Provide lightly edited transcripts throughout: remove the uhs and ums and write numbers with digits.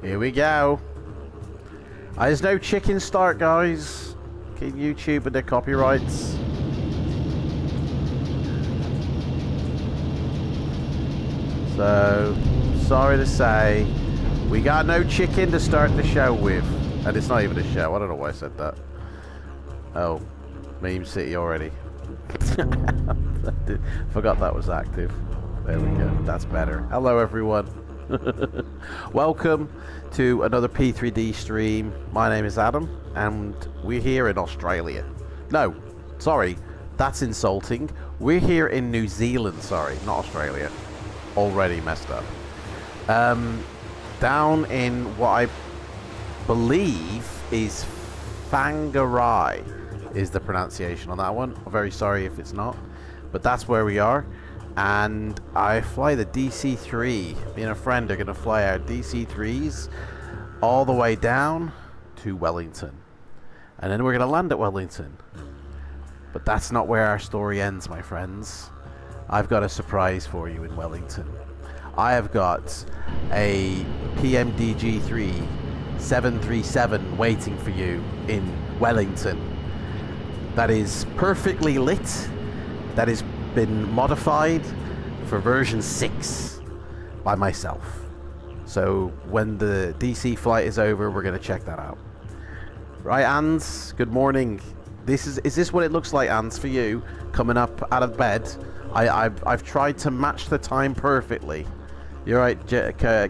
Here we go. There's no chicken start, guys. Can YouTube and their copyrights. So, sorry to say, we got no chicken to start the show with. And it's not even a show. I don't know why I said that. Oh, Meme City already. Forgot that was active. There we go. That's better. Hello, everyone. Welcome to another P3D stream. My name is Adam, and we're here in Australia. No, sorry, that's insulting. We're here in New Zealand, sorry, not Australia. Already messed up. Down in what I believe is Whangarei is the pronunciation on that one. I'm very sorry if it's not, but that's where we are. And I fly the DC-3. Me and a friend are going to fly our DC-3s all the way down to Wellington. And then we're going to land at Wellington. But that's not where our story ends, my friends. I've got a surprise for you in Wellington. I have got a PMDG-3 737 waiting for you in Wellington. That is perfectly lit. That is been modified for version 6 by myself. So when the DC flight is over, we're going to check that out. Right, Ans, good morning. Is this what it looks like, Ans, for you coming up out of bed? I've tried to match the time perfectly. You're right,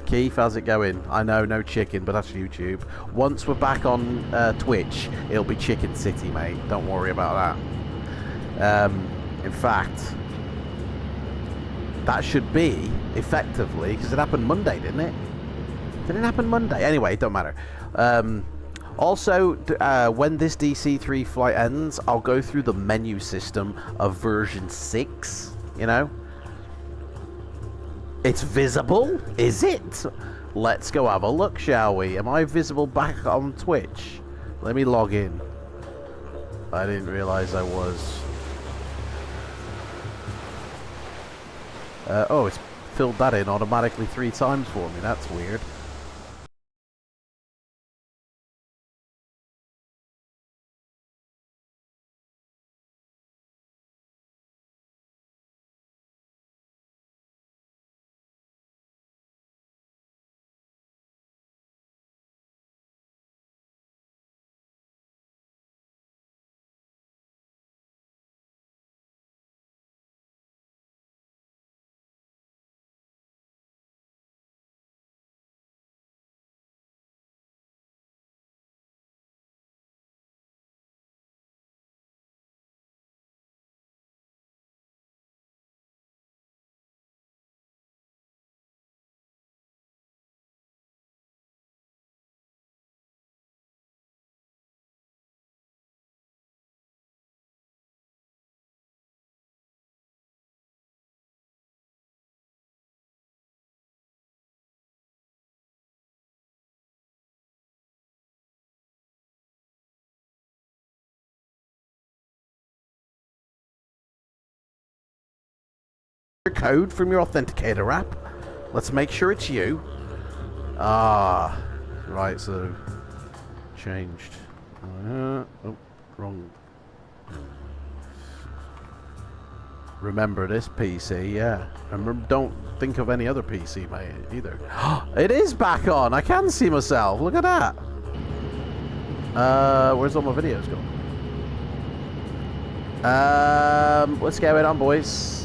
Keith, how's it going? I know, no chicken, but that's YouTube. Once we're back on Twitch, it'll be Chicken City, mate. Don't worry about that. In fact, that should be effectively, because it happened Monday, didn't it? Did it happen Monday? Anyway, it don't matter. Also, when this DC-3 flight ends, I'll go through the menu system of version 6, you know? It's visible? Is it? Let's go have a look, shall we? Am I visible back on Twitch? Let me log in. I didn't realize I was. Oh, it's filled that in automatically 3 times for me. That's weird. Code from your authenticator app. Let's make sure it's you. Ah, right, so changed. Oh, wrong. Remember this PC, yeah. Remember, don't think of any other PC, mate, either. It is back on. I can see myself. Look at that. Where's all my videos going? What's going on, boys?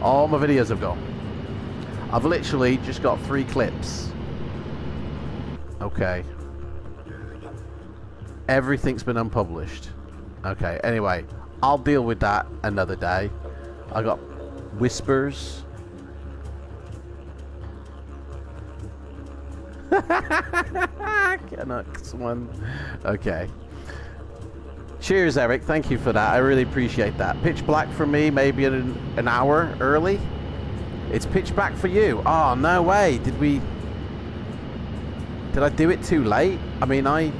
All my videos have gone. I've literally just got 3 clips. Okay. Everything's been unpublished. Okay, anyway. I'll deal with that another day. I got whispers. Canucks one. Okay. Cheers, Eric. Thank you for that. I really appreciate that. Pitch black for me, maybe an hour early. It's pitch black for you. Oh, no way. Did I do it too late? I mean, I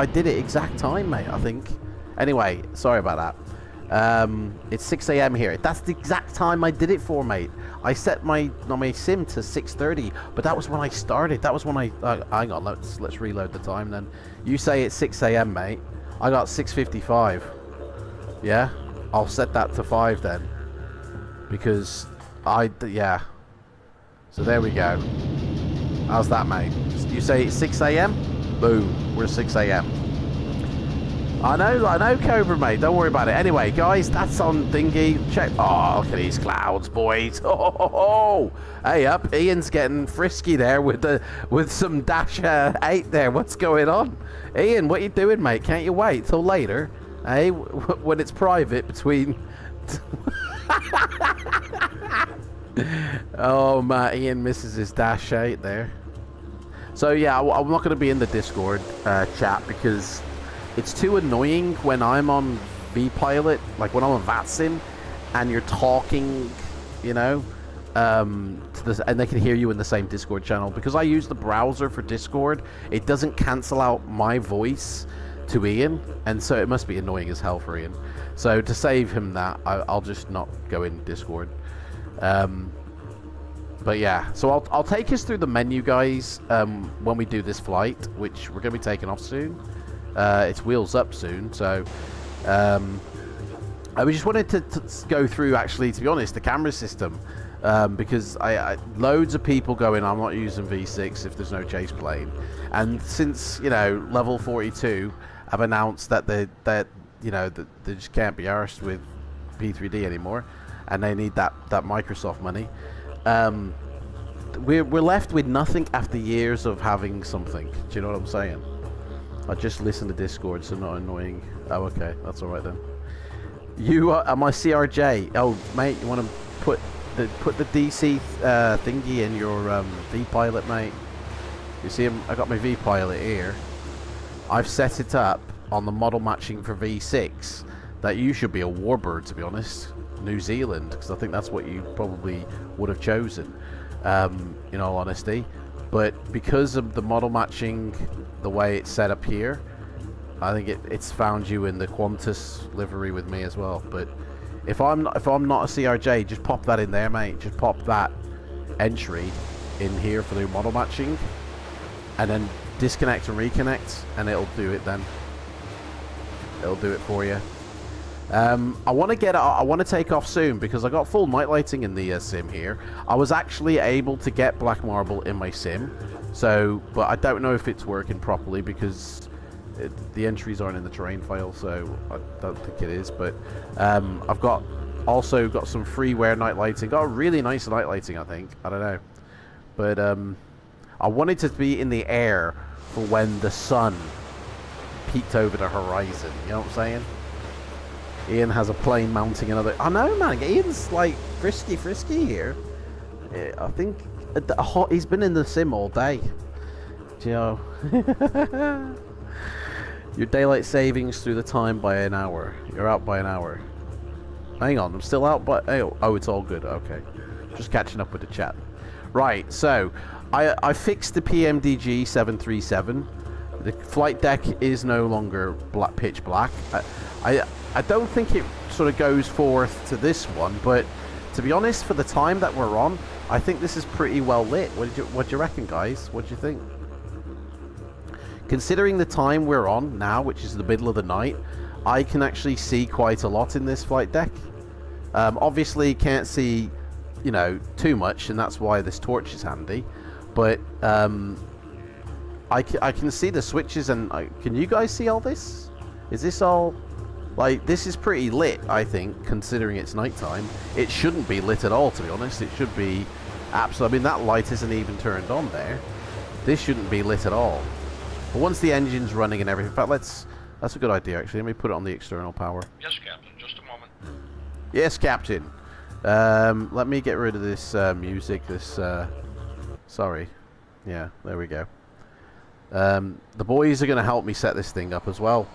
did it exact time, mate, I think. Anyway, sorry about that. It's 6 a.m. here. That's the exact time I did it for, mate. I set my sim to 6:30, but that was when I started. That was when I hang on. Let's reload the time then. You say it's 6 a.m., mate. I got 6:55. Yeah, I'll set that to 5 then, because yeah. So there we go. How's that, mate? You say it's 6 a.m. Boom, we're 6 a.m. I know, Cobra, mate. Don't worry about it. Anyway, guys, that's on thingy. Check. Oh, look at these clouds, boys. Oh, hey, up. Ian's getting frisky there with some Dash 8 there. What's going on, Ian? What you doing, mate? Can't you wait till later? Hey, when it's private between. Oh, man, Ian misses his Dash 8 there. So yeah, I'm not going to be in the Discord chat because it's too annoying when I'm on vPilot, like when I'm on FLIGHTSIM, and you're talking, you know, to this, and they can hear you in the same Discord channel. Because I use the browser for Discord, it doesn't cancel out my voice to Ian, and so it must be annoying as hell for Ian. So to save him that, I'll just not go in Discord. But yeah, so I'll take us through the menu, guys, when we do this flight, which we're going to be taking off soon. It's wheels up soon, so I just wanted to go through, actually, to be honest, the camera system, because I loads of people going, I'm not using V6 if there's no chase plane, and since, you know, level 42 have announced that they just can't be arsed with P3D anymore, and they need that Microsoft money. We're left with nothing after years of having something. Do you know what I'm saying? I just listen to Discord, so not annoying. Oh, okay, that's all right then. You are my CRJ. Oh, mate, you want to put the DC thingy in your vPilot, mate? You see, I got my vPilot here. I've set it up on the model matching for V6. That you should be a warbird, to be honest. New Zealand, because I think that's what you probably would have chosen, in all honesty. But because of the model matching, the way it's set up here, I think it's found you in the Qantas livery with me as well. But if I'm not a CRJ, just pop that in there, mate. Just pop that entry in here for the model matching, and then disconnect and reconnect, and it'll do it then. It'll do it for you. I want to take off soon because I got full night lighting in the sim here. I was actually able to get black marble in my sim, so, but I don't know if it's working properly because the entries aren't in the terrain file, so I don't think it is. But I've also got some freeware night lighting. Got a really nice night lighting, I think. I don't know, but I wanted to be in the air for when the sun peeked over the horizon. You know what I'm saying? Ian has a plane mounting another. I know, man. Ian's like frisky here. I think he's been in the sim all day. Do you know? Your daylight savings through the time by an hour. You're out by an hour. Hang on, I'm still out by. Oh, it's all good. Okay, just catching up with the chat. Right. So, I fixed the PMDG 737. The flight deck is no longer pitch black. I don't think it sort of goes forth to this one, but to be honest, for the time that we're on, I think this is pretty well lit. What do you reckon, guys? What do you think? Considering the time we're on now, which is the middle of the night, I can actually see quite a lot in this flight deck. Obviously, can't see, you know, too much, and that's why this torch is handy. But I can see the switches, and can you guys see all this? Is this all... Like, this is pretty lit, I think, considering it's nighttime. It shouldn't be lit at all, to be honest. It should be absolutely... I mean, that light isn't even turned on there. This shouldn't be lit at all. But once the engine's running and everything... In fact, that's a good idea, actually. Let me put it on the external power. Yes, Captain. Just a moment. Yes, Captain. Let me get rid of this music. Sorry. Yeah, there we go. The boys are going to help me set this thing up as well.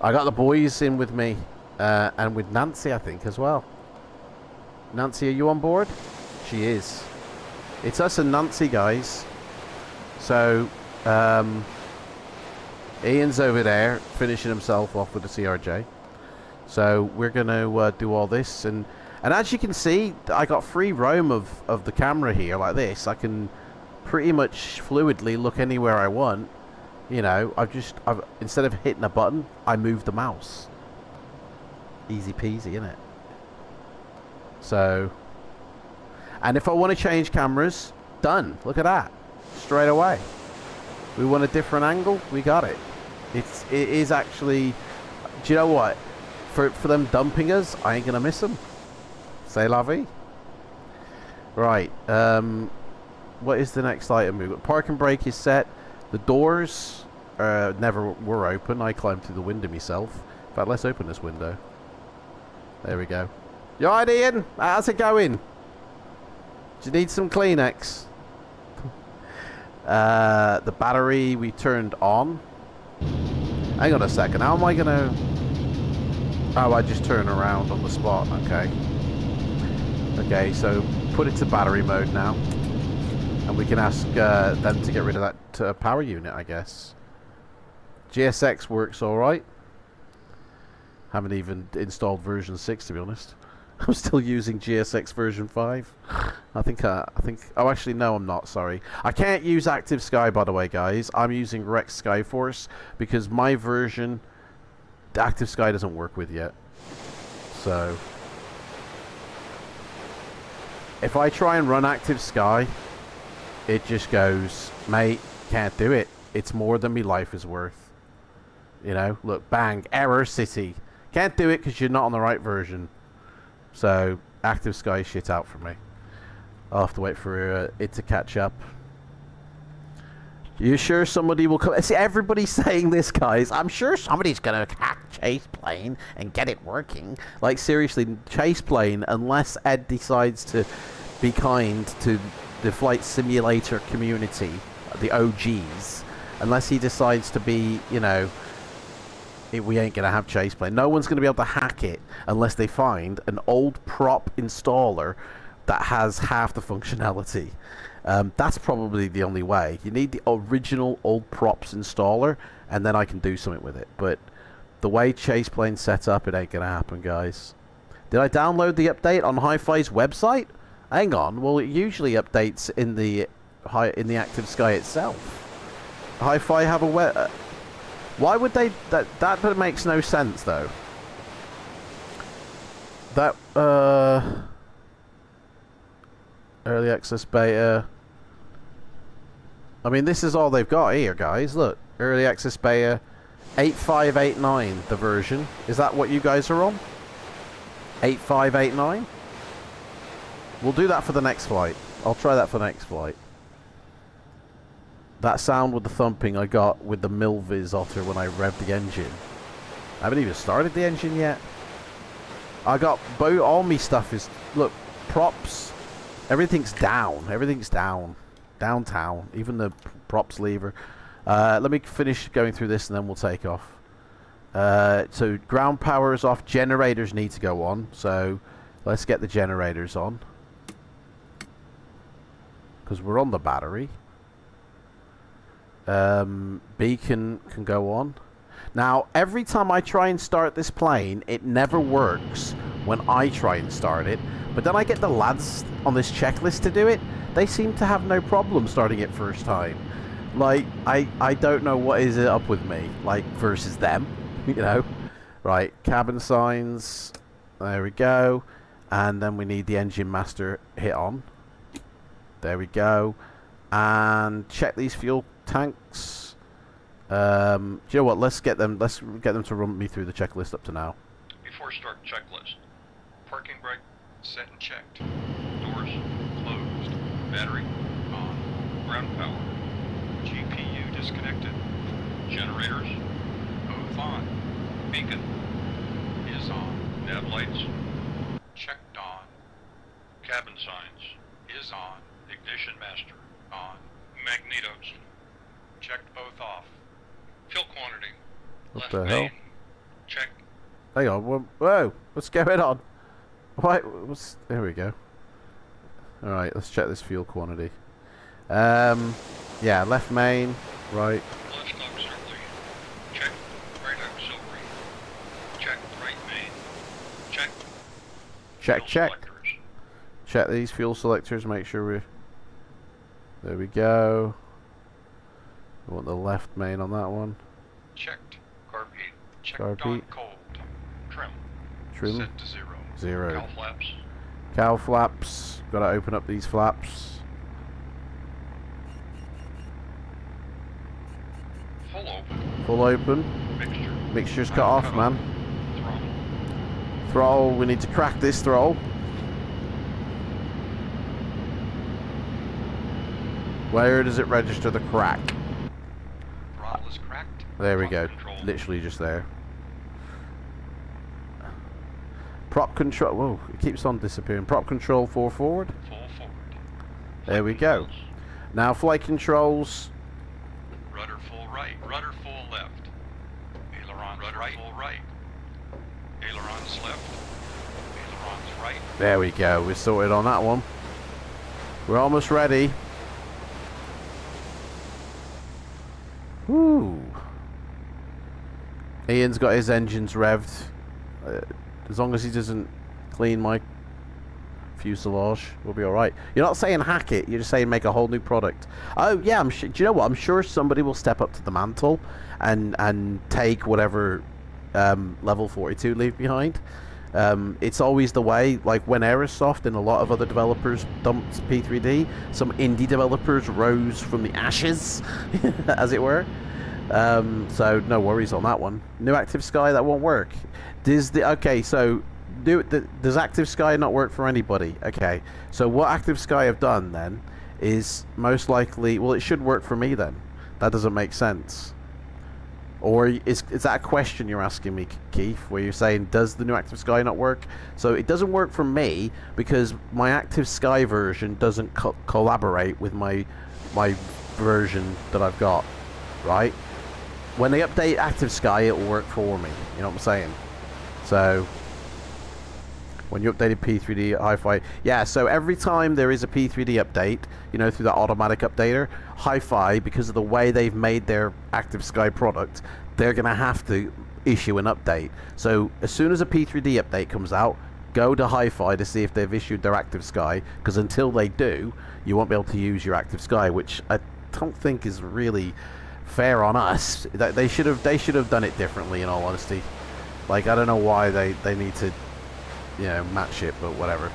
I got the boys in with me, and with Nancy, I think, as well. Nancy, are you on board? She is. It's us and Nancy, guys. So, Ian's over there finishing himself off with the CRJ. So we're going to do all this. And as you can see, I got free roam of the camera here like this. I can pretty much fluidly look anywhere I want. You know, I've instead of hitting a button, I move the mouse. Easy peasy, innit? So, and if I want to change cameras, done. Look at that. Straight away. We want a different angle, we got it. It is actually, do you know what? For them dumping us, I ain't gonna miss them. C'est la vie. Right, what is the next item? We've got parking brake is set. The doors never were open. I climbed through the window myself. In fact, let's open this window. There we go. You alright, Ian? How's it going? Do you need some Kleenex? The battery we turned on. Hang on a second. How am I gonna... Oh, I just turn around on the spot. Okay. Okay, so put it to battery mode now. And we can ask them to get rid of that power unit, I guess. GSX works alright. Haven't even installed version 6, to be honest. I'm still using GSX version 5. I think, oh actually no, I'm not, sorry. I can't use Active Sky, by the way, guys. I'm using Rex Skyforce because my version, the Active Sky doesn't work with yet. So, if I try and run Active Sky, it just goes, mate, can't do it. It's more than me life is worth. You know, look, bang, error city. Can't do it because you're not on the right version. So, Active Sky shit out for me. I'll have to wait for it to catch up. You sure somebody will come? See, everybody's saying this, guys. I'm sure somebody's going to hack Chase Plane and get it working. Like, seriously, Chase Plane, unless Ed decides to be kind to the flight simulator community, the OGs, unless he decides to be, you know, we ain't going to have Chase Plane. No one's going to be able to hack it unless they find an old prop installer that has half the functionality. That's probably the only way. You need the original old props installer, and then I can do something with it. But the way Chase Plane's set up, it ain't going to happen, guys. Did I download the update on Hi-Fi's website? Hang on. Well, it usually updates in the Active Sky itself. Hi-Fi have a web... why would they... That makes no sense, though. That, early access beta... I mean, this is all they've got here, guys. Look. Early access beta 8589, the version. Is that what you guys are on? 8589? We'll do that for the next flight. I'll try that for the next flight. That sound with the thumping I got with the Milviz Otter when I revved the engine. I haven't even started the engine yet. I got all me stuff is, look, props. Everything's down. Everything's down. Downtown. Even the props lever. Let me finish going through this and then we'll take off. So ground power is off. Generators need to go on. So let's get the generators on. Because we're on the battery. Beacon can go on. Now, every time I try and start this plane, it never works when I try and start it. But then I get the lads on this checklist to do it. They seem to have no problem starting it first time. Like, I don't know what is it up with me, like, versus them, you know. Right, cabin signs. There we go. And then we need the engine master hit on. There we go. And check these fuel tanks. Do you know what? Let's get them to run me through the checklist up to now. Before start checklist. Parking brake set and checked. Doors closed. Battery on. Ground power. GPU disconnected. Generators both on. Beacon is on. Nav lights checked on. Cabin signs is on. Ignition master on. Magnetos checked both off. Fuel quantity. What Left the main. hell? Check. Hang on. Whoa. What's going on? Why? There we go. Alright, let's check this fuel quantity. Yeah, left main. Right. Left stop circling. Check, Fuel check. selectors. Check these fuel selectors, make sure we... There we go. We want the left main on that one. Checked. Carb heat. Checked Carb on heat. cold. Trim. Trim. Set to 0. 0. Cowl flaps. Cow flaps. Gotta open up these flaps. Full open. Full open. Mixture. Mixture's cut off, man. Throttle. Throttle, we need to crack this throttle. Where does it register the crack? Throttle is cracked. There we Prop go. control. Literally just there. Prop control. Whoa, it keeps on disappearing. Prop control 4 forward. Full forward. There we go. Controls. Now flight controls. Rudder full right. Rudder full left. Ailerons rudder right. Full right. Ailerons left. Ailerons right. There we go. We're sorted on that one. We're almost ready. Woo. Ian's got his engines revved. As long as he doesn't clean my fuselage, we'll be alright. You're not saying hack it, you're just saying make a whole new product. Oh yeah, do you know what? I'm sure somebody will step up to the mantle and take whatever level 42 leave behind. It's always the way, like when Aerosoft and a lot of other developers dumped P3D, some indie developers rose from the ashes, as it were. So no worries on that one. New Active Sky, that won't work. Does Active Sky not work for anybody? Okay, so what Active Sky have done then is most likely, well, it should work for me then. That doesn't make sense. Or is that a question you're asking me, Keith, where you're saying, does the new Active Sky not work? So it doesn't work for me because my Active Sky version doesn't collaborate with my version that I've got, right? When they update Active Sky, it will work for me. You know what I'm saying? So when you updated P3D Hi-Fi, yeah. So every time there is a P3D update, you know, through that automatic updater, Hi-Fi, because of the way they've made their Active Sky product, they're gonna have to issue an update. So as soon as a P3D update comes out, go to Hi-Fi to see if they've issued their Active Sky, because until they do, you won't be able to use your Active Sky, which I don't think is really fair on us. They should have done it differently, in all honesty. Like, I don't know why they need to, you know, match it, but whatever.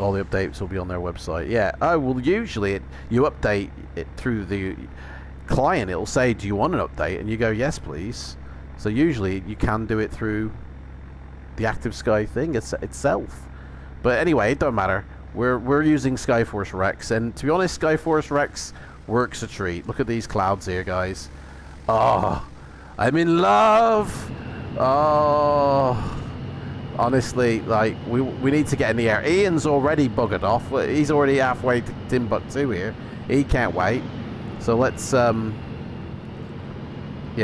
All the updates will be on their website. Yeah. Oh, well, usually you update it through the client. It'll say, do you want an update? And you go, yes, please. So usually you can do it through the Active Sky thing itself. But anyway, it don't matter. We're using Skyforce Rex, and to be honest, Skyforce Rex works a treat. Look at these clouds here, guys. Oh, I'm in love. Oh, honestly, like we need to get in the air. Ian's already buggered off. He's already halfway to Timbuktu here. He can't wait. So let's yeah,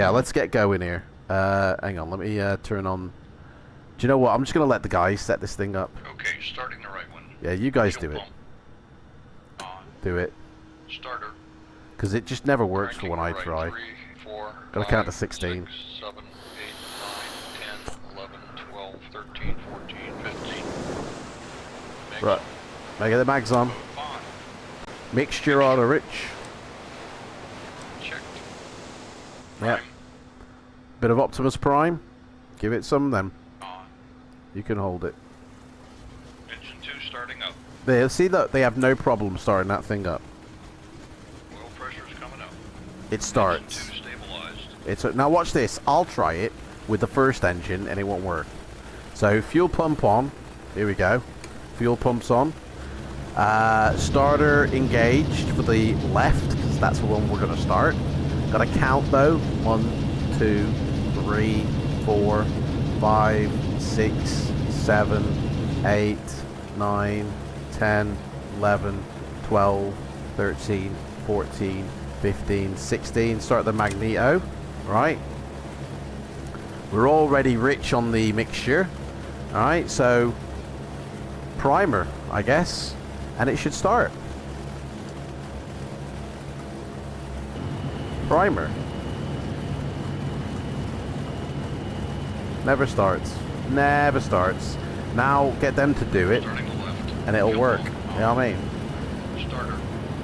let's get going here. Hang on, let me turn on. Do you know what? I'm just gonna let the guys set this thing up. Okay, starting the right one. Yeah, you guys Fuel do it. pump. On. Do it, Starter. because it just never works for when I Right, try. 3, 4, Gotta count to 5, 16. 6, 7, 8, 9, 10, 11, 12, 13, 14, 15. Next. Right, make the mags on. On. Mixture auto rich. Checked. Yeah. Prime. Bit of Optimus Prime. Give it some then. On. You can hold it. Engine 2 starting up. There, see that they have no problem starting that thing up. Oil pressure's coming up. It starts. Engine 2 stabilized. It's now watch this. I'll try it with the first engine and it won't work. So fuel pump on. Here we go. Fuel pumps on. Starter engaged for the left, because that's the one we're going to start. Got to count though. 1, 2, 3, 4, 5, 6, 7, 8, 9, 10, 11, 12, 13, 14, 15, 16. Start the magneto. Right. We're already rich on the mixture. Alright, so primer, I guess. And it should start. Primer. Never starts. never starts. Now get them to do it, Starting the left. and it'll Fuel work. pump You know what I mean? Starter.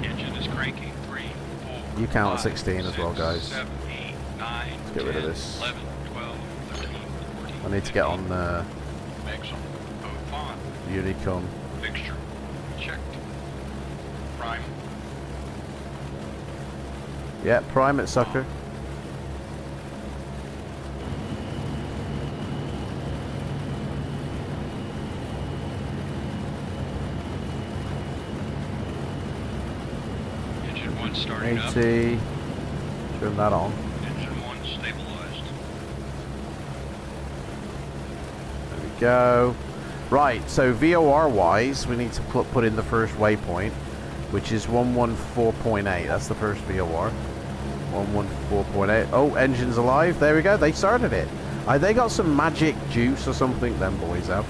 Engine is cranking. 3, 4. You count at 5, 16 as well, 6, guys. 7, 8, 9. Let's get rid of 10, this. 11, 12, 13, 14. I need to get on 15. Maximum. Code 5. Unicom. Fixture. Checked. Prime. Yeah, prime it, sucker. Engine 1 starting up. 80. Turn that on. Engine 1 stabilized. There we go. Right, so VOR wise, we need to put in the first waypoint, which is 114.8. That's the first VOR. 114.8. Oh, engine's alive. There we go. They started it. They got some magic juice or something, them boys have.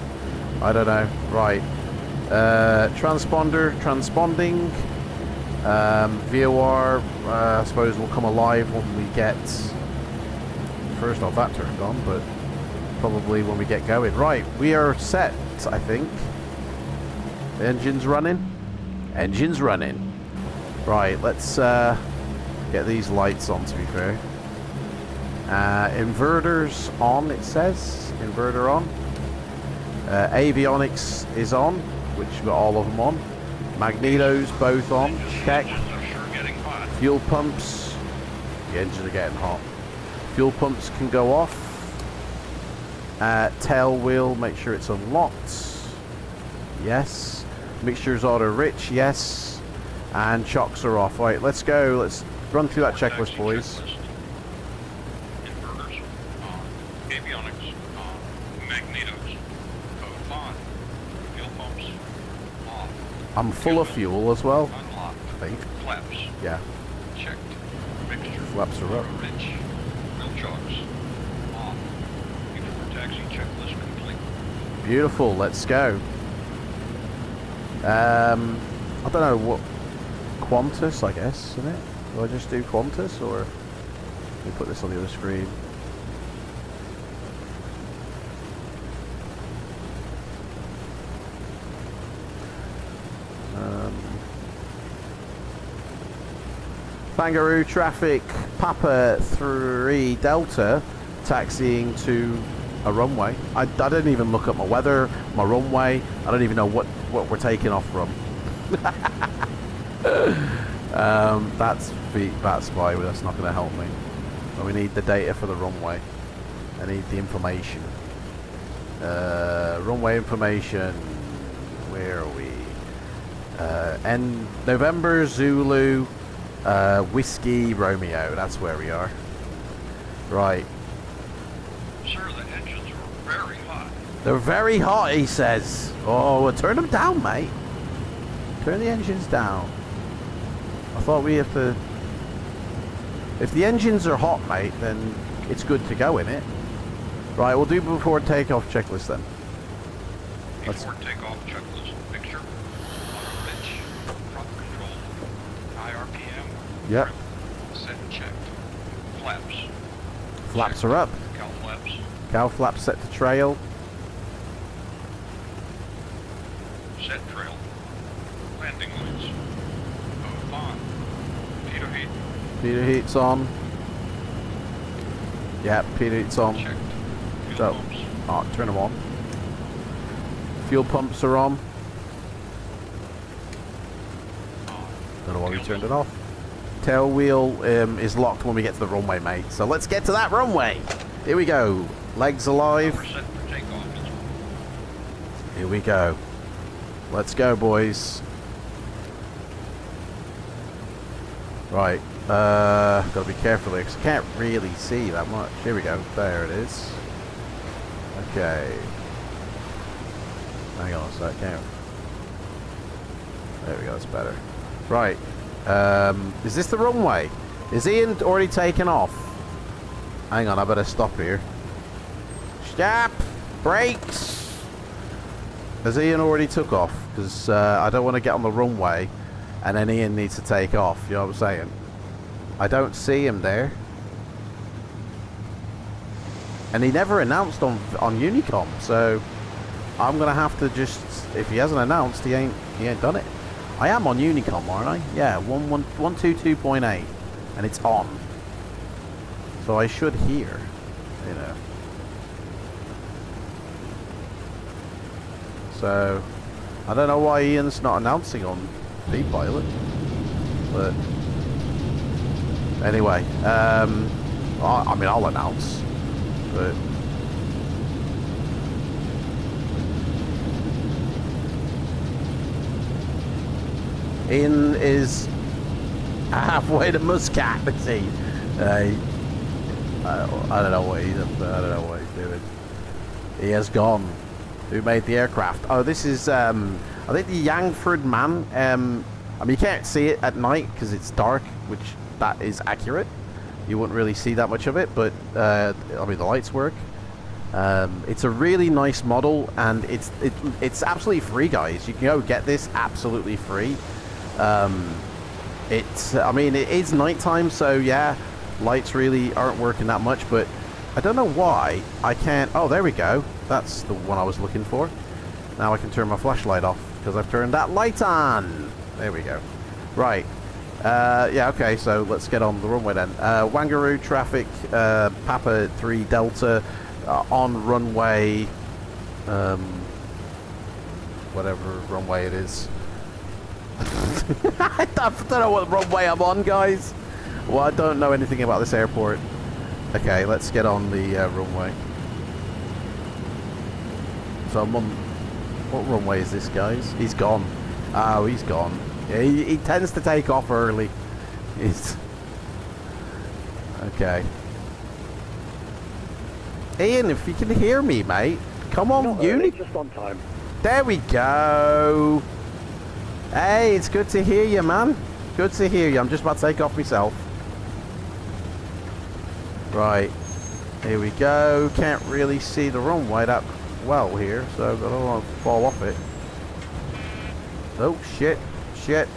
I don't know. Right. Transponder, transponding. VOR, I suppose, will come alive when we get... First off, that turned on, but probably when we get going. Right, we are set, I think. The engine's running. Engine's running. Right, let's get these lights on, to be fair. Inverters on, it says. Inverter on. Avionics is on, which we've got all of them on. Magnetos both on. Check. Engines are sure getting hot. Fuel pumps. The engines are getting hot. Fuel pumps can go off. Tail wheel, make sure it's unlocked. Yes. Mixture's auto rich, yes. And chocks are off. Right, let's go. Let's run through that checklist, boys. Inverters on. Avionics on. Magnetos. Code 5. Fuel pumps off. I'm full of fuel as well, Unlocked. I think. Flaps Yeah. checked. Mixture. Flaps are up. Rich. Wheel chocks off. Before taxi checklist complete. Beautiful, let's go. I don't know what... Qantas, I guess, isn't it? Do I just do Qantas, or... Let me put this on the other screen. Kangaroo traffic, Papa 3 Delta, taxiing to a runway. I didn't even look at my weather, my runway. I don't even know what we're taking off from. That's why that's not going to help me. But we need the data for the runway. I need the information. Runway information. Where are we? November Zulu Whiskey Romeo. That's where we are. Right. Sir, the engines were very hot. They're very hot, he says. Oh, well, turn them down, mate. Turn the engines down. I thought we have to... If the engines are hot, mate, then it's good to go in it. Right, we'll do before takeoff checklist then. Before takeoff checklist. Picture. Auto pitch. Prop control. High RPM. Yep. Set checked. Flaps. Flaps checked. are up. Cow flaps. Cow flaps set to trail. Set trail. Landing lights. Code 5. Pitot heat. Pitot heat's on. Yeah, pitot heat's on. Checked. Fuel So, pumps. oh, turn them on. Fuel pumps are on. Don't know why we Tail turned wheel. it off. Tail wheel is locked when we get to the runway, mate. So let's get to that runway. Here we go. Legs alive. We're set for takeoff. Here we go. Let's go, boys. Right. Gotta be careful here because I can't really see that much. Here we go. There it is. Okay. Hang on a second. There we go. That's better. Right. Is this the runway? Is Ian already taken off? Hang on. I better stop here. Stop! Brakes! Has Ian already took off? Because I don't want to get on the runway and then Ian needs to take off. You know what I'm saying? I don't see him there. And he never announced on Unicom, so I'm gonna have to just, if he hasn't announced, he ain't done it. I am on Unicom, aren't I? Yeah, 122.8, and it's on. So I should hear, you know. So I don't know why Ian's not announcing on Pilot, but anyway, I mean, I'll announce, but Ian is halfway to Muscat, is he? I don't know what he's up to. I don't know what he's doing. He has gone. Who made the aircraft? Oh, this is, I think the Yangford Man. I mean, you can't see it at night because it's dark, which that is accurate. You wouldn't really see that much of it, but, I mean, the lights work. It's a really nice model, and it's absolutely free, guys. You can go get this absolutely free. I mean, it is nighttime, so yeah, lights really aren't working that much, but I don't know why I can't. Oh, there we go. That's the one I was looking for. Now I can turn my flashlight off because I've turned that light on. There we go. Right. Yeah, okay, so let's get on the runway then. Wangaroo traffic, Papa 3 Delta, on runway, whatever runway it is. I don't know what runway I'm on, guys. Well, I don't know anything about this airport. Okay, let's get on the runway. So I'm on... What runway is this, guys? He's gone. Oh, he's gone. Yeah, he tends to take off early. He's... Okay. Ian, if you can hear me, mate. Come on, Uni. Just on time. There we go. Hey, it's good to hear you, man. Good to hear you. I'm just about to take off myself. Right. Here we go. Can't really see the runway that well here, so I don't want to fall off it. Oh, shit. Shit.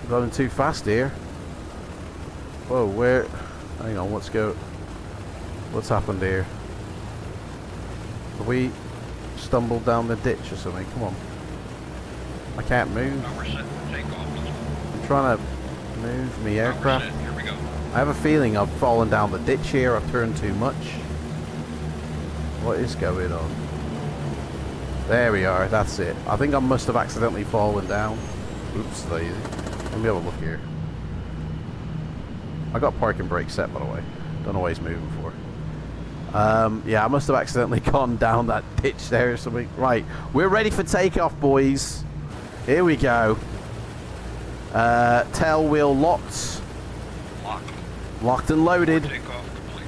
I'm going too fast here. Whoa, where... Hang on, let's go. What's happened here? Have we stumbled down the ditch or something? Come on. I can't move. We're set for takeoff. I'm trying to move me aircraft. Here we go. I have a feeling I've fallen down the ditch here. I've turned too much. What is going on? There we are. That's it. I think I must have accidentally fallen down. Oops, lazy. Let me have a look here. I got parking brake set, by the way. Don't know what he's moving for. Yeah, I must have accidentally gone down that ditch there or something. Right, we're ready for takeoff, boys. Here we go. Tail wheel locked. Locked and loaded.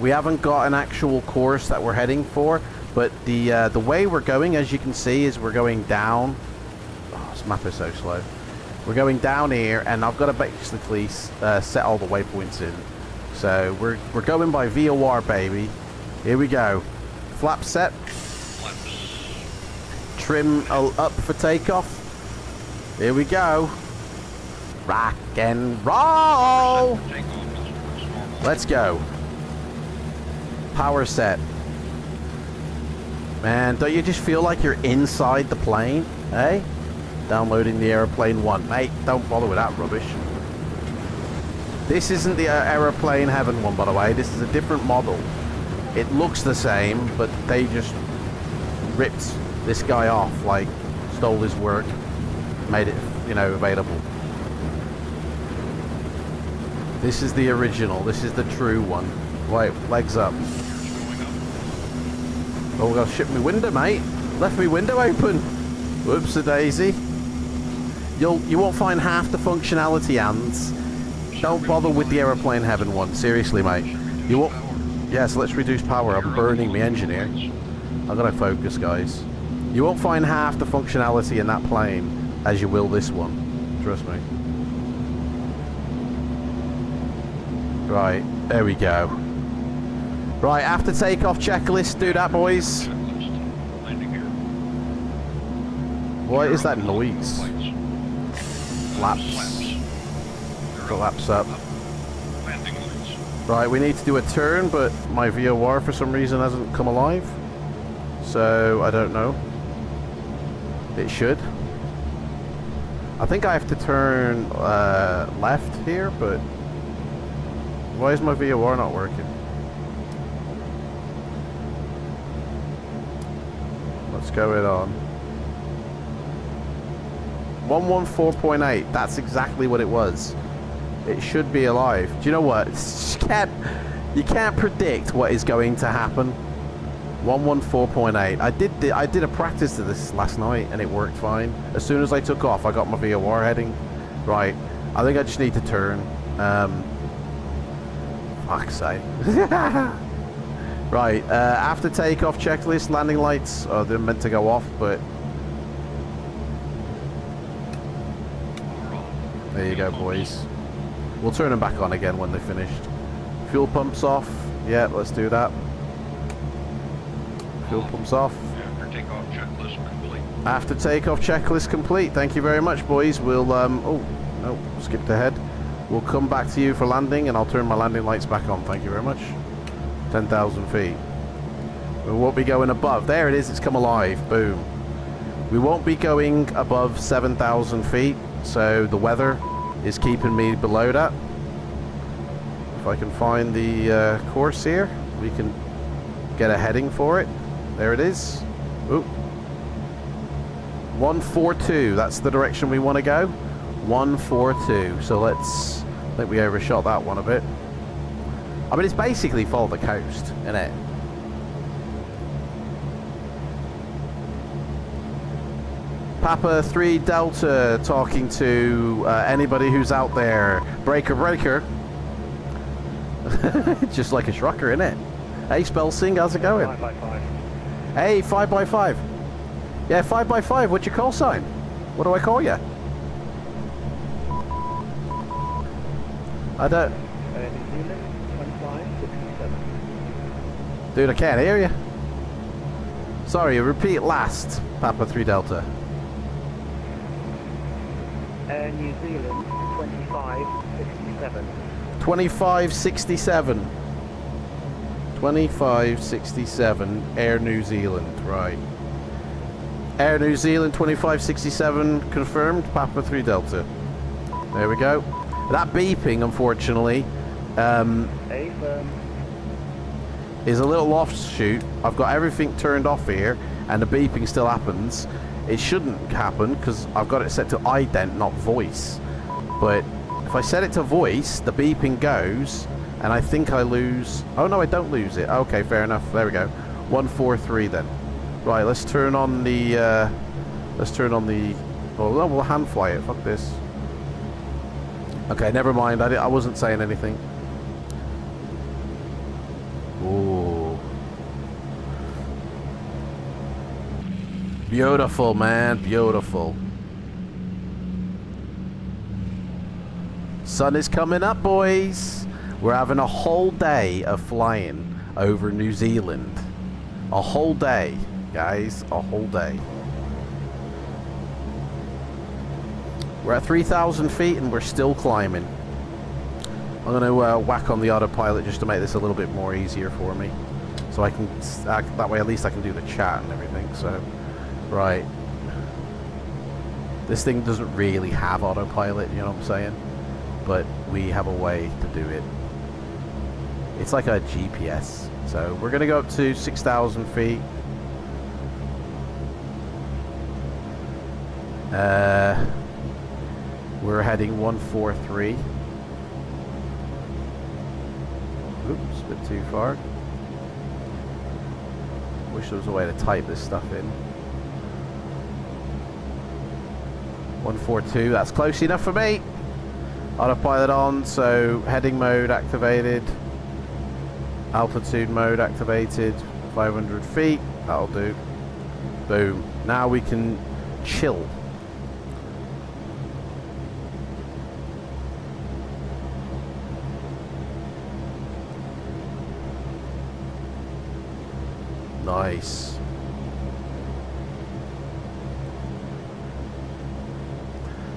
We haven't got an actual course that we're heading for, but the way we're going, as you can see, is we're going down. Oh, this map is so slow. We're going down here, and I've got to basically set all the waypoints in. So we're going by VOR, baby. Here we go. Flap set. Trim up for takeoff. Here we go. Rock and roll. Let's go. Power set. Man, don't you just feel like you're inside the plane? Hey? Downloading the airplane one. Mate, don't bother with that rubbish. This isn't the aeroplane heaven one, by the way. This is a different model. It looks the same, but they just ripped this guy off, like stole his work, made it, you know, available. This is the original. This is the true one. Right, legs up. Oh, we gotta ship me window, mate. Left me window open. Whoops-a-daisy. You won't find half the functionality, Ants. Don't bother with the aeroplane heaven one. Seriously, mate. You won't. Yeah, so let's reduce power. I'm burning my engine here. I've got to focus, guys. You won't find half the functionality in that plane as you will this one. Trust me. Right, there we go. Right, after takeoff checklist, do that, boys. What is that noise? Flaps. Flaps up. Right, we need to do a turn, but my VOR for some reason hasn't come alive. So, I don't know. It should. I think I have to turn left here, but why is my VOR not working? What's going on? 114.8, that's exactly what it was. It should be alive. Do you know what? You can't predict what is going to happen. 114.8. I did a practice of this last night and it worked fine. As soon as I took off, I got my VOR heading. Right. I think I just need to turn. Fuck's sake. Right. After takeoff checklist, landing lights. Oh, they're meant to go off, but there you go, boys. We'll turn them back on again when they're finished. Fuel pumps off. Yeah, let's do that. Fuel pumps off. After takeoff checklist complete. After takeoff checklist complete. Thank you very much, boys. We'll, oh, no, skipped ahead. We'll come back to you for landing, and I'll turn my landing lights back on. Thank you very much. 10,000 feet. We won't be going above. There it is. It's come alive. Boom. We won't be going above 7,000 feet, so the weather is keeping me below that. If I can find the course here, we can get a heading for it. There it is. Ooh. 142, that's the direction we want to go. 142, so let's, I think we overshot that one a bit. I mean, it's basically follow the coast, isn't it? Papa 3 Delta talking to anybody who's out there. Breaker, breaker. Just like a shrucker, innit? Hey, Spellsing, how's it going? 5x5. Hey, 5x5. Yeah, 5x5, what's your call sign? What do I call you? I don't... New Zealand, 2567. Dude, I can't hear you. Sorry, repeat last, Papa 3 Delta. New Zealand, 2567. 2567. 2567, Air New Zealand, right. Air New Zealand 2567 confirmed, Papa 3 Delta. There we go. That beeping, unfortunately, is a little offshoot. I've got everything turned off here, and the beeping still happens. It shouldn't happen, because I've got it set to ident, not voice. But if I set it to voice, the beeping goes, and I think I lose... Oh, no, I don't lose it. Okay, fair enough. There we go. 143 then. Right, let's turn on the... Oh, no, we'll hand fly it. Fuck this. Okay, never mind. I wasn't saying anything. Ooh. Beautiful, man. Beautiful. Sun is coming up, boys. We're having a whole day of flying over New Zealand. A whole day, guys. A whole day. We're at 3,000 feet and we're still climbing. I'm going to whack on the autopilot just to make this a little bit more easier for me. So I can, that way at least I can do the chat and everything. So, right. This thing doesn't really have autopilot, you know what I'm saying? But we have a way to do it. It's like a GPS. So we're going to go up to 6,000 feet. We're heading 143. Oops, a bit too far. Wish there was a way to type this stuff in. 142, that's close enough for me. Autopilot on, so heading mode activated. Altitude mode activated. 500 feet, that'll do. Boom. Now we can chill. Nice.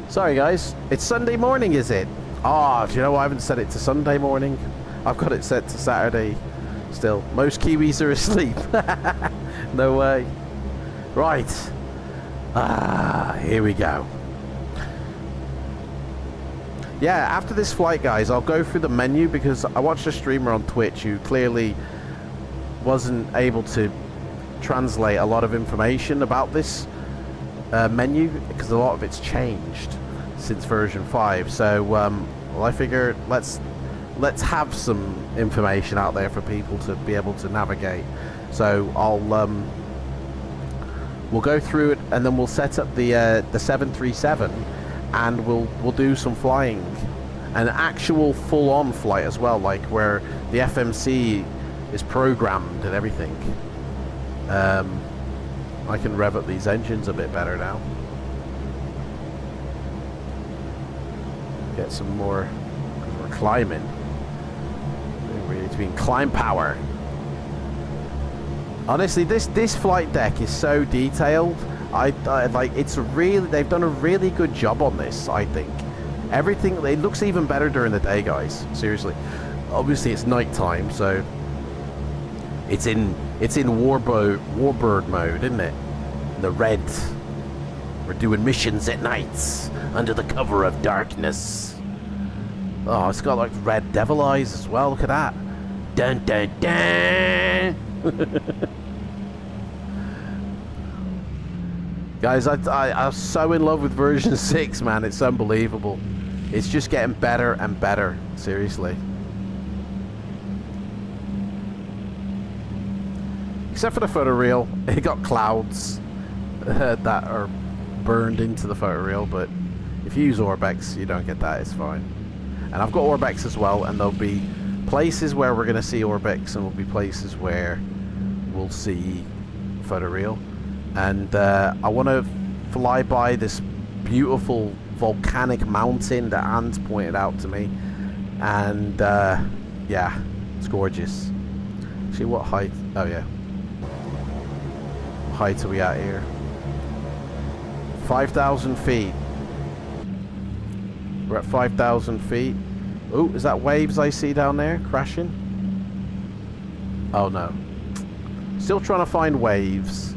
Sorry guys, it's Sunday morning, is it? Ah, do you know I haven't set it to Sunday morning? I've got it set to Saturday still. Most Kiwis are asleep. No way. Right. Here we go. Yeah, after this flight, guys, I'll go through the menu because I watched a streamer on Twitch who clearly wasn't able to translate a lot of information about this menu because a lot of it's changed since version 5. So, well, I figure let's have some information out there for people to be able to navigate. So I'll we'll go through it and then we'll set up the 737 and we'll do some flying, an actual full-on flight as well, like where the FMC is programmed and everything. I can rev up these engines a bit better now. Get some more climbing. It's been climb power. Honestly, this flight deck is so detailed. I like, it's really, they've done a really good job on this. I think everything, it looks even better during the day, guys. Seriously. Obviously, it's nighttime, so it's in warbird mode, isn't it? The red. We're doing missions at nights under the cover of darkness. Oh, it's got like red devil eyes as well. Look at that. Dun dun dun. Guys, I'm so in love with version 6, man. It's unbelievable. It's just getting better and better. Seriously. Except for the photoreal. It got clouds that are burned into the photoreal, but if you use Orbex, you don't get that. It's fine. And I've got Orbex as well, and there'll be places where we're going to see Orbex, and there'll be places where we'll see photoreal. And I want to fly by this beautiful volcanic mountain that Anne's pointed out to me, and yeah, it's gorgeous. See what height? Oh yeah, what height are we at here? 5,000 feet. We're at 5,000 feet. Oh, is that waves I see down there crashing? Oh no. Still trying to find waves.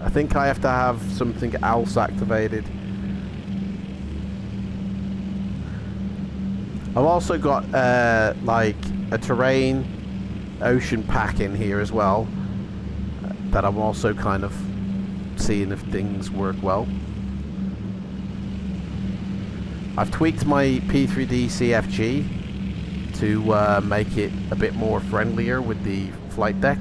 I think I have to have something else activated. I've also got like a terrain ocean pack in here as well that I'm also kind of seeing if things work well. I've tweaked my P3D CFG to make it a bit more friendlier with the flight deck.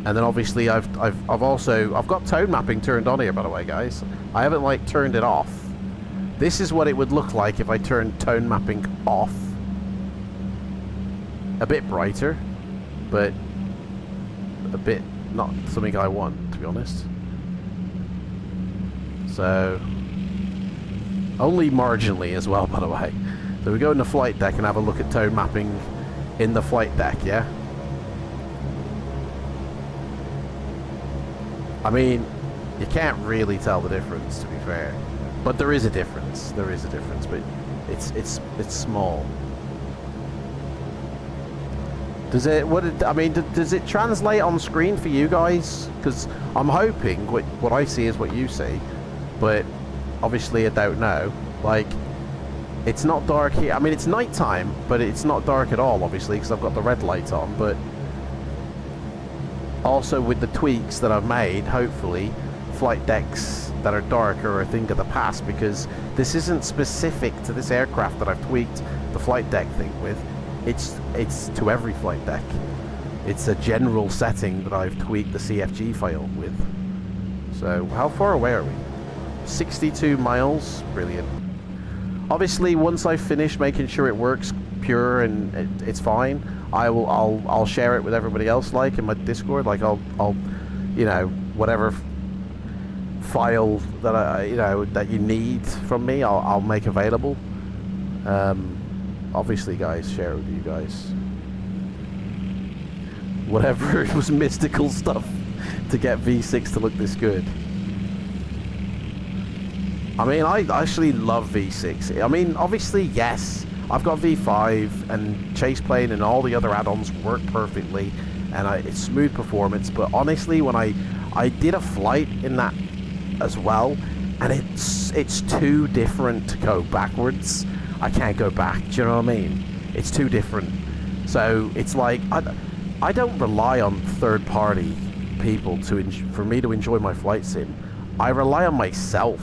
And then obviously I've got tone mapping turned on here, by the way, guys. I haven't like turned it off. This is what it would look like if I turned tone mapping off. A bit brighter, but a bit not something I want, to be honest. So only marginally as well, by the way. So we go in the flight deck and have a look at tone mapping in the flight deck, yeah? I mean, you can't really tell the difference, to be fair. But there is a difference. There is a difference, but it's small. Does it? Does it translate on screen for you guys? Because I'm hoping what I see is what you see, but obviously I don't know. Like, it's not dark here. I mean, it's nighttime, but it's not dark at all, obviously, because I've got the red light on. But also with the tweaks that I've made, hopefully, flight decks that are darker are a thing of the past, because this isn't specific to this aircraft that I've tweaked the flight deck thing with. It's to every flight deck. It's a general setting that I've tweaked the CFG file with. So how far away are we? 62 miles. Brilliant. Obviously, once I finish making sure it works pure and it's fine, I'll share it with everybody else, like in my Discord. Like I'll you know, whatever file that that you need from me, I'll make available. Obviously, guys, share it with you guys. Whatever it was, mystical stuff to get V6 to look this good. I mean, I actually love V6. I mean, obviously, yes, I've got V5 and chase plane and all the other add-ons work perfectly, and it's smooth performance. But honestly, when I did a flight in that as well, and it's too different to go backwards. I can't go back. Do you know what I mean? It's too different. So it's like I don't rely on third-party people for me to enjoy my flight sim. I rely on myself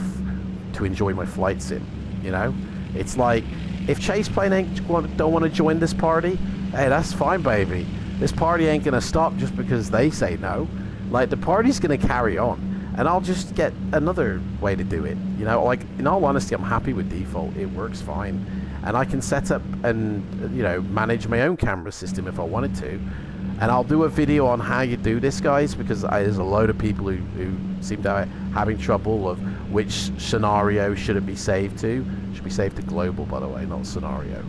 to enjoy my flight sim. You know, it's like if Chase Plane don't want to join this party, hey, that's fine, baby. This party ain't gonna stop just because they say no. Like, the party's gonna carry on, and I'll just get another way to do it. You know, like, in all honesty, I'm happy with default. It works fine, and I can set up and, you know, manage my own camera system if I wanted to. And I'll do a video on how you do this, guys, because there's a load of people who seem to be having trouble of which scenario should it be saved to. It should be saved to global, by the way, not scenario.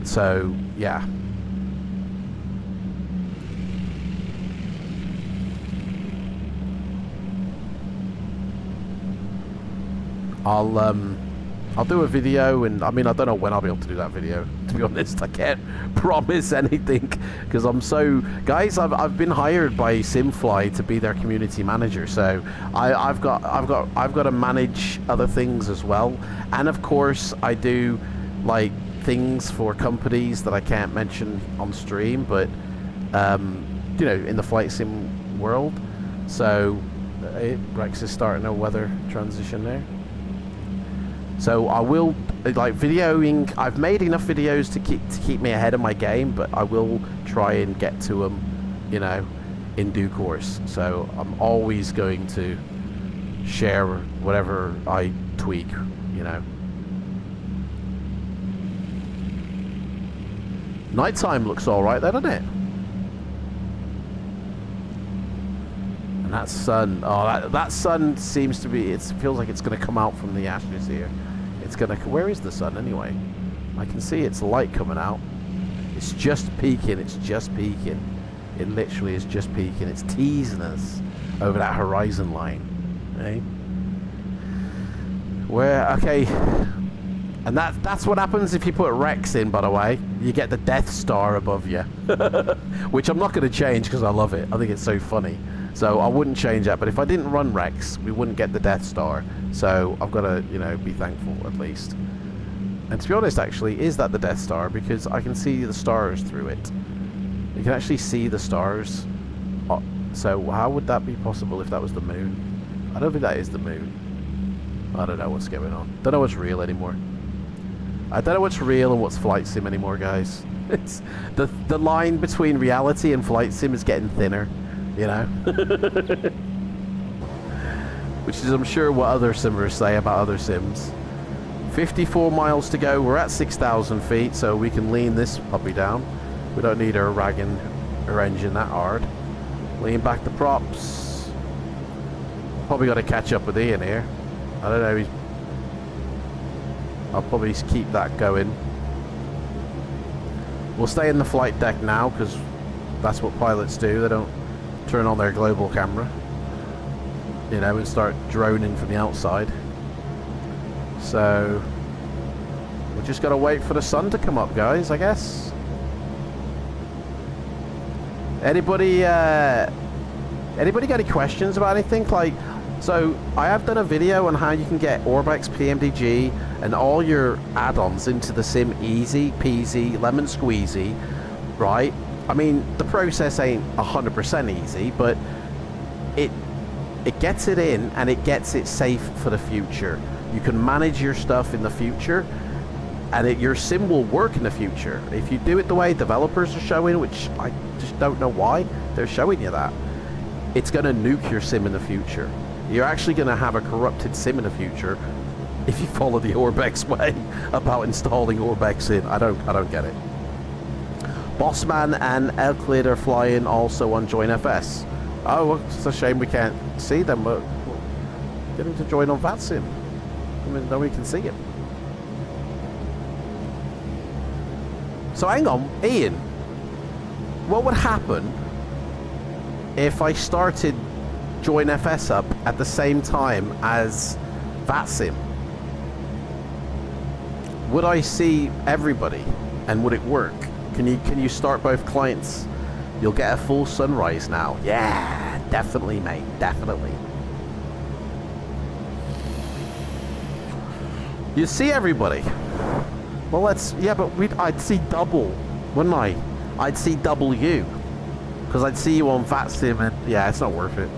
So yeah. I'll do a video, and I mean, I don't know when I'll be able to do that video, to be honest. I can't promise anything because I'm so, guys, I've been hired by Simfly to be their community manager, so I've got to manage other things as well. And of course I do like things for companies that I can't mention on stream, but you know, in the flight sim world. So Rex is starting a weather transition there. So I will, like, videoing. I've made enough videos to keep me ahead of my game, but I will try and get to them, you know, in due course. So I'm always going to share whatever I tweak, you know. Nighttime looks all right, then, doesn't it? And that sun, oh, that sun seems to be. It feels like it's going to come out from the ashes here. It's gonna. Where is the sun anyway? I can see its light coming out. It's just peaking. It's just peaking. It literally is just peaking. It's teasing us over that horizon line. Eh? Where? Okay. And that's what happens if you put Rex in. By the way, you get the Death Star above you, which I'm not going to change because I love it. I think it's so funny. So I wouldn't change that, but if I didn't run Rex, we wouldn't get the Death Star. So I've got to, you know, be thankful at least. And to be honest, actually, is that the Death Star? Because I can see the stars through it. You can actually see the stars. So how would that be possible if that was the moon? I don't think that is the moon. I don't know what's going on. Don't know what's real anymore. I don't know what's real and what's flight sim anymore, guys. It's the line between reality and flight sim is getting thinner. You know, which is, I'm sure, what other simmers say about other sims. 54 miles to go. We're at 6,000 feet, so we can lean this puppy down. We don't need her ragging her engine that hard. Lean back the props. Probably got to catch up with Ian here. I don't know. I'll probably keep that going. We'll stay in the flight deck now because that's what pilots do. They don't turn on their global camera, you know, and start droning from the outside. So we just gotta wait for the sun to come up, guys, I guess. Anybody got any questions about anything? Like, so I have done a video on how you can get Orbex, PMDG, and all your add-ons into the sim easy peasy, lemon squeezy, right? I mean, the process ain't 100% easy, but it gets it in, and it gets it safe for the future. You can manage your stuff in the future, and your sim will work in the future. If you do it the way developers are showing, which I just don't know why they're showing you that, it's going to nuke your sim in the future. You're actually going to have a corrupted sim in the future if you follow the Orbex way about installing Orbex in. I don't get it. Bossman and Euclid are flying also on Join FS. Oh, well, it's a shame we can't see them, but get them to join on FLIGHTSIM. I mean, then we can see him. So hang on, Ian. What would happen if I started Join FS up at the same time as FLIGHTSIM? would I see everybody, and would it work? Can you start both clients? You'll get a full sunrise now. Yeah, definitely, mate, definitely. You see everybody. Well, yeah, but I'd see double, wouldn't I? I'd see double you, because I'd see you on FLIGHTSIM, and yeah, it's not worth it.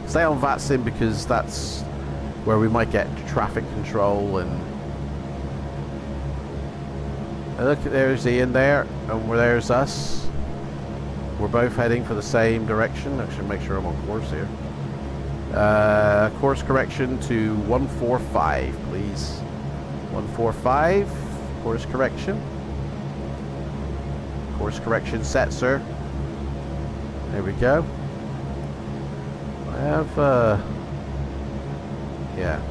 Stay on FLIGHTSIM because that's where we might get traffic control and look, there's Ian there, and there's us. We're both heading for the same direction. I should make sure I'm on course here. Course correction to 145, please. 145, course correction. Course correction set, sir. There we go. I have, yeah.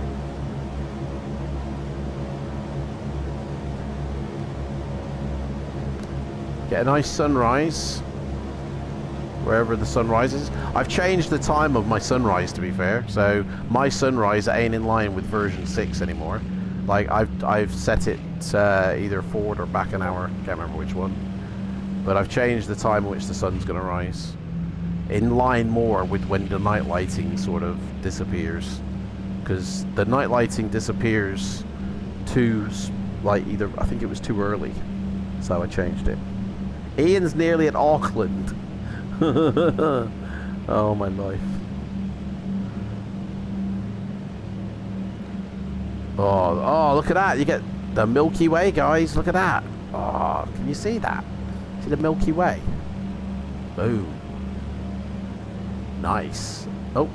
Get a nice sunrise wherever the sunrise is. I've changed the time of my sunrise, to be fair, so my sunrise ain't in line with version 6 anymore. Like I've set it either forward or back an hour, can't remember which one, but I've changed the time at which the sun's gonna rise in line more with when the night lighting sort of disappears, because the night lighting disappears too, like, either I think it was too early, so I changed it. Ian's nearly at Auckland. Oh my life. Oh, look at that. You get the Milky Way, guys. Look at that. Oh, can you see that? See the Milky Way? Boom. Nice. Oh,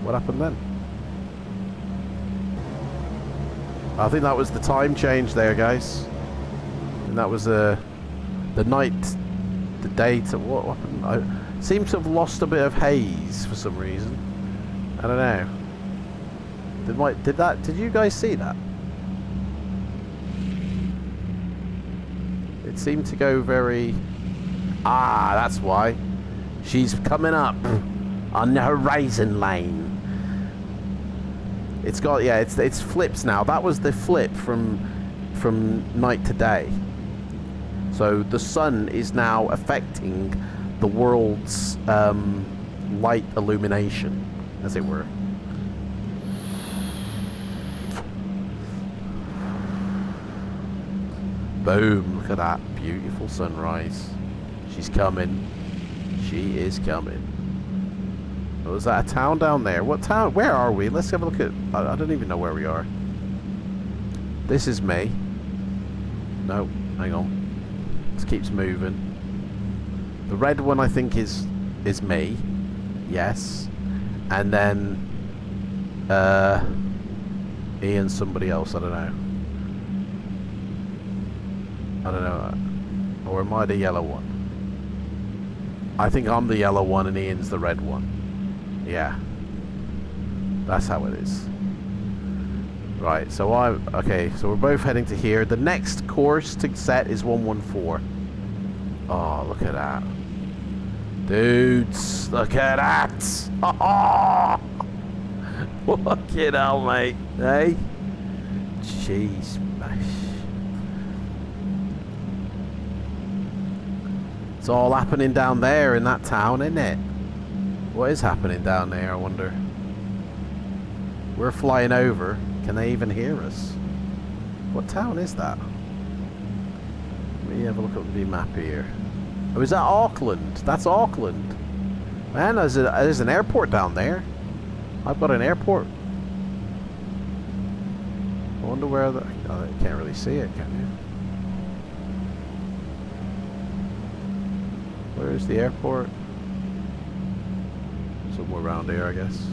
what happened then? I think that was the time change there, guys. And that was the night, the day to what happened? I seem to have lost a bit of haze for some reason. I don't know. Did you guys see that? It seemed to go very... Ah, that's why. She's coming up on the horizon line. It's got, yeah, it's flips now. That was the flip from night to day. So the sun is now affecting the world's light illumination, as it were. Boom, look at that beautiful sunrise. She's coming. She is coming. Oh, is that a town down there? What town? Where are we? Let's have a look at... I don't even know where we are. This is me. No, hang on. This keeps moving. The red one I think is me. Yes. And then Ian somebody else, I don't know. Or am I the yellow one? I think I'm the yellow one and Ian's the red one. Yeah. That's how it is. Right, so okay, so we're both heading to here. The next course to set is 114. Oh, look at that. Dudes, look at that. Oh, fucking hell, mate. Hey? Jeez, mash. It's all happening down there in that town, isn't it? What is happening down there, I wonder? We're flying over. Can they even hear us? What town is that? Let me have a look at the map here. Oh, is that Auckland? That's Auckland. Man, there's an airport down there. I've got an airport. I wonder where the... Oh, you can't really see it, can you? Where is the airport? Somewhere around here, I guess.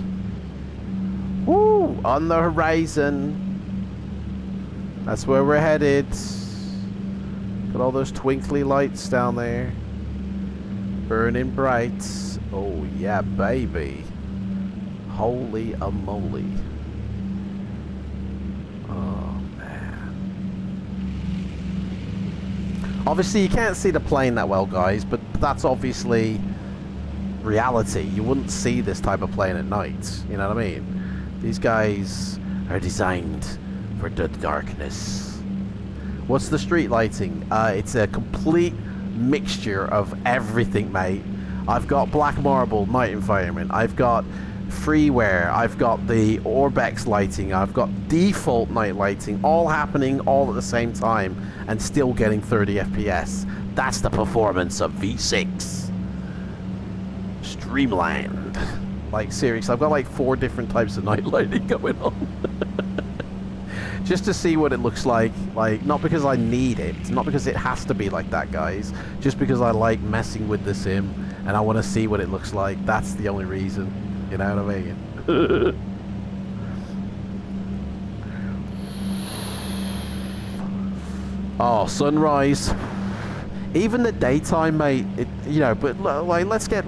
Woo! On the horizon. That's where we're headed. Got all those twinkly lights down there. Burning bright. Oh yeah, baby. Holy a moly. Oh man. Obviously you can't see the plane that well, guys, but that's obviously reality. You wouldn't see this type of plane at night. You know what I mean? These guys are designed for the darkness. What's the street lighting? It's a complete mixture of everything, mate. I've got black marble night environment. I've got freeware. I've got the Orbex lighting. I've got default night lighting, all happening all at the same time and still getting 30 FPS. That's the performance of V6. Streamlined. Like, seriously, I've got like 4 different types of night lighting going on. Just to see what it looks like, not because I need it, not because it has to be like that, guys, just because I like messing with the sim and I want to see what it looks like. That's the only reason, you know what I mean? Oh, sunrise. Even the daytime, mate, you know, but like, let's get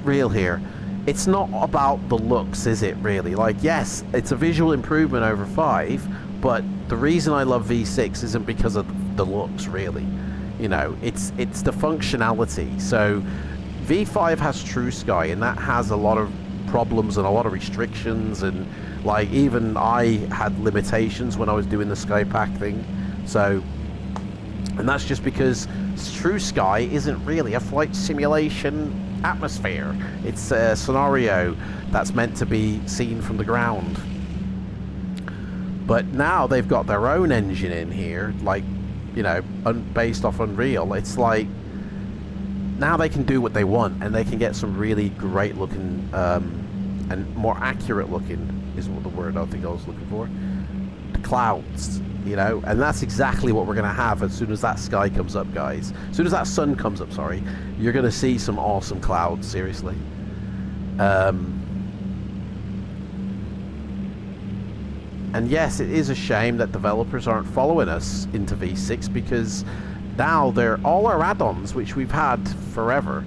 real here. It's not about the looks, is it, really? Like, yes, it's a visual improvement over 5, but the reason I love V6 isn't because of the looks, really. You know, it's the functionality. So V5 has True Sky, and that has a lot of problems and a lot of restrictions, and like, even I had limitations when I was doing the Sky Pack thing. So, and that's just because True Sky isn't really a flight simulation atmosphere. It's a scenario that's meant to be seen from the ground. But now they've got their own engine in here, like, you know, based off Unreal. It's like, now they can do what they want, and they can get some really great looking and more accurate looking, is what the word I think I was looking for, clouds, you know, and that's exactly what we're going to have as soon as that sky comes up, guys. As soon as that sun comes up, sorry, you're going to see some awesome clouds, seriously. And yes, it is a shame that developers aren't following us into V6, because now all our add-ons, which we've had forever,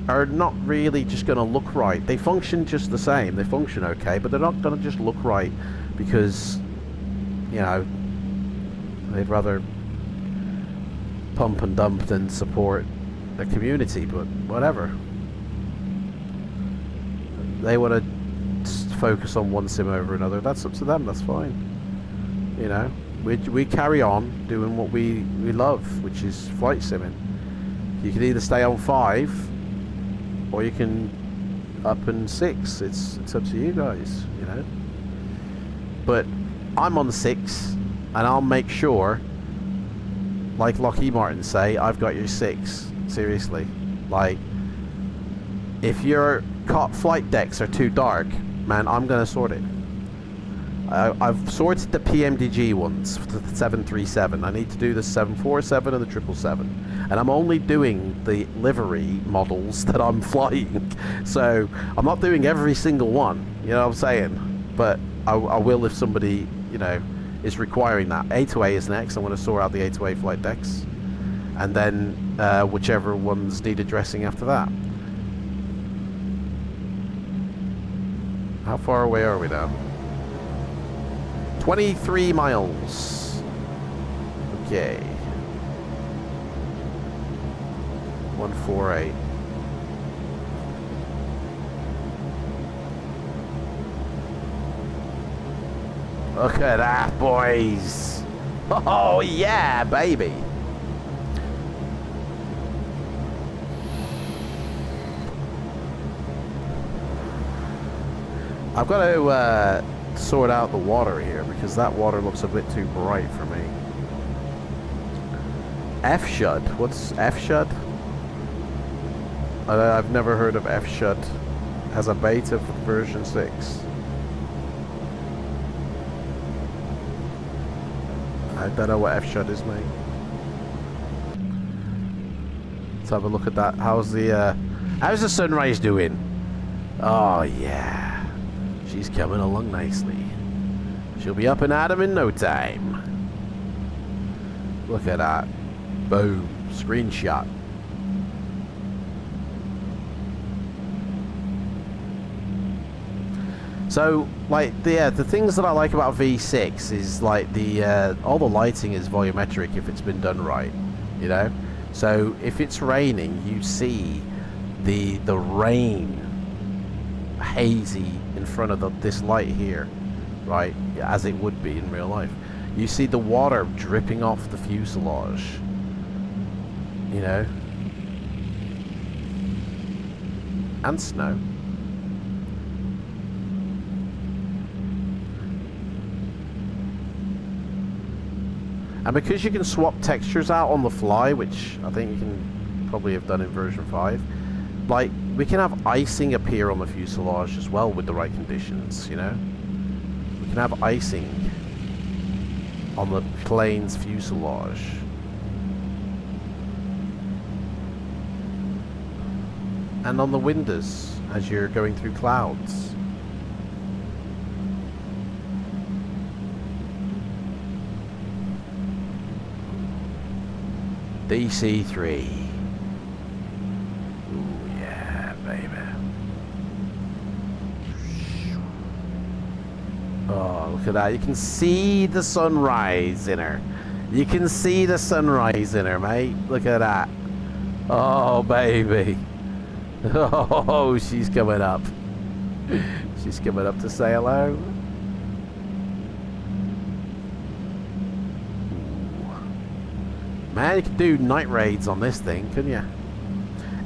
are not really just going to look right. They function just the same. They function okay, but they're not going to just look right because, you know, they'd rather pump and dump than support the community, but whatever. They want to focus on one sim over another. That's up to them. That's fine. You know, we carry on doing what we love, which is flight simming. You can either stay on 5 or you can up in 6. It's up to you guys, you know. But I'm on 6, and I'll make sure, like Lockheed Martin say, I've got your 6. Seriously. Like, if your flight decks are too dark, man, I'm gonna sort it. I've sorted the PMDG ones for the 737. I need to do the 747 and the 777. And I'm only doing the livery models that I'm flying. So I'm not doing every single one, you know what I'm saying? But I will if somebody, you know, is requiring that. A2A is next. I'm going to sort out the A2A flight decks. And then whichever ones need addressing after that. How far away are we now? 23 miles. Okay. 148. Look at that, boys. Oh, yeah, baby. I've got to sort out the water here because that water looks a bit too bright for me. F-Shud. What's F-Shud? I've never heard of F-Shud. Has a beta for version 6. I don't know what F-Shud is, mate. Let's have a look at that. How's the sunrise doing? Oh, yeah. She's coming along nicely. She'll be up and at 'em in no time. Look at that. Boom. Screenshot. So, like, the things that I like about V6 is, like, all the lighting is volumetric if it's been done right, you know? So, if it's raining, you see the rain hazy in front of this light here, right, as it would be in real life. you see the water dripping off the fuselage. You know? And snow. And because you can swap textures out on the fly, which I think you can probably have done in version 5, like, we can have icing appear on the fuselage as well with the right conditions, you know? We can have icing on the plane's fuselage. And on the windows as you're going through clouds. DC-3. Ooh, yeah, baby. Oh, look at that. You can see the sunrise in her. You can see the sunrise in her, mate. Look at that. Oh, baby. Oh, she's coming up. She's coming up to say hello. Man, you could do night raids on this thing, couldn't you?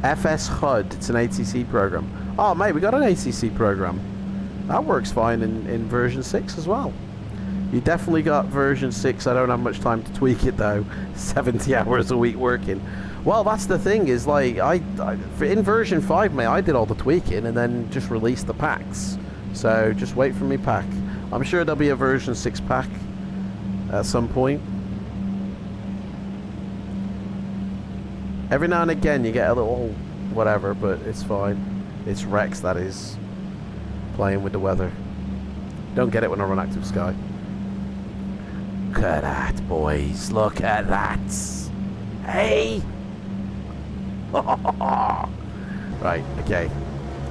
FS HUD, it's an ATC program. Oh, mate, we got an ATC program. That works fine in version 6 as well. You definitely got version 6. I don't have much time to tweak it, though. 70 hours a week working. Well, that's the thing, is like, in version 5, mate, I did all the tweaking and then just released the packs. So, just wait for me pack. I'm sure there'll be a version 6 pack at some point. Every now and again you get a little whatever, but it's fine. It's Rex, that is, playing with the weather. Don't get it when I run Active Sky. Look at that, boys. Look at that. Hey! Right, okay.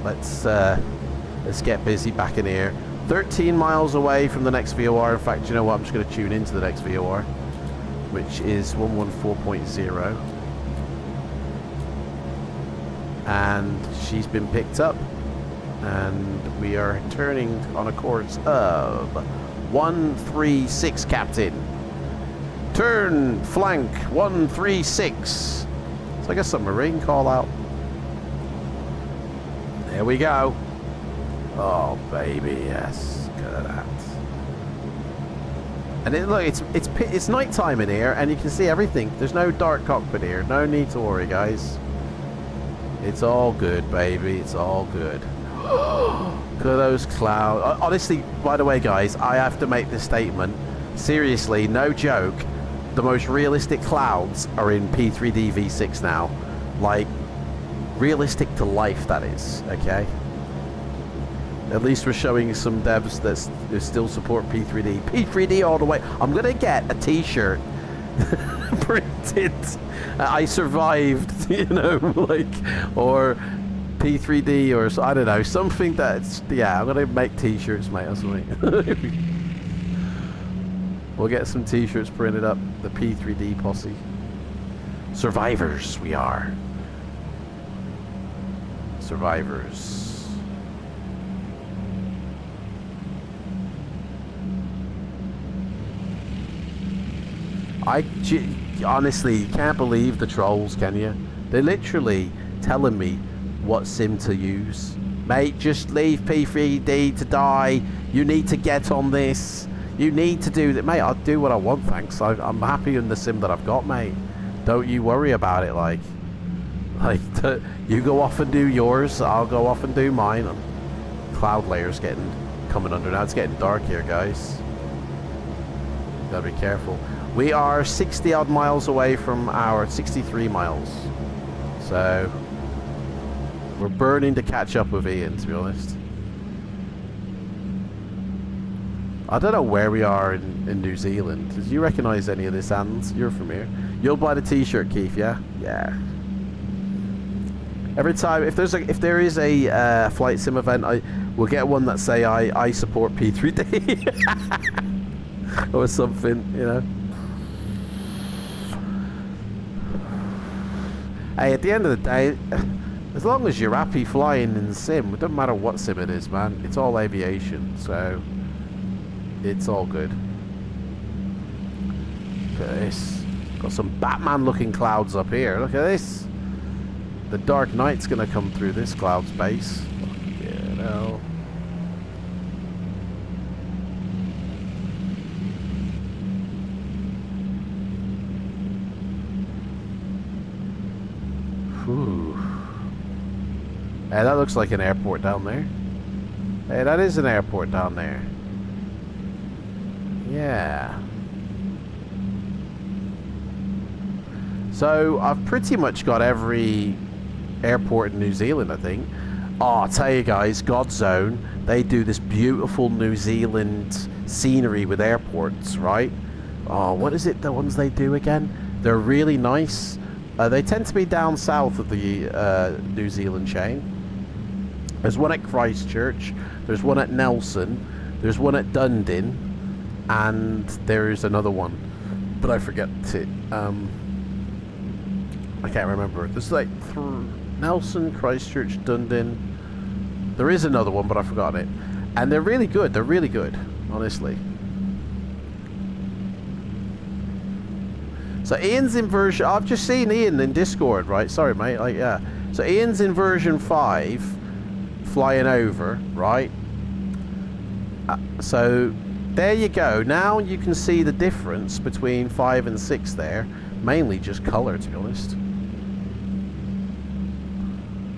Let's get busy back in here. 13 miles away from the next VOR. In fact, you know what? I'm just going to tune into the next VOR, which is 114.0. And she's been picked up, and we are turning on a course of 136, Captain. Turn flank 136. It's like a submarine call out. There we go. Oh baby, yes. Look at that. And look, it's nighttime in here, and you can see everything. There's no dark cockpit here. No need to worry, guys. It's all good, baby. It's all good. Look at those clouds. Honestly, by the way, guys, I have to make this statement. Seriously, no joke. The most realistic clouds are in P3D V6 now. Like, realistic to life, that is. Okay? At least we're showing some devs that still support P3D. P3D all the way. I'm going to get a t-shirt printed. I survived, you know, like, or P3D, or I don't know, something that's, yeah, I'm gonna make t-shirts, mate. That's right. We'll get some t-shirts printed up. The P3D posse. Survivors, we are. Survivors. Honestly, you can't believe the trolls, can you? They're literally telling me what sim to use. Mate, just leave P3D to die. You need to get on this. You need to do that. Mate, I'll do what I want, thanks. I'm happy in the sim that I've got, mate. Don't you worry about it, like you go off and do yours, I'll go off and do mine. Cloud layer's coming under now. It's getting dark here, guys. Gotta be careful. We are 60 odd miles away from our 63 miles. So we're burning to catch up with Ian, to be honest. I don't know where we are in New Zealand. Did you recognise any of this, Ands? You're from here. You'll buy the t-shirt, Keith, yeah? Yeah. Every time, if there is a flight sim event, we'll get one that say I support P3D or something, you know. Hey, at the end of the day, as long as you're happy flying in sim, it doesn't matter what sim it is, man. It's all aviation, so it's all good. Look at this. Got some Batman-looking clouds up here. Look at this. The Dark Knight's gonna come through this cloud space. Fucking hell. Whew. Hey, that looks like an airport down there. Hey, that is an airport down there. Yeah. So, I've pretty much got every airport in New Zealand, I think. Oh, I'll tell you guys, Godzone, they do this beautiful New Zealand scenery with airports, right? Oh, what is it, the ones they do again? They're really nice. They tend to be down south of the New Zealand chain. There's one at Christchurch, there's one at Nelson, there's one at Dunedin, and there's another one, but I forget it. I can't remember. There's like Nelson, Christchurch, Dunedin. There is another one, but I've forgotten it. And they're really good. They're really good, honestly. So Ian's in version... I've just seen Ian in Discord, right? Sorry, mate. Like, yeah. So Ian's in version 5, flying over, right? So there you go. Now you can see the difference between 5 and 6 there. Mainly just color, to be honest.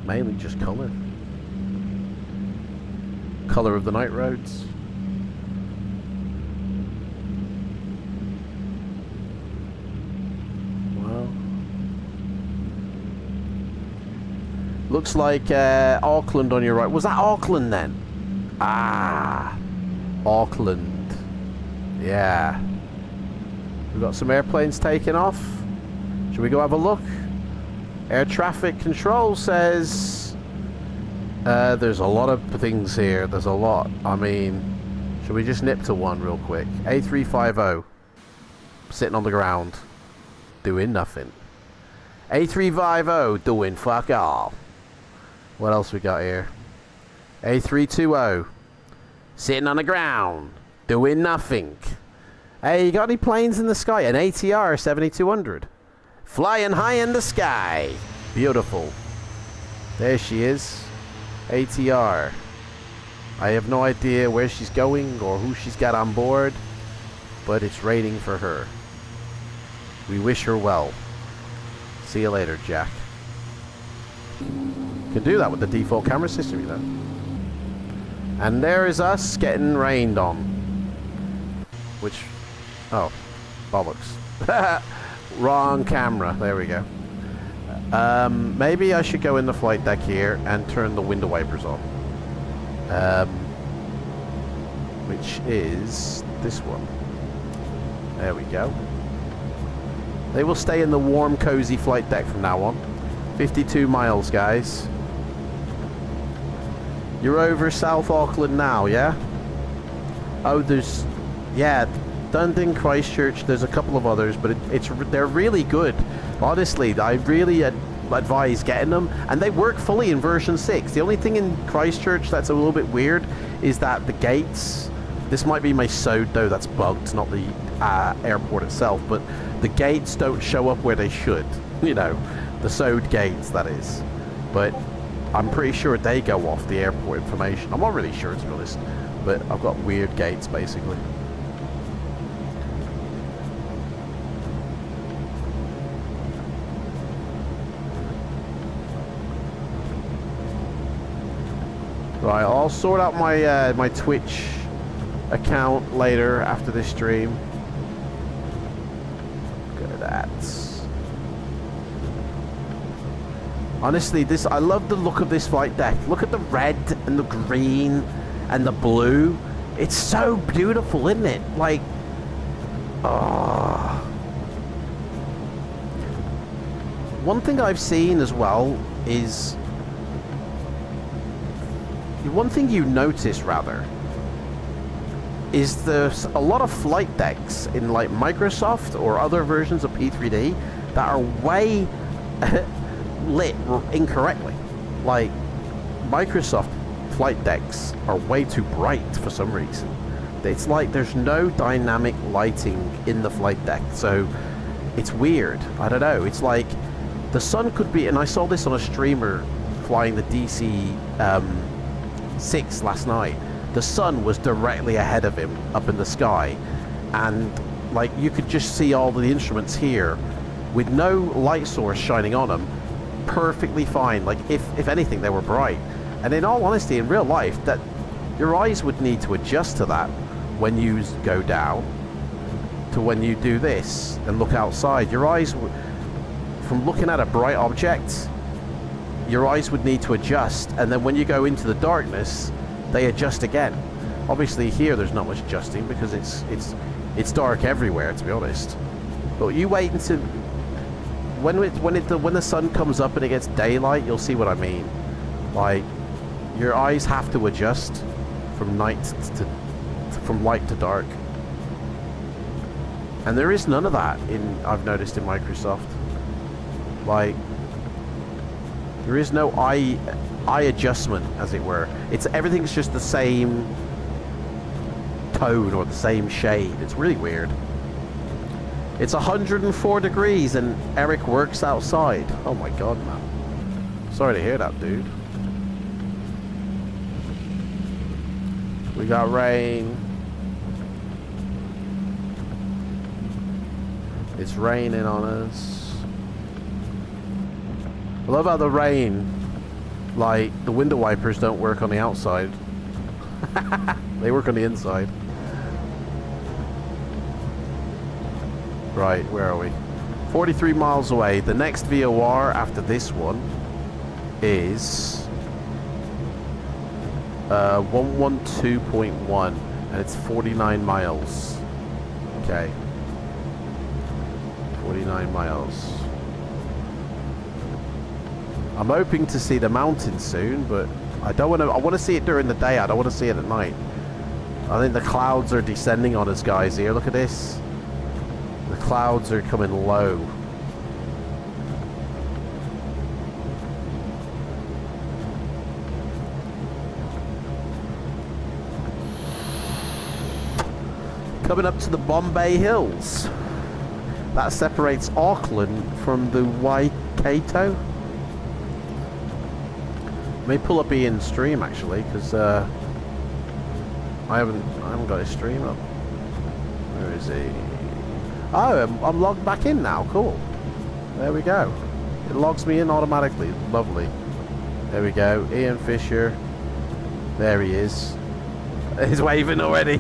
Mainly just color. Color of the night roads. Well, looks like Auckland on your right. Was that Auckland then? Ah, Auckland. Yeah. We've got some airplanes taking off. Should we go have a look? Air traffic control says there's a lot of things here. There's a lot. I mean, should we just nip to one real quick? A350 sitting on the ground doing nothing. A350 doing fuck all. What else we got here? A320 sitting on the ground doing nothing. Hey, you got any planes in the sky? An ATR 7200. Flying high in the sky. Beautiful. There she is. ATR. I have no idea where she's going or who she's got on board, but it's raining for her. We wish her well. See you later, Jack. You can do that with the default camera system, you know. And there is us getting rained on. Which... oh, bollocks. Wrong camera. There we go. Maybe I should go in the flight deck here and turn the window wipers on. Which is this one. There we go. They will stay in the warm, cozy flight deck from now on. 52 miles, guys. You're over South Auckland now, yeah? Oh, there's... yeah... Dunedin, Christchurch, there's a couple of others, but they're really good. Honestly, I really advise getting them, and they work fully in version 6. The only thing in Christchurch that's a little bit weird is that the gates, this might be my SOD though, that's bugged, not the airport itself, but the gates don't show up where they should, you know, the SOD gates, that is. But I'm pretty sure they go off the airport information. I'm not really sure, to be honest, but I've got weird gates, basically. Right, I'll sort out my my Twitch account later after this stream. Look at that. Honestly, I love the look of this flight deck. Look at the red and the green and the blue. It's so beautiful, isn't it? Like, oh. One thing I've seen as well is... one thing you notice, rather, is there's a lot of flight decks in like Microsoft or other versions of P3D that are way lit incorrectly. Like, Microsoft flight decks are way too bright for some reason. It's like there's no dynamic lighting in the flight deck, so it's weird. I don't know. It's like the sun could be, and I saw this on a streamer flying the DC-6 last night. The sun was directly ahead of him up in the sky, and like you could just see all the instruments here with no light source shining on them, perfectly fine. Like if anything, they were bright. And in all honesty, in real life, that your eyes would need to adjust to that when you go down to when you do this and look outside. Your eyes, from looking at a bright object, your eyes would need to adjust, and then when you go into the darkness, they adjust again. Obviously here there's not much adjusting because it's dark everywhere, to be honest. But you wait until when the sun comes up and it gets daylight, you'll see what I mean. Like your eyes have to adjust from from light to dark, and there is none of that I've noticed in Microsoft. Like there is no eye adjustment, as it were. Everything's just the same tone or the same shade. It's really weird. It's 104 degrees and Eric works outside. Oh my god, man. Sorry to hear that, dude. We got rain. It's raining on us. I love how the rain, like, the window wipers don't work on the outside. They work on the inside. Right, where are we? 43 miles away. The next VOR after this one is 112.1, and it's 49 miles. Okay. 49 miles. I'm hoping to see the mountains soon, but I don't want to. I want to see it during the day. I don't want to see it at night. I think the clouds are descending on us, guys. Here, look at this. The clouds are coming low. Coming up to the Bombay Hills. That separates Auckland from the Waikato. May pull up Ian's stream actually, because I haven't got his stream up. Where is he? Oh, I'm logged back in now. Cool. There we go. It logs me in automatically. Lovely. There we go. Ian Fisher. There he is. He's waving already.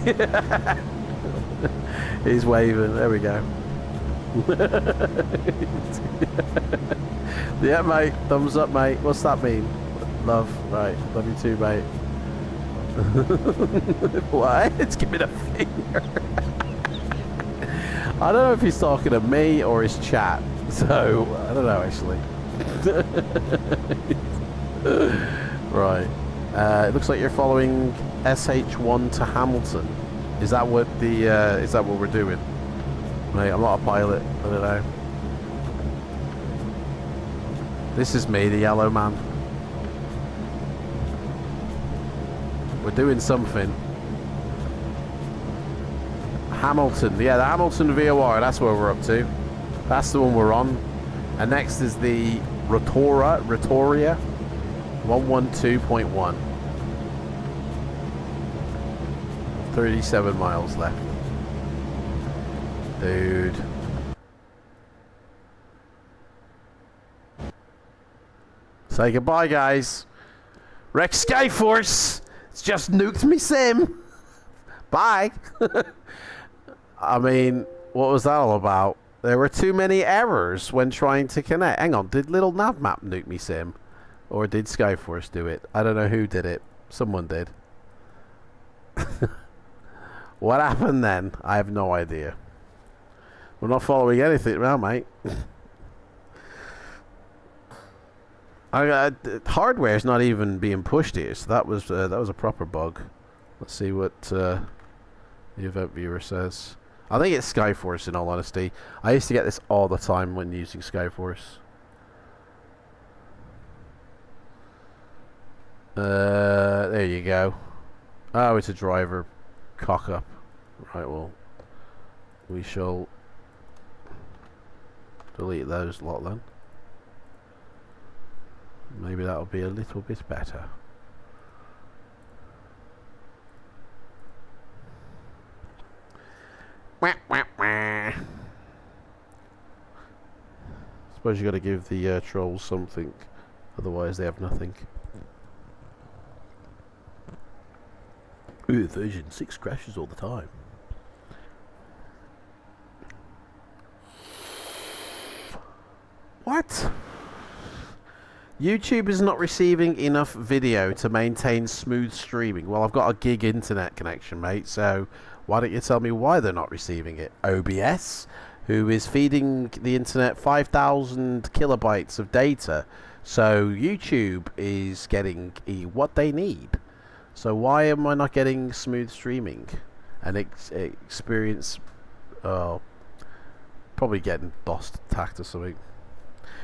He's waving. There we go. Yeah, mate. Thumbs up, mate. What's that mean? Love. Right. Love you too, mate. What? It's giving me a finger. I don't know if he's talking to me or his chat. So, I don't know, actually. Right. It looks like you're following SH1 to Hamilton. Is that what we're doing? Mate, I'm not a pilot. I don't know. This is me, the yellow man. We're doing something. Hamilton, yeah, the Hamilton VOR, that's where we're up to. That's the one we're on. And next is the Retoria 112.1. 37 miles left. Dude. Say goodbye, guys. Rex Skyforce! It's just nuked me sim. Bye. I mean, what was that all about? There were too many errors when trying to connect. Hang on, did Little Navmap nuke me sim? Or did Skyforce do it? I don't know who did it. Someone did. What happened then? I have no idea. We're not following anything now, mate. Hardware's not even being pushed here, so that was a proper bug. Let's see what the event viewer says. I think it's Skyforce, in all honesty. I used to get this all the time when using Skyforce. There you go. Oh, it's a driver. cock up. Right, well, we shall delete those lot then. Maybe that'll be a little bit better. Wah, wah, wah. Suppose you got to give the trolls something, otherwise they have nothing. Ooh, version 6 crashes all the time. What? YouTube is not receiving enough video to maintain smooth streaming. Well, I've got a gig internet connection, mate, so why don't you tell me why they're not receiving it? OBS, who is feeding the internet 5,000 kilobytes of data, so YouTube is getting what they need. So why am I not getting smooth streaming and experience? Probably getting DOS attacked or something.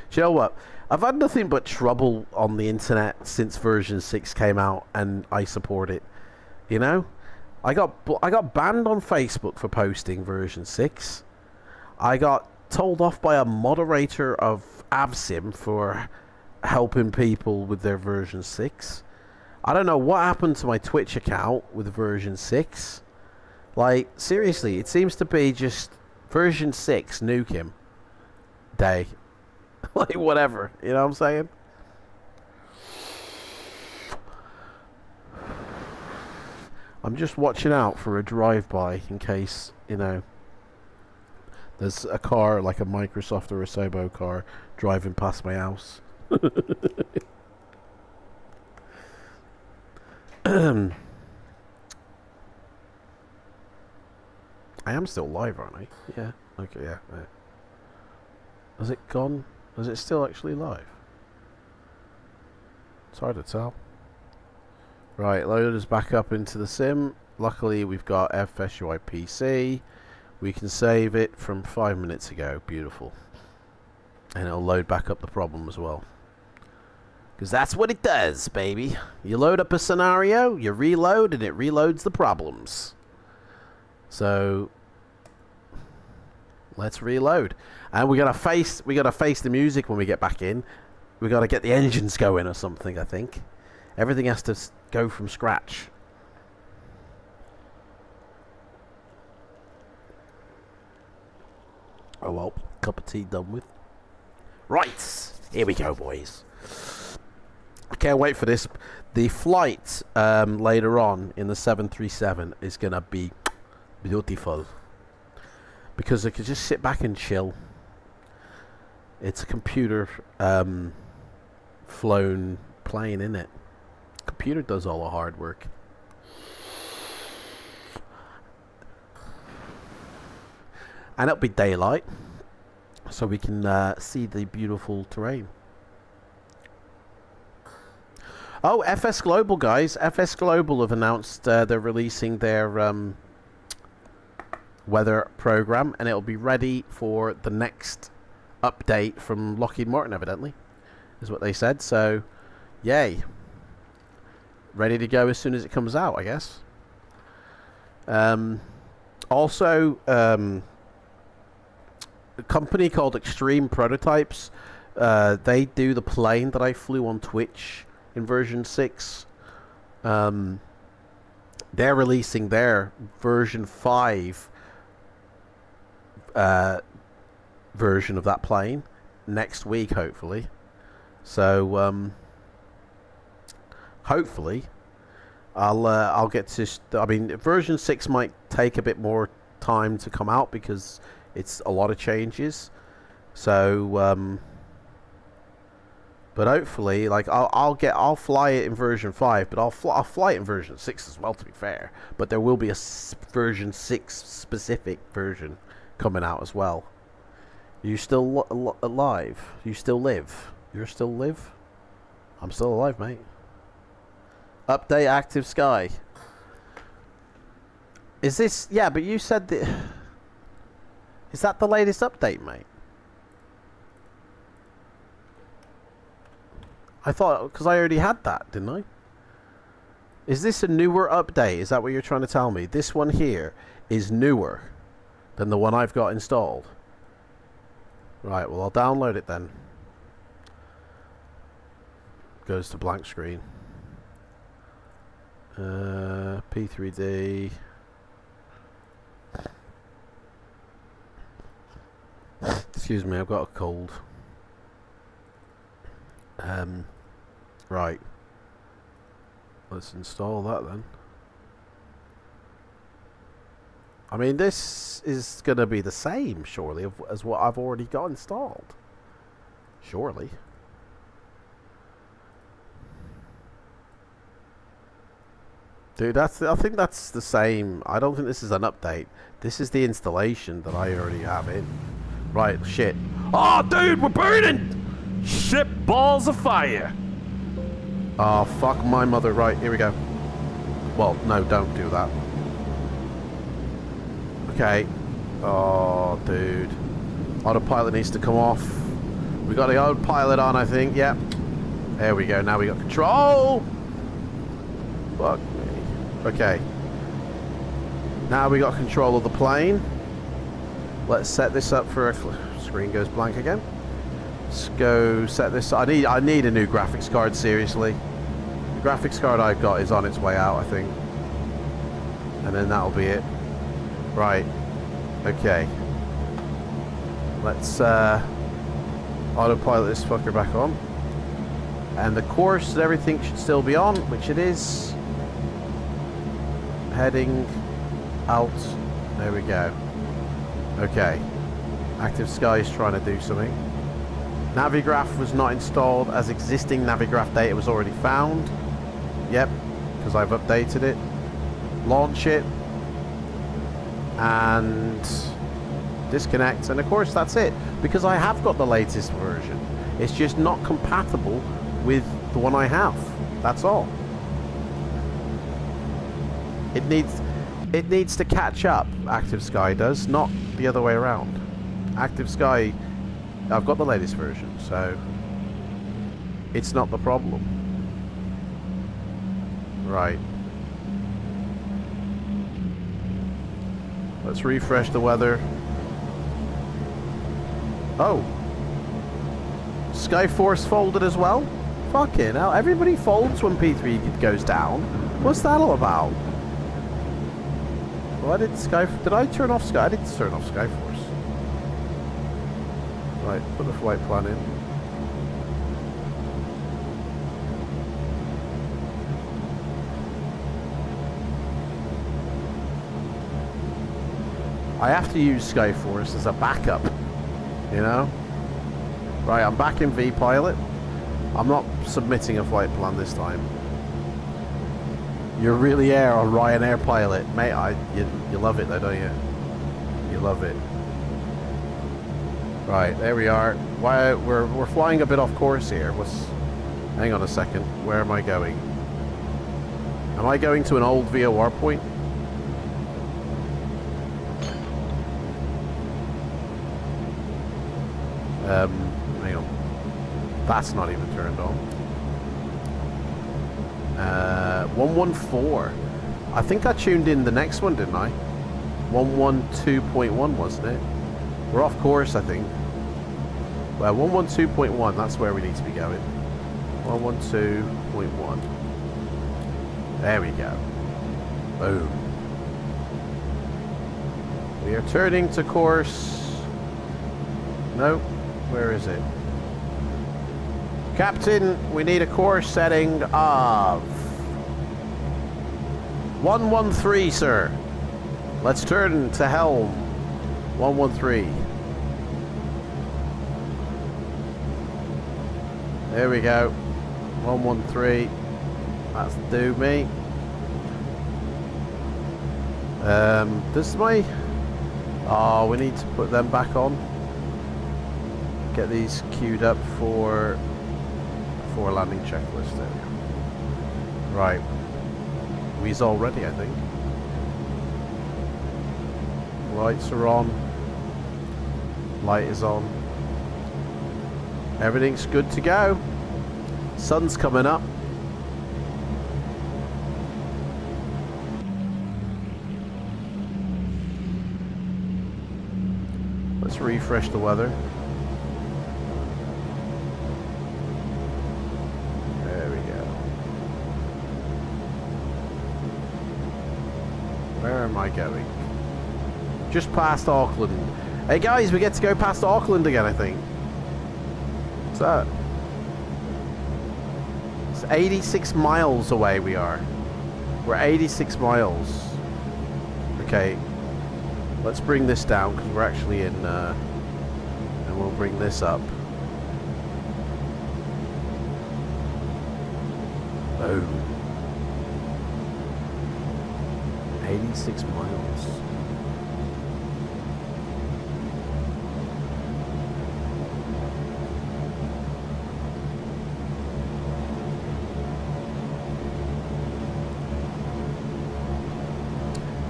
Do you know what? I've had nothing but trouble on the internet since version 6 came out, and I support it. You know, I got banned on Facebook for posting version 6. I got told off by a moderator of FLIGHTSIM for helping people with their version 6. I don't know what happened to my Twitch account with version 6. Like, seriously, it seems to be just version 6 nuke him day. Like, whatever, you know what I'm saying? I'm just watching out for a drive-by in case, you know, there's a car, like a Microsoft or a Sobo car, driving past my house. I am still live, aren't I? Yeah. Okay, yeah. Right. Has it gone? Is it still actually live? It's hard to tell. Right, load us back up into the sim. Luckily, we've got FSUI PC. We can save it from 5 minutes ago. Beautiful. And it'll load back up the problem as well. Because that's what it does, baby. You load up a scenario, you reload, and it reloads the problems. So let's reload. And we gotta face the music when we get back in. We gotta get the engines going or something, I think. Everything has to go from scratch. Oh well, cup of tea done with. Right, here we go, boys. I can't wait for this. The flight later on in the 737 is gonna be beautiful because I could just sit back and chill. It's a computer flown plane, isn't it? Computer does all the hard work. And it'll be daylight, so we can see the beautiful terrain. Oh, FS Global, guys. FS Global have announced they're releasing their weather program, and it'll be ready for the next update from Lockheed Martin, evidently, is what they said. So, yay. Ready to go as soon as it comes out, I guess. Also, a company called Extreme Prototypes, they do the plane that I flew on Twitch in version 6. They're releasing their version 5 version of that plane next week, hopefully. So hopefully I'll get to I mean, version 6 might take a bit more time to come out because it's a lot of changes. So but hopefully, like, I'll fly it in version 5, but I'll fly it in version 6 as well, to be fair. But there will be a version 6 specific version coming out as well. You still alive? You still live? You're still live? I'm still alive, mate. Update active sky. Is this? Yeah, but you said that. Is that the latest update, mate? I thought, because I already had that, didn't I? Is this a newer update? Is that what you're trying to tell me? This one here is newer than the one I've got installed. Right, well I'll download it then. Goes to blank screen. P3D. Excuse me, I've got a cold. Right. Let's install that then. I mean, this is going to be the same, surely, as what I've already got installed. Surely. Dude, I think that's the same. I don't think this is an update. This is the installation that I already have in. Right, shit. Oh, dude, we're burning! Shit, balls of fire! Oh, fuck my mother. Right, here we go. Well, no, don't do that. Okay. Oh, dude. Autopilot needs to come off. We got the autopilot on, I think. Yep. There we go. Now we got control. Fuck me. Okay. Now we got control of the plane. Let's set this up for a... Screen goes blank again. Let's go set this. I need a new graphics card, seriously. The graphics card I've got is on its way out, I think. And then that'll be it. Right. Okay. Let's autopilot this fucker back on. And the course and everything should still be on, which it is. Heading out. There we go. Okay. Active Sky is trying to do something. Navigraph was not installed as existing Navigraph data was already found. Yep, because I've updated it. Launch it. And disconnect. And of course that's it. Because I have got the latest version. It's just not compatible with the one I have. That's all. It needs to catch up, Active Sky does, not the other way around. Active Sky, I've got the latest version, so it's not the problem. Right. Let's refresh the weather. Oh. Skyforce folded as well? Fucking hell, everybody folds when P3 goes down. What's that all about? Why did I turn off Sky? I didn't turn off Skyforce. Right, put the flight plan in. I have to use Skyforce as a backup, you know? Right, I'm back in V-Pilot. I'm not submitting a flight plan this time. You're really a Ryanair pilot. Mate, you love it though, don't you? You love it. Right, there we are. Why we're flying a bit off course here. Hang on a second. Where am I going? Am I going to an old VOR point? Hang on. That's not even turned on. 114. I think I tuned in the next one, didn't I? 112.1, wasn't it? We're off course, I think. Well, 112.1, that's where we need to be going. 112.1. There we go. Boom. We are turning to course. No, where is it? Captain, we need a course setting of 113, sir. Let's turn to helm. 113. There we go. 113. That's do me. This is my... Oh, we need to put them back on. Get these queued up for landing checklist. There we go. Right. We's all ready, I think. Lights are on. Light is on. Everything's good to go. Sun's coming up. Let's refresh the weather. There we go. Where am I going? Just past Auckland. Hey guys, we get to go past Auckland again, I think. What's that? It's 86 miles away we are. We're 86 miles. Okay. Let's bring this down because we're actually in, and we'll bring this up. Boom. 86 miles.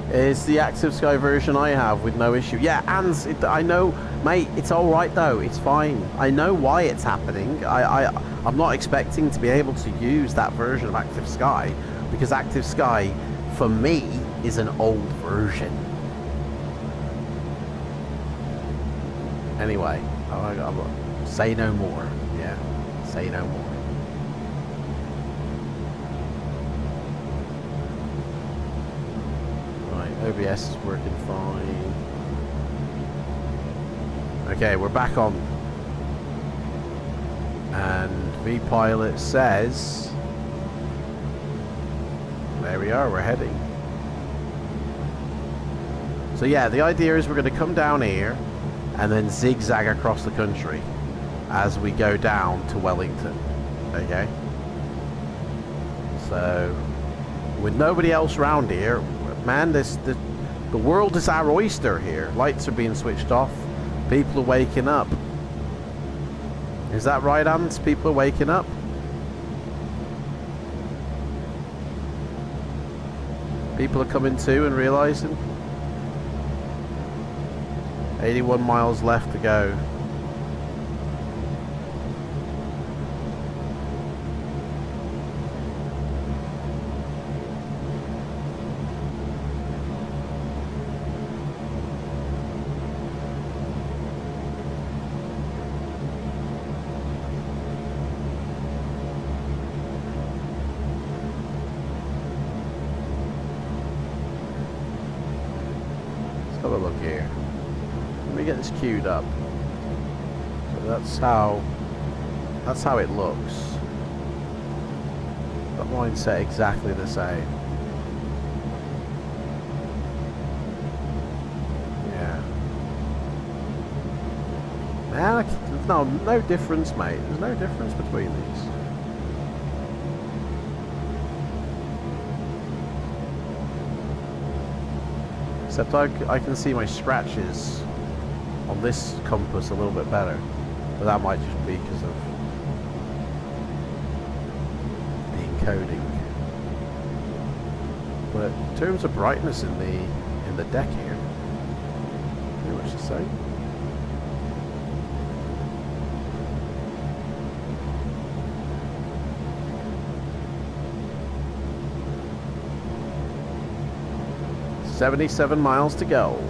It's the Active Sky version I have with no issue. Yeah, and I know, mate, it's alright though, it's fine. I know why it's happening. I'm not expecting to be able to use that version of Active Sky, because Active Sky, for me, is an old version. Anyway, say no more. Yeah, say no more. OBS is working fine. Okay, we're back on. And vPilot says... There we are, we're heading. So yeah, the idea is we're going to come down here and then zigzag across the country as we go down to Wellington. Okay? So, with nobody else around here, man, the world is our oyster here. Lights are being switched off. People are waking up. Is that right, Ants? People are waking up? People are coming to and realizing. 81 miles left to go. Have a look here. Let me get this queued up. So that's how it looks. That line's set exactly the same. Yeah. Man, no difference, mate. There's no difference between these. Except I can see my scratches on this compass a little bit better. But that might just be because of the encoding. But in terms of brightness in the deck here, pretty much the same. $77 miles to go.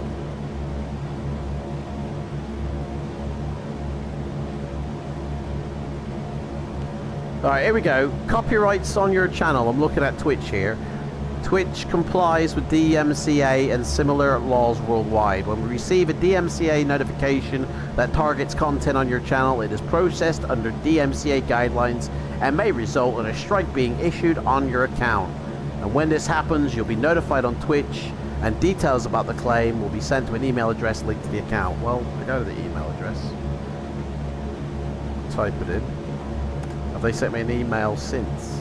Alright, here we go. Copyrights on your channel. I'm looking at Twitch here. Twitch complies with DMCA and similar laws worldwide. When we receive a DMCA notification that targets content on your channel, it is processed under DMCA guidelines and may result in a strike being issued on your account. And when this happens, you'll be notified on Twitch, and details about the claim will be sent to an email address linked to the account. Well, I go to the email address. Type it in. Have they sent me an email since?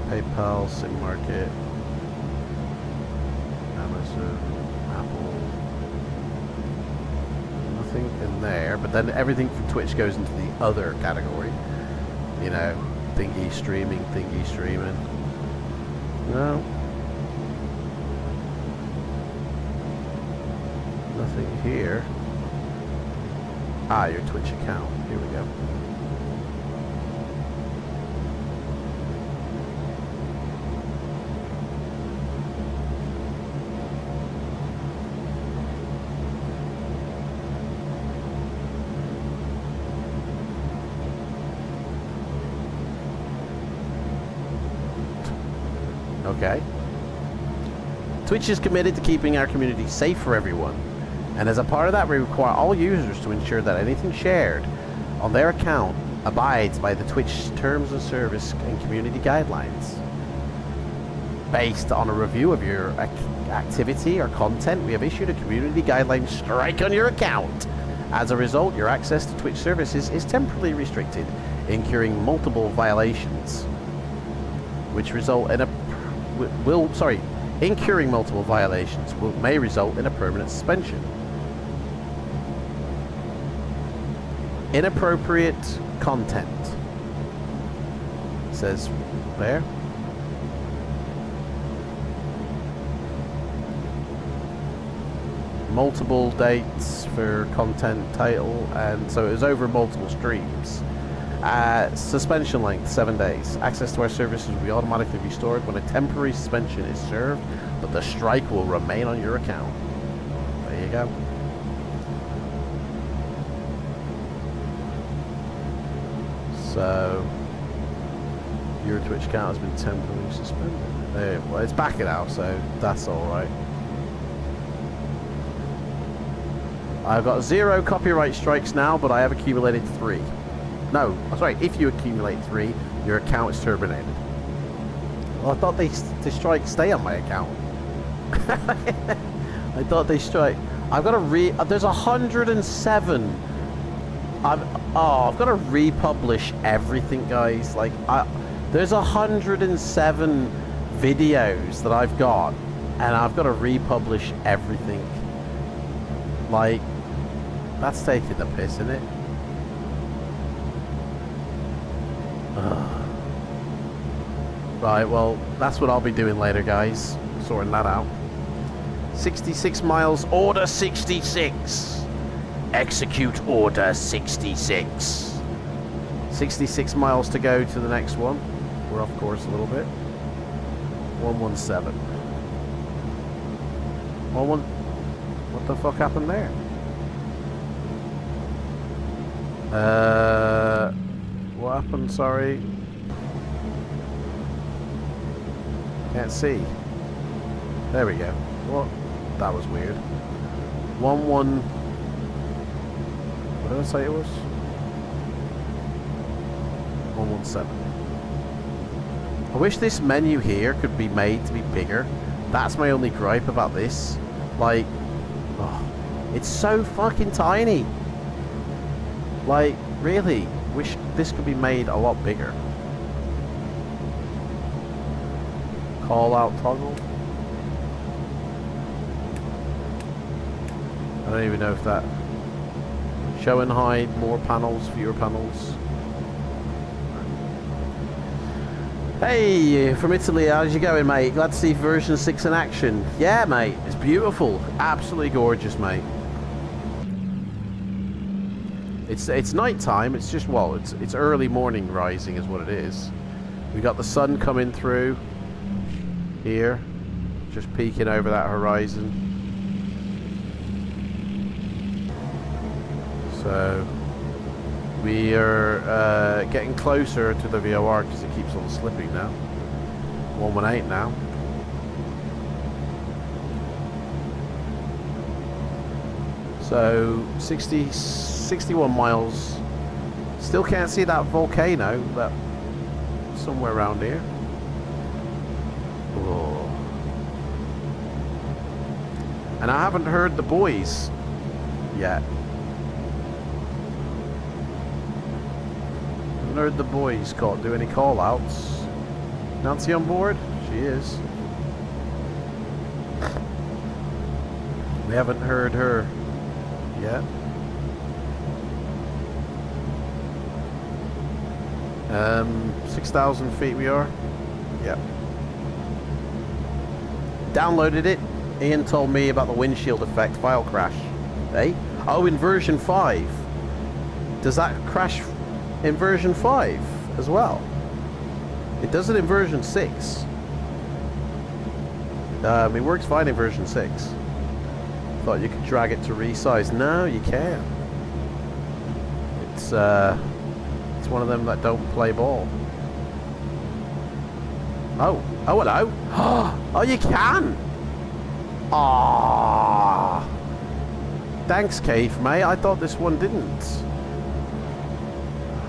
PayPal, SIM Market, Amazon, Apple. Nothing in there, but then everything from Twitch goes into the other category. You know, thingy streaming. No. Nothing here. Ah, your Twitch account. Here we go. Okay. Twitch is committed to keeping our community safe for everyone. And as a part of that, we require all users to ensure that anything shared on their account abides by the Twitch terms of service and community guidelines. Based on a review of your activity or content, we have issued a community guideline strike on your account. As a result, your access to Twitch services is temporarily restricted, incurring multiple violations, which result in incurring multiple violations may result in a permanent suspension. Inappropriate content. It says there. Multiple dates for content title, and so it was over multiple streams. Suspension length 7 days. Access to our services will be automatically restored when a temporary suspension is served, but the strike will remain on your account. There you go. So your Twitch account has been temporarily suspended. There, well, it's back now, so that's all right. I've got 0 copyright strikes now, but I have accumulated 3. No, sorry, if you accumulate 3, your account is terminated. Well, I thought the strikes stay on my account. I thought they strike. I've got to there's 107. I've got to republish everything, guys. Like, there's 107 videos that I've got, and I've got to republish everything. Like, that's taking the piss, isn't it? Right, well, that's what I'll be doing later, guys. Sorting that out. 66 miles, order 66. Execute order 66. 66 miles to go to the next one. We're off course a little bit. 117. What the fuck happened there? What happened? Sorry. Can't see. There we go. What? That was weird. 11. What did I say it was? 117. I wish this menu here could be made to be bigger. That's my only gripe about this. Like, oh, it's so fucking tiny. Like, really, wish this could be made a lot bigger. Call out toggle. I don't even know if that... Show and hide, more panels, fewer panels. Hey, from Italy, how's you going, mate? Glad to see version 6 in action. Yeah, mate, it's beautiful. Absolutely gorgeous, mate. It's night time. It's just, well, it's early morning rising is what it is. We got the sun coming through here, just peeking over that horizon. So we are getting closer to the VOR because it keeps on slipping now. 118 now. So 61 miles. Still can't see that volcano, but somewhere around here. Oh. And I haven't heard the boys yet. Haven't heard the boys do any call outs. Nancy on board? She is. We haven't heard her yet. 6,000 feet we are. Yep. Downloaded it. Ian told me about the windshield effect file crash. Eh? Oh, in version 5. Does that crash in version 5 as well? It does it in version 6. It works fine in version 6. Thought you could drag it to resize. No, you can't. It's one of them that don't play ball. Oh, oh, hello. Oh, you can. Ah. Thanks, Keith, mate. I thought this one didn't.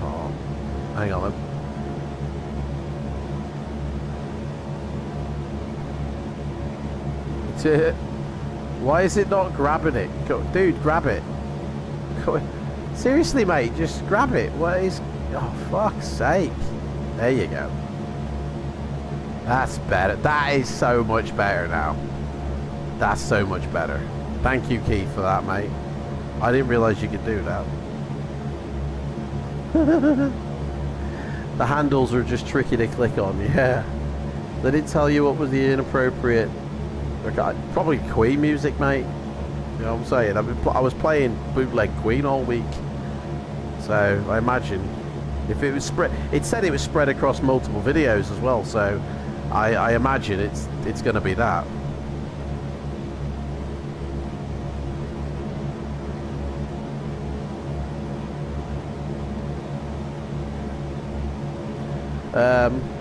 Oh, hang on. Why is it not grabbing it? Dude, grab it. Seriously, mate, just grab it. What is... Oh, fuck's sake. There you go. That's better. That is so much better now. That's so much better. Thank you, Keith, for that, mate. I didn't realise you could do that. The handles are just tricky to click on, yeah. They didn't tell you what was the inappropriate... Probably Queen music, mate. You know what I'm saying? I was playing bootleg Queen all week. So, I imagine... If it was spread... It said it was spread across multiple videos as well, so... I imagine it's going to be that.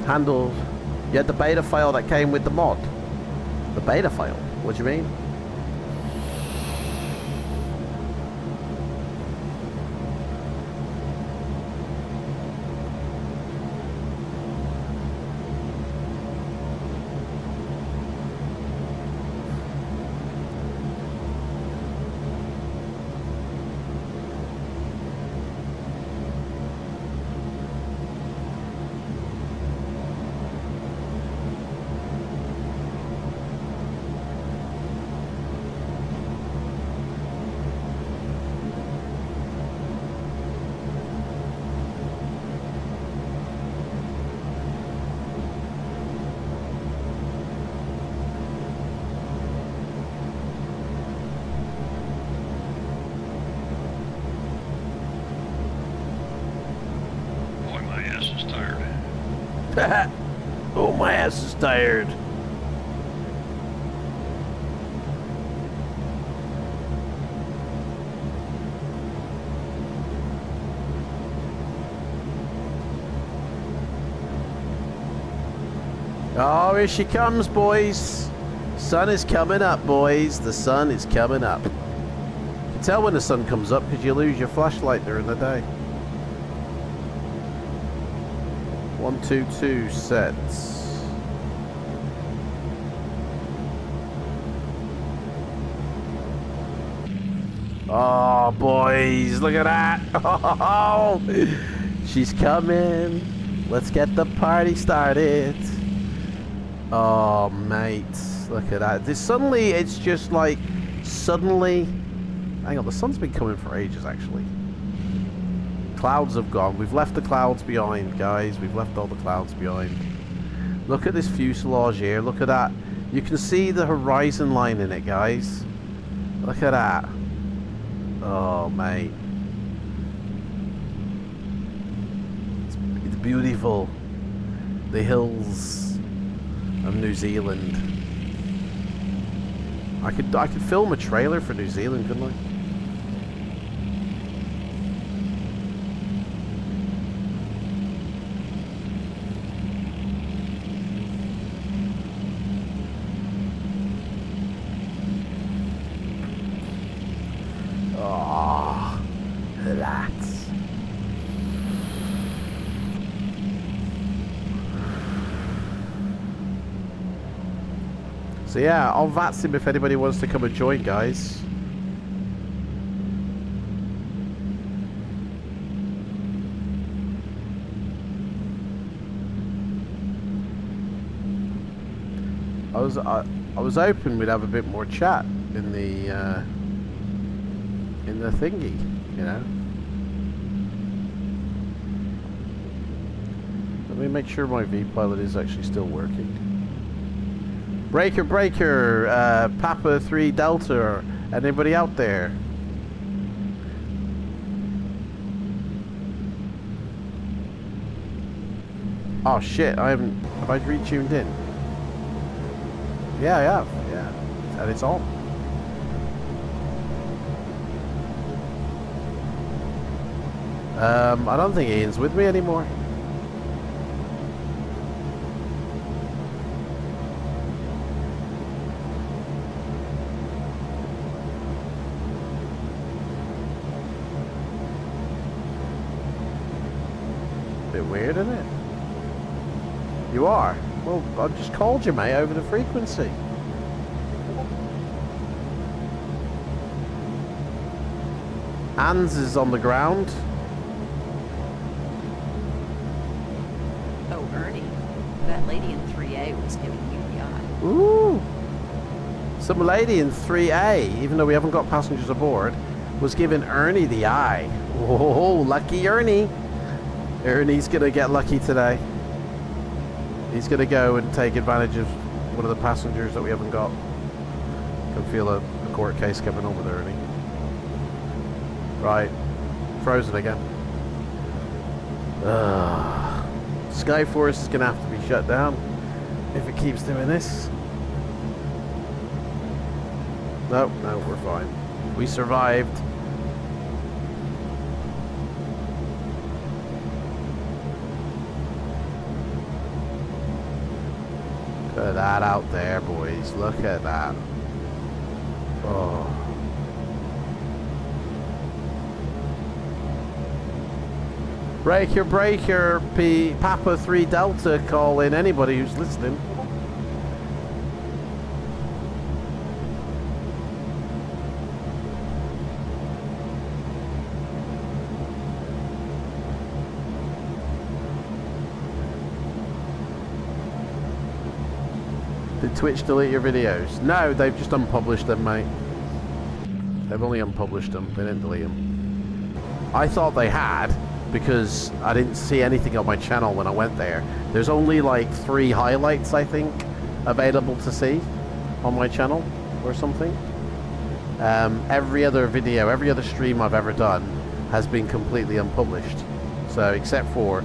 Handle... You had the beta file that came with the mod. The beta file? What do you mean? Oh, my ass is tired. Oh, here she comes, boys. Sun is coming up, boys. The sun is coming up. You can tell when the sun comes up because you lose your flashlight during the day. 122 sets. Oh, boys, look at that. Oh, she's coming. Let's get the party started. Oh, mate, look at that. Suddenly, it's just like, suddenly... Hang on, the sun's been coming for ages, actually. Clouds have gone. We've left the clouds behind, guys. We've left all the clouds behind. Look at this fuselage here. Look at that. You can see the horizon line in it, guys. Look at that. Oh, mate. It's beautiful. The hills of New Zealand. I could film a trailer for New Zealand, couldn't I? So yeah, I'll FLIGHTSIM if anybody wants to come and join, guys. I was hoping we'd have a bit more chat in the thingy, you know. Let me make sure my V-Pilot is actually still working. Breaker, Papa 3 Delta, anybody out there? Oh shit, have I retuned in? Yeah, I have, yeah. And it's on. I don't think Ian's with me anymore. Bit weird, isn't it? You are? Well, I just called you, mate, over the frequency. Hans is on the ground. Oh, Ernie, that lady in 3A was giving you the eye. Ooh. Some lady in 3A, even though we haven't got passengers aboard, was giving Ernie the eye. Oh, lucky Ernie. Ernie's going to get lucky today. He's going to go and take advantage of one of the passengers that we haven't got. Can feel a court case coming on with Ernie. Right. Frozen again. Skyforce is going to have to be shut down if it keeps doing this. No, we're fine. We survived. Look at that out there, boys. Look at that. Oh. Breaker, Papa 3 Delta, call in anybody who's listening. Did Twitch delete your videos? No, they've just unpublished them, mate. They've only unpublished them. They didn't delete them. I thought they had, because I didn't see anything on my channel when I went there. There's only like 3 highlights, I think, available to see on my channel or something. Every other video, every other stream I've ever done has been completely unpublished. So except for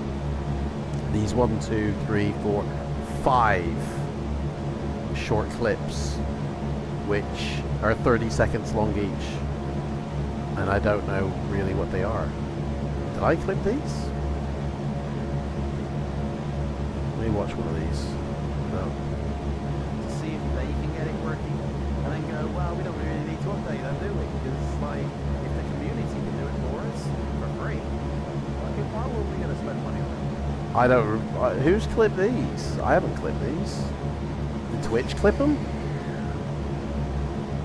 these 1, 2, 3, 4, 5 short clips, which are 30 seconds long each. And I don't know really what they are. Did I clip these? Let me watch one of these. No. To see if they can get it working, and then go, well, we don't really need to update them, do we? Because, like, if the community can do it for us for free, like, why were we going to spend money on it? I don't... who's clipped these? I haven't clipped these. Did Twitch clip them?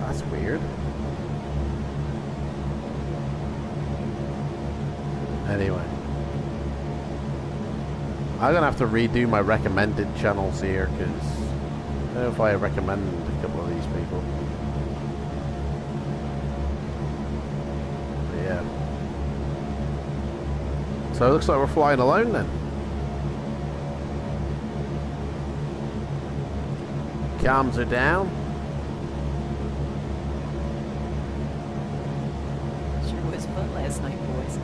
That's weird. Anyway, I'm gonna have to redo my recommended channels here, because I don't know if I recommend a couple of these people. But yeah. So it looks like we're flying alone then. Cams are down. Sure was fun last night, boys.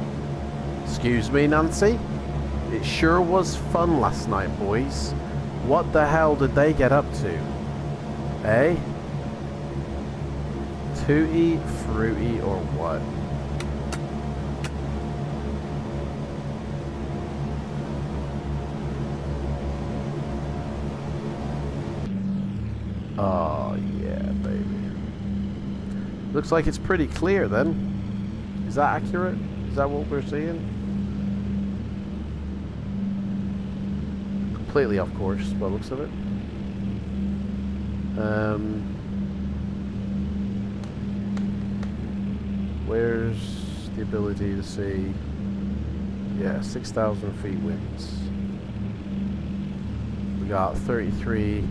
Excuse me, Nancy? It sure was fun last night, boys. What the hell did they get up to? Eh? Tooty, fruity, or what? Oh, yeah, baby. Looks like it's pretty clear then. Is that accurate? Is that what we're seeing? Completely off course by the looks of it. Where's the ability to see? Yeah, 6,000 feet winds. We got 33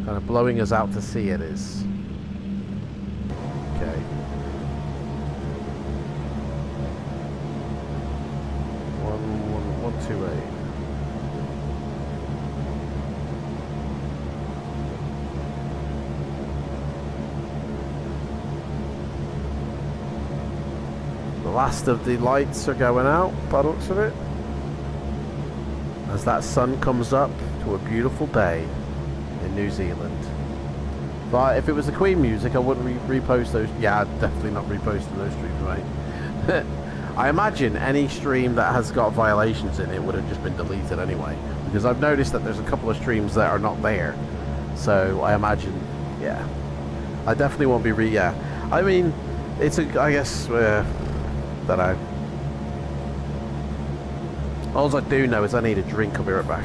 kind of blowing us out to sea it is. Okay. 128. The last of the lights are going out by the looks of it, as that sun comes up to a beautiful day in New Zealand. But if it was the Queen music, I wouldn't repost those. Yeah, I'd definitely not reposting those streams, right? I imagine any stream that has got violations in it would have just been deleted anyway, because I've noticed that there's a couple of streams that are not there. So I imagine, yeah, I definitely won't be yeah. I mean, it's a, I guess, don't know. All I do know is I need a drink. I'll be right back.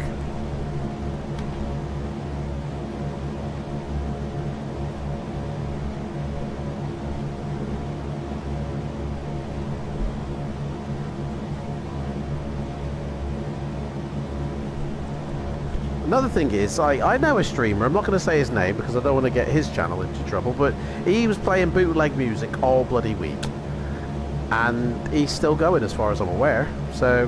Another thing is, I know a streamer, I'm not going to say his name because I don't want to get his channel into trouble, but he was playing bootleg music all bloody week. And he's still going as far as I'm aware, so...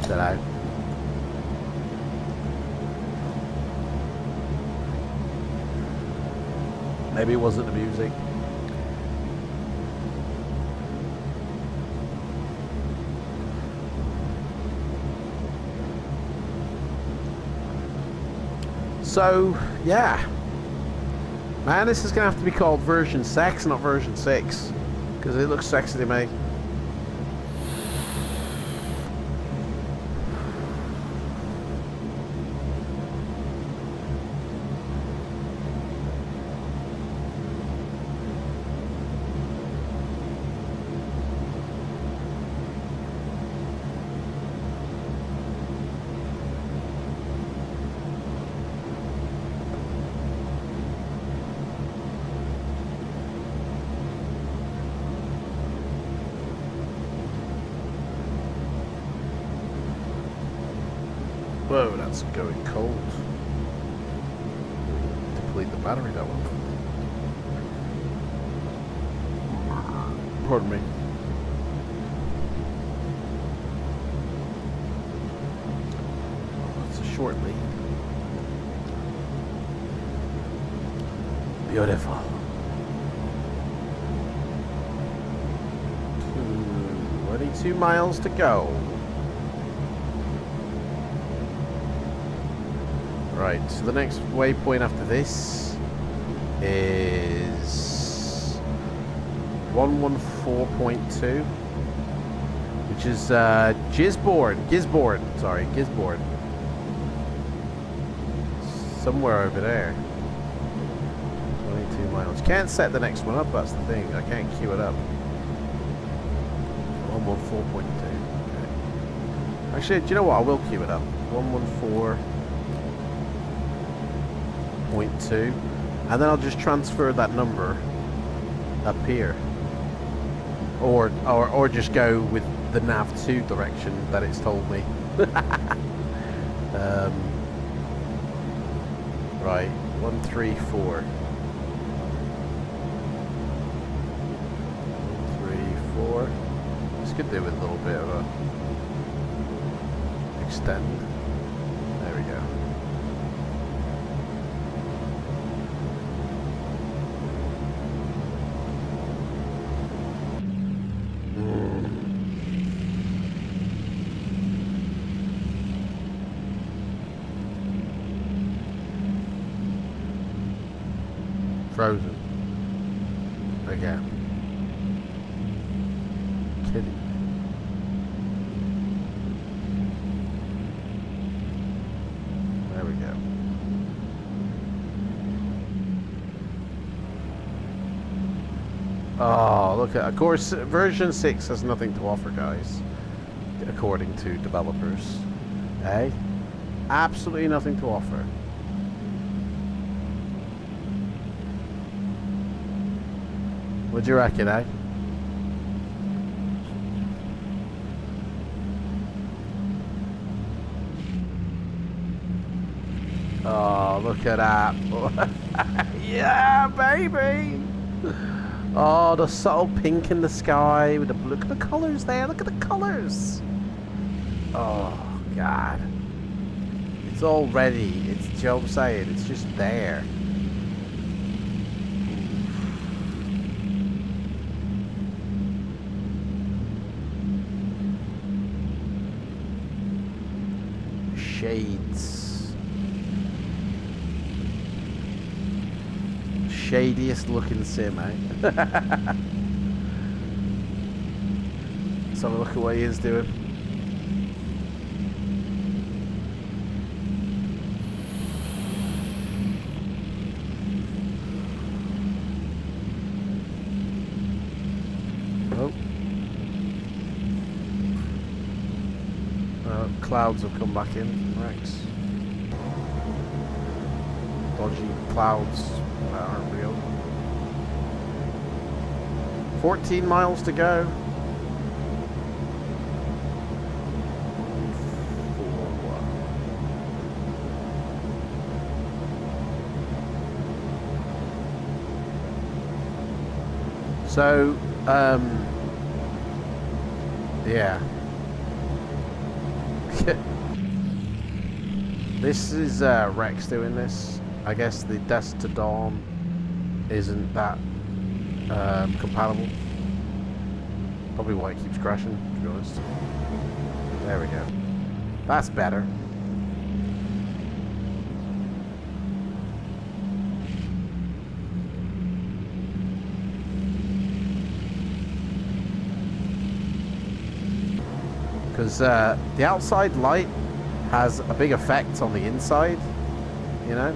Dunno. Maybe it wasn't the music. So, yeah. Man, this is going to have to be called version 6, not version 6. Because it looks sexy to me. Whoa, that's going cold. Deplete the battery, that one. Pardon me. Oh, it's a short lead. Beautiful. 22 miles to go. Right, so the next waypoint after this is 114.2, which is Gisborne. Somewhere over there. 22 miles. Can't set the next one up, that's the thing. I can't queue it up. 114.2. Okay. Actually, do you know what? I will queue it up. 114.2, and then I'll just transfer that number up here, or just go with the nav2 direction that it's told me. Right, 134. 134. This could do with a little bit of a extend. There we go. Frozen. Again. Kidding. There we go. Oh, look at, of course, version 6 has nothing to offer, guys. According to developers. Eh? Absolutely nothing to offer. What do you reckon, eh? Oh, look at that. Yeah, baby! Oh, the subtle pink in the sky with the blue. Look at the colours there. Look at the colours. Oh, God. It's all ready. It's, you know what I'm saying? It's just there. Shades. Shadiest looking sim, eh? Let's have a look at what he is doing. Oh. clouds have come back in. Rex. Dodgy clouds that aren't real. 14 miles to go. So, yeah. This is Rex doing this. I guess the Dusk to Dawn isn't that compatible. Probably why it keeps crashing, to be honest. There we go. That's better. Because the outside light has a big effect on the inside, you know?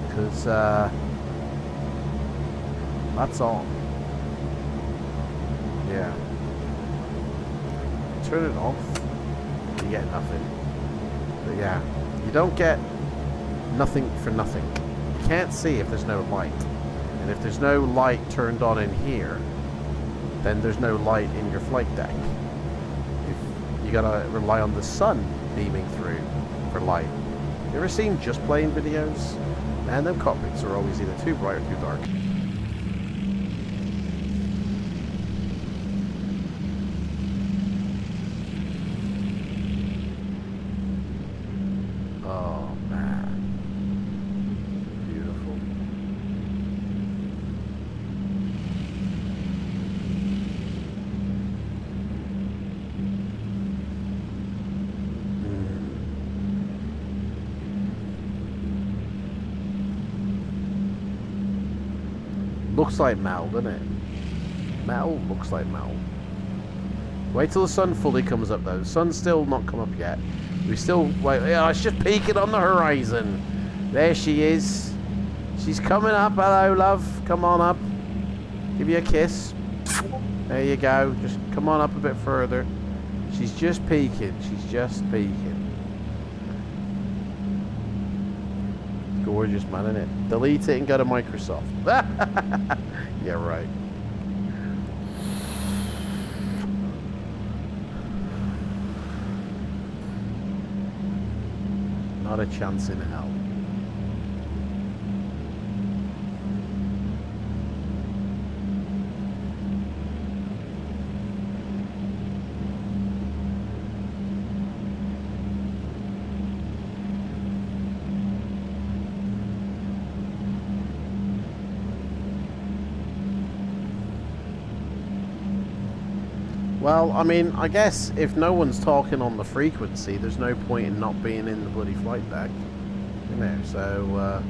Because that's on. Yeah. Turn it off, you get nothing. But yeah, you don't get nothing for nothing. You can't see if there's no light. And if there's no light turned on in here, then there's no light in your flight deck. You gotta rely on the sun beaming through for light. You ever seen Just Playing videos? Man, them cockpits are always either too bright or too dark. Oh man. Beautiful. Looks like metal, doesn't it? Metal looks like metal. Wait till the sun fully comes up though. The sun's still not come up yet. We still wait. Yeah, it's just peeking on the horizon. There she is. She's coming up. Hello, love. Come on up. Give you a kiss. There you go. Just come on up a bit further. She's just peeking. She's just peeking. Gorgeous, man, isn't it? Delete it and go to Microsoft. Yeah, right. Not a chance in hell. Well, I mean, I guess if no one's talking on the frequency, there's no point in not being in the bloody flight deck. You know, so,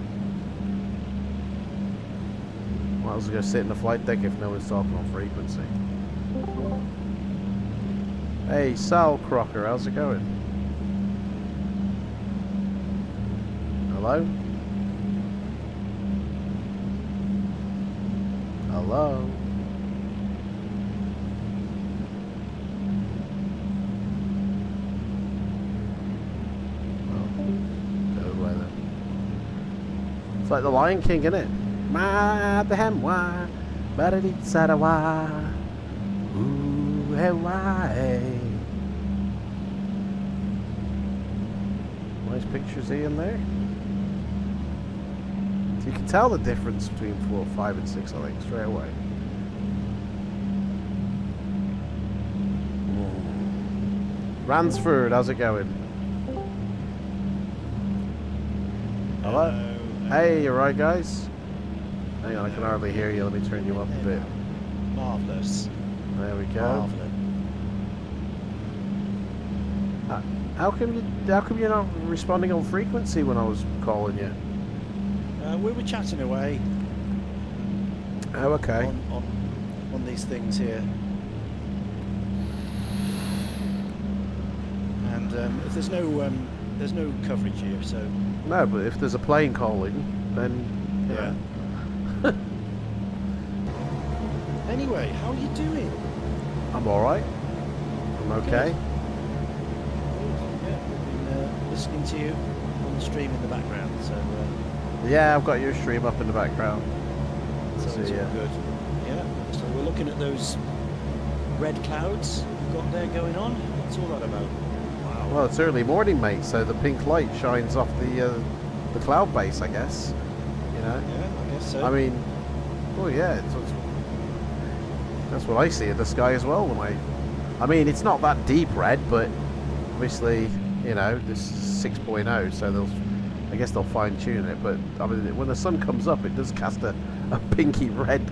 might as well go sit in the flight deck if no one's talking on frequency. Hey, Sal Crocker, how's it going? Hello? Hello? It's like the Lion King, isn't it? Ma the hem wa, ba da dee sa da wa, ooh hey why. Nice pictures in there. So you can tell the difference between 4, 5, and 6, I think, straight away. Ransford, how's it going? Hello? Hey, you right, guys? Hang on, I can hardly hear you. Let me turn you up a bit. Marvellous. There we go. Marvellous. How come you're not responding on frequency when I was calling you? We were chatting away. Oh, okay. On these things here. And there's no coverage here, so. No, but if there's a plane calling, then yeah. Anyway, how are you doing? I'm all right. I'm okay. listening to you on the stream in the background. So Yeah, I've got your stream up in the background. so it's See ya. all good. Yeah. So we're looking at those red clouds you've got there going on. What's all that about? Wow. Well, it's early morning, mate, so the pink light shines off the cloud base, I guess. You know? Yeah, I guess so. I mean, oh yeah, that's what I see in the sky as well. I mean, it's not that deep red, but obviously, you know, this is 6.0, so I guess they'll fine tune it. But I mean, when the sun comes up, it does cast a pinky red,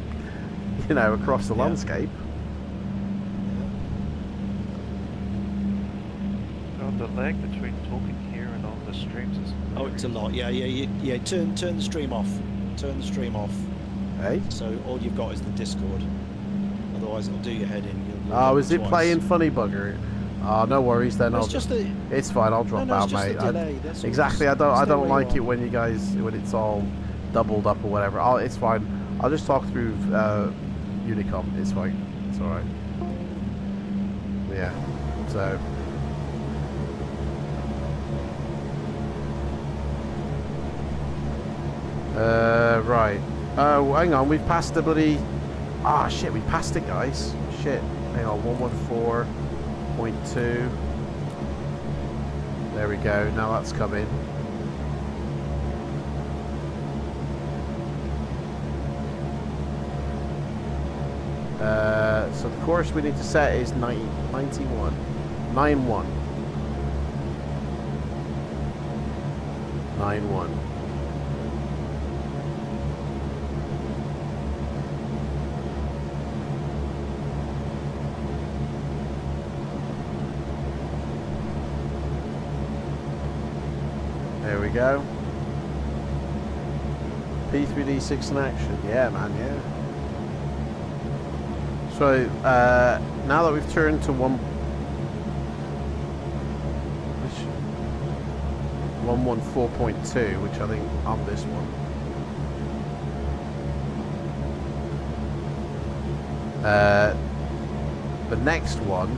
you know, across the landscape. God, the lag between talking here and on the streams is... Oh, it's a lot. Yeah. Turn the stream off. Turn the stream off. Hey? So all you've got is the Discord. Otherwise, it'll do your head in. You'll Oh, look is it twice. playing funny bugger? Oh, no worries then. No, it's just a. It's fine. I'll drop No, out, it's just mate. a delay. That's all. Exactly. I Stay don't where like you it are. when you guys it's all doubled up or whatever. It's fine. I'll just talk through Unicom. It's fine. It's all right. Yeah. So. Right. Oh, hang on. We've passed the bloody. Ah, shit. We passed it, guys. Shit. Hang on. 114.2. There we go. Now that's coming. So the course we need to set is 91. 91. 91. There we go. P3D6 in action. Yeah, man, yeah. So, now that we've turned to 114.2, which I think on this one. The next one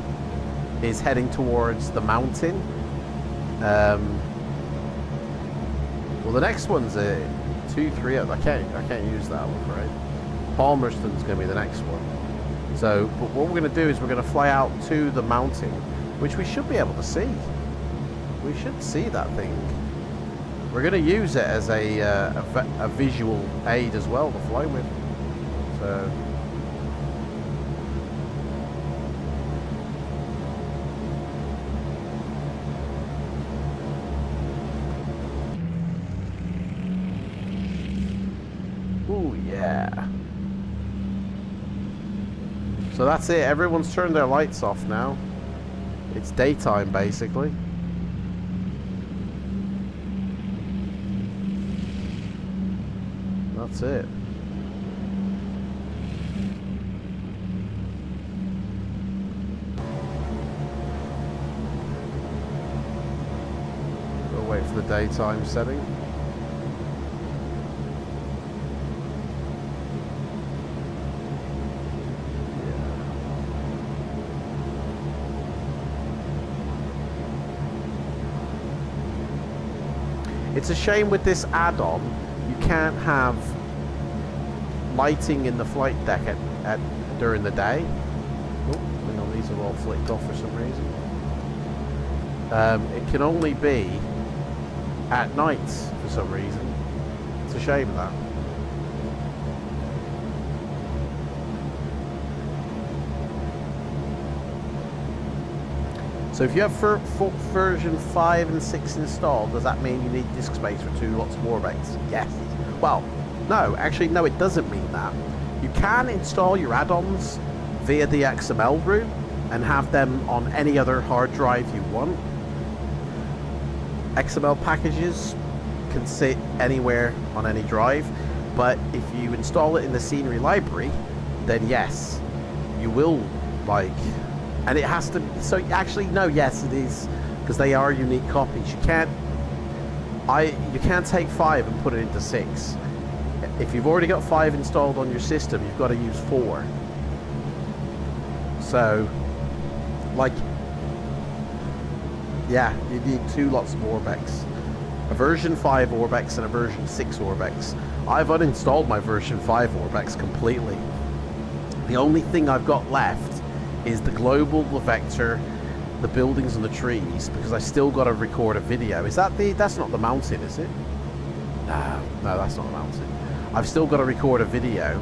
is heading towards the mountain. Well, the next one's a 2-3. I can't use that one, right? Palmerston's going to be the next one. So, but what we're going to do is we're going to fly out to the mountain, which we should be able to see. We should see that thing. We're going to use it as a visual aid as well to fly with. So. Ooh, yeah. So that's it. Everyone's turned their lights off now. It's daytime, basically. That's it. We'll wait for the daytime setting. It's a shame with this add-on, you can't have lighting in the flight deck during the day. Oh, hang on, these are all flicked off for some reason. It can only be at night for some reason. It's a shame of that. So if you have version 5 and 6 installed, does that mean you need disk space for 2 lots of warbanks? Yes. Well, no, actually no, it doesn't mean that. You can install your add-ons via the XML route and have them on any other hard drive you want. XML packages can sit anywhere on any drive, but if you install it in the scenery library, then yes, you will and it has to, so actually no, yes it is, because they are unique copies. You can't take 5 and put it into 6. If you've already got 5 installed on your system, you've got to use 4. So Yeah, you need 2 lots of Orbex. A version 5 Orbex and a version 6 Orbex. I've uninstalled my version 5 Orbex completely. The only thing I've got left is the global, the vector, the buildings and the trees, because I still got to record a video. Is that that's not the mountain, is it? No, that's not the mountain. I've still got to record a video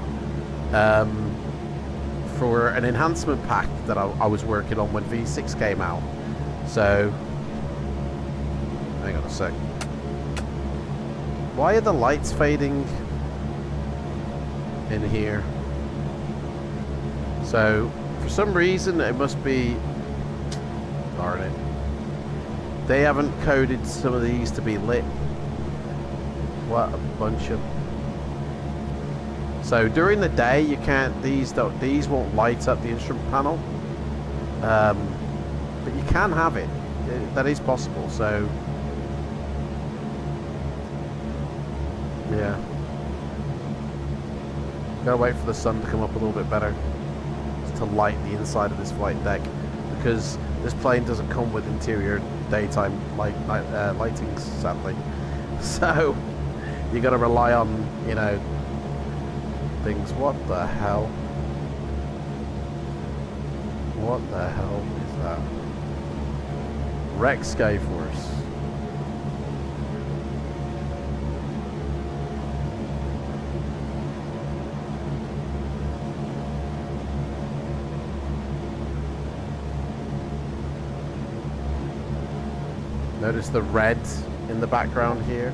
for an enhancement pack that I was working on when V6 came out. So, hang on a sec. Why are the lights fading in here? So, for some reason, it must be... Darn it. They haven't coded some of these to be lit. What a bunch of... So, during the day, you can't... These won't light up the instrument panel. But you can have it. That is possible, so... Yeah. Gotta wait for the sun to come up a little bit better to light the inside of this flight deck, because this plane doesn't come with interior daytime lighting, sadly. So you gotta rely on, you know, things. What the hell? What the hell is that? Rex Skyforce. Notice the red in the background here.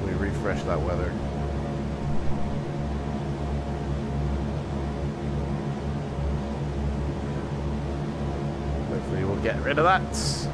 We refresh that weather. Hopefully we'll get rid of that.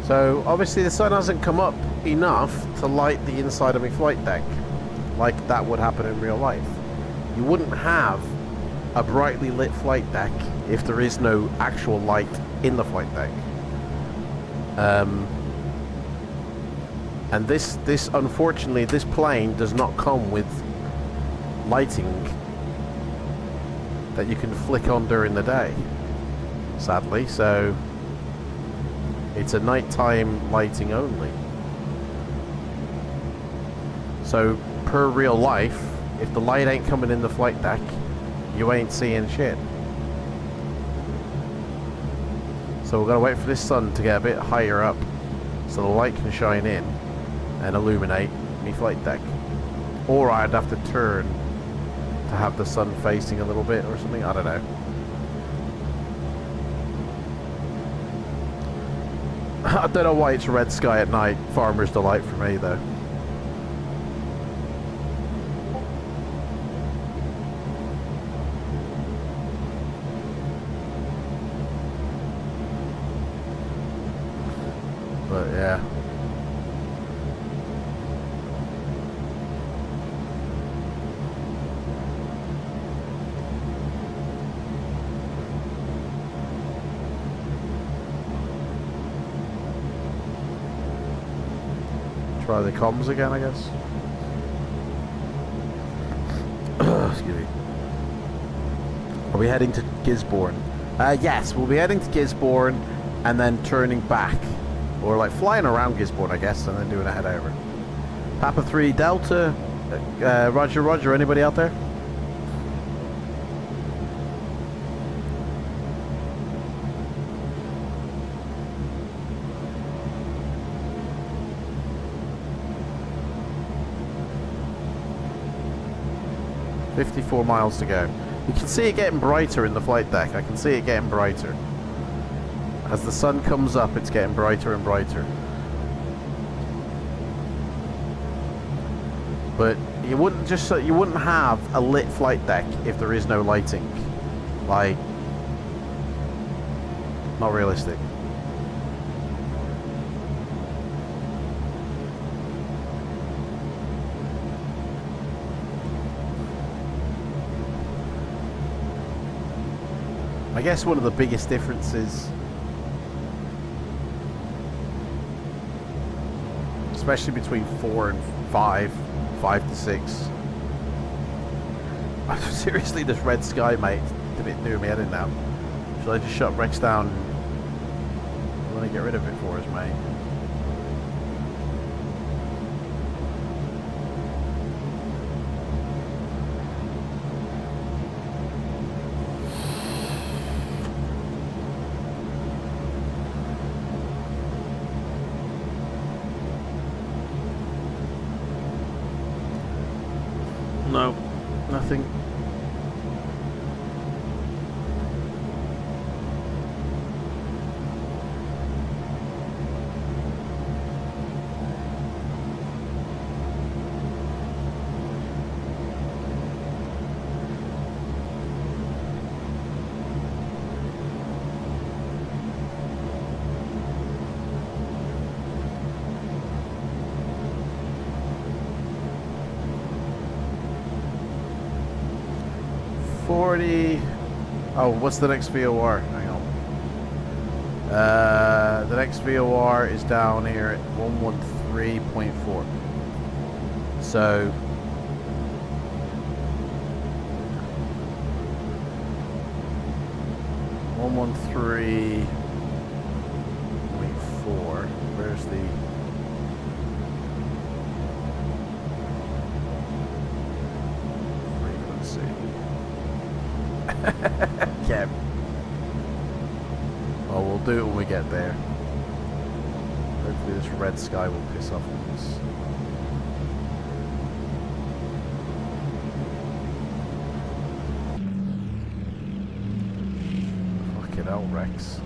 So obviously the sun hasn't come up enough to light the inside of my flight deck like that would happen in real life. You wouldn't have a brightly lit flight deck if there is no actual light in the flight deck. And this unfortunately, this plane does not come with lighting that you can flick on during the day, sadly. So it's a nighttime lighting only. So per real life, if the light ain't coming in the flight deck, you ain't seeing shit. So we're gonna wait for this sun to get a bit higher up so the light can shine in and illuminate my flight deck. Or I'd have to turn to have the sun facing a little bit or something, I don't know. I don't know why it's red sky at night. Farmer's delight for me, though. But yeah. Try the comms again, I guess. Excuse me. Are we heading to Gisborne? Yes, we'll be heading to Gisborne and then turning back. Or like flying around Gisborne, I guess, and then doing a head over. Papa 3 Delta. Roger, roger. Anybody out there? $54 miles to go. You can see it getting brighter in the flight deck. I can see it getting brighter. As the sun comes up, it's getting brighter and brighter. But You wouldn't have a lit flight deck if there is no lighting. Like, not realistic. I guess one of the biggest differences, especially between 4 and 5, 5 to 6. Seriously, this red sky, mate, it's a bit doing me head in now. Should I just shut Rex down and want to get rid of it for us, mate? No, nothing. Oh, what's the next VOR? Hang on. The next VOR is down here at 113.4. So .4. Where's the yeah. Well, we'll do it when we get there. Hopefully this red sky will piss off us. Fucking hell, Rex.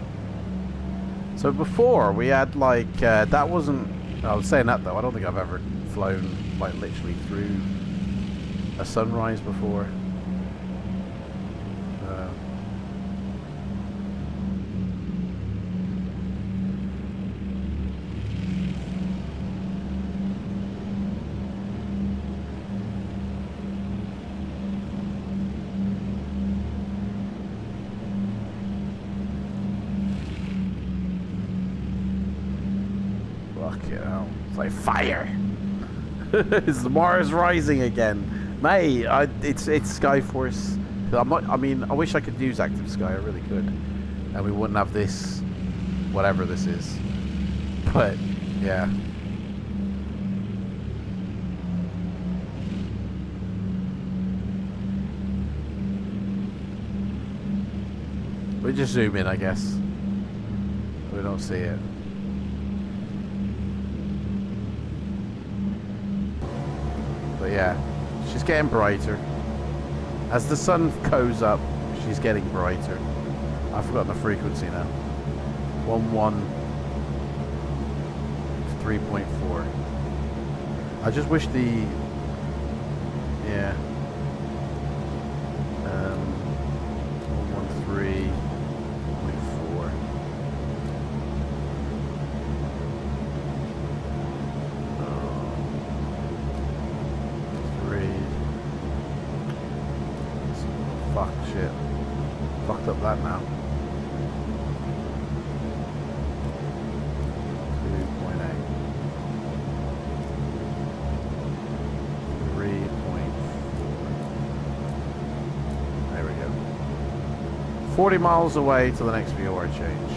So before we had like that wasn't. I was saying that though. I don't think I've ever flown like literally through a sunrise before. It's like fire. It's Mars rising again, mate. It's Skyforce. I mean, I wish I could use Active Sky. I really could, and we wouldn't have this, whatever this is. But yeah. We just zoom in, I guess. We don't see it. But yeah, she's getting brighter. As the sun goes up, she's getting brighter. I've forgotten the frequency now. 113.4. I just wish the... Yeah. 113.4. Fuck, shit. Fucked up that now. 2.8. 3.4. There we go. 40 miles away to the next VOR change.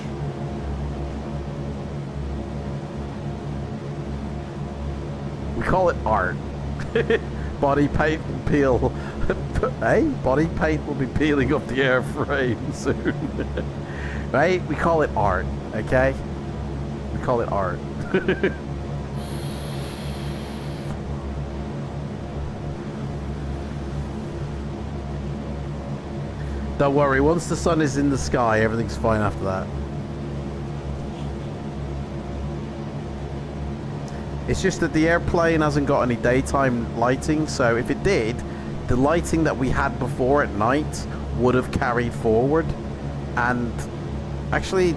We call it art. Body paint and peel. Hey, body paint will be peeling off the airframe soon. Right? We call it art, okay? We call it art. Don't worry, once the sun is in the sky, everything's fine after that. It's just that the airplane hasn't got any daytime lighting, so if it did, the lighting that we had before at night would have carried forward. And actually,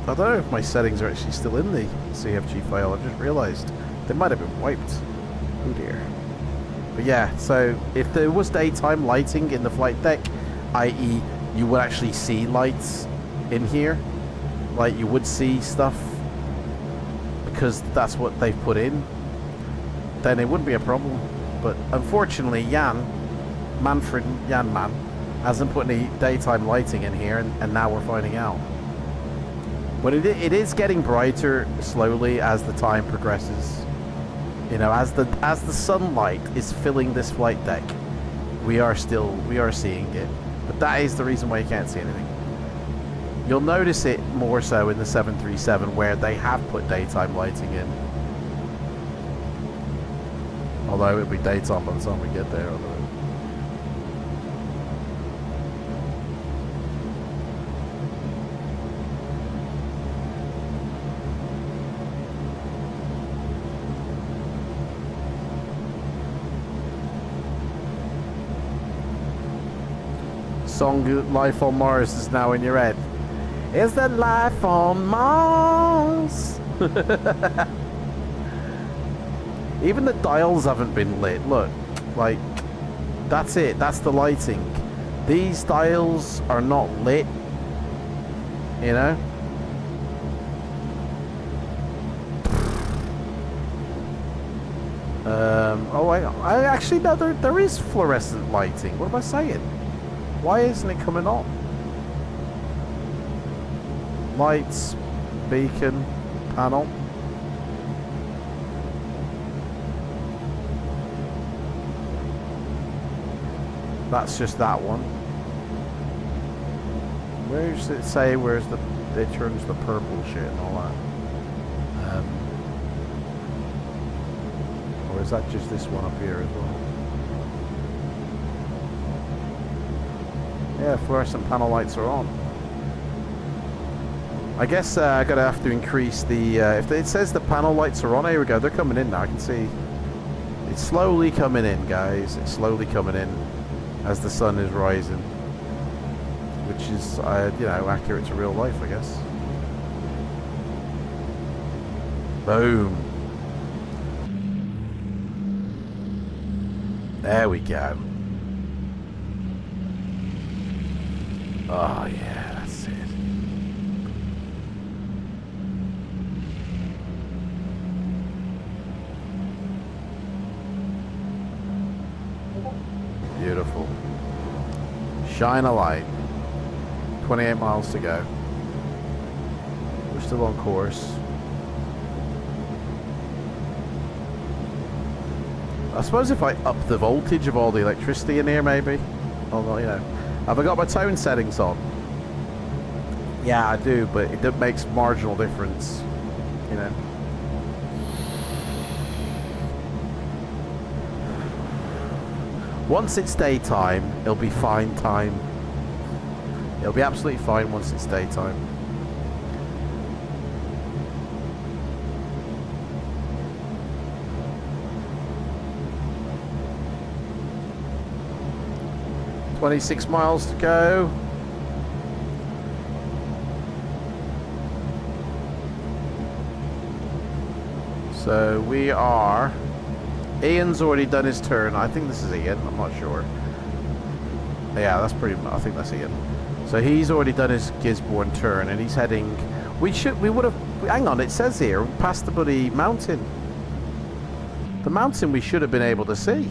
I don't know if my settings are actually still in the CFG file. I just realized they might have been wiped. Oh dear. But yeah, so if there was daytime lighting in the flight deck, i.e. you would actually see lights in here, like you would see stuff because that's what they've put in, then it wouldn't be a problem. But unfortunately, Manfred hasn't put any daytime lighting in here, and now we're finding out. But it is getting brighter slowly as the time progresses. You know, as the sunlight is filling this flight deck, we are seeing it. But that is the reason why you can't see anything. You'll notice it more so in the 737 where they have put daytime lighting in. Although it'll be daytime by the time we get there. Song Life on Mars is now in your head. Is there life on Mars? Even the dials haven't been lit. Look, like, that's it. That's the lighting. These dials are not lit. You know? Oh, I actually, no, there is fluorescent lighting. What am I saying? Why isn't it coming on? Lights, beacon, panel. That's just that one. Where does it say where's it turns the purple shit and all that? Or is that just this one up here as well? Yeah, fluorescent panel lights are on. I guess I'm gonna have to increase the. If it says the panel lights are on, here we go. They're coming in now. I can see. It's slowly coming in, guys. It's slowly coming in as the sun is rising, which is, you know, accurate to real life, I guess. Boom. There we go. Oh yeah, that's it. Beautiful. Shine a light. 28 miles to go. We're still on course. I suppose if I up the voltage of all the electricity in here, maybe. Although, you know. Have I got my tone settings on? Yeah, I do, but it makes marginal difference, you know. Once it's daytime, it'll be fine time. It'll be absolutely fine once it's daytime. $26 miles to go. So we are. Ian's already done his turn. I think this is Ian. I'm not sure. Yeah, that's pretty. I think that's Ian. So he's already done his Gisborne turn, and he's heading. We would have. Hang on. It says here past the bloody mountain. The mountain we should have been able to see.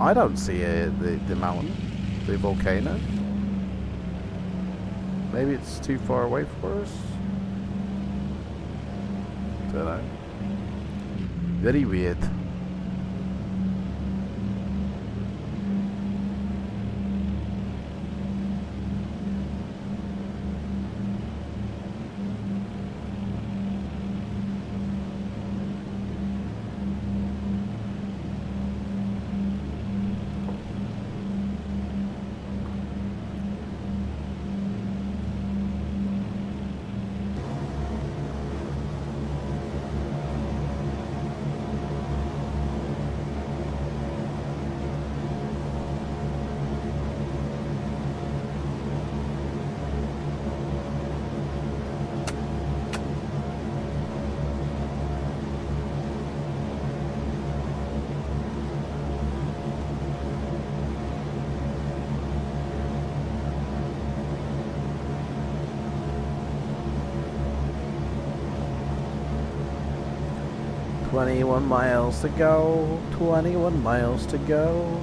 I don't see the mountain, the volcano. Maybe it's too far away for us. Don't know. Very weird. 21 miles to go, 21 miles to go.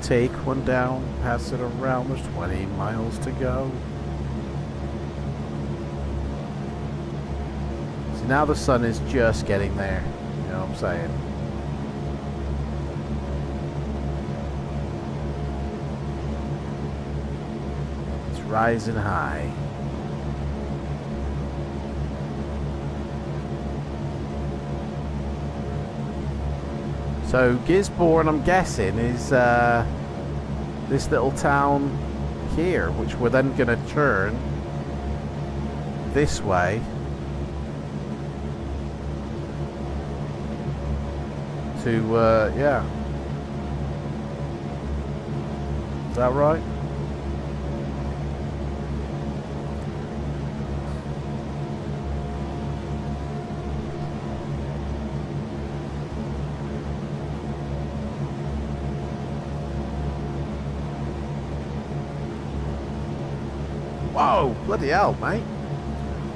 Take one down, pass it around, there's 20 miles to go. See, now the sun is just getting there, you know what I'm saying? It's rising high. So Gisborne, I'm guessing, is this little town here, which we're then going to turn this way to, yeah. Is that right? Whoa, bloody hell, mate.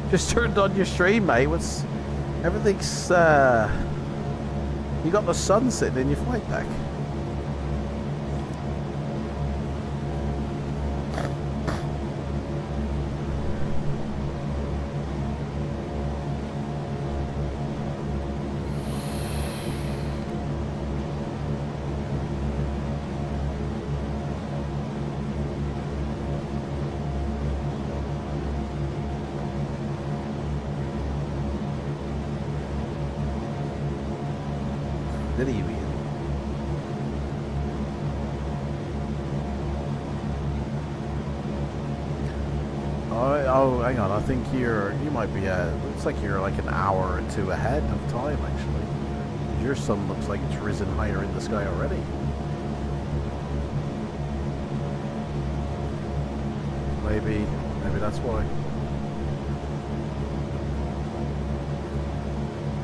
Just turned on your stream, mate. Everything's, you got the sun sitting in your flight deck. Did he even? Oh, hang on. I think you might be looks like you're like an hour or two ahead of time, actually. Your sun looks like it's risen higher in the sky already. Maybe that's why.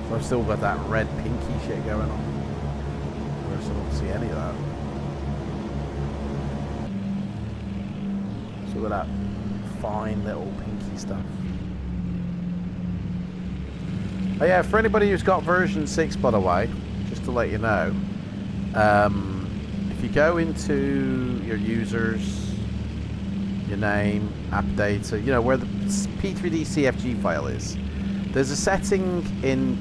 So I've still got that red pinky shit going on. Whereas I don't see any of that. So look at that fine little pinky stuff. Oh yeah, for anybody who's got version 6, by the way, just to let you know, if you go into your users, your name, app data, you know, where the P3D CFG file is, there's a setting in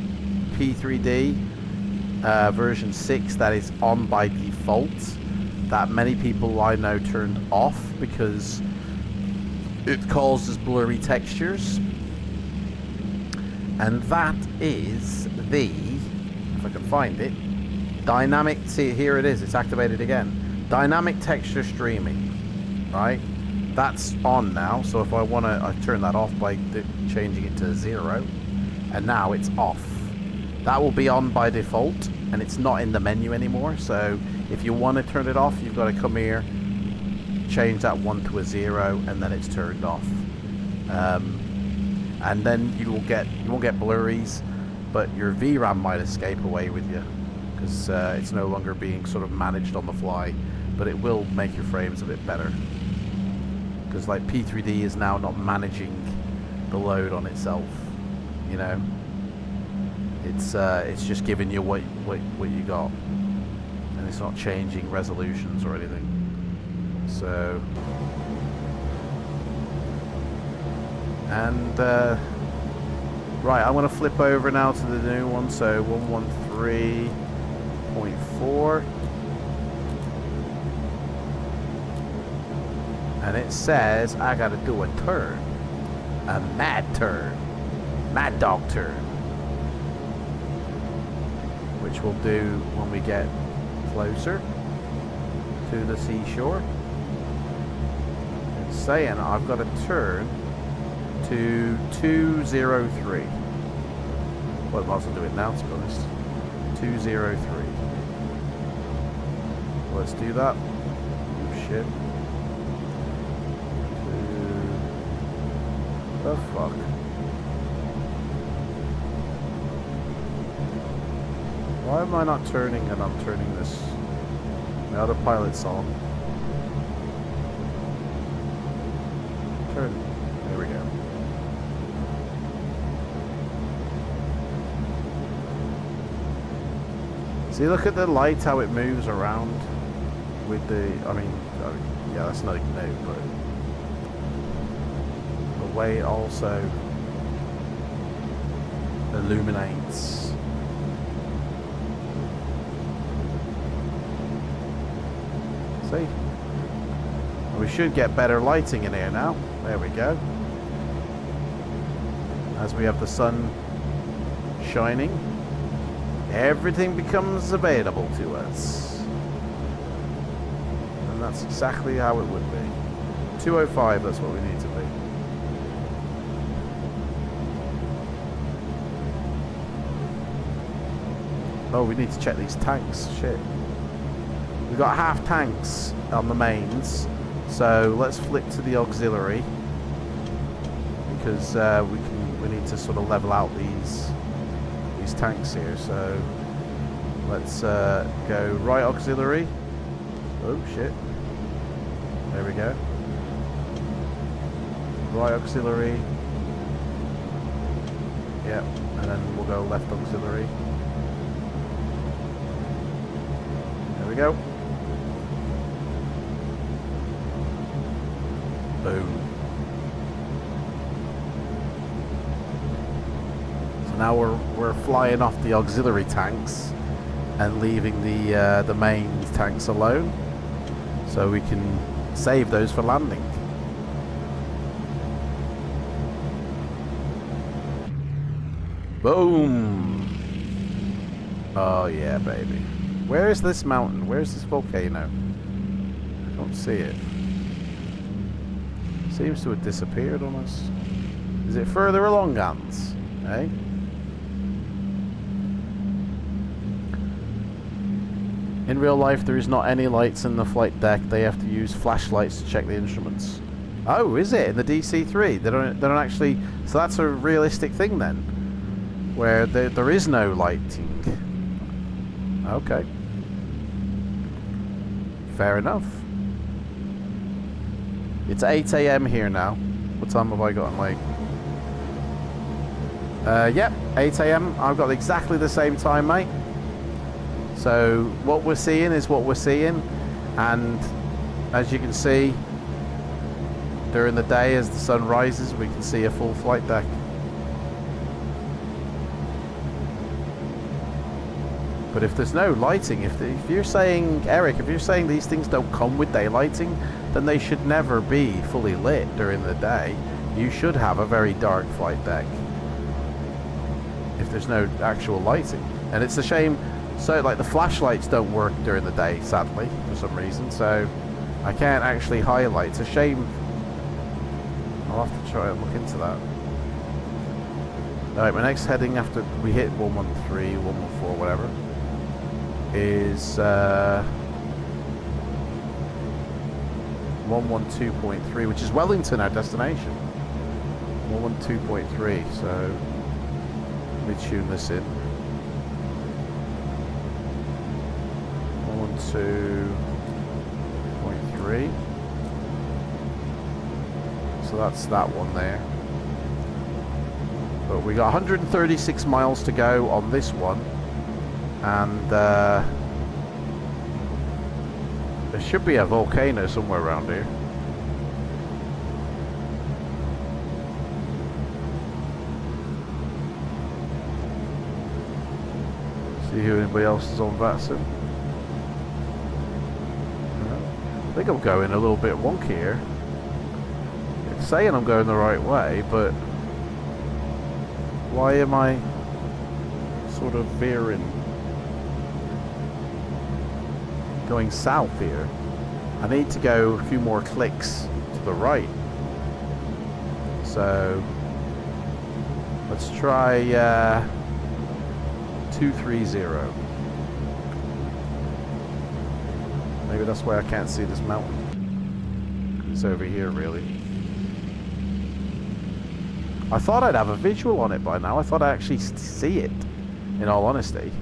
P3D version 6 that is on by default that many people I know turned off because it causes blurry textures, and that is the, if I can find it, dynamic, see here it is, it's activated again, dynamic texture streaming, right? That's on now, so if I want to, I turn that off by changing it to 0, and now it's off. That will be on by default, and it's not in the menu anymore, so if you want to turn it off, you've got to come here, change that 1 to a 0, and then it's turned off. And then you won't get blurries, but your VRAM might escape away with you, because it's no longer being sort of managed on the fly, but it will make your frames a bit better. Because like P3D is now not managing the load on itself, you know. It's just giving you what you got, and it's not changing resolutions or anything. So, and right, I want to flip over now to the new one. So 113.4, and it says I got to do a turn, a mad dog turn. Which we'll do when we get closer to the seashore. It's saying I've got to turn to 203. Well, I might as well do it now, to be honest. 203. Let's do that. Oh shit. The fuck? Why am I not turning and I'm turning this? The other pilot's on. Turn. There we go. See, look at the light, how it moves around with the, I mean, yeah, that's not new, but the way it also illuminates. See? We should get better lighting in here now. There we go. As we have the sun shining, everything becomes available to us. And that's exactly how it would be. 205, that's what we need to be. Oh, we need to check these tanks. Shit. We've got half tanks on the mains. So let's flick to the auxiliary. Because we need to sort of level out these tanks here. So let's go right auxiliary. Oh shit. There we go. Right auxiliary. Yep. And then we'll go left auxiliary. There we go. Boom. So now we're flying off the auxiliary tanks and leaving the main tanks alone, so we can save those for landing. Boom. Oh yeah, baby. Where is this mountain? Where is this volcano? I don't see it. Seems to have disappeared on us. Is it further along, Gans? Eh? In real life, there is not any lights in the flight deck. They have to use flashlights to check the instruments. Oh, is it? In the DC-3? They don't actually... So that's a realistic thing then? Where there is no lighting. Okay. Fair enough. It's 8 AM here now. What time have I got on my... Yep, 8 AM. I've got exactly the same time, mate. So what we're seeing is what we're seeing. And as you can see, during the day as the sun rises, we can see a full flight deck. But if there's no lighting, if you're saying, Eric, if you're saying these things don't come with daylighting, then they should never be fully lit during the day. You should have a very dark flight deck if there's no actual lighting. And it's a shame, so like the flashlights don't work during the day, sadly, for some reason, so I can't actually highlight. It's a shame. I'll have to try and look into that. Alright, my next heading after we hit 113, 114, whatever, is 112.3, which is Wellington, our destination. 112.3, so let me tune this in. 112.3. So that's that one there. But we got 136 miles to go on this one. And there should be a volcano somewhere around here. See who anybody else is on FLIGHTSIM. I think I'm going a little bit wonky here. It's saying I'm going the right way, but why am I sort of veering? Going south here. I need to go a few more clicks to the right. So let's try 230. Maybe that's why I can't see this mountain. It's over here, really. I thought I'd have a visual on it by now. I thought I'd actually see it, in all honesty.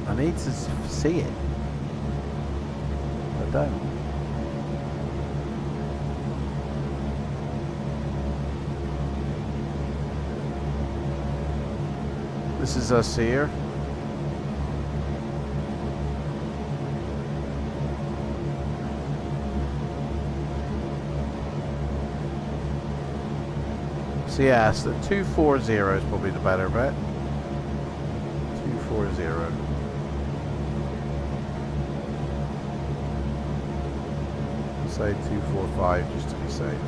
I need to see it. I don't. This is us here. So yeah, so 240 is probably the better bet. 240. Say 245 just to be safe.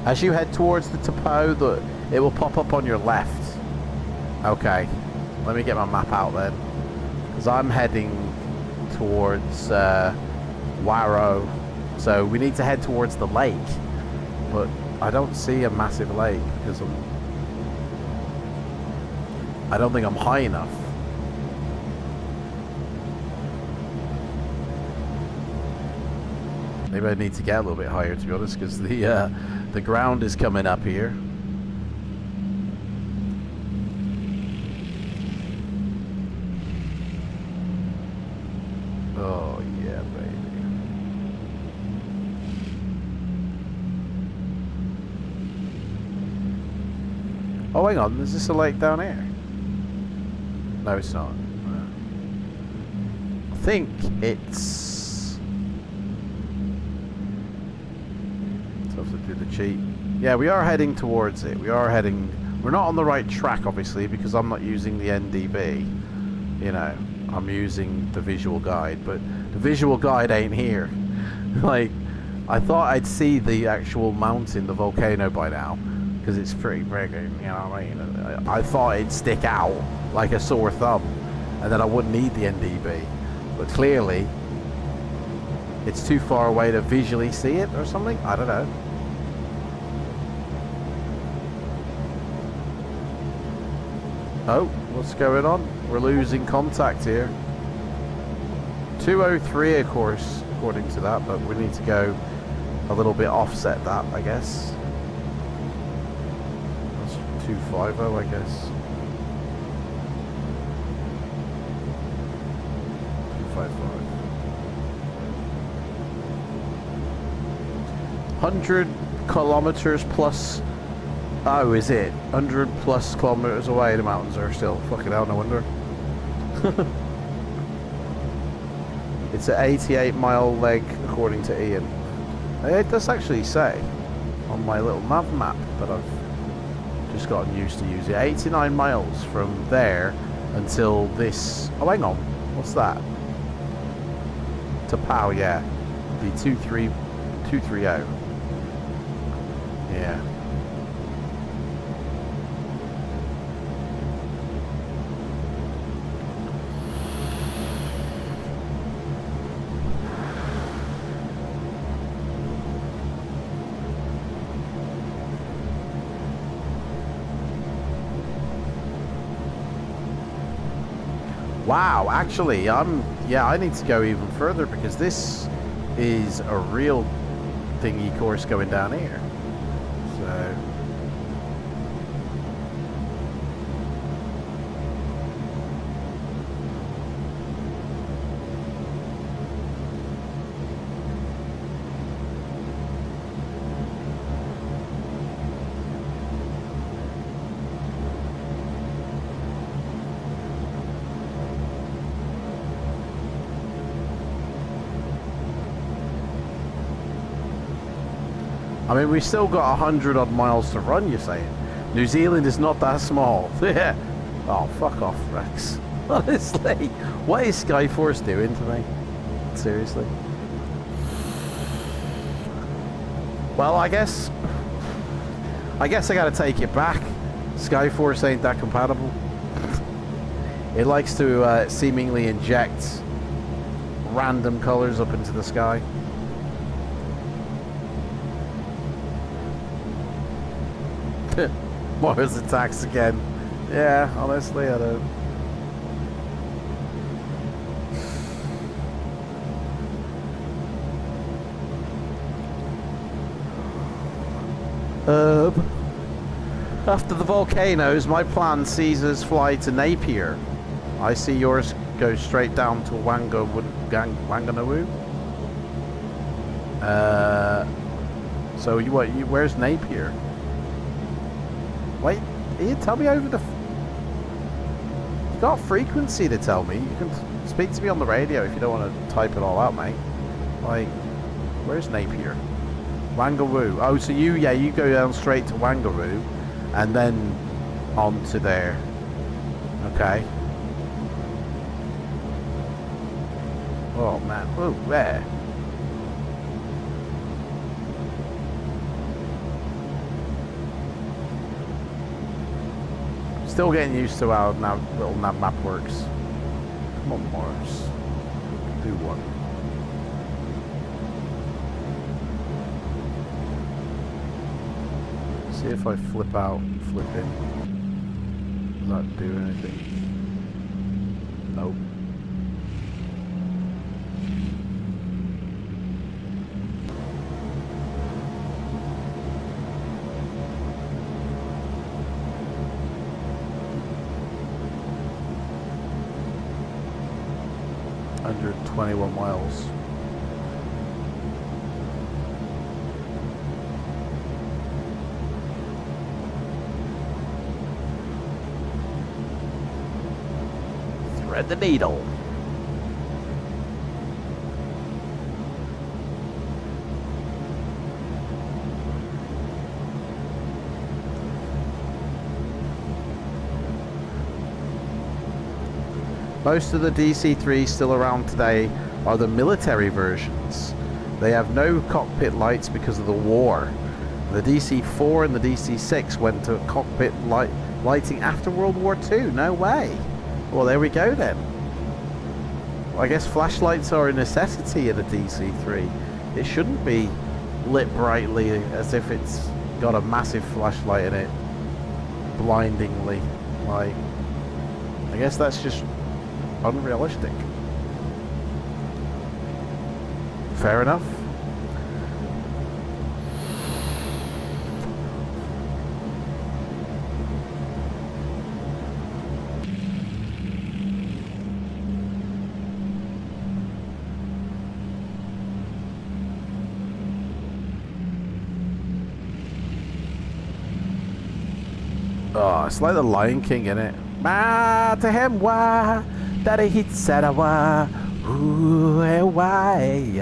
As you head towards the topo, it will pop up on your left. Okay, let me get my map out then, because I'm heading towards Warrow, so we need to head towards the lake, but I don't see a massive lake because I don't think I'm high enough. Maybe I need to get a little bit higher, to be honest, because the ground is coming up here. Oh yeah, baby. Oh, hang on, is this a lake down here? No, it's not. I think it's... Let's have to do the cheat. Yeah, we are heading towards it. We are heading... We're not on the right track, obviously, because I'm not using the NDB. You know, I'm using the visual guide, but the visual guide ain't here. Like, I thought I'd see the actual mountain, the volcano by now, because it's pretty big, you know what I mean? I thought it'd stick out like a sore thumb, and then I wouldn't need the NDB. But clearly, it's too far away to visually see it or something? I don't know. Oh, what's going on? We're losing contact here. 203, of course, according to that, but we need to go a little bit offset that, I guess. That's 250, I guess. 255. 100 kilometers plus. Oh, is it? 100 plus kilometers away, the mountains are still. Fucking hell, no wonder. It's an 88-mile leg, according to Ian. It does actually say on my little map that I've just gotten used to using. 89 miles from there until this... Oh, hang on. What's that? To POW, yeah. The 230. Yeah. Wow, actually, yeah, I need to go even further because this is a real thingy course going down here. So... I mean, we've still got 100 odd miles to run, you're saying? New Zealand is not that small. Yeah. Oh, fuck off, Rex. Honestly, what is Skyforce doing to me? Seriously. Well, I guess I gotta take it back. Skyforce ain't that compatible. It likes to seemingly inject random colors up into the sky. Mars attacks again. Yeah, honestly, I don't. After the volcanoes, my plan sees us fly to Napier. I see yours go straight down to Wanganui. So So you what? Where's Napier? Wait, Ian, tell me over the. You got a frequency to tell me. You can speak to me on the radio if you don't want to type it all out, mate. Like, where's Napier? Wangaroo. Oh, so you go down straight to Wangaroo, and then on to there. Okay. Oh man. Oh, where? Still getting used to how little nav map works. Come on, Mars. Do one. See if I flip out and flip in. Does that do anything? Nope. Under 21 miles. Thread the needle. Most of the DC-3 still around today are the military versions. They have no cockpit lights because of the war. The DC-4 and the DC-6 went to cockpit lighting after World War II. No way. Well, there we go then. Well, I guess flashlights are a necessity in a DC-3. It shouldn't be lit brightly as if it's got a massive flashlight in it. Blindingly. Like, I guess that's just unrealistic. Fair enough. Oh, it's like the Lion King, innit? Ma to him wa that he said wa ooh why.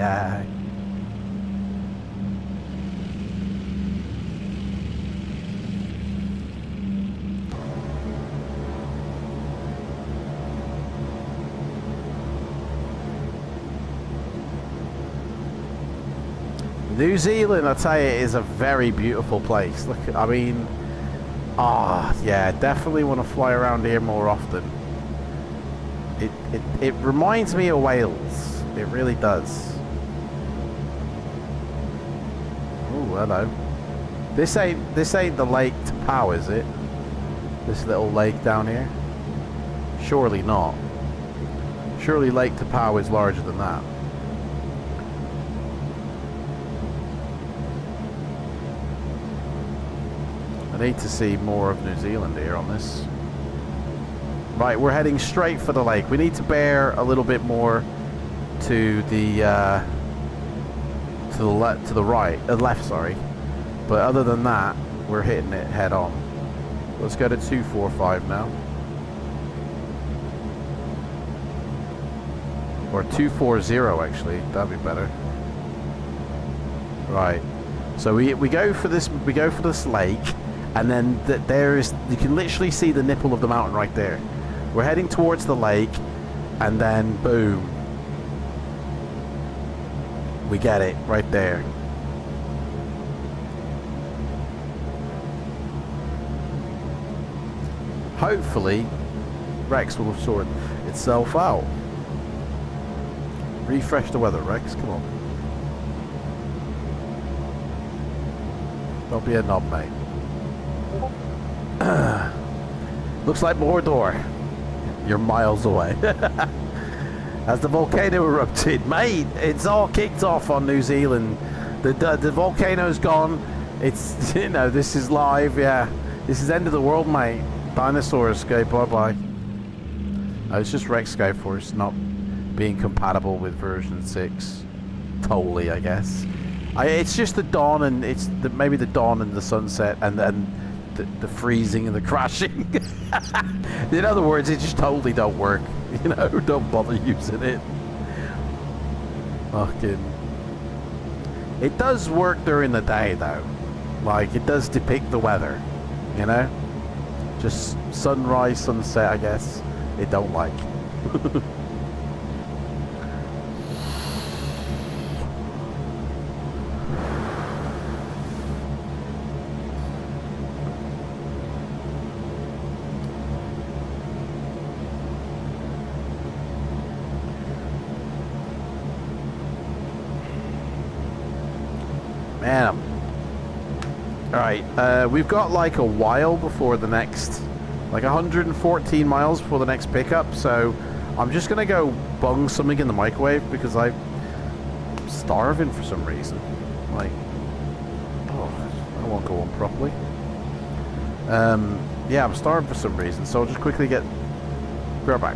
New Zealand, I tell you, is a very beautiful place. Look, I mean, yeah, definitely want to fly around here more often. It reminds me of Wales. It really does. Oh, hello. This ain't the Lake Tapau, is it? This little lake down here? Surely not. Surely Lake Tapau is larger than that. I need to see more of New Zealand here on this. Right, we're heading straight for the lake. We need to bear a little bit more to the left, sorry. But other than that, we're hitting it head on. Let's go to 245 now. Or 240 actually, that'd be better. Right. So we go for this lake, and then you can literally see the nipple of the mountain right there. We're heading towards the lake, and then boom, we get it right there. Hopefully Rex will sort itself out. Refresh the weather, Rex, come on. Don't be a knob, mate. Looks like Mordor. You're miles away. As the volcano erupted, mate, it's all kicked off on New Zealand. The volcano's gone. It's, you know, this is live, yeah. This is end of the world, mate. Dinosaurs go bye-bye. It's just Rex Skyforce not being compatible with version 6. Totally, I guess. It's just the dawn and maybe the dawn and the sunset and then the freezing and the crashing. In other words, it just totally don't work. You know, don't bother using it. Fucking. It does work during the day though. Like it does depict the weather. You know, just sunrise, sunset. I guess it don't like. Man, alright, we've got like a while before the next, like 114 miles before the next pickup, so I'm just gonna go bung something in the microwave because I'm starving for some reason. Like, oh, I won't go on properly. Yeah, I'm starving for some reason, so I'll just quickly be right back.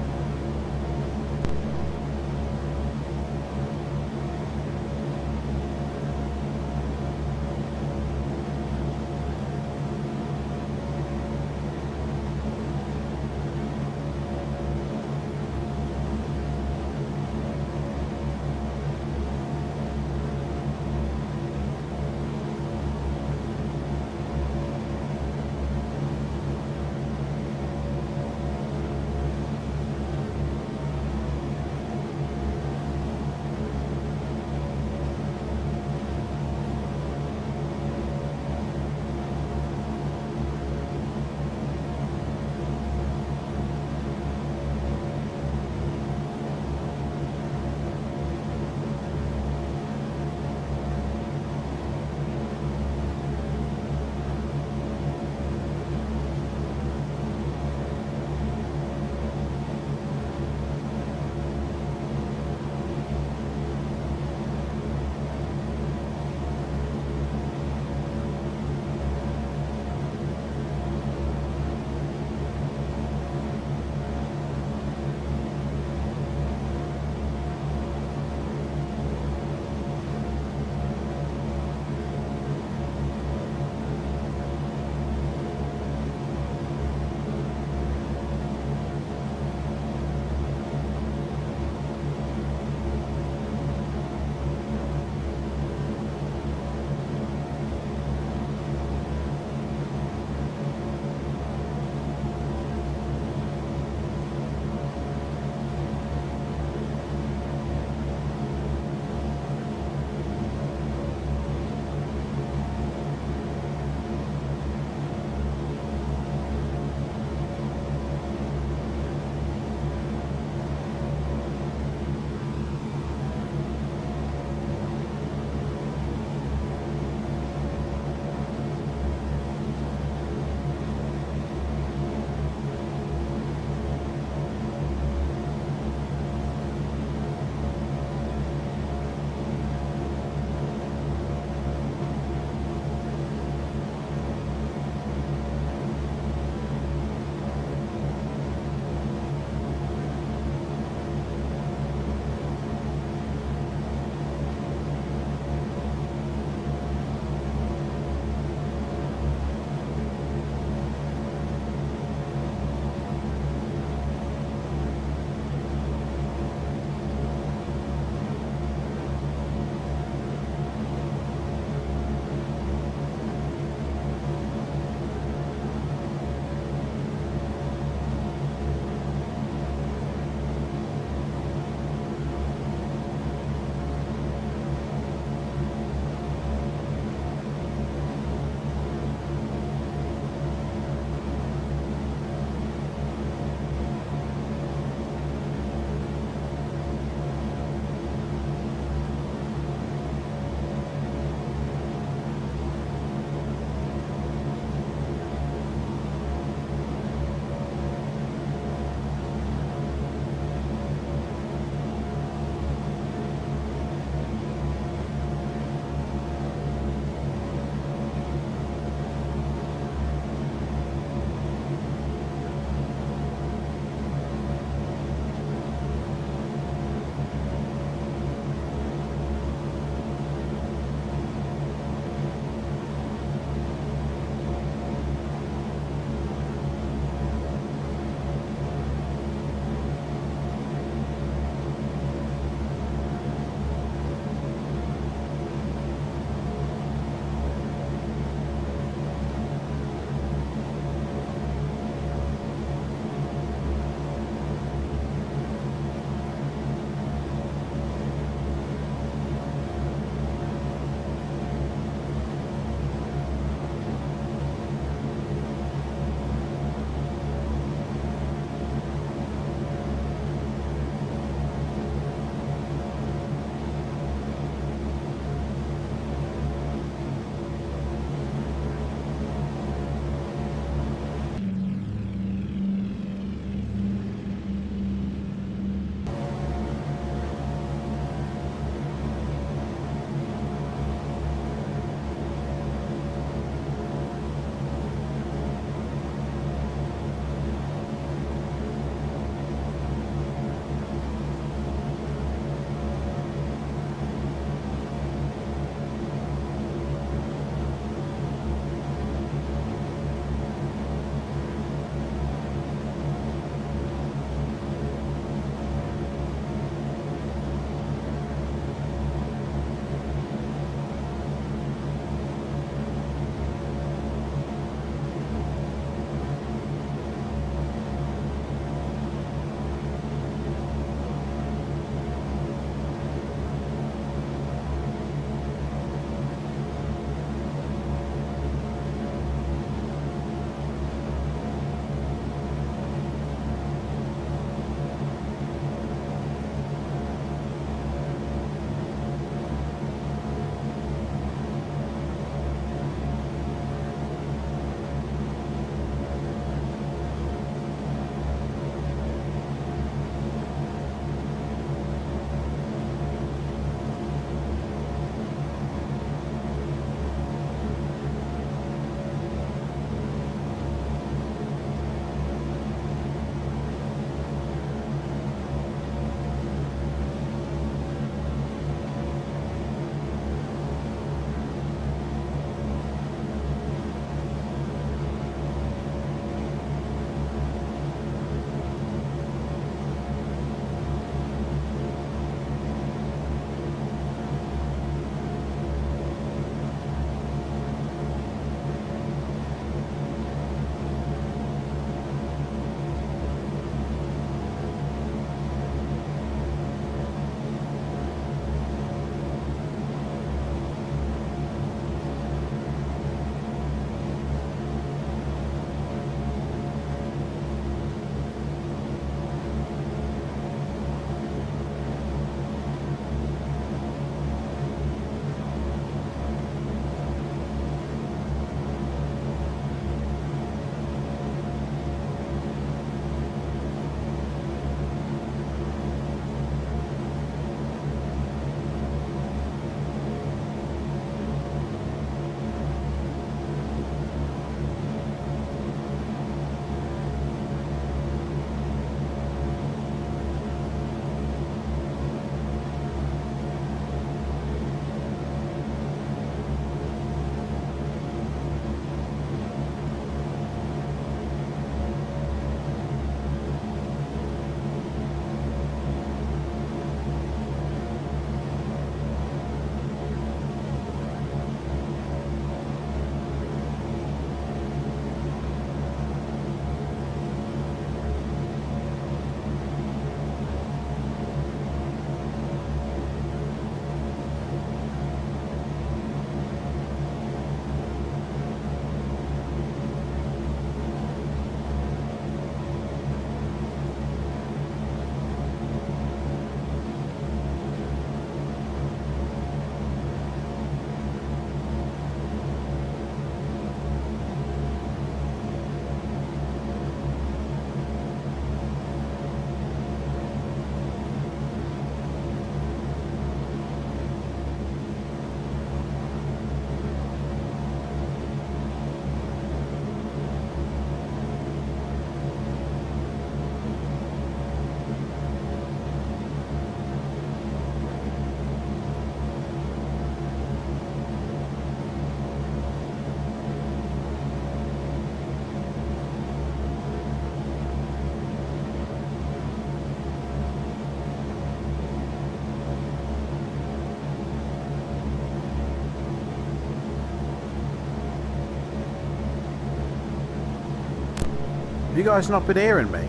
Have you guys not been hearing me?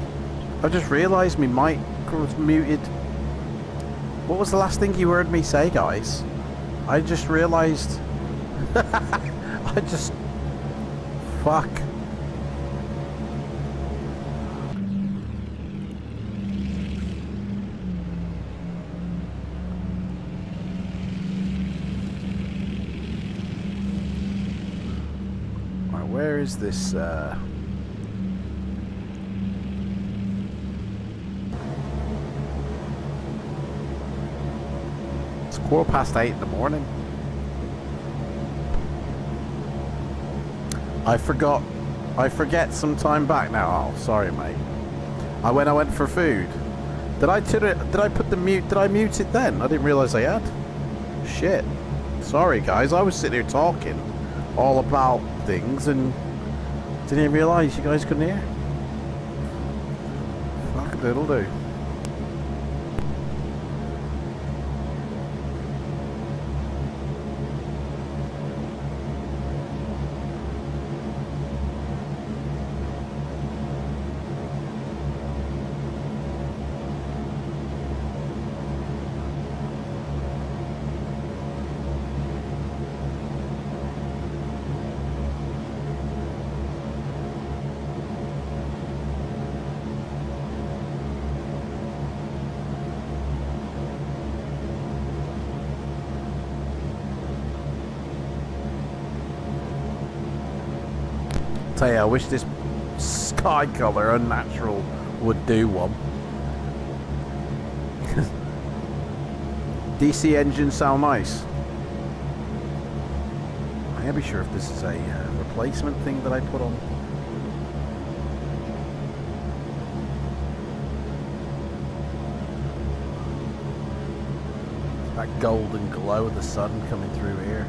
I just realised my mic was muted. What was the last thing you heard me say, guys? I just realised. I just... Fuck. Right, where is this, It's 8:15 in the morning. I forget some time back now. Oh, sorry, mate. I went for food. Did I put the mute? Did I mute it then? I didn't realise I had. Shit. Sorry, guys. I was sitting here talking all about things and didn't realise you guys couldn't hear. Fuck a little do. Tell you, I wish this sky colour unnatural would do one. DC engines sound nice. I can't be sure if this is a replacement thing that I put on. That golden glow of the sun coming through here.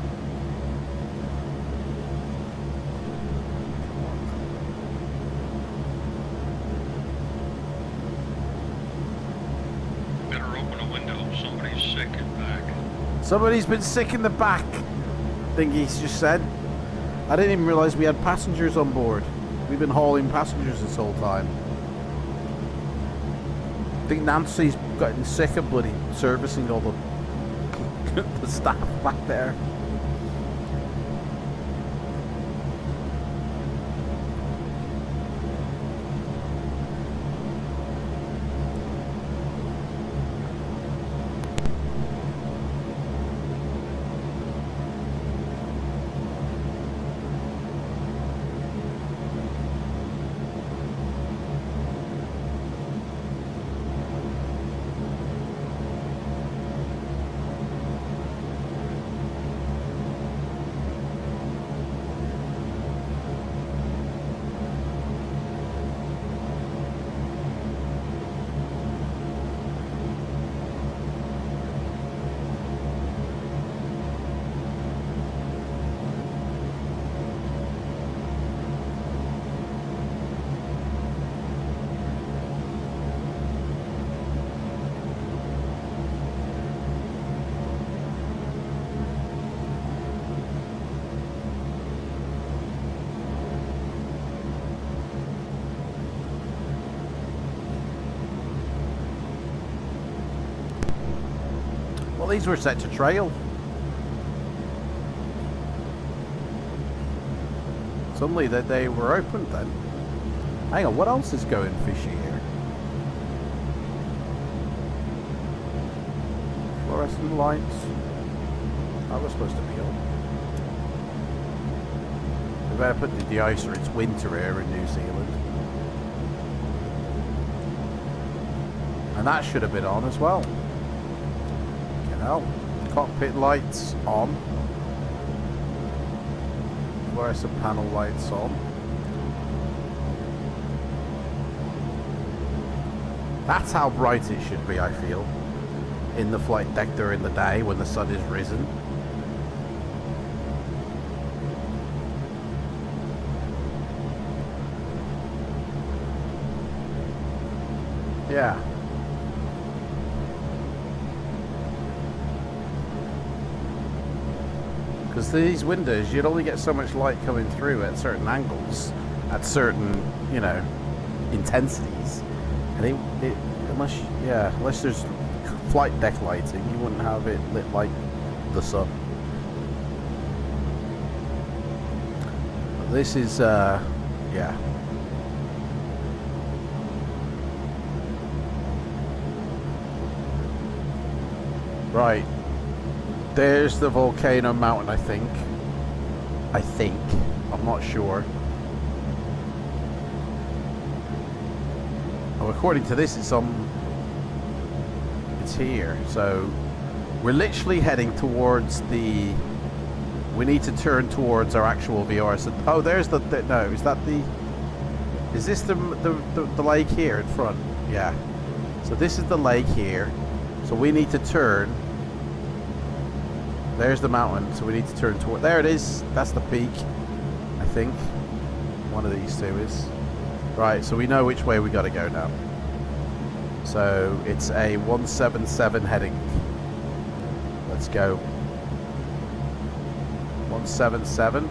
Somebody's been sick in the back, I think he's just said. I didn't even realise we had passengers on board. We've been hauling passengers this whole time. I think Nancy's gotten sick of bloody servicing all the staff back there. Well, these were set to trail. Suddenly they were opened then. Hang on, what else is going fishy here? Fluorescent lights. That was supposed to be on. We better put the de-icer, it's winter here in New Zealand. And that should have been on as well. Cockpit lights on. Fluorescent panel lights on. That's how bright it should be, I feel, in the flight deck during the day when the sun is risen. Yeah. Because these windows, you'd only get so much light coming through at certain angles, at certain, you know, intensities, and unless there's flight deck lighting, you wouldn't have it lit like the sun. This is yeah. Right. There's the volcano mountain, I think. I'm not sure. Oh, according to this, it's here. So we're literally heading towards the. We need to turn towards our actual VR. So, oh, there's the no. Is that the? Is this the lake here in front? Yeah. So this is the lake here. So we need to turn. There's the mountain. So we need to turn toward. There it is. That's the peak. I think one of these two is. Right. So we know which way we got to go now. So it's a 177 heading. Let's go. 177.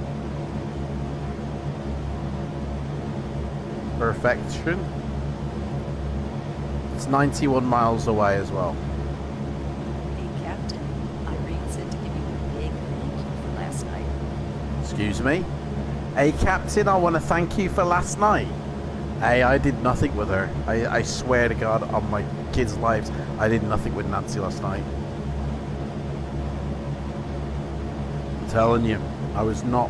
Perfection. It's 91 miles away as well. Hey, Captain. Irene said to give you a big thank you for last night. Excuse me? Hey, Captain, I want to thank you for last night. Hey, I did nothing with her. I swear to God on my kids' lives, I did nothing with Nancy last night. I'm telling you, I was not.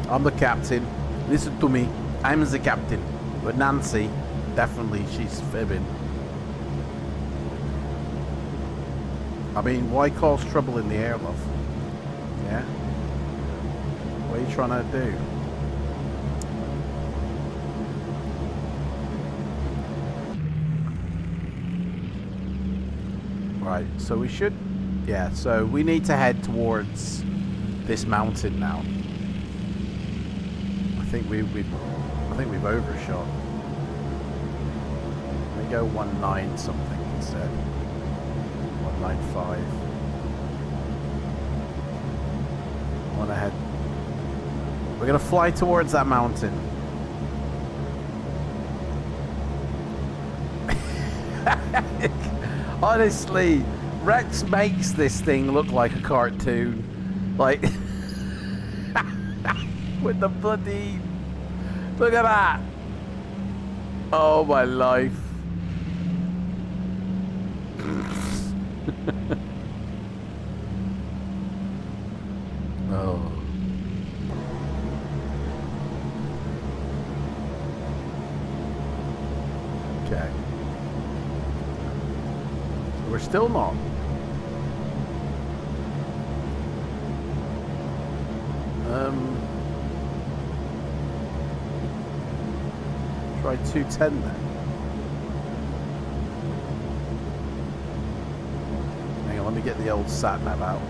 I'm the captain. Listen to me. I'm the captain. But Nancy, definitely, she's fibbing. I mean, why cause trouble in the air, love? Yeah? What are you trying to do? Right, so we should... Yeah, so we need to head towards this mountain now. I think we've overshot. Let me go 19 something instead. 195. On ahead. We're gonna fly towards that mountain. Honestly, Rex makes this thing look like a cartoon. Like with the bloody. Look at that. Oh my life. Oh. Okay. We're still not. Try 210 then. Hang on, let me get the old sat nav out.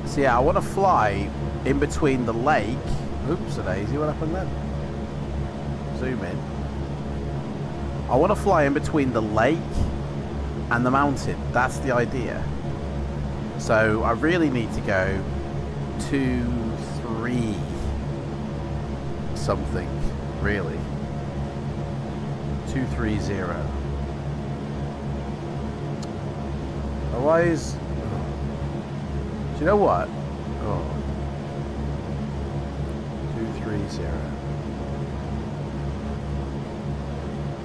So yeah, I want to fly in between the lake. Oops, a daisy, what happened then? Zoom in. I want to fly in between the lake and the mountain. That's the idea. So I really need to go 2-3 something, really. 230. Otherwise, do you know what? Oh. 230.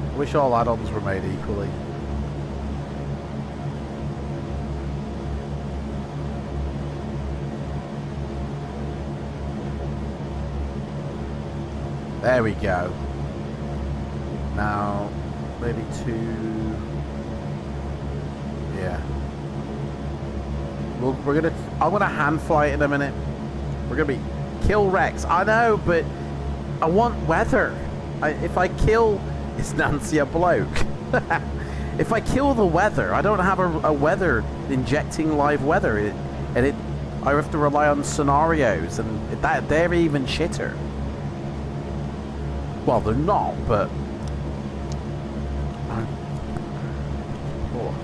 I wish all add-ons were made equally. There we go. Now, maybe 2. Yeah. I'm gonna hand fly it in a minute. We're gonna be kill Rex. I know, but I want weather. If I kill, is Nancy a bloke? If I kill the weather, I don't have a weather injecting live weather, I have to rely on scenarios, and they're even shitter. Well, they're not, but. Oh.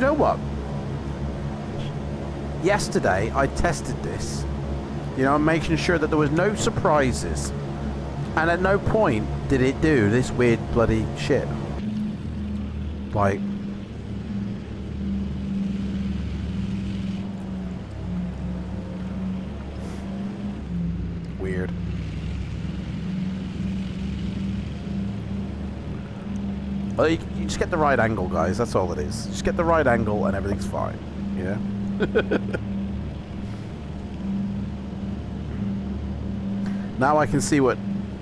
you know what? Yesterday, I tested this. You know, I'm making sure that there was no surprises. And at no point did it do this weird bloody shit. Like... weird. Well, you just get the right angle, guys. That's all it is. Just get the right angle and everything's fine. Yeah? Now I can see what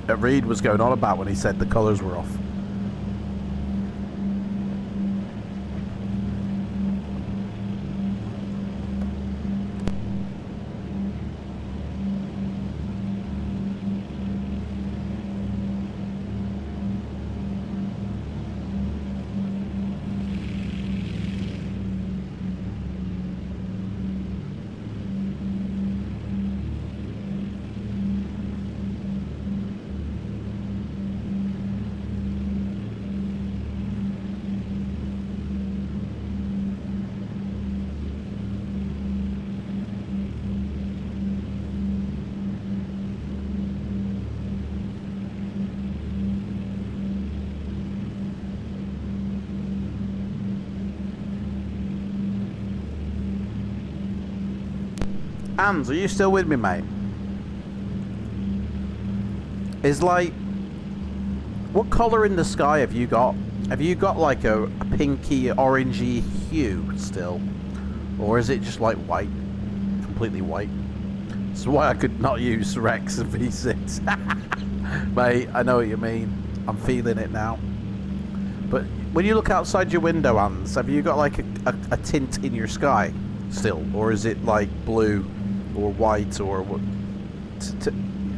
Reed was going on about when he said the colors were off. Hans, are you still with me, mate? Is like, what colour in the sky have you got? Have you got like a pinky, orangey hue still? Or is it just like white? Completely white? That's why I could not use Rex and V6. Mate, I know what you mean. I'm feeling it now. But when you look outside your window, Hans, have you got like a tint in your sky still? Or is it like blue or white or what?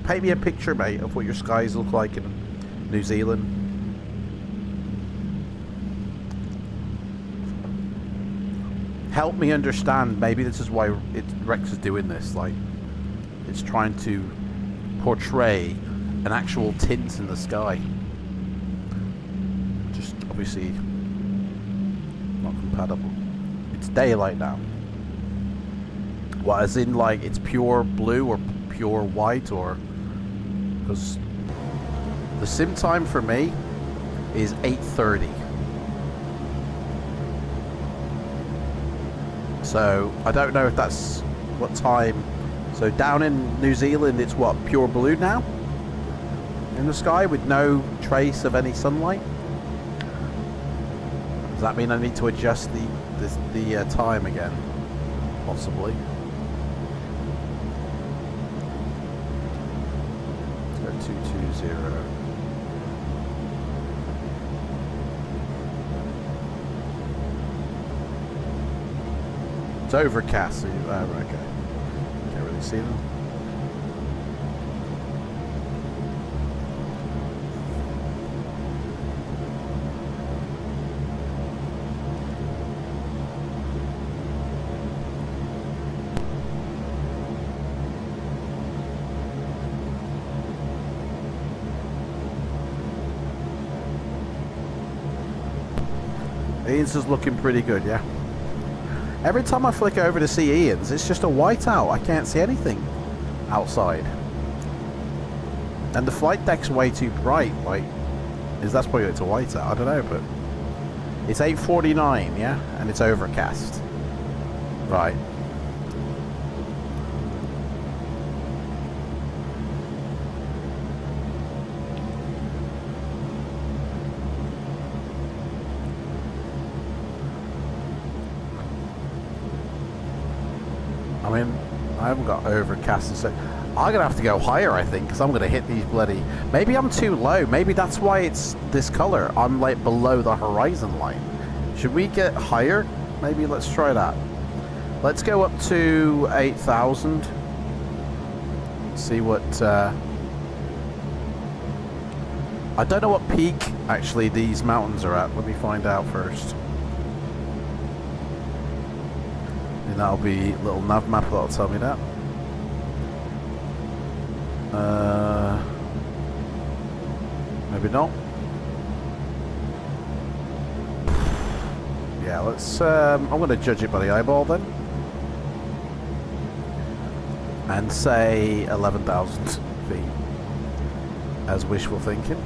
Paint me a picture, mate, of what your skies look like in New Zealand. Help me understand. Maybe this is why Rex is doing this. Like, it's trying to portray an actual tint in the sky. Just obviously not compatible. It's daylight now. What, as in like it's pure blue or pure white, or because the sim time for me is 8:30. So I don't know if that's what time. So down in New Zealand, it's what, pure blue now in the sky with no trace of any sunlight. Does that mean I need to adjust the time again? Possibly. Let's go 220. It's overcast. So okay. Can't really see them. Ian's is looking pretty good, yeah. Every time I flick over to see Ian's, it's just a whiteout. I can't see anything outside. And the flight deck's way too bright. Like, that's probably it's a whiteout. I don't know, but it's 8:49, yeah, and it's overcast. Right. I mean, I haven't got overcast and so I'm gonna have to go higher, I think, because I'm gonna hit these bloody. Maybe I'm too low. Maybe that's why it's this color. I'm like below the horizon line. Should we get higher? Maybe let's try that. Let's go up to 8,000. See what. I don't know what peak actually these mountains are at. Let me find out first. And that'll be a little nav map that'll tell me that. Maybe not. Yeah, let's, I'm going to judge it by the eyeball then. And say 11,000 feet as wishful thinking.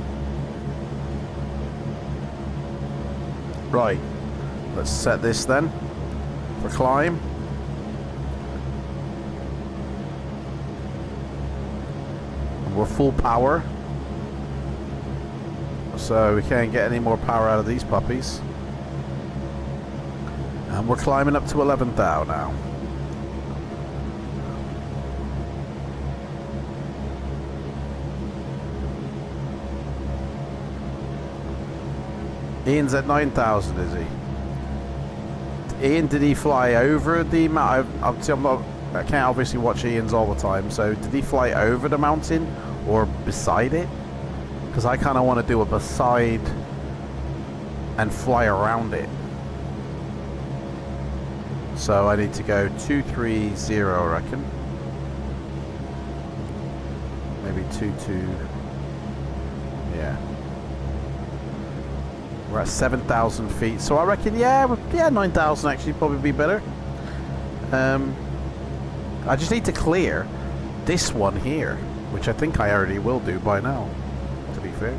Right, let's set this then for climb. And we're full power, so we can't get any more power out of these puppies. And we're climbing up to 11,000 now. Ian's at 9,000, is he? Ian, did he fly over the mountain? I can't obviously watch Ian's all the time, so did he fly over the mountain or beside it? Because I kind of want to do a beside and fly around it. So I need to go 230, I reckon. Maybe 22. Yeah. We're at 7,000 feet, so I reckon, yeah, 9,000 actually probably be better. I just need to clear this one here, which I think I already will do by now, to be fair.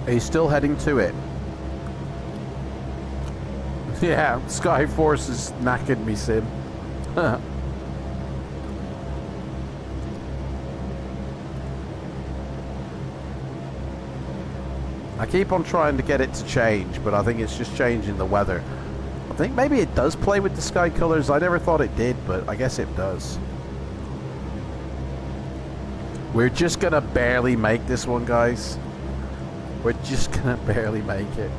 Are you still heading to it? Yeah, Skyforce has knackered me, Sim. I keep on trying to get it to change, but I think it's just changing the weather. I think maybe it does play with the sky colors. I never thought it did, but I guess it does. We're just gonna barely make this one, guys. We're just gonna barely make it.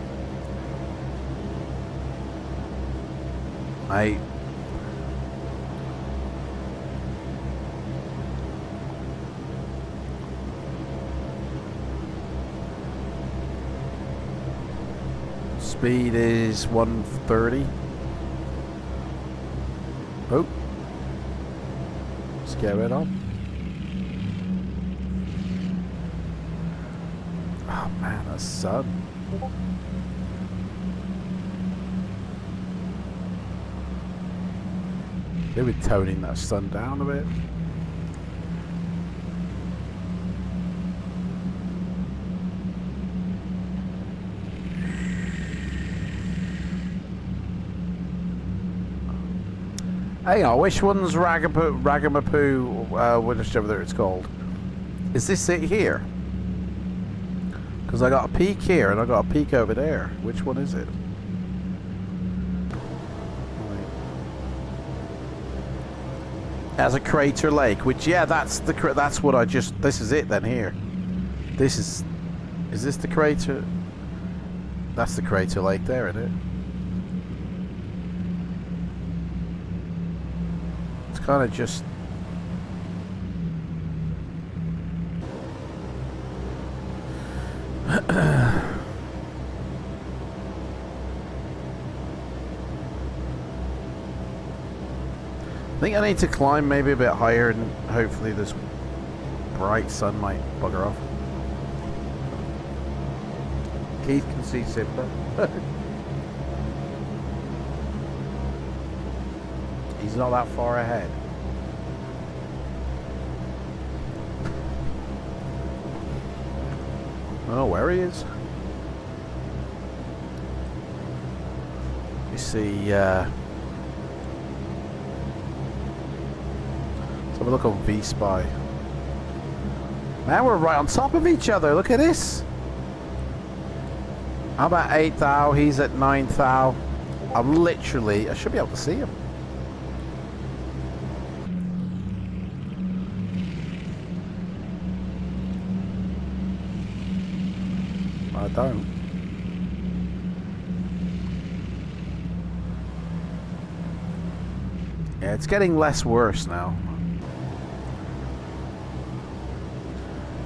Speed is 130. Oh. Let's get it on. Oh man, the sun. Maybe toning that sun down a bit. Hang on, which one's Ragamapoo, whichever it's called? Is this it here? Because I got a peak here and I got a peak over there. Which one is it? As a crater lake, which, yeah, that's what I just, this is it then here. This is this the crater? That's the crater lake there, isn't it? It's kind of just, I think I need to climb maybe a bit higher and hopefully this bright sun might bugger off. Keith can see Simba. He's not that far ahead. I don't know where he is. You see, let's have a look on V-Spy. Man, we're right on top of each other. Look at this. I'm at 8,000. He's at 9,000. I'm literally, I should be able to see him. I don't. Yeah, it's getting less worse now.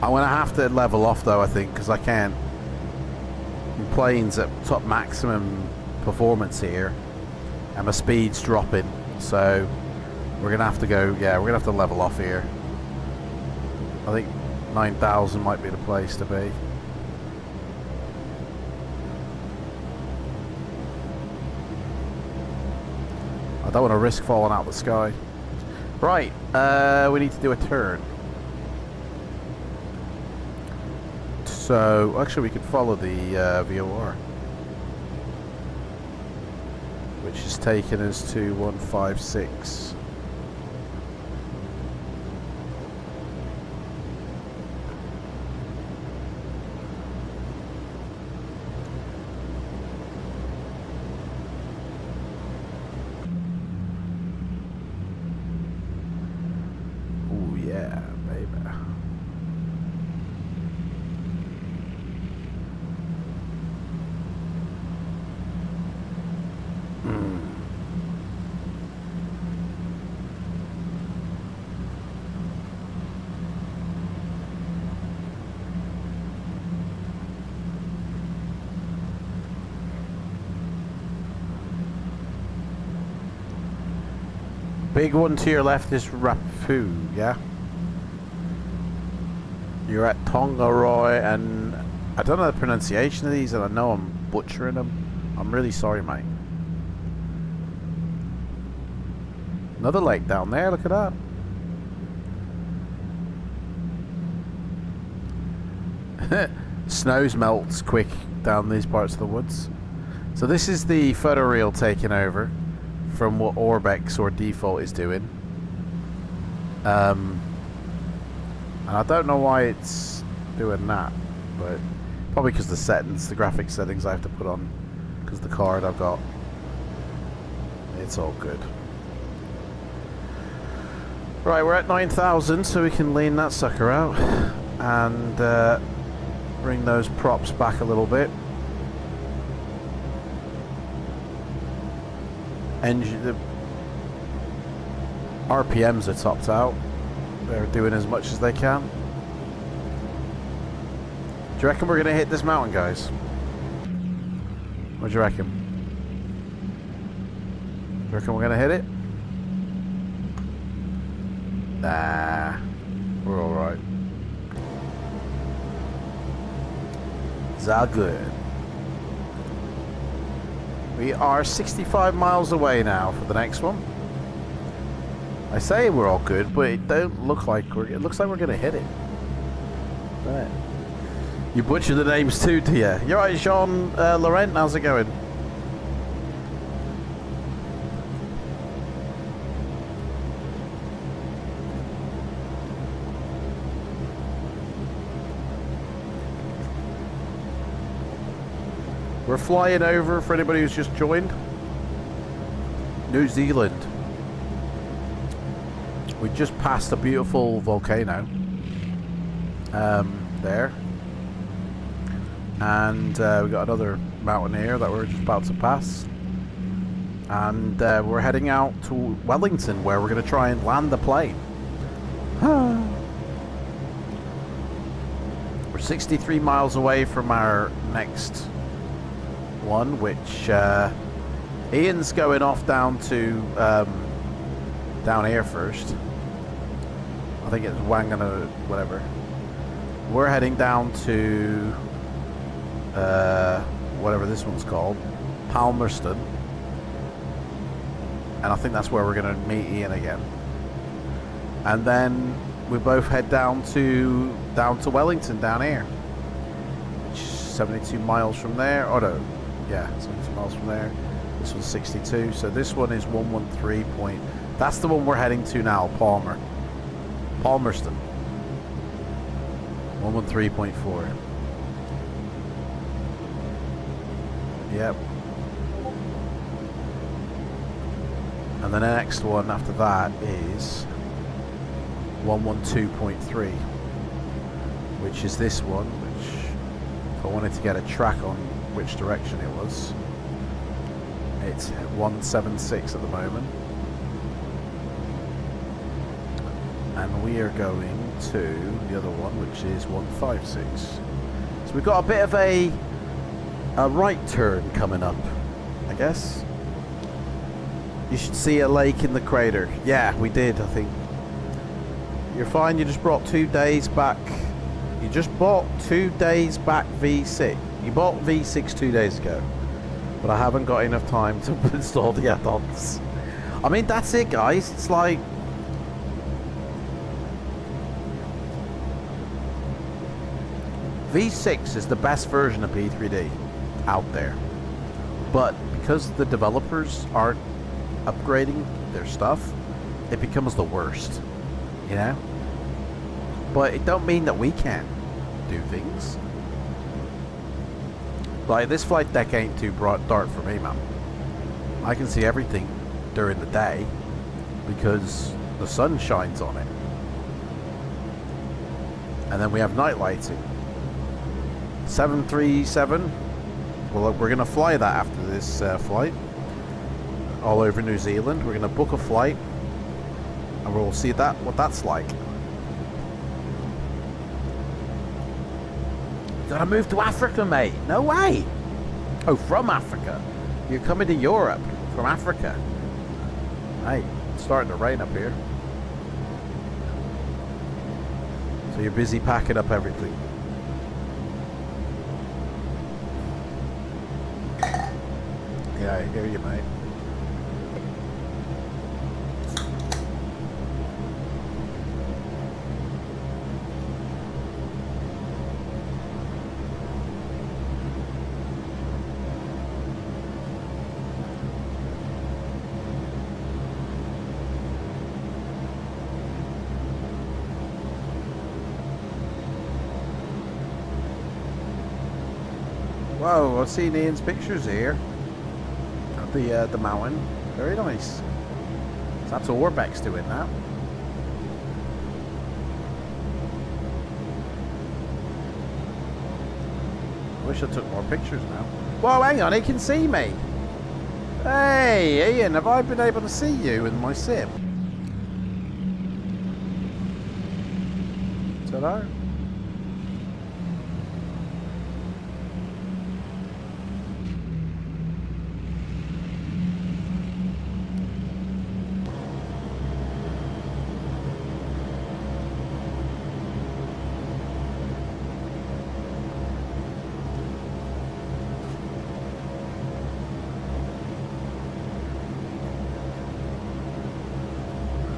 I'm gonna have to level off though, I think, because I can't. My plane's at top maximum performance here, and my speed's dropping. So we're gonna have to go. Yeah, we're gonna have to level off here. I think 9,000 might be the place to be. I don't want to risk falling out of the sky. Right, we need to do a turn. So, actually we could follow the VOR. Which is taking us to 156. Big one to your left is Rapu, yeah? You're at Tongaroy, and I don't know the pronunciation of these, and I know I'm butchering them. I'm really sorry, mate. Another lake down there, look at that. Snows melts quick down these parts of the woods. So this is the photo reel taking over from what Orbex or default is doing. And I don't know why it's doing that, but probably because the settings, the graphics settings I have to put on, because the card I've got. It's all good. Right, we're at 9,000, so we can lean that sucker out and bring those props back a little bit. Engine, the RPMs are topped out. They're doing as much as they can. Do you reckon we're going to hit this mountain, guys? What do you reckon? Do you reckon we're going to hit it? Nah, we're alright. It's all good. We are 65 miles away now for the next one. I say we're all good, but it don't look like it looks like we're gonna hit it. Right. You butcher the names too, do you? You're right, Jean Laurent, how's it going? We're flying over, for anybody who's just joined, New Zealand. We just passed a beautiful volcano there, and we got another mountain here that we're just about to pass, and we're heading out to Wellington, where we're going to try and land the plane. We're 63 miles away from our next one, which Ian's going off down to down here first. I think it's Wangana, whatever. We're heading down to whatever this one's called, Palmerston, and I think that's where we're going to meet Ian again. And then we both head down to Wellington down here, which is 72 miles from there. Oh no. Yeah, 70 miles from there. This one's 62. So this one is 113 point. That's the one we're heading to now, Palmerston. 113.4. Yep. And the next one after that is 112.3, which is this one, which if I wanted to get a track on which direction it was, it's 176 at the moment. And we are going to the other one, which is 156. So we've got a bit of a right turn coming up, I guess. You should see a lake in the crater. Yeah, we did, I think. You're fine, you just brought 2 days back. You just bought 2 days back V6. You bought V6 2 days ago. But I haven't got enough time to install the add-ons. I mean, that's it, guys. It's like... V6 is the best version of P3D out there. But because the developers aren't upgrading their stuff, it becomes the worst. You know? But it don't mean that we can't do things. Like, this flight deck ain't too dark for me, man. I can see everything during the day because the sun shines on it. And then we have night lighting. 737. Well, we're going to fly that after this flight. All over New Zealand. We're going to book a flight. And we'll see what that's like. Gotta move to Africa, mate. No way. Oh, from Africa. You're coming to Europe from Africa. Hey, it's starting to rain up here. So you're busy packing up everything. Yeah, I hear you, mate. Whoa, I've seen Ian's pictures here of the mountain. Very nice. So that's Orbex doing that. I wish I took more pictures now. Whoa, hang on, he can see me. Hey, Ian, have I been able to see you in my sim? Ta-da.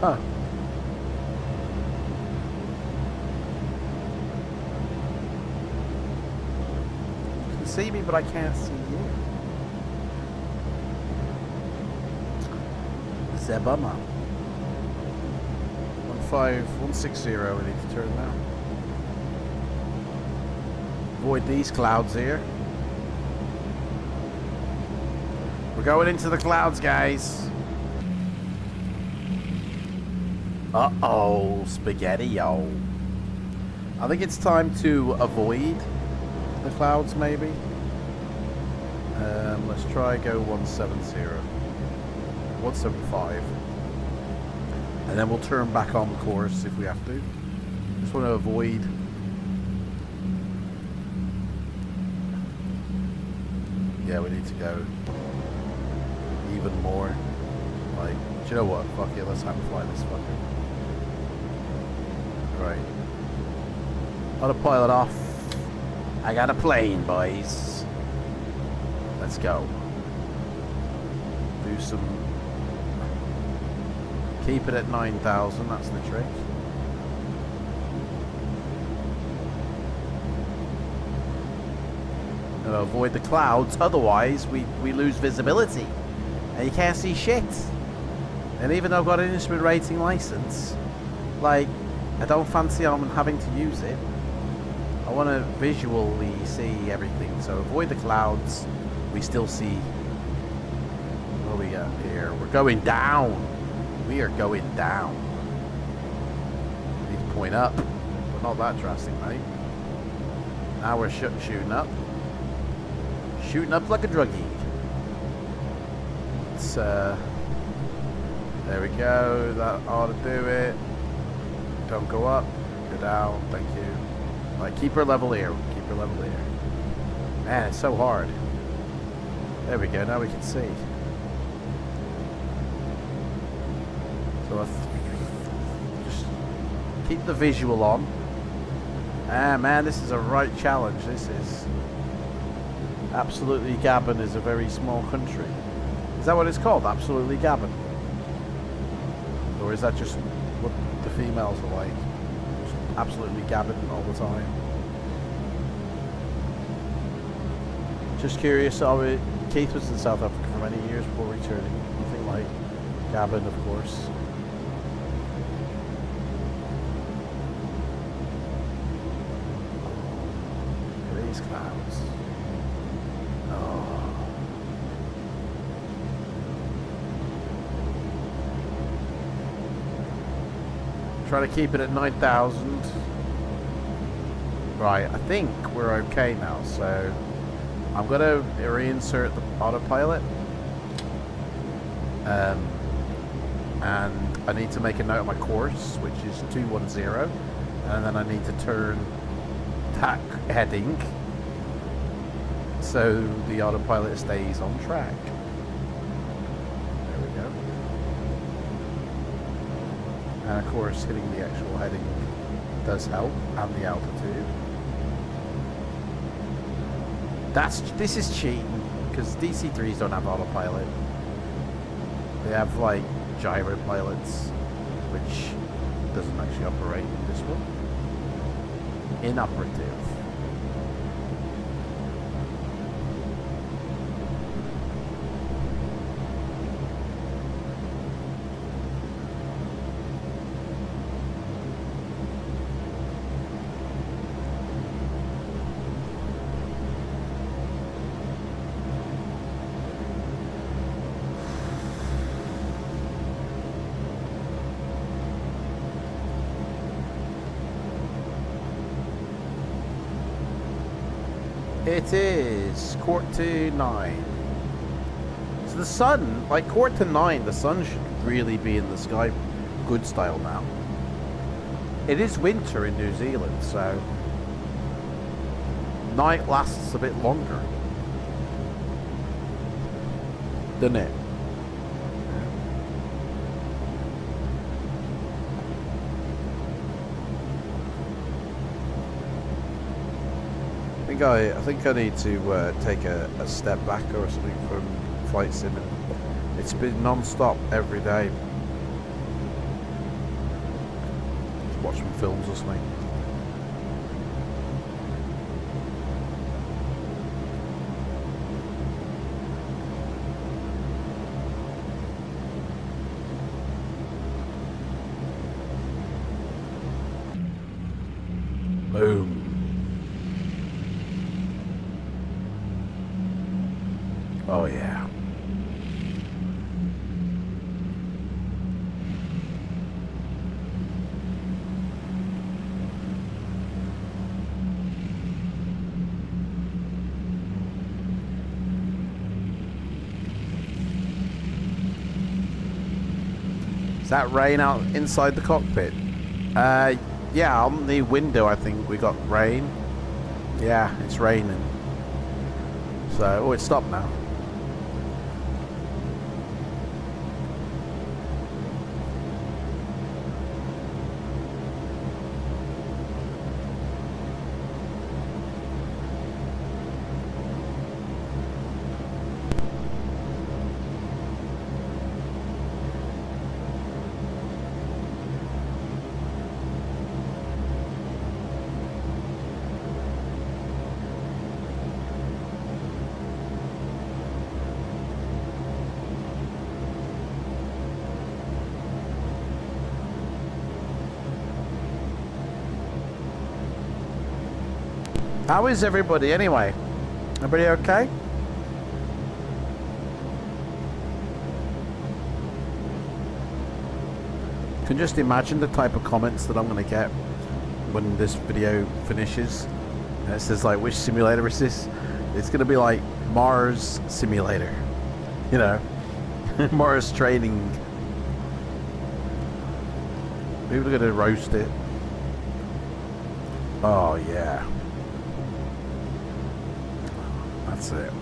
Huh. You can see me, but I can't see you. Zebama. 15160, we need to turn now. Avoid these clouds here. We're going into the clouds, guys. Uh-oh, spaghetti-o. I think it's time to avoid the clouds, maybe. Let's try go 170. 175. And then we'll turn back on the course if we have to. Just want to avoid... Yeah, we need to go even more. Like, do you know what? Fuck it, let's have to fly this fucker. Right. Autopilot off. I got a plane, boys. Let's go. Do some... Keep it at 9,000, that's the trick. And avoid the clouds, otherwise we lose visibility. And you can't see shit. And even though I've got an instrument rating license, like, I don't fancy on having to use it. I want to visually see everything. So avoid the clouds. We still see... What do we got here? We're going down. We are going down. Need to point up. But not that drastic, mate. Now we're shooting up. Shooting up like a druggie. It's, there we go. That ought to do it. Don't go up. Go down. Thank you. Right, keep her level here. Keep her level here. Man, it's so hard. There we go. Now we can see. So just keep the visual on. Ah, man, this is a right challenge. This is absolutely Gabon is a very small country. Is that what it's called? Absolutely Gabon? Or is that just what the females are like? Just absolutely Gabon all the time. Just curious. Keith was in South Africa for many years before returning. Nothing like Gabon, of course. Look at these clouds. Oh. Try to keep it at 9,000. Right, I think we're okay now, so I'm going to reinsert the autopilot. And I need to make a note of my course, which is 210. And then I need to turn TAC heading so the autopilot stays on track. There we go. And of course, hitting the actual heading does help, and the altitude. This is cheating, because DC-3s don't have autopilot. They have like gyro pilots, which doesn't actually operate in this one. Inoperative. It is 9:15. So the sun, like 9:15, the sun should really be in the sky good style now. It is winter in New Zealand, so night lasts a bit longer, doesn't it? I think I need to take a step back or something from flight sim. It's been non-stop every day. Just watch some films or something. Boom. Oh yeah. Is that rain out inside the cockpit? Yeah, on the window I think we got rain. Yeah, it's raining. So, oh, it stopped now. How is everybody anyway? Everybody okay? You can just imagine the type of comments that I'm going to get when this video finishes. And it says like, which simulator is this? It's going to be like Mars Simulator. You know, Mars training. People are going to roast it. Oh, yeah. That's it.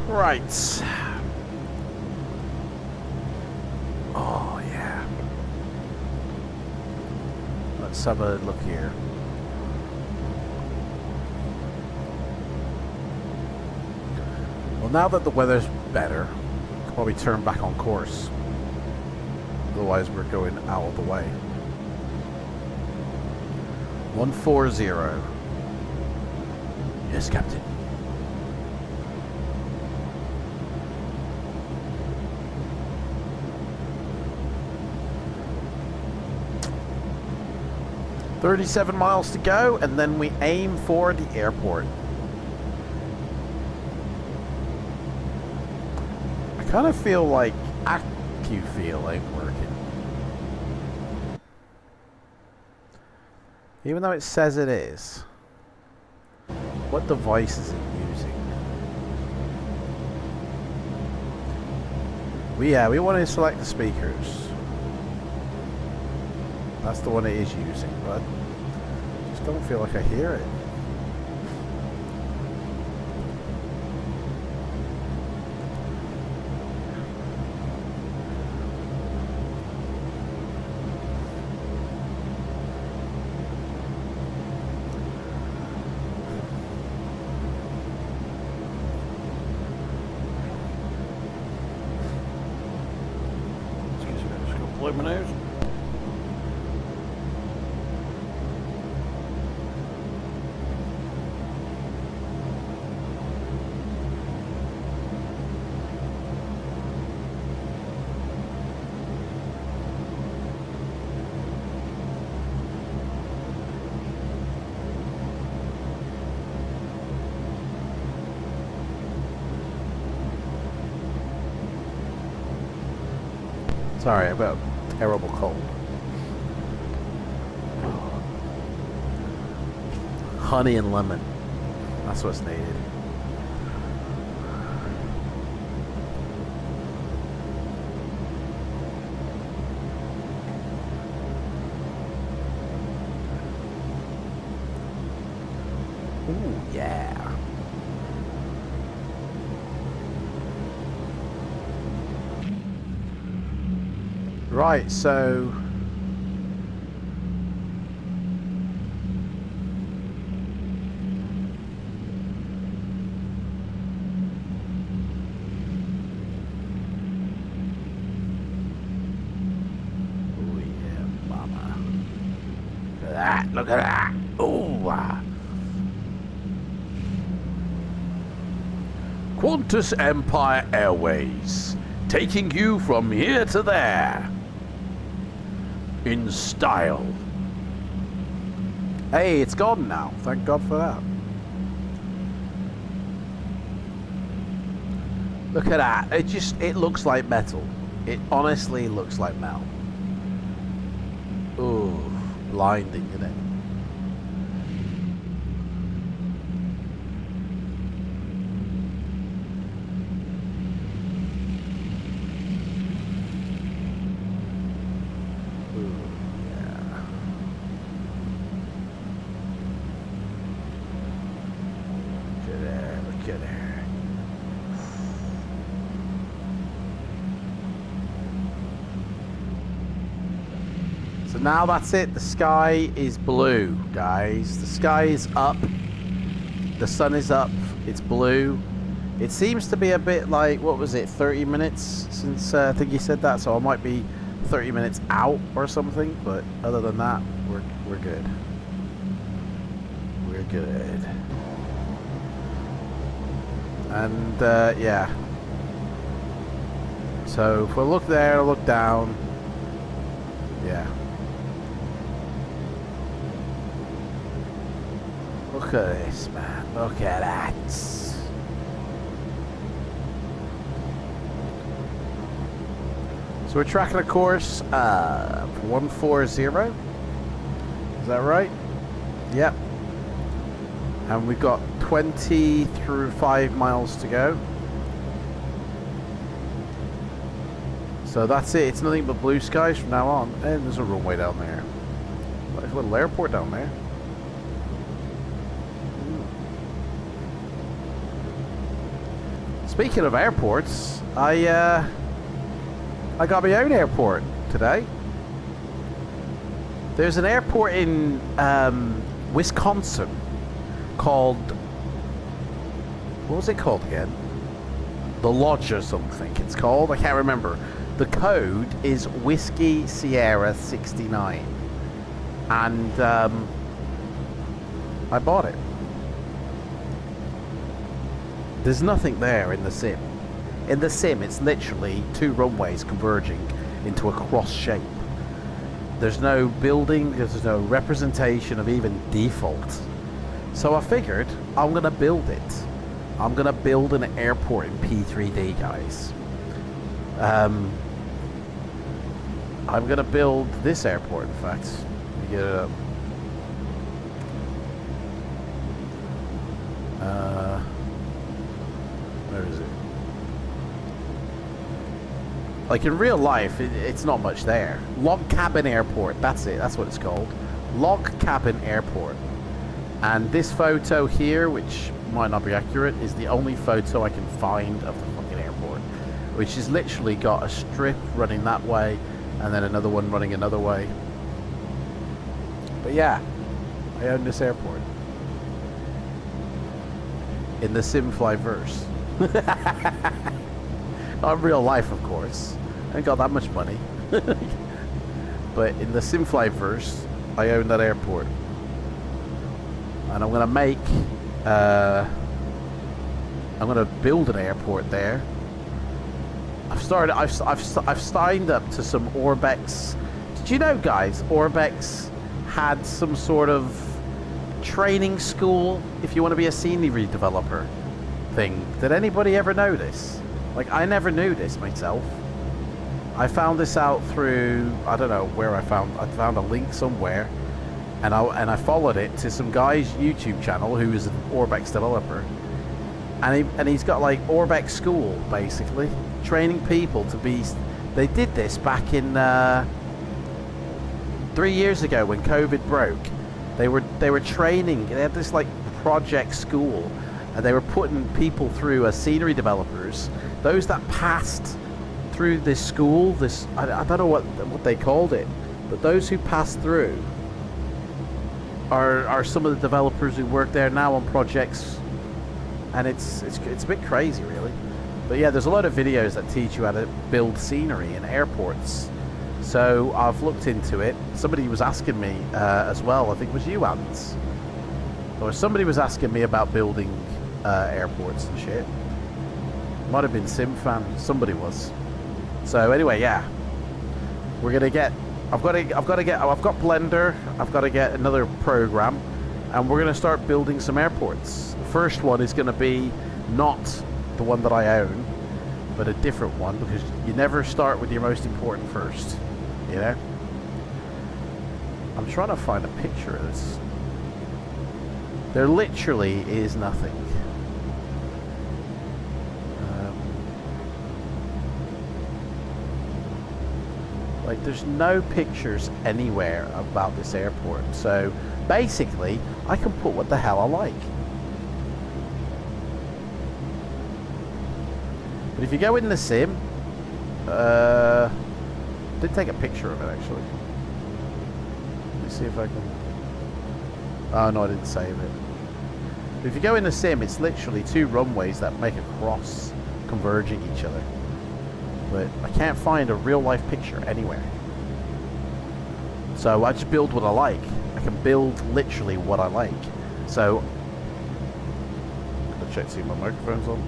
Right. Oh, yeah. Let's have a look here. Well, now that the weather's better, I'll probably turn back on course. Otherwise, we're going out of the way. 140. Yes, Captain. $37 miles to go, and then we aim for the airport. I kind of feel like AccuFeel ain't working. Even though it says it is. What device is it using? We want to select the speakers. That's the one it is using, but I just don't feel like I hear it. Excuse me, I'm just going to blow my nose. Sorry, I've got a terrible cold. Honey and lemon. That's what's needed. Ooh, yeah. Right, so oh yeah, mama. Look at that, look at that. Oh, Qantas Empire Airways, taking you from here to there. In style. Hey, it's gone now. Thank God for that. Look at that. It looks like metal. It honestly looks like metal. Ooh, blinding, isn't it? now that's it. The sky is blue, guys. The sky is up. The sun is up. It's blue. It seems to be a bit like, what was it, 30 minutes since I think you said that, so I might be 30 minutes out or something, but other than that, we're good. We're good. And yeah. So if we look there, look down, yeah. Look at this, man. Look at that. So we're tracking a course 140. Is that right? Yep. And we've got 25 miles to go. So that's it. It's nothing but blue skies from now on. And there's a runway down there. There's a little airport down there. Speaking of airports, I got my own airport today. There's an airport in Wisconsin called, what was it called again? The Lodge or something it's called. I can't remember. The code is Whiskey Sierra 69. And I bought it. There's nothing there in the sim. In the sim, it's literally two runways converging into a cross shape. There's no building, there's no representation of even default. So I figured I'm gonna build it. I'm gonna build an airport in P3D, guys. I'm gonna build this airport, in fact. Let me get it up. Where is it? Like in real life, it's not much there. Log Cabin Airport, that's it, that's what it's called. Log Cabin Airport. And this photo here, which might not be accurate, is the only photo I can find of the fucking airport. Which is literally got a strip running that way, and then another one running another way. But yeah, I own this airport. In the Simflyverse. Not in real life, of course. I ain't got that much money. But in the Simflyverse, I own that airport. And I'm gonna make I'm gonna build an airport there. I've signed up to some Orbex. Did you know, guys, Orbex had some sort of training school if you want to be a scenery developer thing? Did anybody ever know this? Like, I never knew this myself. I found this out through, I don't know where I found a link somewhere, and I followed it to some guy's YouTube channel who is an Orbex developer, and he's got like Orbex school, basically training people to be. They did this back in 3 years ago when COVID broke. They were training. They had this like project school, and they were putting people through as scenery developers. Those that passed through this school, I don't know what they called it, but those who passed through are some of the developers who work there now on projects, and it's a bit crazy, really. But yeah, there's a lot of videos that teach you how to build scenery in airports. So I've looked into it. Somebody was asking me as well, I think it was you, Ants, or somebody was asking me about building airports and shit. Might have been SimFan, somebody was. So anyway, yeah, we're gonna get. I've got Blender. I've got to get another program, and we're gonna start building some airports. The first one is gonna be not the one that I own, but a different one, because you never start with your most important first, you know. I'm trying to find a picture of this. There literally is nothing. Like, there's no pictures anywhere about this airport. So basically, I can put what the hell I like. But if you go in the sim, I did take a picture of it actually. see if I can... Oh no, I didn't save it. If you go in the sim, it's literally 2 runways that make a cross converging each other. But I can't find a real life picture anywhere. So I just build what I like. I can build literally what I like. So I'll check to see if my microphone's on.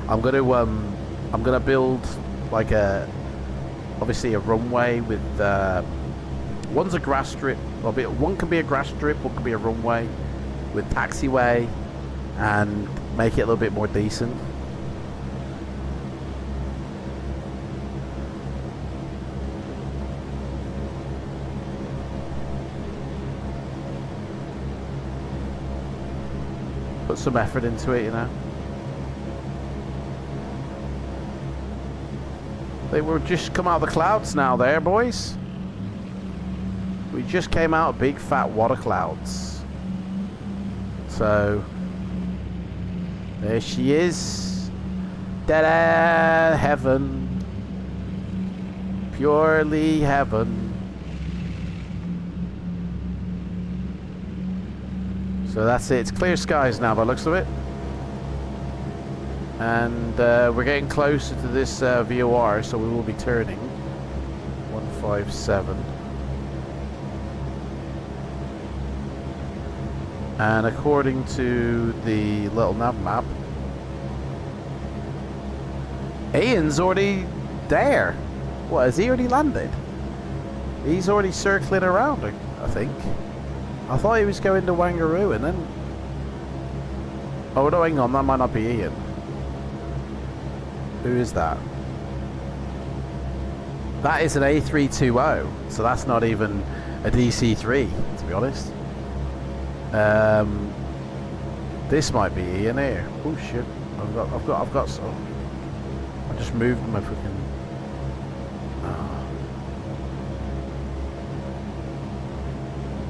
I'm gonna build like obviously a runway with one's a grass strip. One can be a grass strip, one can be a runway with taxiway, and make it a little bit more decent. Put some effort into it, you know. They were just come out of the clouds now there, boys. We just came out of big fat water clouds. So there she is. Da-da, heaven. Purely heaven. So that's it. It's clear skies now by the looks of it. And we're getting closer to this VOR, so we will be turning 157. And according to the little nav map, Ian's already there. What, has he already landed? He's already circling around, I think. I thought he was going to Wangaroo and then... Oh no, hang on, that might not be Ian. Who is that? That is an A320, so that's not even a DC-3, to be honest. This might be Ian here. Oh shit! I've got some. I just moved my freaking.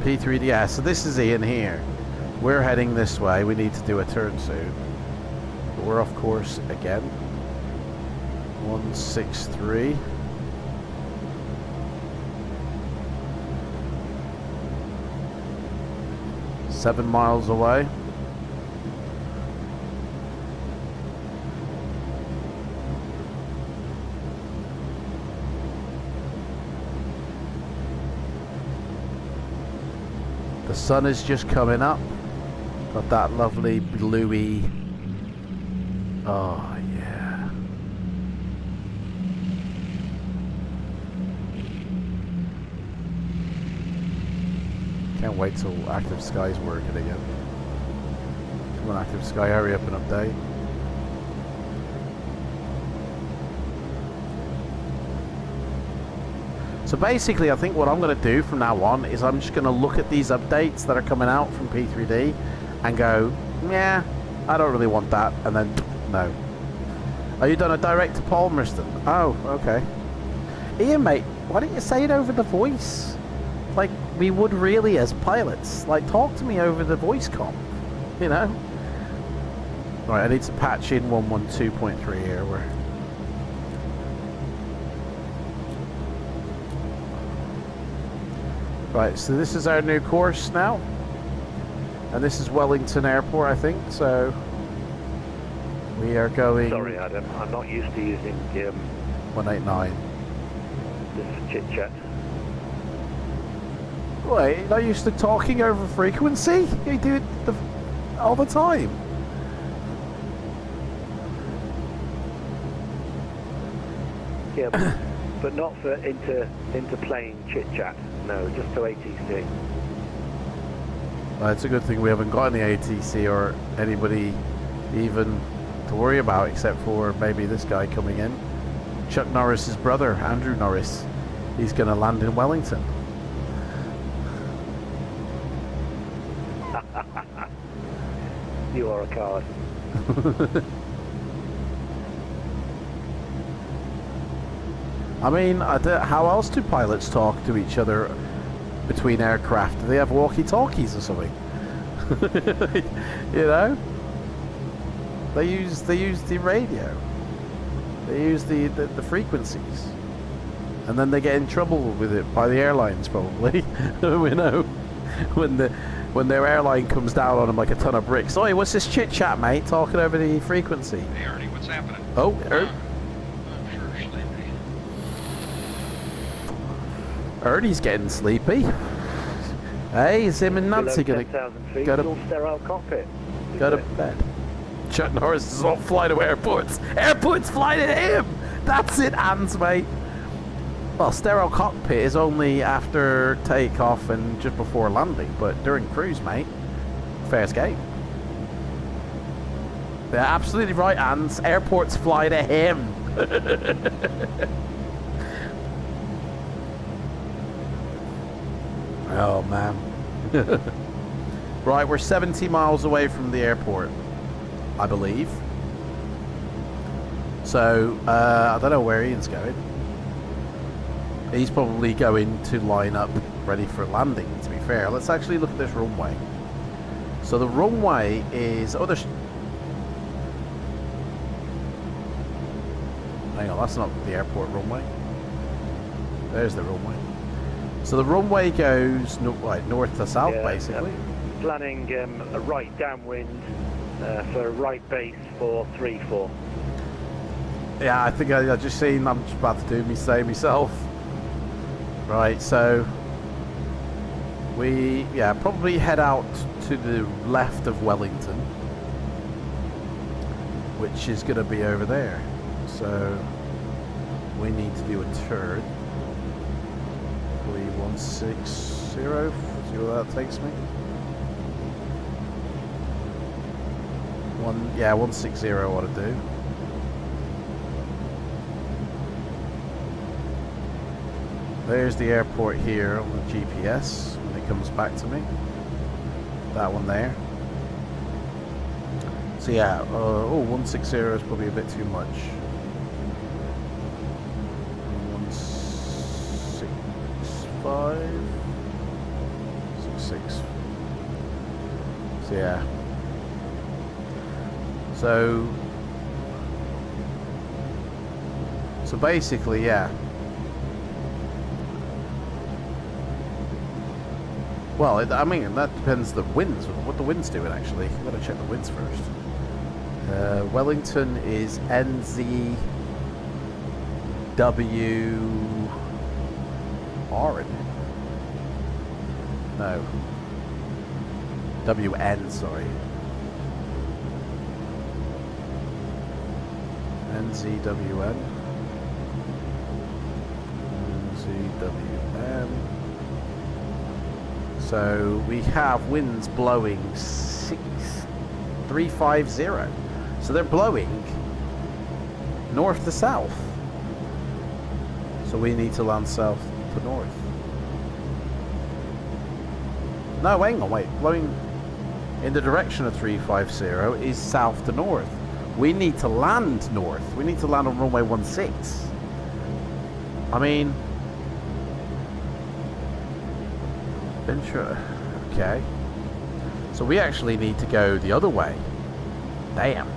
P3D. Yeah, so this is Ian here. We're heading this way. We need to do a turn soon. But we're off course again. 163. Seven miles away. The sun is just coming up. Got that lovely bluey. Oh yeah. Can't wait till Active Sky's working again. Come on, Active Sky, hurry up and update. So basically, I think what I'm going to do from now on is I'm just going to look at these updates that are coming out from P3D and go, yeah, I don't really want that, and then no. Oh, you done a direct to Palmerston? Oh, okay. Ian, mate, why don't you say it over the voice? Like we would really as pilots. Like, talk to me over the voice comm, you know? Right, I need to patch in 112.3 here. Where right, so this is our new course now. And this is Wellington Airport, I think, so we are going... Sorry, Adam, I'm not used to using 189. this chit-chat. Wait, you're not used to talking over frequency? You do it all the time. Yeah, but not for interplane chit-chat. No, just to ATC. Well, it's a good thing we haven't got any ATC or anybody even to worry about, except for maybe this guy coming in. Chuck Norris's brother, Andrew Norris. He's going to land in Wellington. You are a card. I mean, how else do pilots talk to each other between aircraft? Do they have walkie-talkies or something? You know? They use the radio. They use the frequencies. And then they get in trouble with it by the airlines, probably. We know. when their airline comes down on them like a ton of bricks. Oi, what's this chit chat, mate? Talking over the frequency. Hey, Ernie, what's happening? Oh, I'm sure sleepy. Ernie's getting sleepy. Hey, is him and Nancy Below gonna 10,000 feet, go to- it's all sterile cockpit. go to bed? Chuck Norris does not fly to airports. Airports fly to him. That's it, Hans, mate. Well, sterile cockpit is only after takeoff and just before landing, but during cruise, mate, fair game. They're absolutely right, Hans. Airports fly to him. Oh, man. Right, we're 70 miles away from the airport, I believe. So, I don't know where Ian's going. He's probably going to line up ready for landing, to be fair. Let's actually look at this runway. So the runway is... Oh, there's... Hang on, that's not the airport runway. There's the runway. So the runway goes north to south, basically. Planning a right downwind for right base for 3-4. Yeah, I think I just seen, I'm just about to do me say myself. Right, so we, probably head out to the left of Wellington, which is going to be over there. So we need to do a turn. 3160, see where that takes me? 160 I want to do. There's the airport here on the GPS when it comes back to me. That one there. So yeah, 160 is probably a bit too much. 165, 66. So yeah. So basically, yeah. Well, I mean, that depends the winds, what the wind's doing actually. I've got to check the winds first. Wellington is NZWR, isn't it? No. WN, sorry. NZWN. NZWN. So we have winds blowing 350. So they're blowing north to south. So we need to land south to north. No, hang on, wait. Blowing in the direction of 350 is south to north. We need to land north. We need to land on runway 16. I mean... Okay. So we actually need to go the other way. Damn.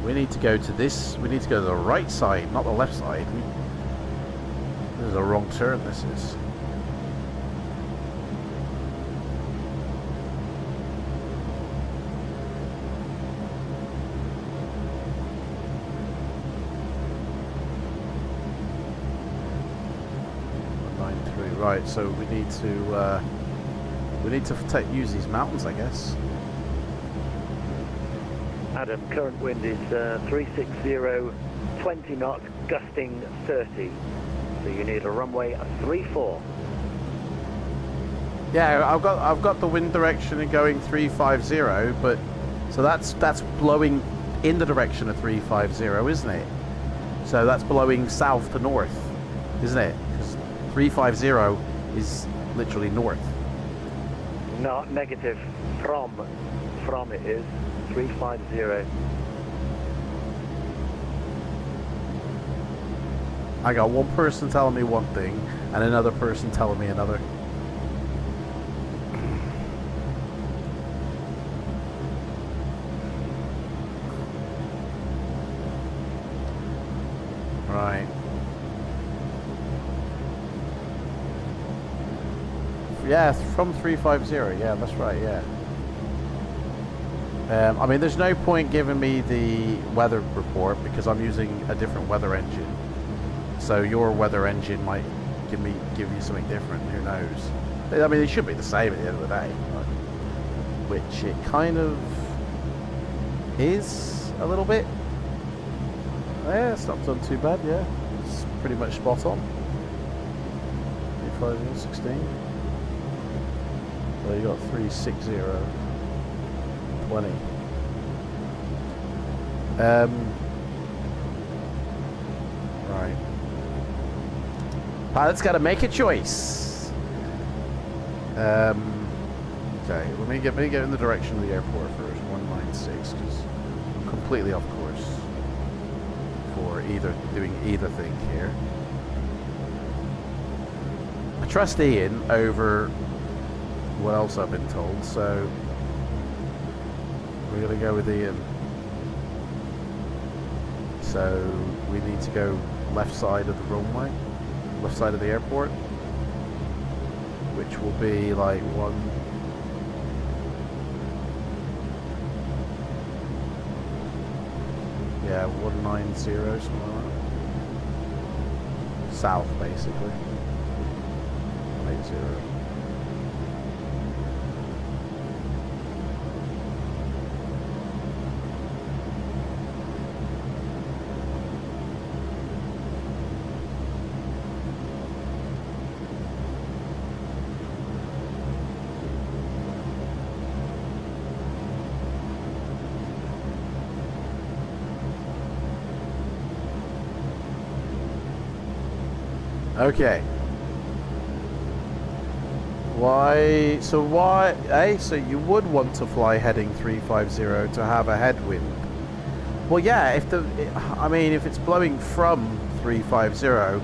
We need to go to this. We need to go to the right side, not the left side. This is a wrong turn, this is. Right, so we need to use these mountains, I guess. Adam, current wind is 360, 20 knots, gusting 30. So you need a runway 34. Yeah, I've got the wind direction and going 350, but so that's blowing in the direction of 350, isn't it? So that's blowing south to north, isn't it? 350 is literally north. Not negative. From it is 350. I got one person telling me one thing and another person telling me another. Right. Yeah, from 350. Yeah, that's right. Yeah. I mean, there's no point giving me the weather report because I'm using a different weather engine. So your weather engine might give you something different. Who knows? I mean, it should be the same at the end of the day, which it kind of is a little bit. Yeah, it's not done too bad. Yeah, it's pretty much spot on. 350, 16. Well, you got 360, 20. Right. Pilot's got to make a choice. Okay, let me get in the direction of the airport first. 196, because I'm completely off course for doing either thing here. I trust Ian over what else I've been told, so we're gonna go with Ian. So we need to go left side of the runway, left side of the airport, which will be like 190, something like that. South, basically. 180. Okay. So you would want to fly heading 350 to have a headwind. Well, yeah, if it's blowing from 350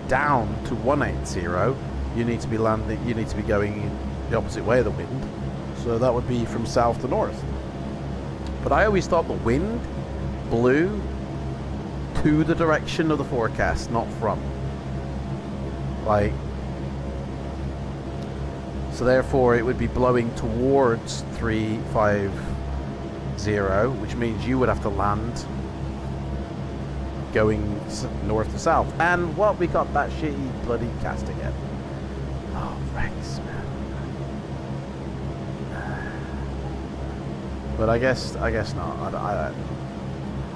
down to 180, you need to be going the opposite way of the wind. So that would be from south to north. But I always thought the wind blew to the direction of the forecast, not from. So therefore it would be blowing towards 350, which means you would have to land going north to south. And well, we got that shitty bloody cast again. Oh, Rex, man. But I guess not.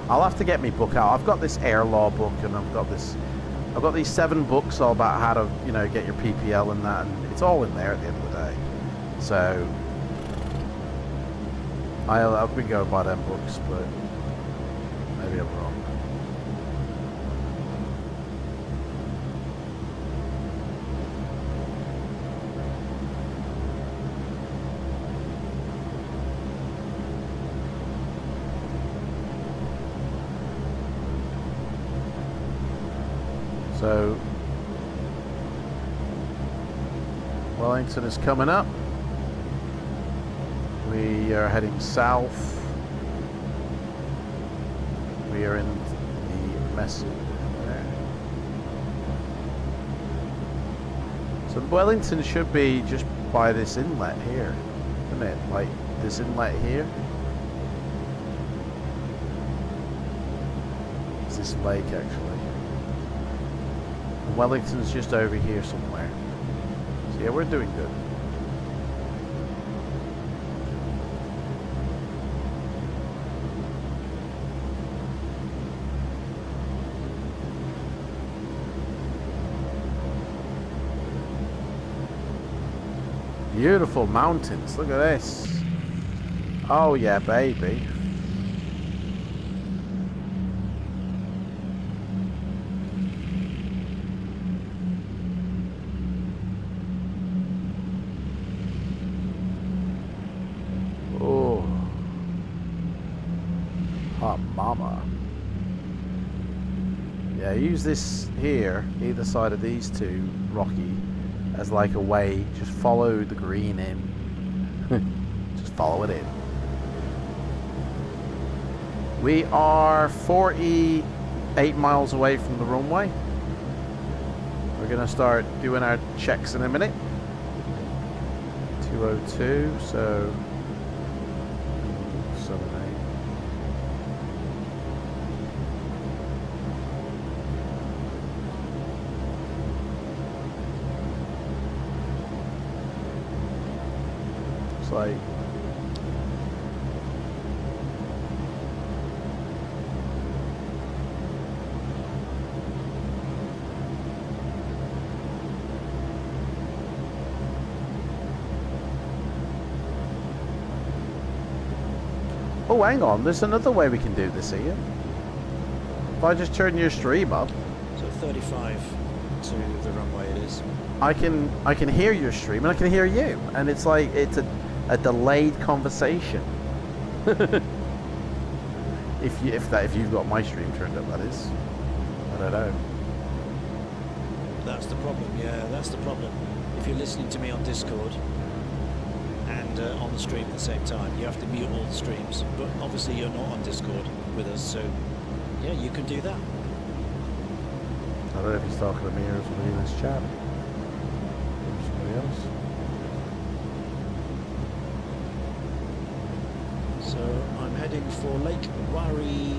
I'll have to get me book out. I've got this air law book, and I've got these 7 books all about how to, get your PPL and that, and it's all in there at the end of the day. So I'll be going by them books, but maybe I'm wrong. So Wellington is coming up. We are heading south. We are in the mess there. So Wellington should be just by this inlet here, isn't it? Like this inlet here. It's this lake actually. Wellington's just over here somewhere. So yeah, we're doing good. Beautiful mountains. Look at this. Oh yeah, baby. Use this here, either side of these two, Rocky, as like a way. Just follow the green in. Just follow it in. We are 48 miles away from the runway. We're going to start doing our checks in a minute. 202, so 78. It's like oh, hang on, there's another way we can do this here. If I just turn your stream up, So 35 to the runway it is. I can hear your stream and I can hear you, and it's like it's a delayed conversation. if you've got my stream turned up, that is. I don't know. That's the problem, yeah, that's the problem. If you're listening to me on Discord and on the stream at the same time, you have to mute all the streams. But obviously you're not on Discord with us, so yeah, you can do that. I don't know if he's talking to me or somebody in this chat. Or somebody else. So I'm heading for Lake Wari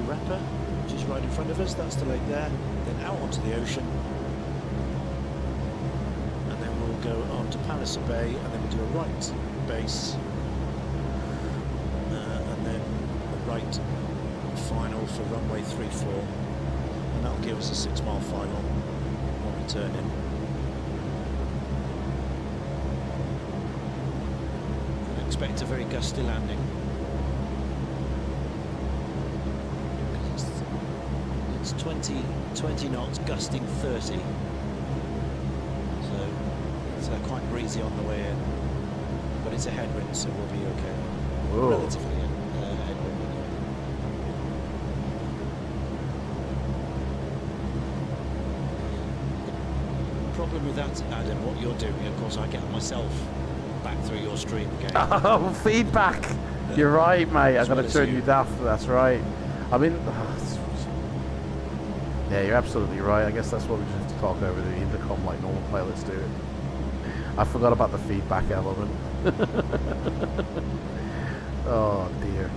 Rapper, which is right in front of us. That's the lake there. Then out onto the ocean. And then we'll go on to Palliser Bay, and then we'll do a right base. And then a right final for runway 34. And that'll give us a 6-mile final when we turn in. And expect a very gusty landing. It's 20 knots, gusting 30. So it's quite breezy on the way in, but it's a headwind, so we'll be okay. Whoa. Relatively headwind. The problem with that, Adam, what you're doing, of course, I get myself back through your stream again. Oh, feedback! You're right, mate. I'm well gonna as turn you. you daft. That's right. I mean, yeah, you're absolutely right. I guess that's what we just have to talk over the intercom like normal pilots do it. I forgot about the feedback element. Oh dear.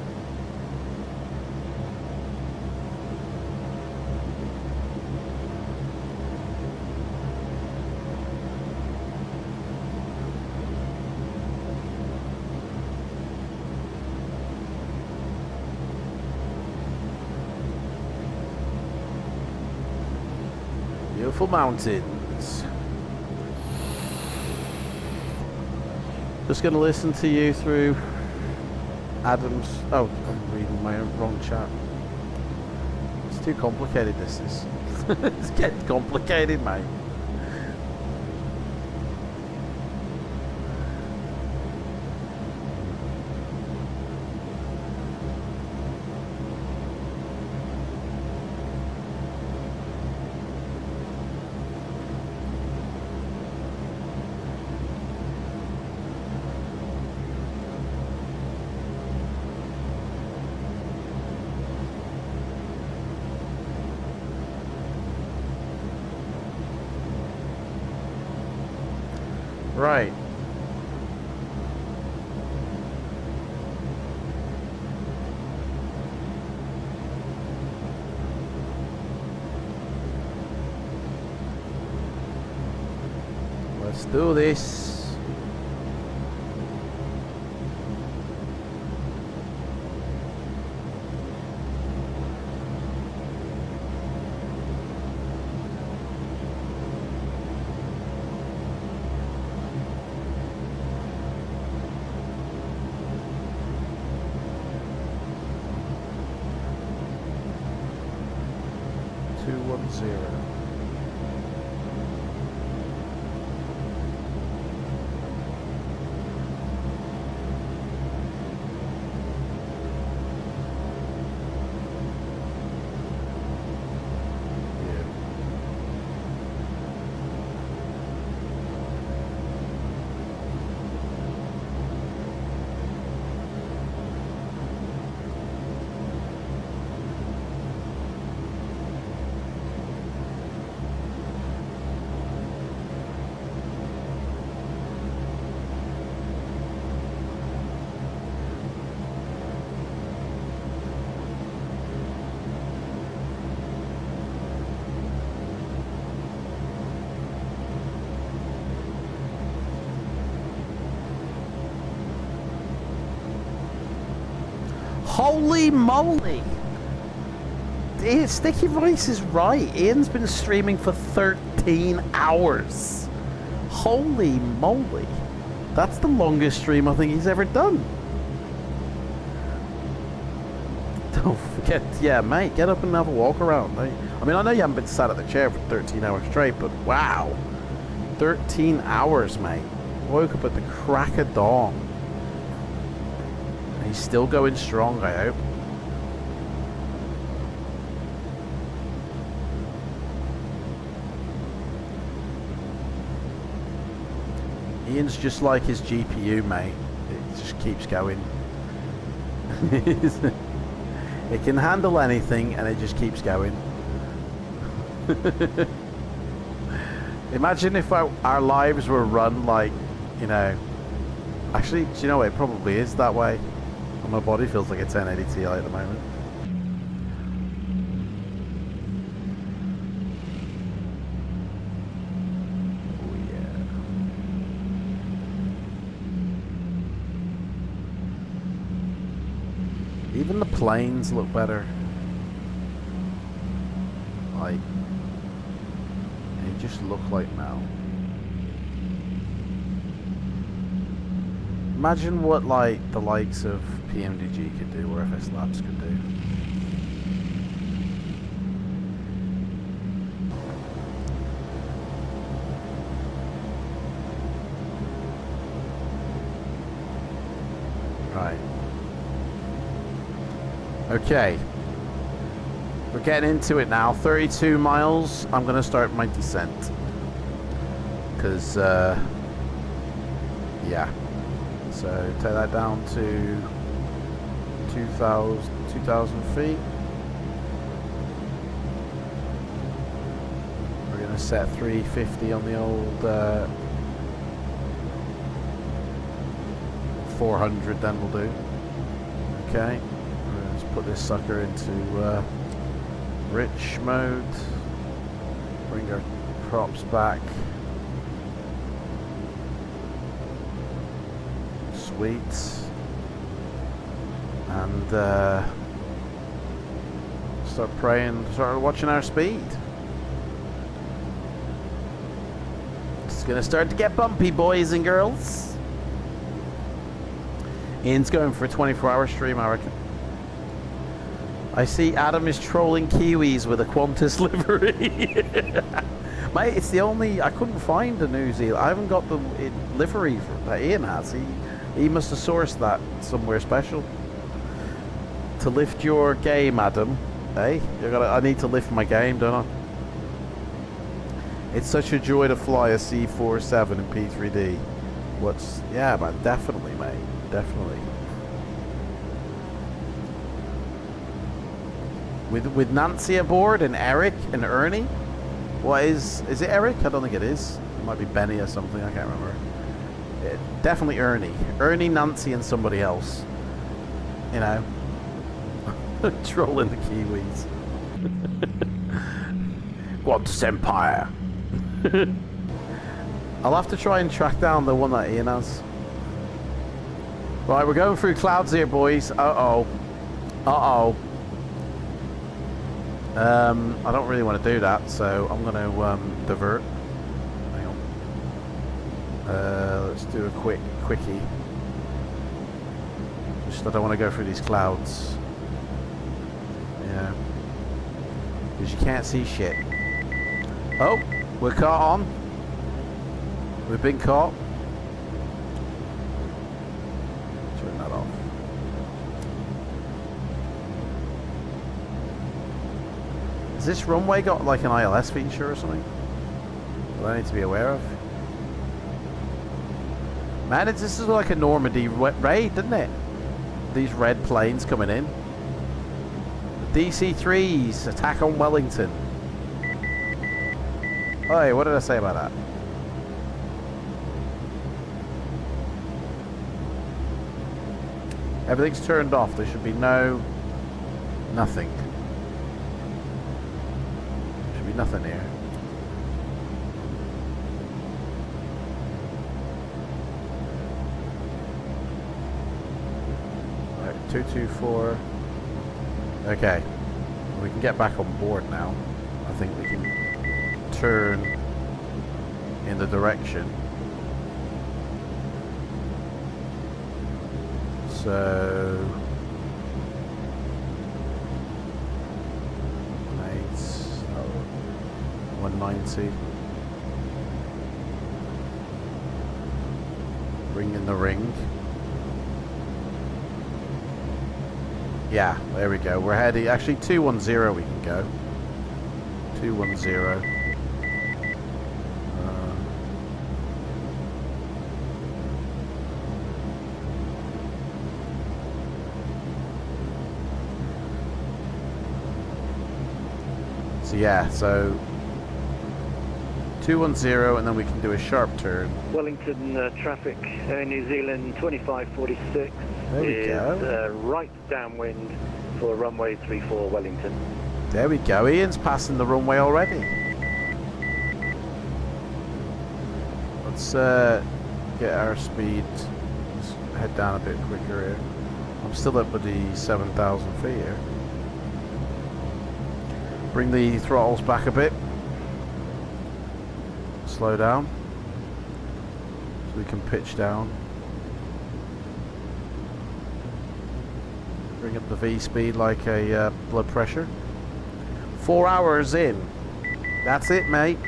Beautiful mountains. Just going to listen to you through Adam's... Oh, I'm reading my own wrong chat. It's too complicated, this is. It's getting complicated, mate. Right. Let's do this. Zero. Holy moly! Sticky Rice is right. Ian's been streaming for 13 hours. Holy moly. That's the longest stream I think he's ever done. Don't forget, yeah, mate, get up and have a walk around. I mean, I know you haven't been sat at the chair for 13 hours straight, but wow. 13 hours, mate. Woke up at the crack of dawn. And he's still going strong, I hope. Ian's just like his GPU, mate. It just keeps going. It can handle anything and it just keeps going. Imagine if our lives were run like, you know... Actually, do you know what? It probably is that way. And my body feels like a 1080 Ti at the moment. Even the planes look better. Like, they just look like now. Imagine what like the likes of PMDG could do, or FS Labs could do. Right. Okay, we're getting into it now. 32 miles. I'm gonna start my descent because yeah, so take that down to 2,000 feet. We're gonna set 350 on the old 400, then we'll do. Okay. Put this sucker into rich mode, bring our props back, sweet, and start watching our speed. It's gonna start to get bumpy, boys and girls. Ian's going for a 24-hour stream, I reckon. I see Adam is trolling Kiwis with a Qantas livery. Mate, it's the only... I couldn't find a New Zealand... I haven't got the livery that Ian has. He must have sourced that somewhere special. To lift your game, Adam. Hey, I need to lift my game, don't I? It's such a joy to fly a C-47 in P3D. Yeah, man, definitely, mate. Definitely. With Nancy aboard and Eric and Ernie. What is it Eric? I don't think it is. It might be Benny or something. I can't remember. Definitely Ernie. Ernie, Nancy, and somebody else. You know, trolling the Kiwis. Qantas Empire. I'll have to try and track down the one that Ian has. Right, we're going through clouds here, boys. Uh-oh. Uh-oh. I don't really want to do that, so I'm going to divert. Hang on. Let's do a quickie. Just I don't want to go through these clouds. Yeah. Because you can't see shit. Oh, we're caught on. We've been caught. Turn that off. Has this runway got like an ILS feature or something that I need to be aware of? Man, this is like a Normandy raid, didn't it? These red planes coming in. The DC-3s attack on Wellington. Hey, what did I say about that? Everything's turned off. There should be nothing. Should be nothing here. Right, 224. Okay, we can get back on board now. I think we can turn in the direction. So 190. Bring in the ring. Yeah, there we go. We're heading, actually 210 we can go. 210. So yeah, so 210 and then we can do a sharp turn. Wellington traffic, New Zealand 2546 There we is go. right downwind for runway 34 Wellington. There we go. Ian's passing the runway already. Let's get our speed. Let's head down a bit quicker here. I'm still up with the 7,000 feet here. Bring the throttles back a bit. Slow down. So we can pitch down. Bring up the V speed like a blood pressure. 4 hours in. That's it, mate.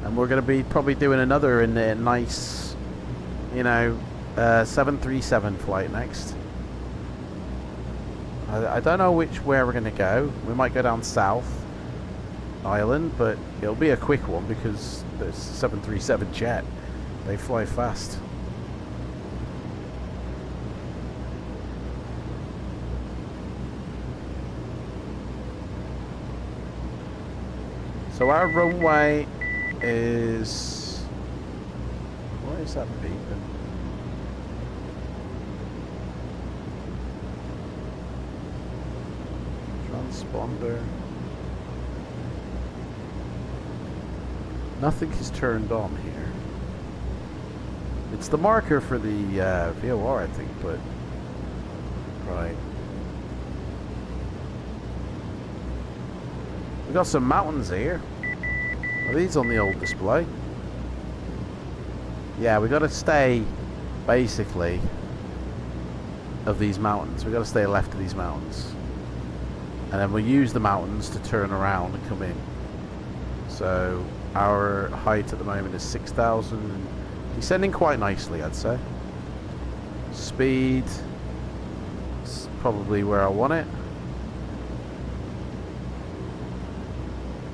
And we're going to be probably doing another in a nice, you know, 737 flight next. I don't know where we're going to go. We might go down south island, but it'll be a quick one because the 737 jet, they fly fast. So our runway is... What is that beeping? Transponder. Nothing is turned on here. It's the marker for the VOR, I think, but... Right. We got some mountains here. Are these on the old display? Yeah, we got to stay, basically, of these mountains. We got to stay left of these mountains. And then we'll use the mountains to turn around and come in. So... Our height at the moment is 6,000 and descending quite nicely, I'd say. Speed is probably where I want it.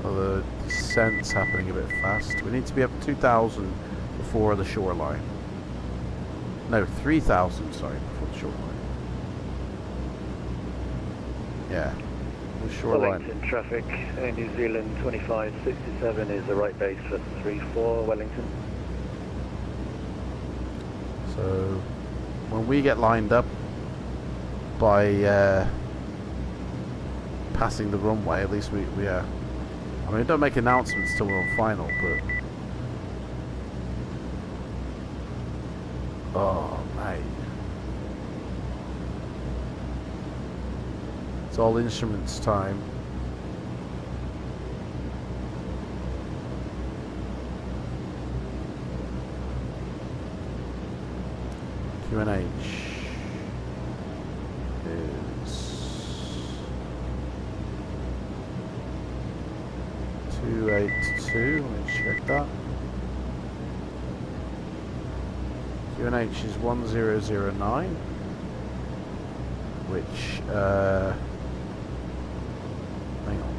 Although the descent's happening a bit fast. We need to be up 2,000 before the shoreline. No, 3,000, sorry, before the shoreline. Yeah. The shoreline. Wellington traffic, New Zealand 2567 is the right base for 34 Wellington. So when we get lined up by passing the runway, at least we are. I mean, we don't make announcements till we're on final, but oh mate. It's all instruments time. QNH is 282. Let me check that. QNH is 1009, which hang on.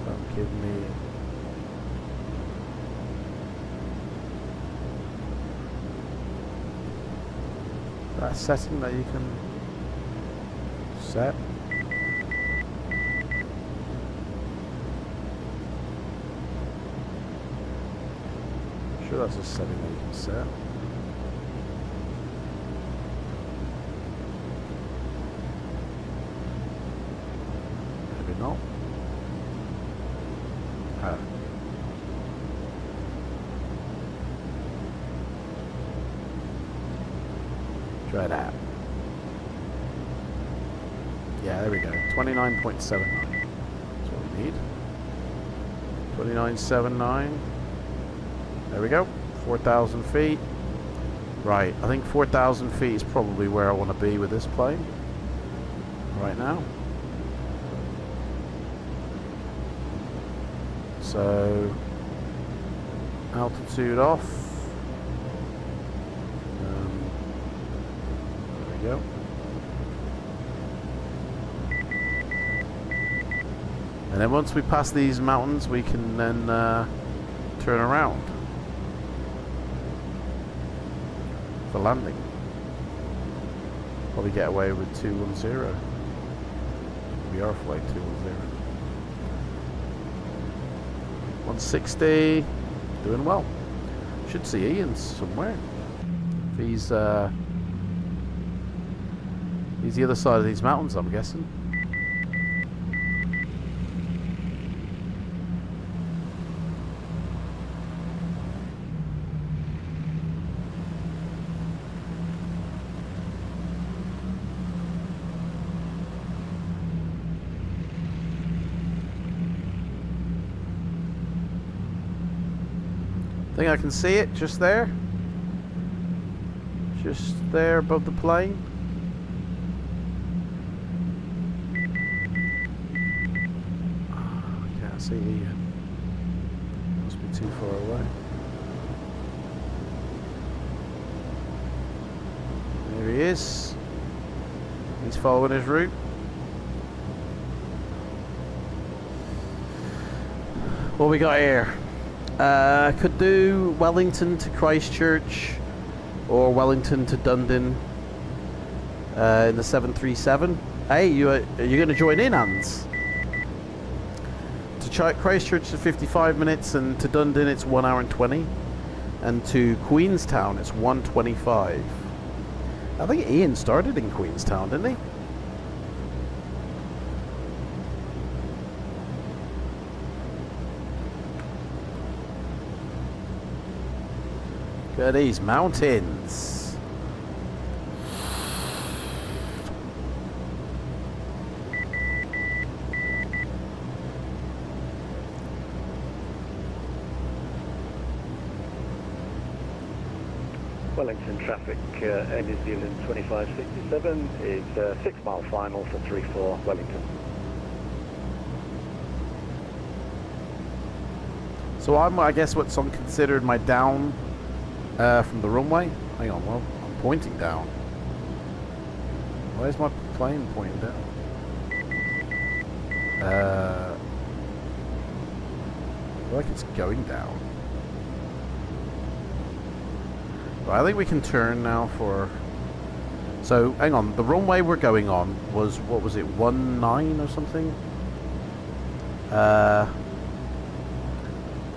Don't give me. That setting that you can set. I'm sure that's a setting that you can set. Maybe not. Try that. Yeah, there we go. 29.79. That's what we need. 29.79. There we go. 4,000 feet. Right, I think 4,000 feet is probably where I want to be with this plane. Right now. So, altitude off. There we go. And then once we pass these mountains, we can then turn around for landing. Probably get away with 210. We are flight 210. 160, doing well. Should see Ian somewhere. He's the other side of these mountains, I'm guessing. I think I can see it just there. Just there above the plane. Can't see it yet. Must be too far away. There he is. He's following his route. What we got here? Could do Wellington to Christchurch or Wellington to Dundon in the 737. Hey, are you going to join in, Hans? To Christchurch is 55 minutes, and to Dundon it's 1 hour and 20, and to Queenstown it's 1:25. I think Ian started in Queenstown, didn't he? Look at these mountains. Wellington traffic, Air New Zealand 2567 is 6 mile final for 34 Wellington. So I guess what's considered my down from the runway. Hang on, well, I'm pointing down. Where's my plane pointing down? I feel like it's going down. Right, I think we can turn now for... So, hang on, the runway we're going on was, what was it, 19 or something? The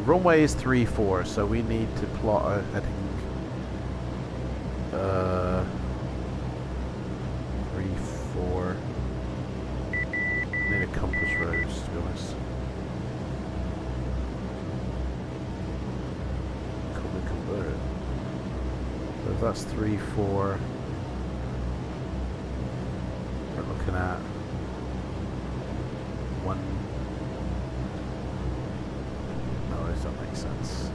runway is 34, so we need to plot a heading. 3, 4. Need a compass rose, to be honest. Could we convert it? So if that's 3, 4, we're looking at 1. No, that doesn't make sense.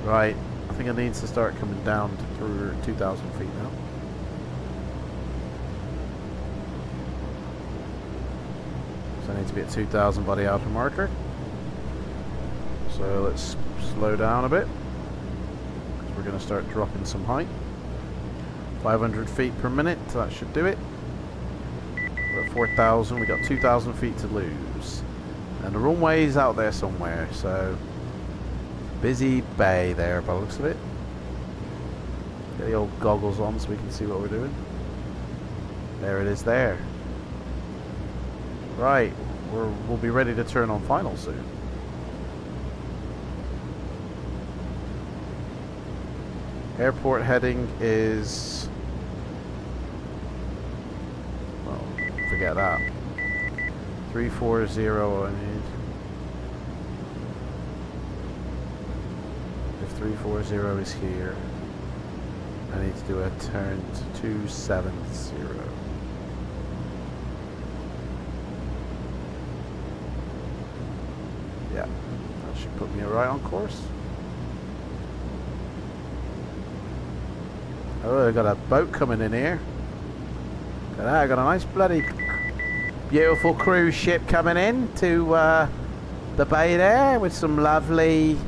Right, I think it needs to start coming down to 2,000 feet now. So I need to be at 2,000 by the outer marker. So let's slow down a bit. We're going to start dropping some height. 500 feet per minute, that should do it. We're at 4,000, we got 2,000 feet to lose. And the runway is out there somewhere, so... Busy bay there by the looks of it. Get the old goggles on so we can see what we're doing. There it is there. Right, we'll be ready to turn on final soon. Airport heading is... well, forget that. 340 I need. If 340 is here, I need to do a turn to 270. Yeah, that should put me right on course. Oh, I got a boat coming in here. Look at that, I got a nice bloody beautiful cruise ship coming in to the bay there with some lovely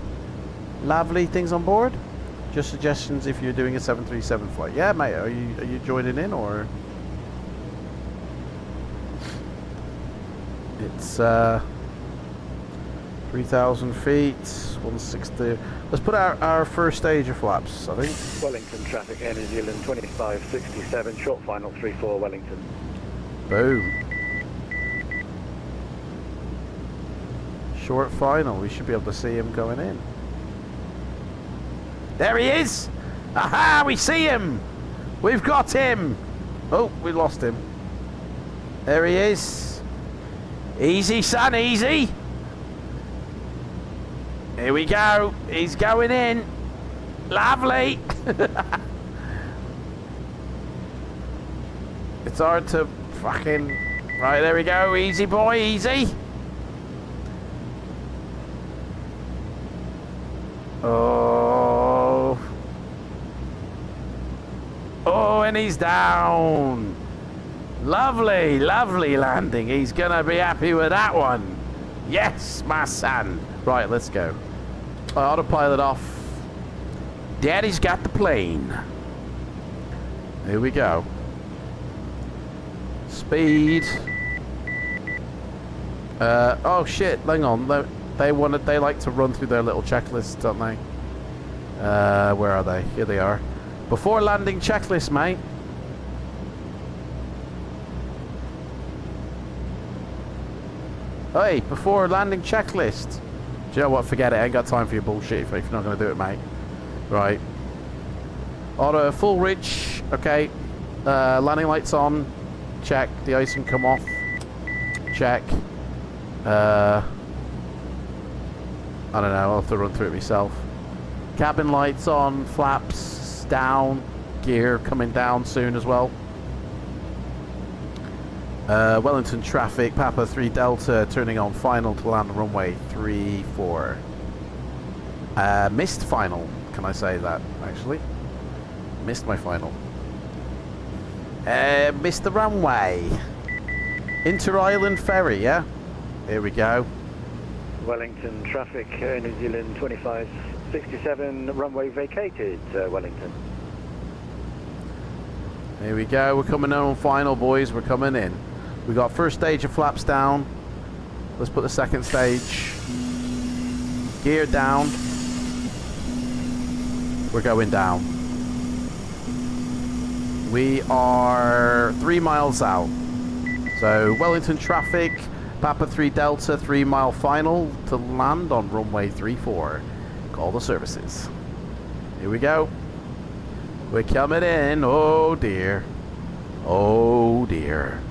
things on board. Just suggestions if you're doing a 737 flight. Yeah, mate, are you joining in or? It's 3,000 feet, 160. Let's put our first stage of flaps, I think. Wellington traffic, Air New Zealand 2567, short final 34 Wellington. Boom. Short final, we should be able to see him going in. There he is! Aha, we see him! We've got him! Oh, we lost him. There he is. Easy, son, easy! Here we go. He's going in. Lovely. It's hard to fucking... Right, there we go. Easy, boy. Easy. Oh. Oh, and he's down. Lovely, lovely landing. He's going to be happy with that one. Yes, my son. Right, let's go. Autopilot off. Daddy's got the plane. Here we go. Speed. Oh shit, hang on. They like to run through their little checklists, don't they? Where are they? Here they are. Before landing checklist, mate. Hey, before landing checklist. Do you know what? Forget it. I ain't got time for your bullshit if you're not going to do it, mate. Right. Auto full reach. Okay. Landing lights on. Check. The icing come off. Check. I don't know. I'll have to run through it myself. Cabin lights on. Flaps down. Gear coming down soon as well. Wellington traffic, Papa 3 Delta, turning on final to land runway 34. Missed final, can I say that, actually? Missed my final. Missed the runway. Inter-island ferry, yeah? Here we go. Wellington traffic, Air New Zealand 2567, runway vacated, Wellington. Here we go, we're coming in on final, boys, we're coming in. We got first stage of flaps down. Let's put the second stage. Gear down. We're going down. We are 3 miles out. So Wellington traffic, Papa 3 Delta, 3 mile final to land on runway 34. Call the services. Here we go. We're coming in. Oh dear. Oh dear.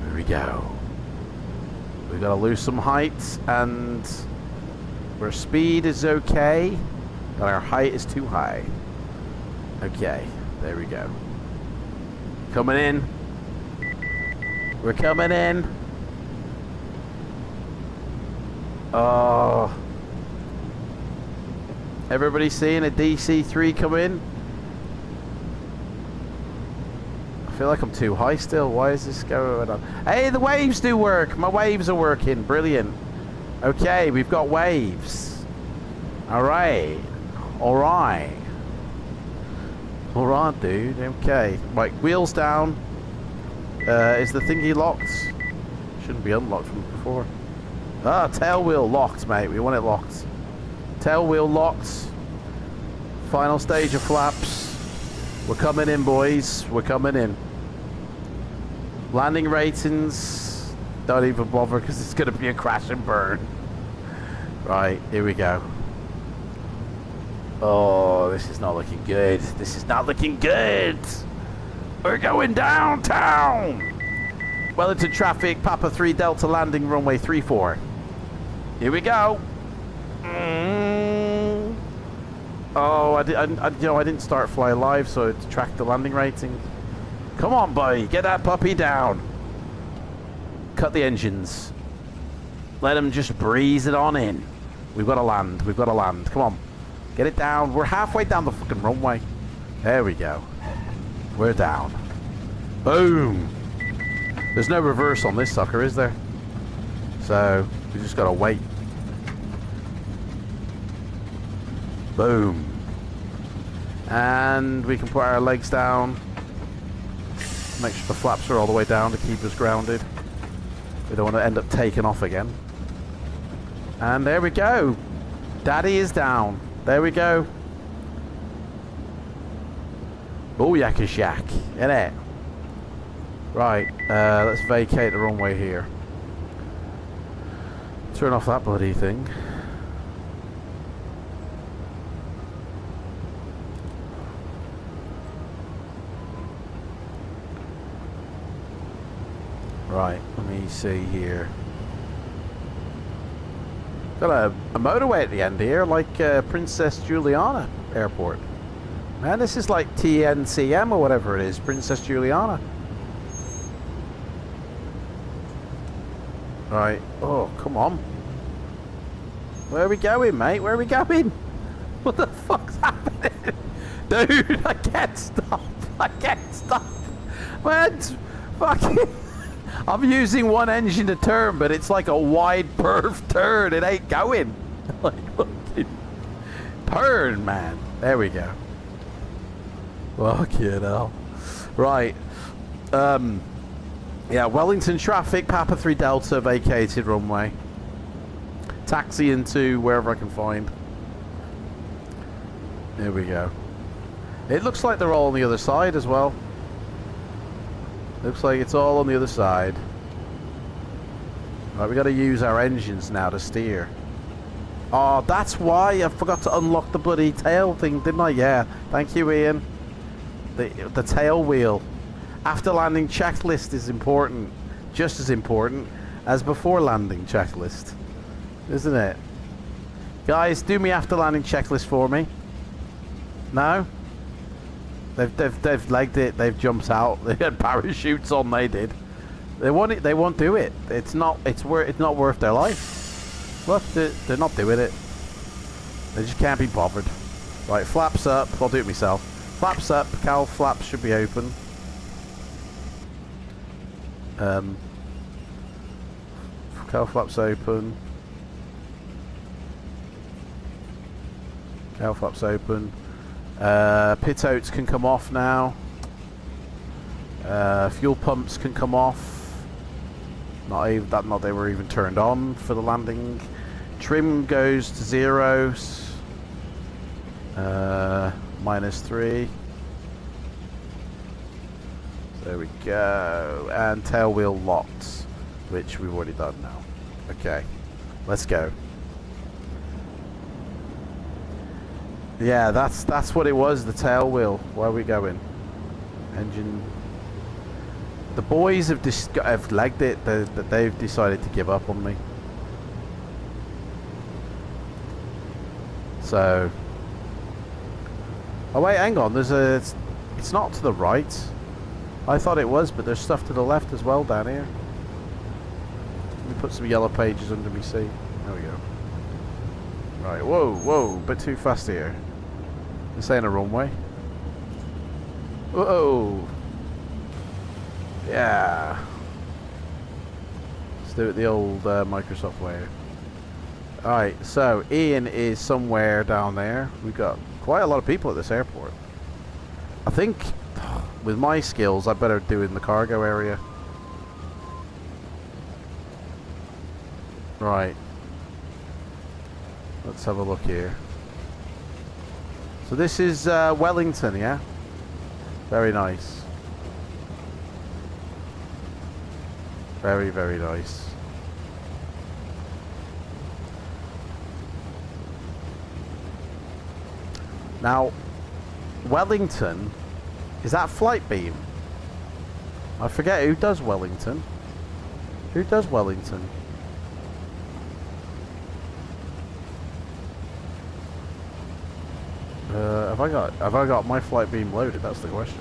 Here we go. We gotta lose some height, and our speed is okay, but our height is too high. Okay, there we go. Coming in. We're coming in. Oh. Everybody seeing a DC-3 come in? I feel like I'm too high still. Why is this going on? Hey, the waves do work. My waves are working. Brilliant. Okay, we've got waves. Alright. Alright. Alright, dude. Okay. Right, wheels down. Is the thingy locked? Shouldn't be unlocked from before. Ah, tail wheel locked, mate. We want it locked. Tail wheel locked. Final stage of flaps. We're coming in, boys. We're coming in. Landing ratings. Don't even bother because it's going to be a crash and burn. Right, here we go. Oh, this is not looking good. This is not looking good. We're going downtown. Wellington traffic, Papa 3 Delta landing, runway 34. Here we go. Oh, I didn't start Fly Live, so it tracked the landing rating. Come on, boy, get that puppy down. Cut the engines. Let them just breeze it on in. We've got to land. We've got to land. Come on, get it down. We're halfway down the fucking runway. There we go. We're down. Boom. There's no reverse on this sucker, is there? So we just gotta wait. Boom. And we can put our legs down. Make sure the flaps are all the way down to keep us grounded. We don't want to end up taking off again. And there we go. Daddy is down. There we go. Booyaka shack. Innit? Right, let's vacate the runway here. Turn off that bloody thing. Right, let me see here. Got a motorway at the end here, like Princess Juliana Airport. Man, this is like TNCM or whatever it is, Princess Juliana. Right. Oh, come on. Where are we going, mate? Where are we going? What the fuck's happening? Dude, I can't stop. I can't stop. Man, fucking... I'm using one engine to turn, but it's like a wide perf turn. It ain't going. Like, fucking... Turn, man. There we go. Fucking hell. Right. Yeah, Wellington traffic, Papa 3 Delta, vacated runway. Taxi into wherever I can find. There we go. It looks like they're all on the other side as well. Looks like it's all on the other side. Right, we got to use our engines now to steer. Oh, that's why I forgot to unlock the bloody tail thing, didn't I? Yeah. Thank you, Ian. The tail wheel. After landing checklist is important, just as important as before landing checklist, isn't it? Guys, do me after landing checklist for me. No? They've legged it. They've jumped out. They had parachutes on. They did. They want it. They won't do it. It's not worth their life. Look, they're not doing it. They just can't be bothered. Right, flaps up. I'll do it myself. Flaps up. Cowl flaps should be open. Cowl flaps open. Cowl flaps open. Pit oats can come off now. Fuel pumps can come off. Not they were even turned on for the landing. Trim goes to zeros. -3. There we go. And tail wheel locked, which we've already done now. Okay, let's go. Yeah, that's what it was, the tail wheel. Where are we going? Engine. The boys have legged it. They've decided to give up on me. So. Oh wait, hang on. It's not to the right. I thought it was, but there's stuff to the left as well down here. Let me put some yellow pages under me seat. There we go. Right, whoa, bit too fast here. This ain't a runway. Whoa. Yeah. Let's do it the old Microsoft way. Alright, so Ian is somewhere down there. We've got quite a lot of people at this airport. I think with my skills I better do it in the cargo area. Right. Let's have a look here. So this is Wellington, yeah? Very nice. Very, very nice. Now, Wellington, is that FLIGHTSIM? I forget who does Wellington. Who does Wellington? Have I got my FLIGHTSIM loaded? That's the question.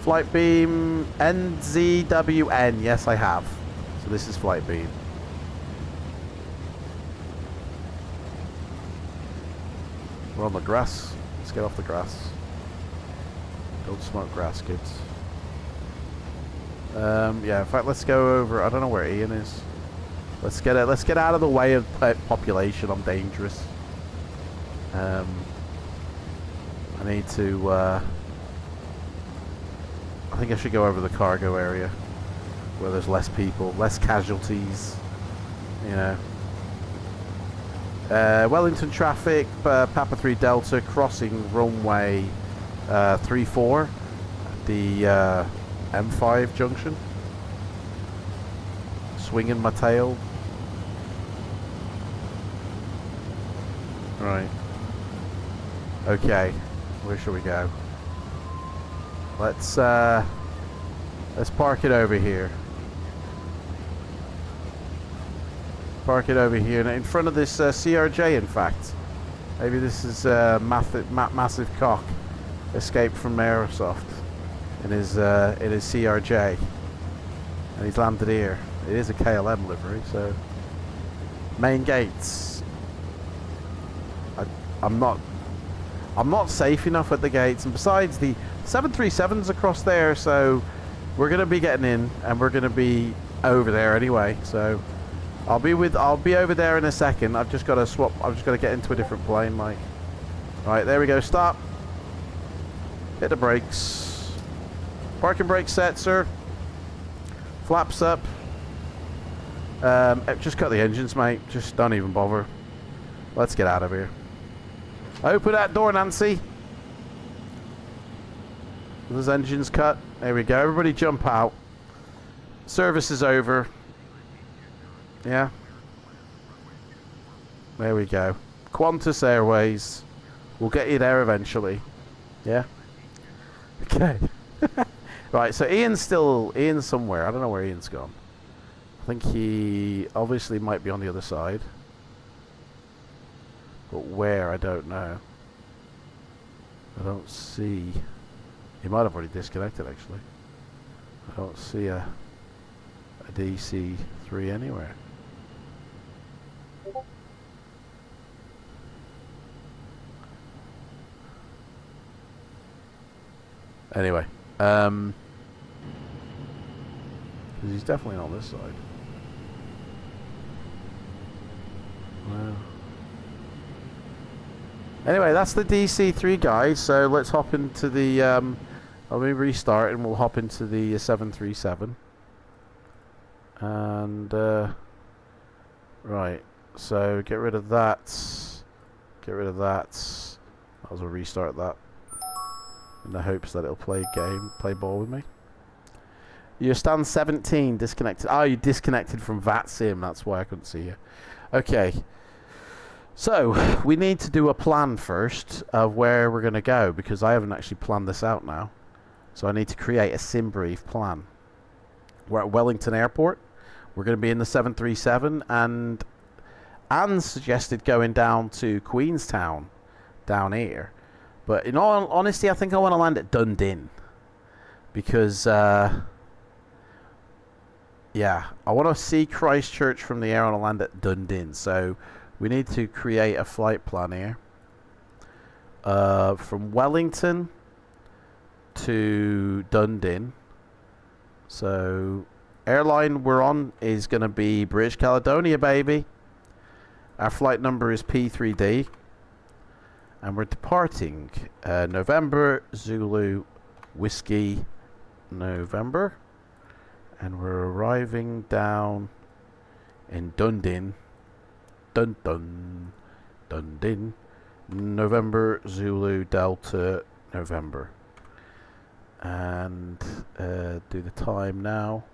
FLIGHTSIM NZWN. Yes, I have. So this is FLIGHTSIM. We're on the grass. Let's get off the grass. Don't smoke grass, kids. Yeah. In fact, let's go over. I don't know where Ian is. Let's get out of the way of population. I'm dangerous. I need to. I think I should go over the cargo area, where there's less people, less casualties. You know. Wellington traffic, Papa 3 Delta, crossing runway 34 at the M5 junction. Swinging my tail. Right. Okay. Where shall we go? Let's park it over here. Park it over here, in front of this CRJ. In fact, maybe this is massive cock escaped from Aerosoft in his CRJ, and he's landed here. It is a KLM livery, so main gates. I'm not safe enough at the gates, and besides, the 737's across there, so we're gonna be getting in, and we're gonna be over there anyway. So I'll be over there in a second. I've just got to swap. I've just got to get into a different plane, Mike. Right, there we go. Stop. Hit the brakes. Parking brake set, sir. Flaps up. Just cut the engines, mate. Just don't even bother. Let's get out of here. Open that door, Nancy. Those engines cut. There we go. Everybody jump out. Service is over. Yeah. There we go. Qantas Airways. We'll get you there eventually. Yeah. Okay. Right, so Ian's somewhere. I don't know where Ian's gone. I think he obviously might be on the other side. But where, I don't know. I don't see. He might have already disconnected, actually. I don't see a DC-3 anywhere. Anyway, because he's definitely on this side. Wow. Anyway, that's the DC-3, guys. So let's hop into the. Let me restart, and we'll hop into the 737. And right, so get rid of that. Get rid of that. Might as well restart that, in the hopes that it'll play ball with me. You're stand 17 disconnected. Oh, you disconnected from FLIGHTSIM. That's why I couldn't see you. Okay. So we need to do a plan first of where we're going to go, because I haven't actually planned this out now. So I need to create a sim brief plan. We're at Wellington Airport. We're going to be in the 737, and Anne suggested going down to Queenstown, down here. But in all honesty, I think I want to land at Dundee, because yeah, I want to see Christchurch from the air. I want to land at Dundee. So we need to create a flight plan here. From Wellington to Dundee. So airline we're on is going to be British Caledonia, baby. Our flight number is P3D. And we're departing November Zulu Whiskey November. And we're arriving down in Dundee. Dundee. November Zulu Delta November. And do the time now.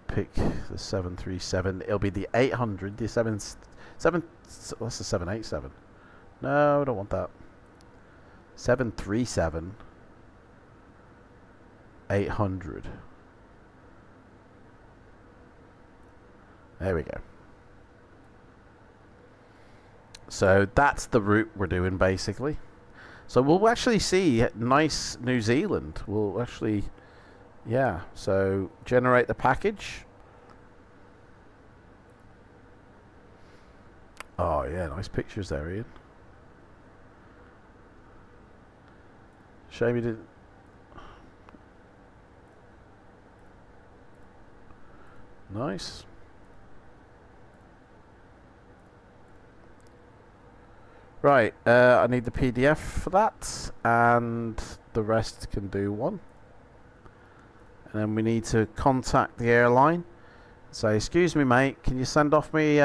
Pick the 737. It'll be the 800. The What's the 787? No, I don't want that. 737 800. There we go. So that's the route we're doing basically. So we'll actually see nice New Zealand. We'll actually, yeah. So generate the package. Oh yeah, nice pictures there, Ian. Shame you didn't. Nice. Right, I need the PDF for that, and the rest can do one. And then we need to contact the airline. Say, excuse me, mate, can you send off me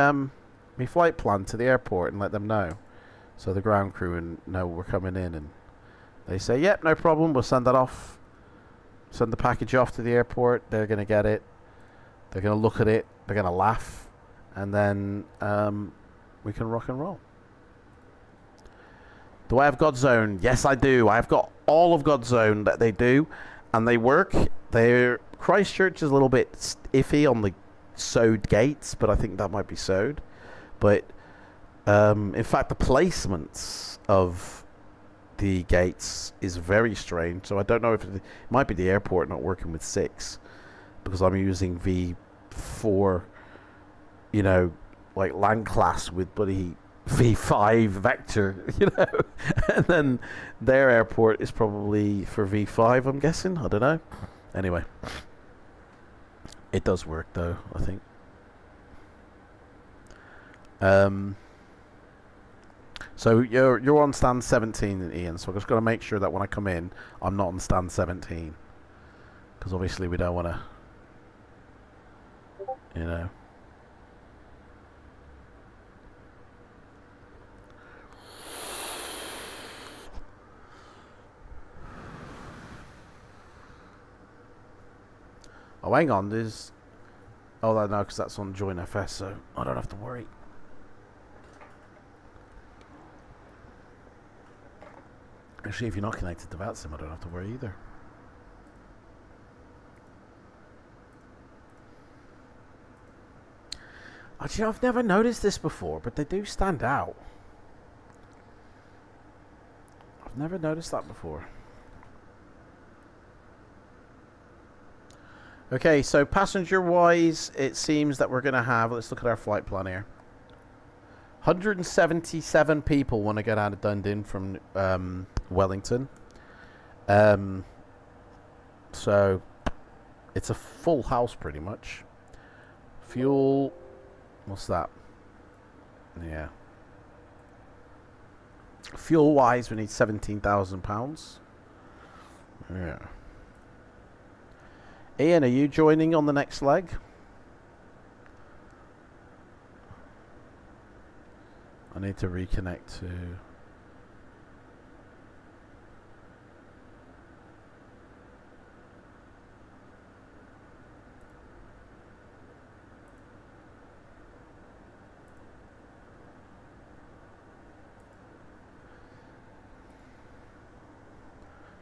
me flight plan to the airport and let them know, so the ground crew know we're coming in. And they say, yep, no problem, we'll send that off. Send the package off to the airport. They're gonna get it. They're gonna look at it. They're gonna laugh, and then we can rock and roll. Do I have Godzone? Yes, I do. I've got all of Godzone that they do, and they work. Christchurch is a little bit iffy on the sewed gates, but I think that might be sewed. But in fact, the placements of the gates is very strange. So I don't know if it might be the airport not working with 6, because I'm using V4, you know, like land class with bloody V5 vector, you know, and then their airport is probably for V5, I'm guessing. I don't know. Anyway, it does work though, I think. So you're on stand 17, Ian, so I've just got to make sure that when I come in I'm not on stand 17, because obviously we don't want to, you know. Oh, hang on, there's... Oh, no, because that's on Join FS, so I don't have to worry. Actually, if you're not connected to FLIGHTSIM, I don't have to worry either. Actually, I've never noticed this before, but they do stand out. I've never noticed that before. Okay, so passenger-wise, it seems that we're going to have... Let's look at our flight plan here. 177 people want to get out of Dunedin from Wellington. So, it's a full house, pretty much. Fuel... What's that? Yeah. Fuel-wise, we need £17,000. Yeah. Ian, are you joining on the next leg? I need to reconnect to...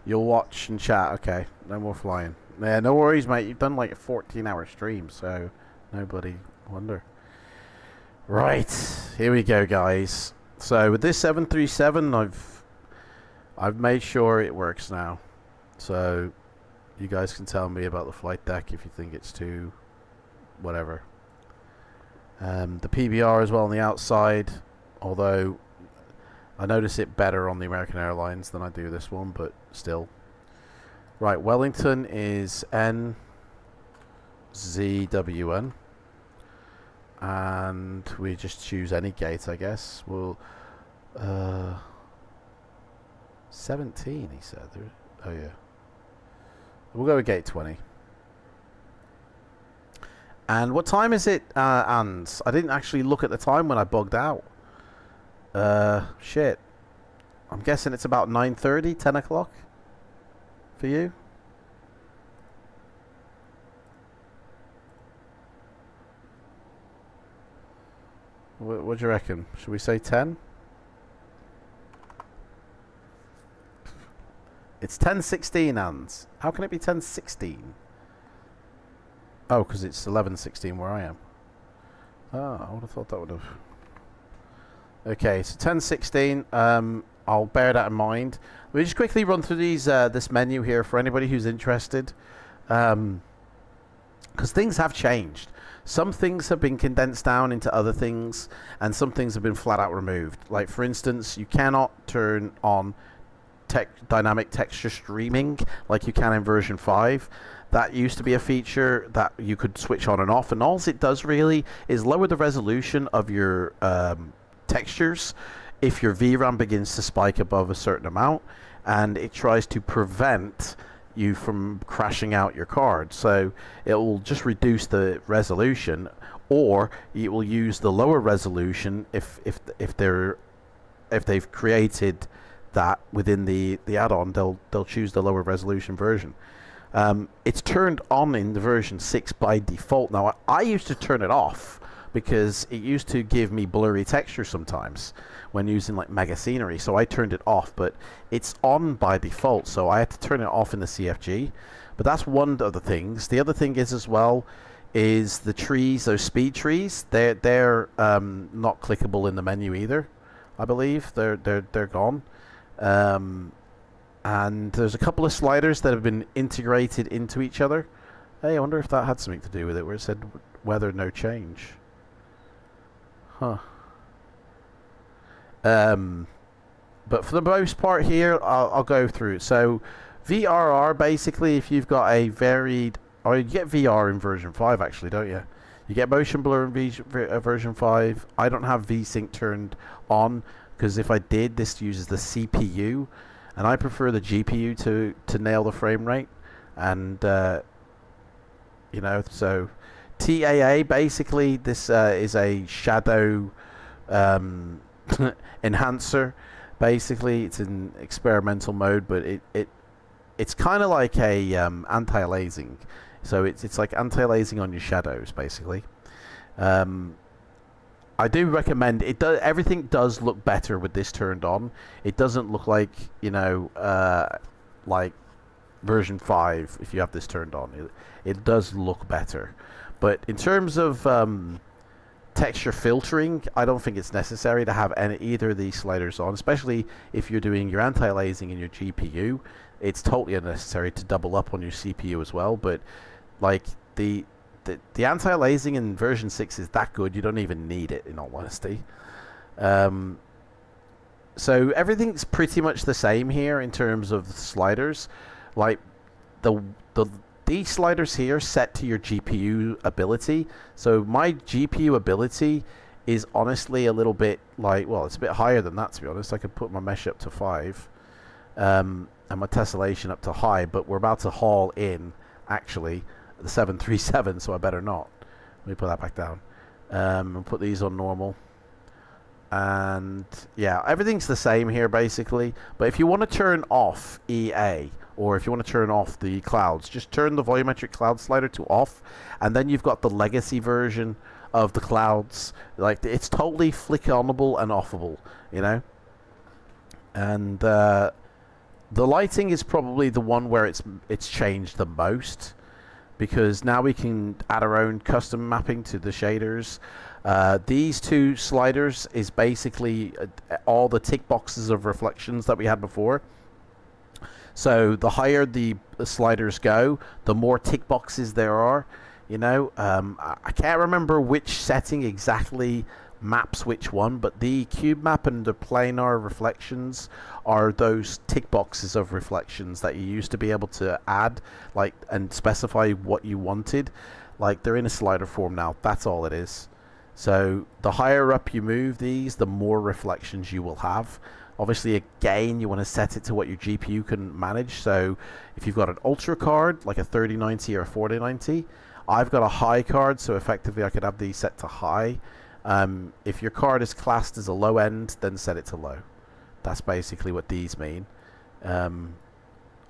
You'll watch and chat, okay. No more flying. Yeah, no worries, mate. You've done like a 14-hour stream, so nobody wonder. Right, here we go, guys. So with this 737, I've made sure it works now. So you guys can tell me about the flight deck if you think it's too whatever. The PBR as well on the outside, although I notice it better on the American Airlines than I do this one, but still. Right, Wellington is NZWN. And we just choose any gate, I guess. We'll... 17, he said. Oh, yeah. We'll go with gate 20. And what time is it, Ans? I didn't actually look at the time when I bugged out. Shit. I'm guessing it's about 9:30, 10 o'clock for you. What do you reckon? Should we say 10? It's 10:16, Ans. How can it be 10:16? Oh, because it's 11:16 where I am. Ah, I would have thought that would have. Okay, so 10:16. I'll bear that in mind. We'll just quickly run through these this menu here for anybody who's interested, because things have changed. Some things have been condensed down into other things, and some things have been flat out removed. Like, for instance, you cannot turn on dynamic texture streaming like you can in version 5. That used to be a feature that you could switch on and off, and all it does really is lower the resolution of your textures if your VRAM begins to spike above a certain amount, and it tries to prevent you from crashing out your card. So it will just reduce the resolution, or it will use the lower resolution if they've created that within the add-on. They'll choose the lower resolution version. It's turned on in the version 6 by default. Now I used to turn it off because it used to give me blurry texture sometimes when using like mega scenery, so I turned it off, but it's on by default, so I had to turn it off in the CFG. But that's one of the things. The other thing is as well is the trees, those speed trees, they're not clickable in the menu either. I believe they're gone. And there's a couple of sliders that have been integrated into each other. Hey, I wonder if that had something to do with it, where it said weather no change. Huh. But for the most part here, I'll go through it. So VRR, basically, if you've got a varied, or you get VR in version 5 actually, don't you? You get motion blur in version 5. I don't have VSync turned on, because if I did, this uses the CPU, and I prefer the GPU to nail the frame rate. And you know, so TAA, basically this is a shadow enhancer. Basically it's in experimental mode, but it's kind of like a anti-aliasing. So it's like anti-aliasing on your shadows, basically. I do recommend it. Everything does look better with this turned on. It doesn't look like, you know, like version 5 if you have this turned on. It does look better. But in terms of texture filtering, I don't think it's necessary to have either of these sliders on, especially if you're doing your anti-aliasing in your GPU. It's totally unnecessary to double up on your CPU as well. But like the anti-aliasing in version 6 is that good, you don't even need it, in all honesty. So everything's pretty much the same here in terms of the sliders. Like these sliders here set to your GPU ability. So my GPU ability is honestly a little bit like, well, it's a bit higher than that, to be honest. I could put my mesh up to 5 and my tessellation up to high, but we're about to haul in actually the 737, so I better not. Let me put that back down and put these on normal. And yeah, everything's the same here basically. But if you want to turn off EA, or if you want to turn off the clouds, just turn the volumetric cloud slider to off, and then you've got the legacy version of the clouds. Like, it's totally flick-onable and offable, you know. And the lighting is probably the one where it's changed the most, because now we can add our own custom mapping to the shaders. These two sliders is basically all the tick boxes of reflections that we had before. So the higher the sliders go, the more tick boxes there are. You know, I can't remember which setting exactly maps which one, but the cube map and the planar reflections are those tick boxes of reflections that you used to be able to add, like, and specify what you wanted. Like, they're in a slider form now. That's all it is. So the higher up you move these, the more reflections you will have. Obviously, again, you want to set it to what your GPU can manage. So if you've got an ultra card, like a 3090 or a 4090, I've got a high card, so effectively I could have these set to high. If your card is classed as a low end, then set it to low. That's basically what these mean.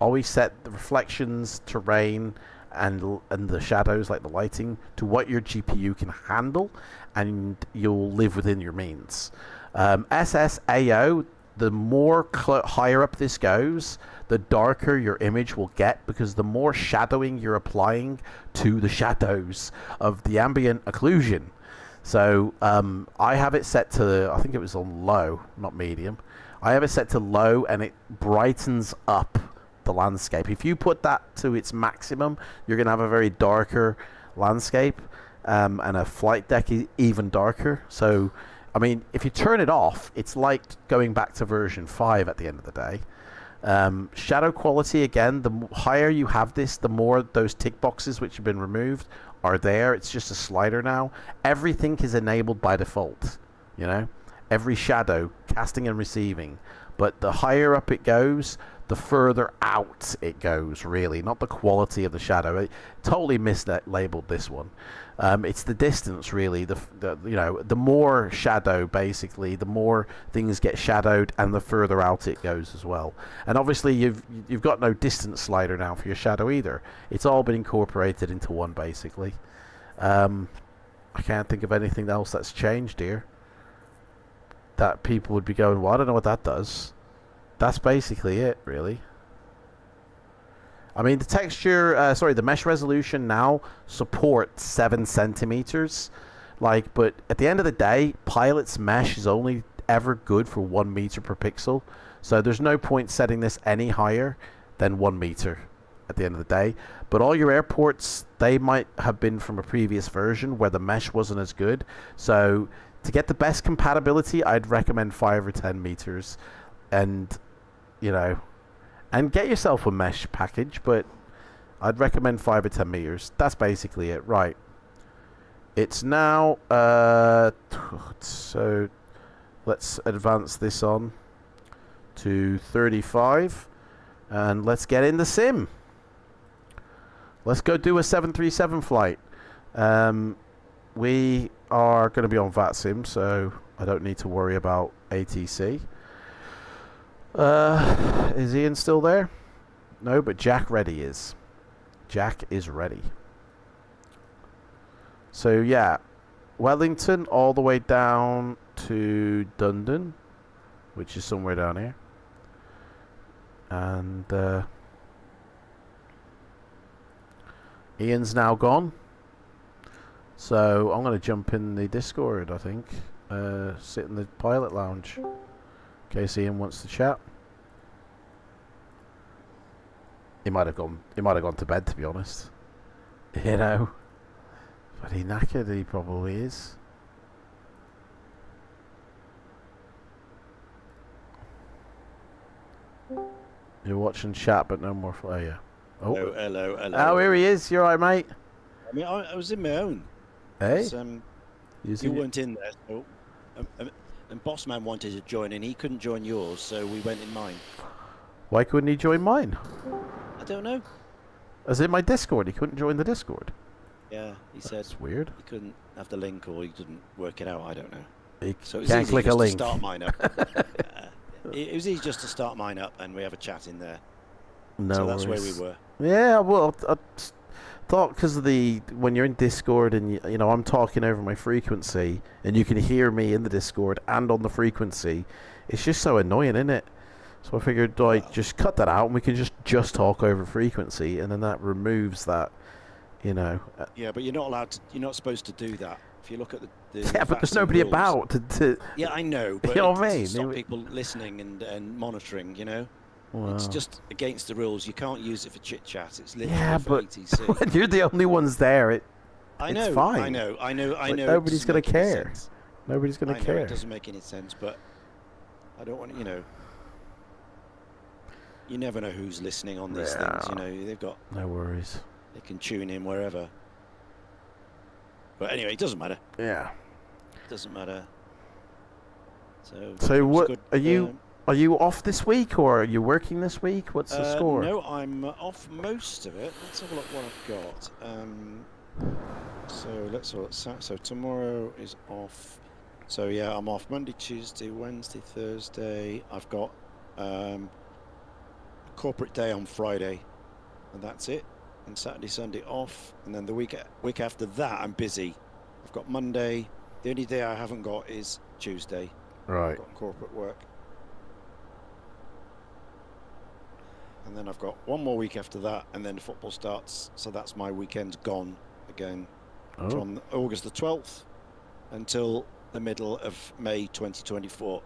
Always set the reflections, terrain, and the shadows, like the lighting, to what your GPU can handle, and you'll live within your means. SSAO, the more higher up this goes, the darker your image will get, because the more shadowing you're applying to the shadows of the ambient occlusion. So I have it set to, I think it was on low, not medium. I have it set to low, and it brightens up the landscape. If you put that to its maximum, you're going to have a very darker landscape, and a flight deck is even darker. So, I mean, if you turn it off, it's like going back to version 5 at the end of the day. Shadow quality, again, the higher you have this, the more those tick boxes which have been removed are there. It's just a slider now. Everything is enabled by default, you know, every shadow, casting and receiving. But the higher up it goes, the further out it goes, really, not the quality of the shadow. It totally mislabeled this one. It's the distance, really. You know, the more shadow, basically, the more things get shadowed, and the further out it goes as well. And obviously, you've got no distance slider now for your shadow either. It's all been incorporated into one, basically. I can't think of anything else that's changed here that people would be going, well, I don't know what that does. That's basically it, really. I mean, the texture, the mesh resolution now supports 7 centimeters. Like, but at the end of the day, Pilot's mesh is only ever good for 1 meter per pixel. So there's no point setting this any higher than 1 meter at the end of the day. But all your airports, they might have been from a previous version where the mesh wasn't as good. So to get the best compatibility, I'd recommend 5 or 10 meters. And, you know, and get yourself a mesh package, but I'd recommend 5 or 10 meters. That's basically it. Right. It's now, so let's advance this on to 35, and let's get in the sim. Let's go do a 737 flight. We are going to be on FLIGHTSIM, so I don't need to worry about ATC. Is Ian still there? No, but Jack Ready is. Jack is ready. So yeah, Wellington all the way down to Dundon, which is somewhere down here. And Ian's now gone. So I'm going to jump in the Discord, I think. Sit in the pilot lounge. In case Ian wants to chat. He might have gone to bed, to be honest. You know. But he knackered, he probably is. You're watching chat, but no more. Oh yeah. Oh, hello. Oh, here he is. You're right, mate. I mean, I was in my own. Hey. You weren't in there, so. And Bossman wanted to join in. He couldn't join yours, so we went in mine. Why couldn't he join mine? I don't know. As in my Discord, he couldn't join the Discord. Yeah, he said. That's weird. He couldn't have the link, or he didn't work it out. I don't know. He so can't click a link. To start mine up. It was easy just to start mine up, and we have a chat in there. No so that's worries. where we were. Yeah, well, I thought because of when you're in Discord and you know I'm talking over my frequency and you can hear me in the Discord and on the frequency, it's just so annoying, isn't it? So I figured just cut that out and we can just talk over frequency, and then that removes that, you know. Yeah, but you're not allowed to. You're not supposed to do that. If you look at the yeah, but there's nobody rules, about to. Yeah, I know, but you know what I mean? Stop people listening and monitoring. You know. Wow. It's just against the rules. You can't use it for chit chat. It's literally for but ATC. when you're the only ones there, it's fine. I know. Like, nobody's gonna care. Nobody's gonna care. It doesn't make any sense, but I don't want to. You know, you never know who's listening on these things. You know, they've got. No worries. They can tune in wherever. But anyway, it doesn't matter. Yeah. It doesn't matter. So what good, are you? Are you off this week, or are you working this week? What's the score? No, I'm off most of it. Let's have a look what I've got. So let's have a look. So tomorrow is off. So yeah, I'm off Monday, Tuesday, Wednesday, Thursday. I've got a corporate day on Friday, and that's it. and Saturday, Sunday off, and then the week after that I'm busy. I've got Monday. The only day I haven't got is Tuesday. Right. I've got corporate work. And then I've got one more week after that, and then the football starts, so that's my weekend gone again. Oh. From August the 12th until the middle of May 2024.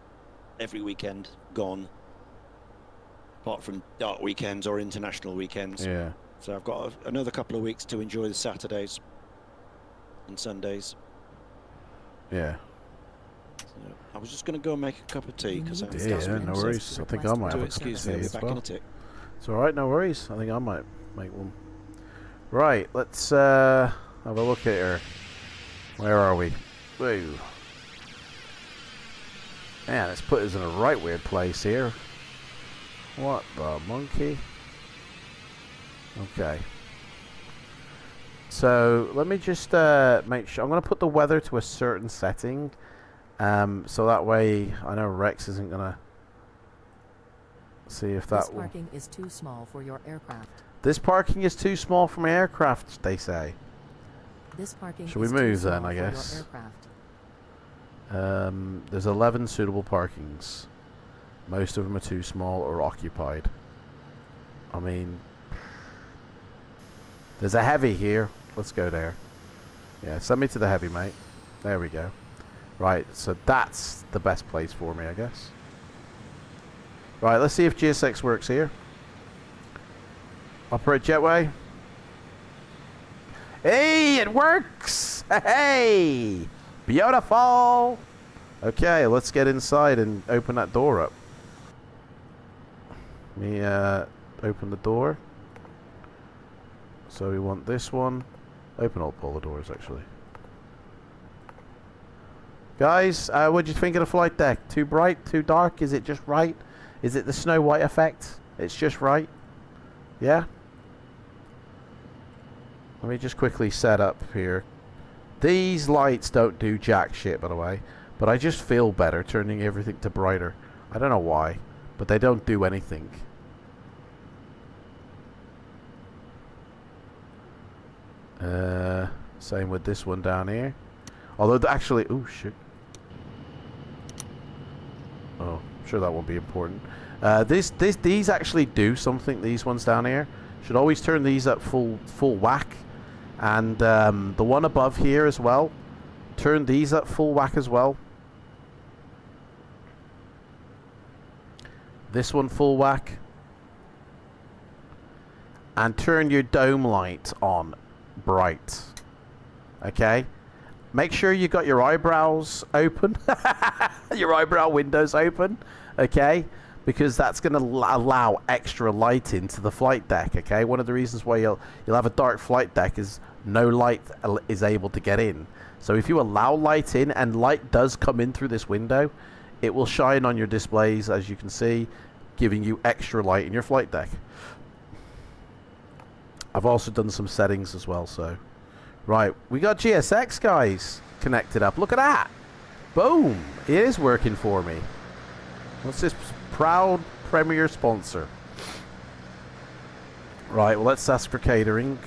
Every weekend gone, apart from dark weekends or international weekends. Yeah. So I've got another couple of weeks to enjoy the Saturdays and Sundays. Yeah. So I was just going to go and make a cup of tea because I'm Yeah, no worries. I think I might have a cup of excuse tea me, I'll be as back well. in a tick. It's alright, no worries. I think I might make one. Right, let's have a look at her. Where are we? Whoa. Man, let's put us in a right weird place here. What the monkey? Okay. So, let me just make sure. I'm going to put the weather to a certain setting. So that way, I know Rex isn't going to see if that This parking is too small for your aircraft. This parking is too small for my aircraft, they say. This parking Should we is move too then, small I for your guess? aircraft. There's 11 suitable parkings. Most of them are too small or occupied. I mean, there's a heavy here. Let's go there. Yeah, send me to the heavy, mate. There we go. Right, so that's the best place for me, I guess. Right, let's see if GSX works here. Operate jetway. Hey, it works! Hey! Beautiful! Okay, let's get inside and open that door up. Let me open the door. So we want this one. Open all the doors, actually. Guys, what do you think of the flight deck? Too bright? Too dark? Is it just right? Is it the Snow White effect? It's just right? Yeah? Let me just quickly set up here. These lights don't do jack shit, by the way. But I just feel better turning everything to brighter. I don't know why. But they don't do anything. Same with this one down here. Although, actually... Oh, shit. Oh, I'm sure that won't be important. These actually do something, these ones down here. Should always turn these up full whack. And the one above here as well. Turn these up full whack as well. This one full whack. And turn your dome light on bright. Okay? Make sure you got your eyebrows open. Your eyebrow windows open. Okay? Because that's going to allow extra light into the flight deck. Okay? One of the reasons why you'll have a dark flight deck is no light is able to get in. So if you allow light in, and light does come in through this window, it will shine on your displays, as you can see, giving you extra light in your flight deck. I've also done some settings as well, so... Right, we got GSX, guys, connected up. Look at that! Boom! It is working for me. What's this proud premier sponsor? Right, well, let's ask for catering.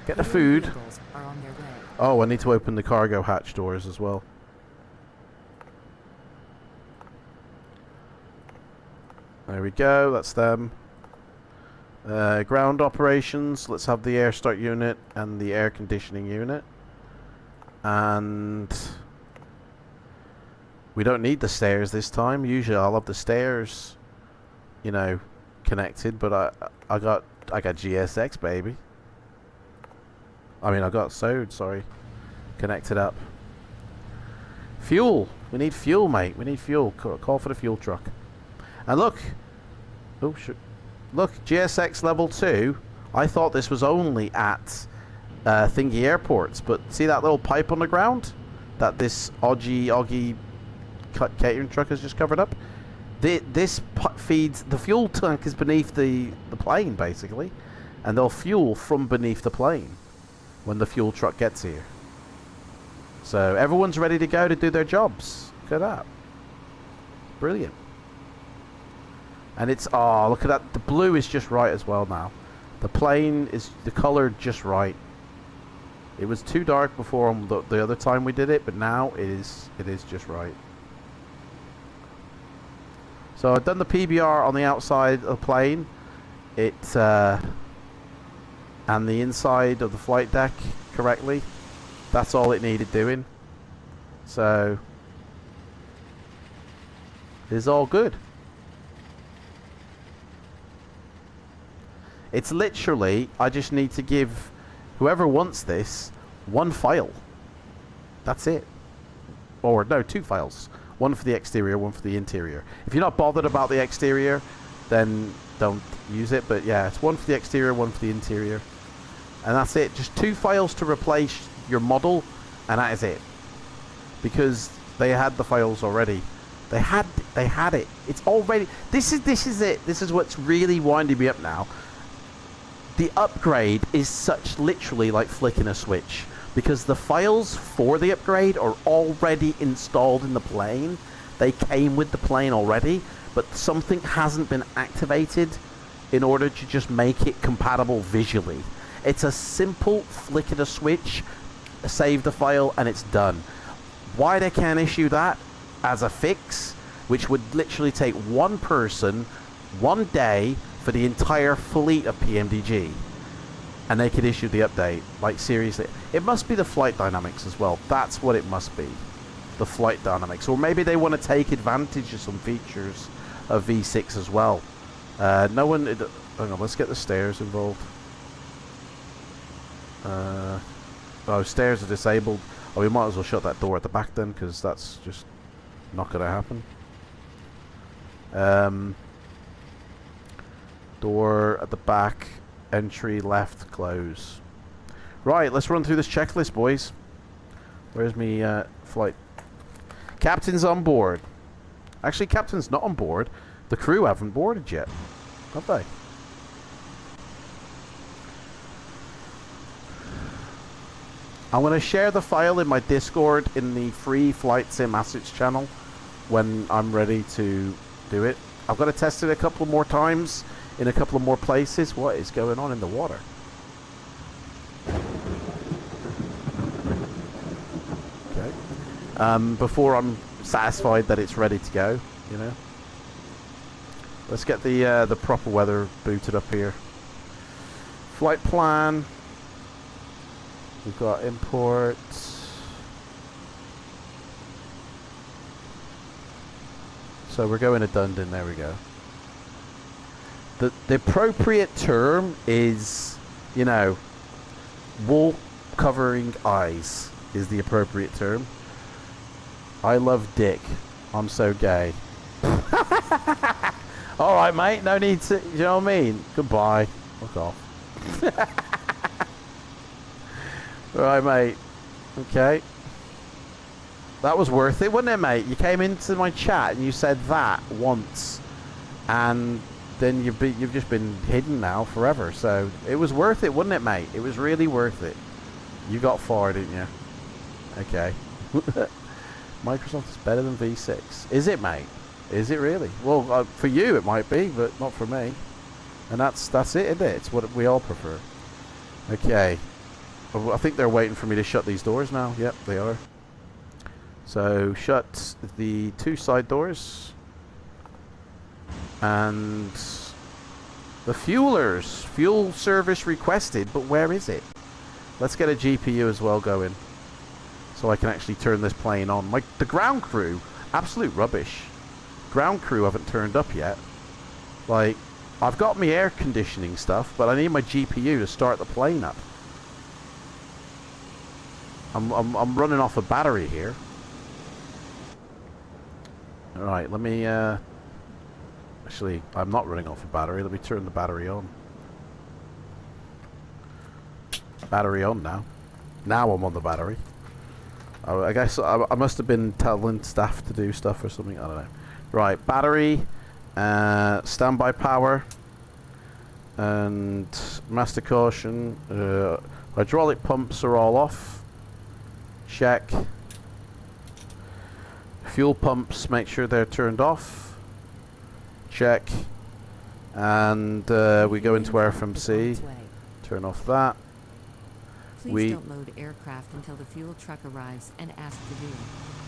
Get the food. Vehicles are on their way. Oh, I need to open the cargo hatch doors as well. There we go, that's them. Ground operations, let's have the air start unit and the air conditioning unit. And we don't need the stairs this time. Usually I'll have the stairs, you know, connected, but I got GSX, baby. I mean, I got SOD, sorry, connected up. Fuel, we need fuel, mate. We need fuel. Call for the fuel truck. And look, oh shit. Look, GSX level 2. I thought this was only at thingy airports, but see that little pipe on the ground that this Oggy catering truck has just covered up? This feeds, the fuel tank is beneath the plane, basically, and they'll fuel from beneath the plane when the fuel truck gets here. So everyone's ready to go to do their jobs. Look at that. Brilliant. And it's, oh, look at that. The blue is just right as well now. The plane is the color just right. It was too dark before on the other time we did it, but now it is just right. So I've done the PBR on the outside of the plane. And the inside of the flight deck correctly. That's all it needed doing. So it's all good. It's literally, I just need to give whoever wants this one file. That's it. Or no, 2 files. One for the exterior, one for the interior. If you're not bothered about the exterior, then don't use it. But yeah, it's one for the exterior, one for the interior. And that's it. Just 2 files to replace your model, and that is it. Because they had the files already. They had it. It's already. This is it. This is what's really winding me up now. The upgrade is such literally like flicking a switch, because the files for the upgrade are already installed in the plane. They came with the plane already, but something hasn't been activated in order to just make it compatible visually. It's a simple flick of a switch, save the file, and it's done. Why they can't issue that as a fix, which would literally take one person, one day, for the entire fleet of PMDG, and they could issue the update. Like, seriously. It must be the flight dynamics as well. That's what it must be. The flight dynamics. Or maybe they want to take advantage of some features of V6 as well. No one... Hang on, let's get the stairs involved. Oh, stairs are disabled. Oh, we might as well shut that door at the back then, because that's just not going to happen. Door at the back, entry left, close. Right, let's run through this checklist, boys. Where's me flight? Captain's on board. Actually, captain's not on board. The crew haven't boarded yet, have they? I'm going to share the file in my Discord in the free Flight Sim Assets channel when I'm ready to do it. I've got to test it a couple more times in a couple of more places. What is going on in the water? Okay. Before I'm satisfied that it's ready to go, you know. Let's get the proper weather booted up here. Flight plan. We've got import. So we're going to Dundon. There we go. The appropriate term is, you know, wool covering eyes is the appropriate term. I love dick. I'm so gay. All right, mate. No need to. You know what I mean? Goodbye. Fuck off. Right, mate. Okay. That was worth it, wasn't it, mate? You came into my chat and you said that once, and then you've just been hidden now forever. So it was worth it, wasn't it, mate? It was really worth it. You got far, didn't you? Okay. Microsoft is better than V6. Is it, mate? Is it really? Well, for you it might be, but not for me. And that's it, isn't it? It's what we all prefer. Okay. I think they're waiting for me to shut these doors now. Yep, they are. So shut the 2 side doors. And the fuelers. Fuel service requested, but where is it? Let's get a GPU as well going, so I can actually turn this plane on. The ground crew, absolute rubbish. Ground crew haven't turned up yet. Like, I've got my air conditioning stuff, but I need my GPU to start the plane up. I'm running off a battery here. Alright, let me actually, I'm not running off a battery. Let me turn the battery on. Battery on now. Now I'm on the battery. I guess I must have been telling staff to do stuff or something. I don't know. Right, battery, standby power, and master caution. Hydraulic pumps are all off. Check. Fuel pumps, make sure they're turned off. Check. And we go into RFMC. Turn off that. Please don't load aircraft until the fuel truck arrives and ask to do it.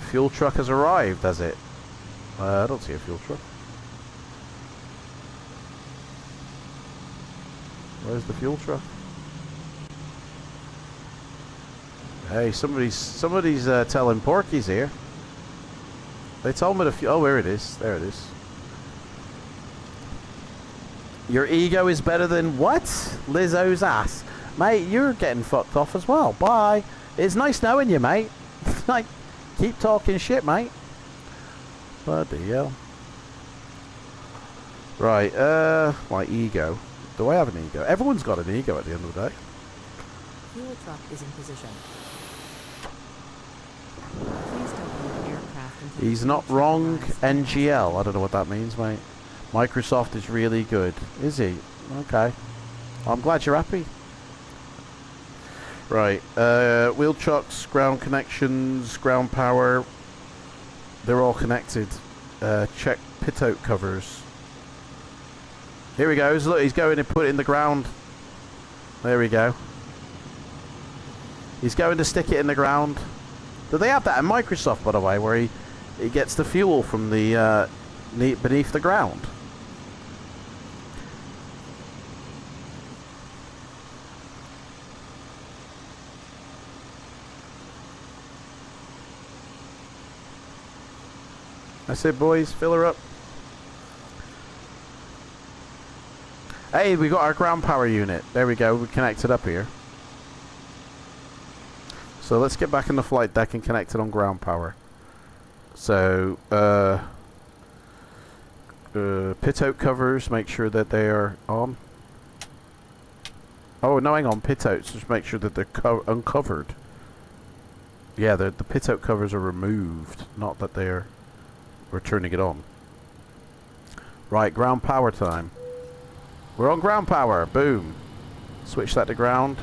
Fuel truck has arrived, has it? I don't see a fuel truck. Where's the fuel truck? Hey, somebody's telling Porky's here. They told me the fuel. Oh, where it is. There it is. Your ego is better than what? Lizzo's ass. Mate, you're getting fucked off as well. Bye. It's nice knowing you, mate. Like, keep talking shit, mate. Bloody hell. Right, my ego. Do I have an ego? Everyone's got an ego at the end of the day. Fuel truck is in position. Please don't load aircraft until He's the not fuel truck wrong, arrives and ask NGL. I don't know what that means, mate. Microsoft is really good. Is he? Okay. I'm glad you're happy. Right. Wheel chucks, ground connections, ground power. They're all connected. Check pitot covers. Here he goes. Look, he's going to put it in the ground. There we go. He's going to stick it in the ground. Do they have that in Microsoft, by the way, where he gets the fuel from the beneath the ground? I said, boys, fill her up. Hey, we got our ground power unit. There we go. We connected up here. So let's get back in the flight deck and connect it on ground power. So, pitot covers, make sure that they are on. Oh, no, hang on. Pitots, just make sure that they're uncovered. Yeah, the pitot covers are removed, not that they're... We're turning it on. Right, ground power time. We're on ground power. Boom. Switch that to ground.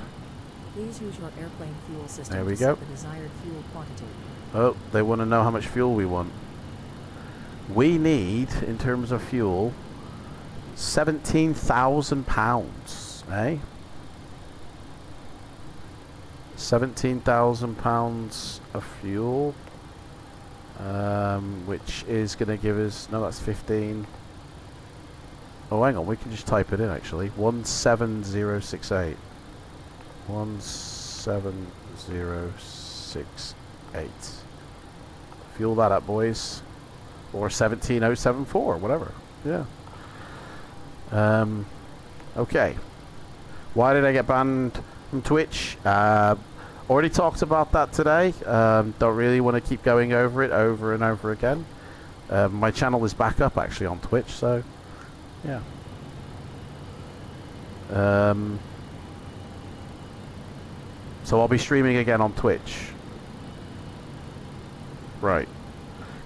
Please use your airplane fuel system There we to go. set the desired fuel quantity. Oh, they want to know how much fuel we want. We need, in terms of fuel, 17,000 pounds. Eh? 17,000 pounds of fuel. Which is going to give us... No, that's 15. Oh, hang on. We can just type it in, actually. 17068. 17068. Fuel that up, boys. Or 17074, whatever. Yeah. Okay. Why did I get banned from Twitch? Already talked about that today. Don't really want to keep going over it over and over again. My channel is back up actually on Twitch, so yeah. So I'll be streaming again on Twitch. Right.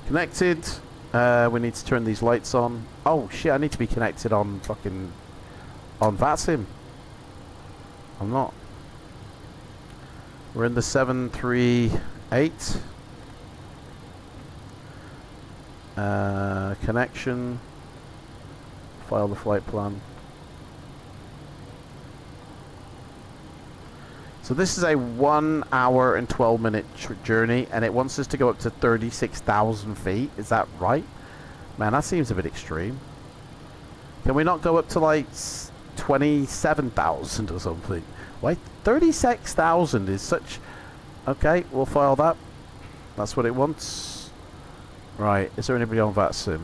Connected. We need to turn these lights on. Oh shit, I need to be connected on fucking... on FLIGHTSIM. I'm not. We're in the 738. Connection. File the flight plan. So this is a 1 hour and 12 minute journey, and it wants us to go up to 36,000 feet. Is that right? Man, that seems a bit extreme. Can we not go up to like 27,000 or something? Wait, 36,000 is such... Okay, we'll file that. That's what it wants. Right, is there anybody on FLIGHTSIM?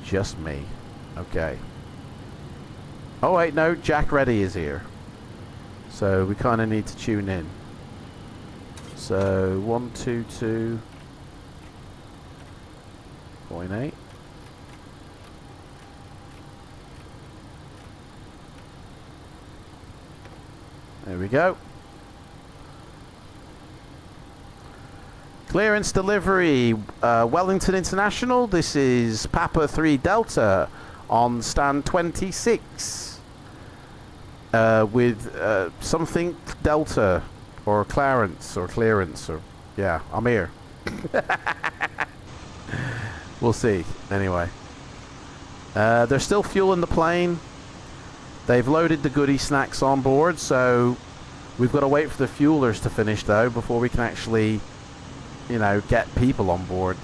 Just me. Okay. Oh wait, no, Jack Reddy is here. So we kind of need to tune in. So 122.8. There we go. Clearance delivery, Wellington International. This is Papa 3 Delta on stand 26 with something Delta or Clarence or Clearance or yeah, I'm here. We'll see. Anyway, They're still fueling the plane. They've loaded the goodie snacks on board, so we've got to wait for the fuelers to finish though before we can actually, you know, get people on board.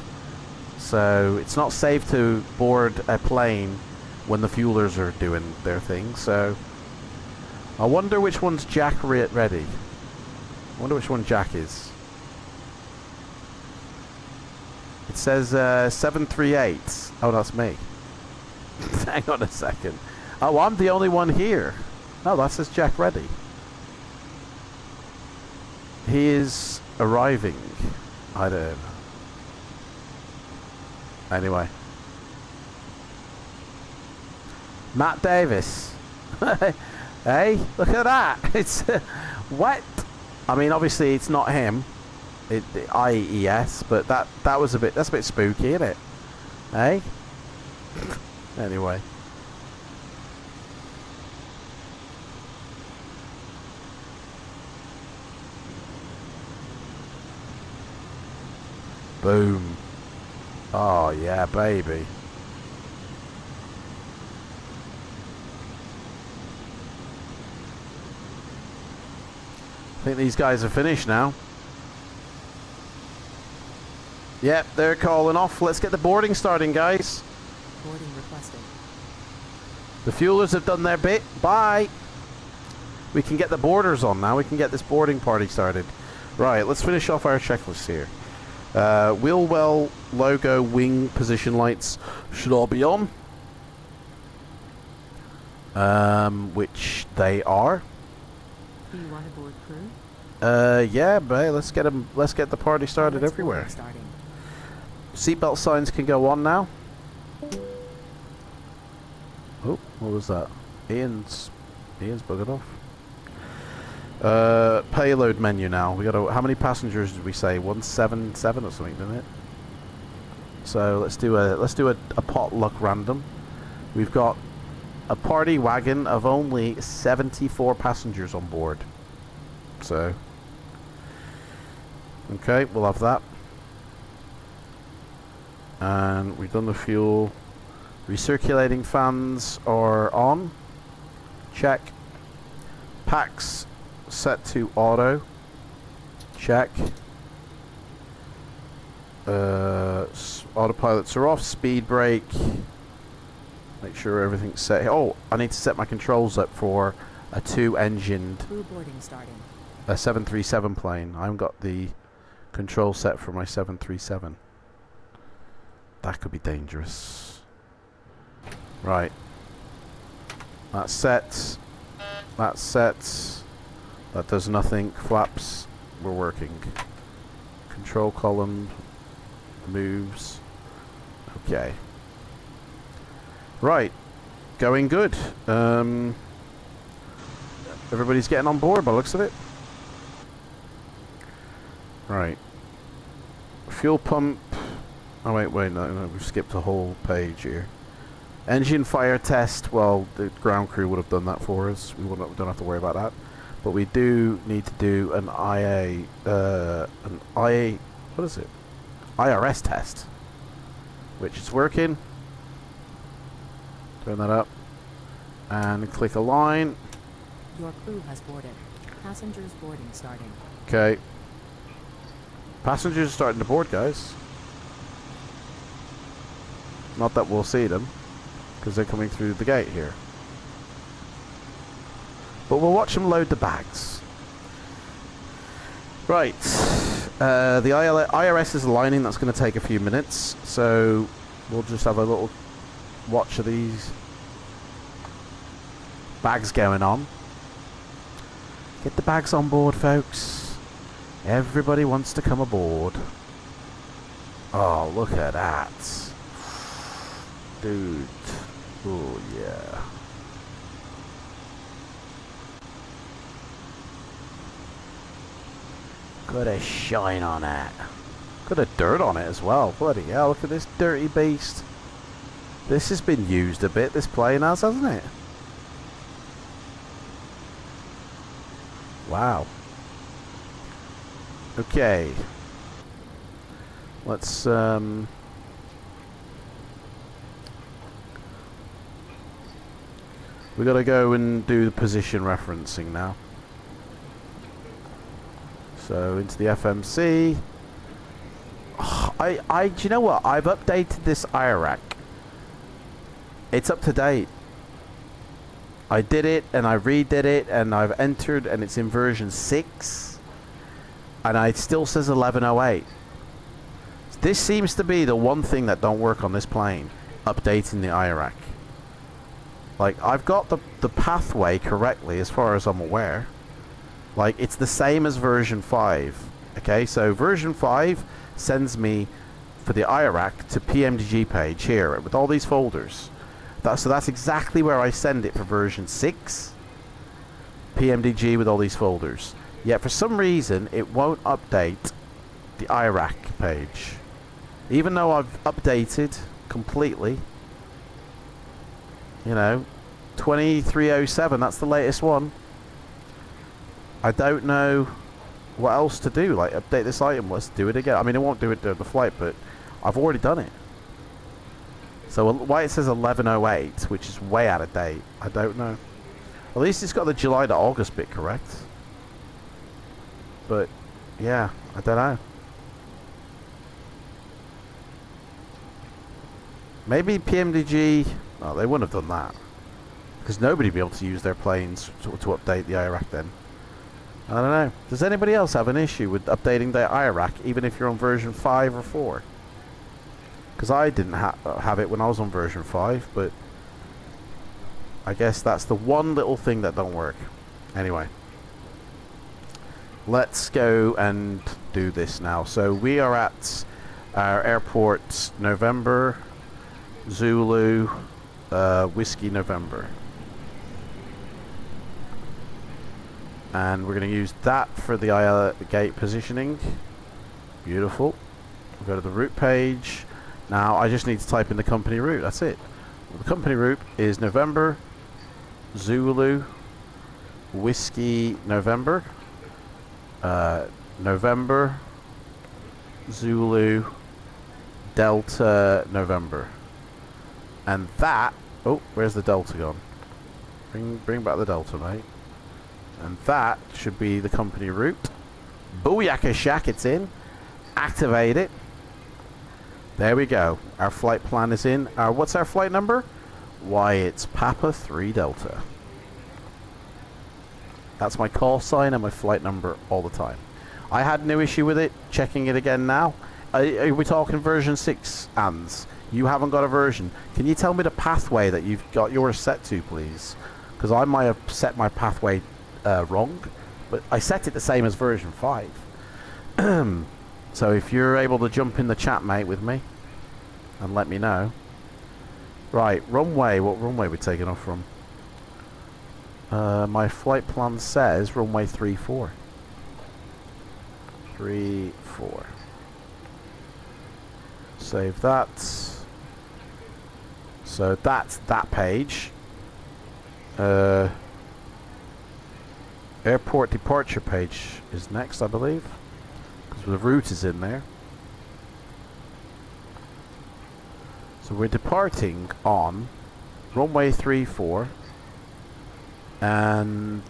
So it's not safe to board a plane when the fuelers are doing their thing. So I wonder which one's Jack ready. I wonder which one Jack is. It says 738. Oh, that's me. Hang on a second. Oh, I'm the only one here. No, that says Jack ready. He is arriving. I don't know. Anyway. Matt Davis. Hey, look at that. It's what? I mean, obviously it's not him. IES, but that was that's a bit spooky, isn't it? Hey? Anyway. Boom. Oh yeah, baby. I think these guys are finished now. Yep, they're calling off. Let's get the boarding starting, guys. Boarding requested. The fuelers have done their bit. Bye. We can get the boarders on now. We can get this boarding party started. Right, let's finish off our checklist here. Wheel well logo wing position lights should all be on. Which they are. Do you want a board crew? Yeah, but let's get them. Let's get the party started Let's everywhere. starting. Seatbelt signs can go on now. Oh, what was that? Ian's buggered off. Payload menu now. We got how many passengers did we say? 177 or something, didn't it? So let's do a potluck random. We've got a party wagon of only 74 passengers on board. So okay, we'll have that. And we've done the fuel. Recirculating fans are on. Check. Packs set to auto. Check. Autopilots are off. Speed brake. Make sure everything's set. Oh, I need to set my controls up for a 2-engined Crew boarding starting. a 737 plane. I haven't got the control set for my 737. That could be dangerous. Right. That's set. That's set. That does nothing. Flaps. We're working. Control column. Moves. Okay. Right. Going good. Everybody's getting on board by the looks of it. Right. Fuel pump. Oh wait, no, we've skipped a whole page here. Engine fire test. Well, the ground crew would have done that for us. We don't have to worry about that. But we do need to do an what is it? IRS test, which is working. Turn that up and click align. Your crew has boarded. Passengers boarding starting. Okay. Passengers are starting to board, guys. Not that we'll see them, because they're coming through the gate here. But we'll watch them load the bags. Right. The IRS is aligning. That's going to take a few minutes. So we'll just have a little watch of these bags going on. Get the bags on board, folks. Everybody wants to come aboard. Oh, look at that. Dude. Oh, yeah. Got a shine on it. Got a dirt on it as well. Bloody hell, look at this dirty beast. This has been used a bit, this plane has, hasn't it? Wow. Okay. Let's We gotta go and do the position referencing now. So into the FMC. Do you know what? I've updated this IRAC. It's up to date. I did it and I redid it and I've entered and it's in version 6 and it still says 1108. This seems to be the one thing that don't work on this plane, updating the IRAC. Like, I've got the pathway correctly as far as I'm aware. Like, it's the same as version 5. Okay, so version 5 sends me for the IRAC to PMDG page here with all these folders. So that's exactly where I send it for version 6. PMDG with all these folders. Yet for some reason it won't update the IRAC page. Even though I've updated completely. You know, 2307, that's the latest one. I don't know what else to do. Like, update this item, let's do it again. I mean, it won't do it during the flight, but I've already done it. So why it says 1108, which is way out of date, I don't know. At least it's got the July to August bit correct. But yeah, I don't know. Maybe PMDG, oh, they wouldn't have done that. Because nobody would be able to use their planes to update the IRAC then. I don't know. Does anybody else have an issue with updating the IRAC, even if you're on version 5 or 4? Because I didn't have it when I was on version 5, but I guess that's the one little thing that don't work. Anyway, let's go and do this now. So we are at our airport, November, Zulu, Whiskey November. And we're going to use that for the gate positioning. Beautiful. We'll go to the route page. Now I just need to type in the company route. That's it. The company route is November, Zulu, Whiskey November, November, Zulu, Delta November. And that, oh, where's the Delta gone? Bring back the Delta, mate. And that should be the company route. Booyaka shack, it's in. Activate it. There we go. Our flight plan is in. What's our flight number? Why, it's Papa 3 Delta. That's my call sign and my flight number all the time. I had no issue with it. Checking it again now. Are we talking version 6, Ans? You haven't got a version. Can you tell me the pathway that you've got yours set to, please? Because I might have set my pathway wrong, but I set it the same as version 5. So if you're able to jump in the chat, mate, with me and let me know. Right, runway. What runway are we taking off from? My flight plan says runway 34. 34. Save that. So that's that page. Airport departure page is next, I believe. Because the route is in there. So we're departing on runway 34. And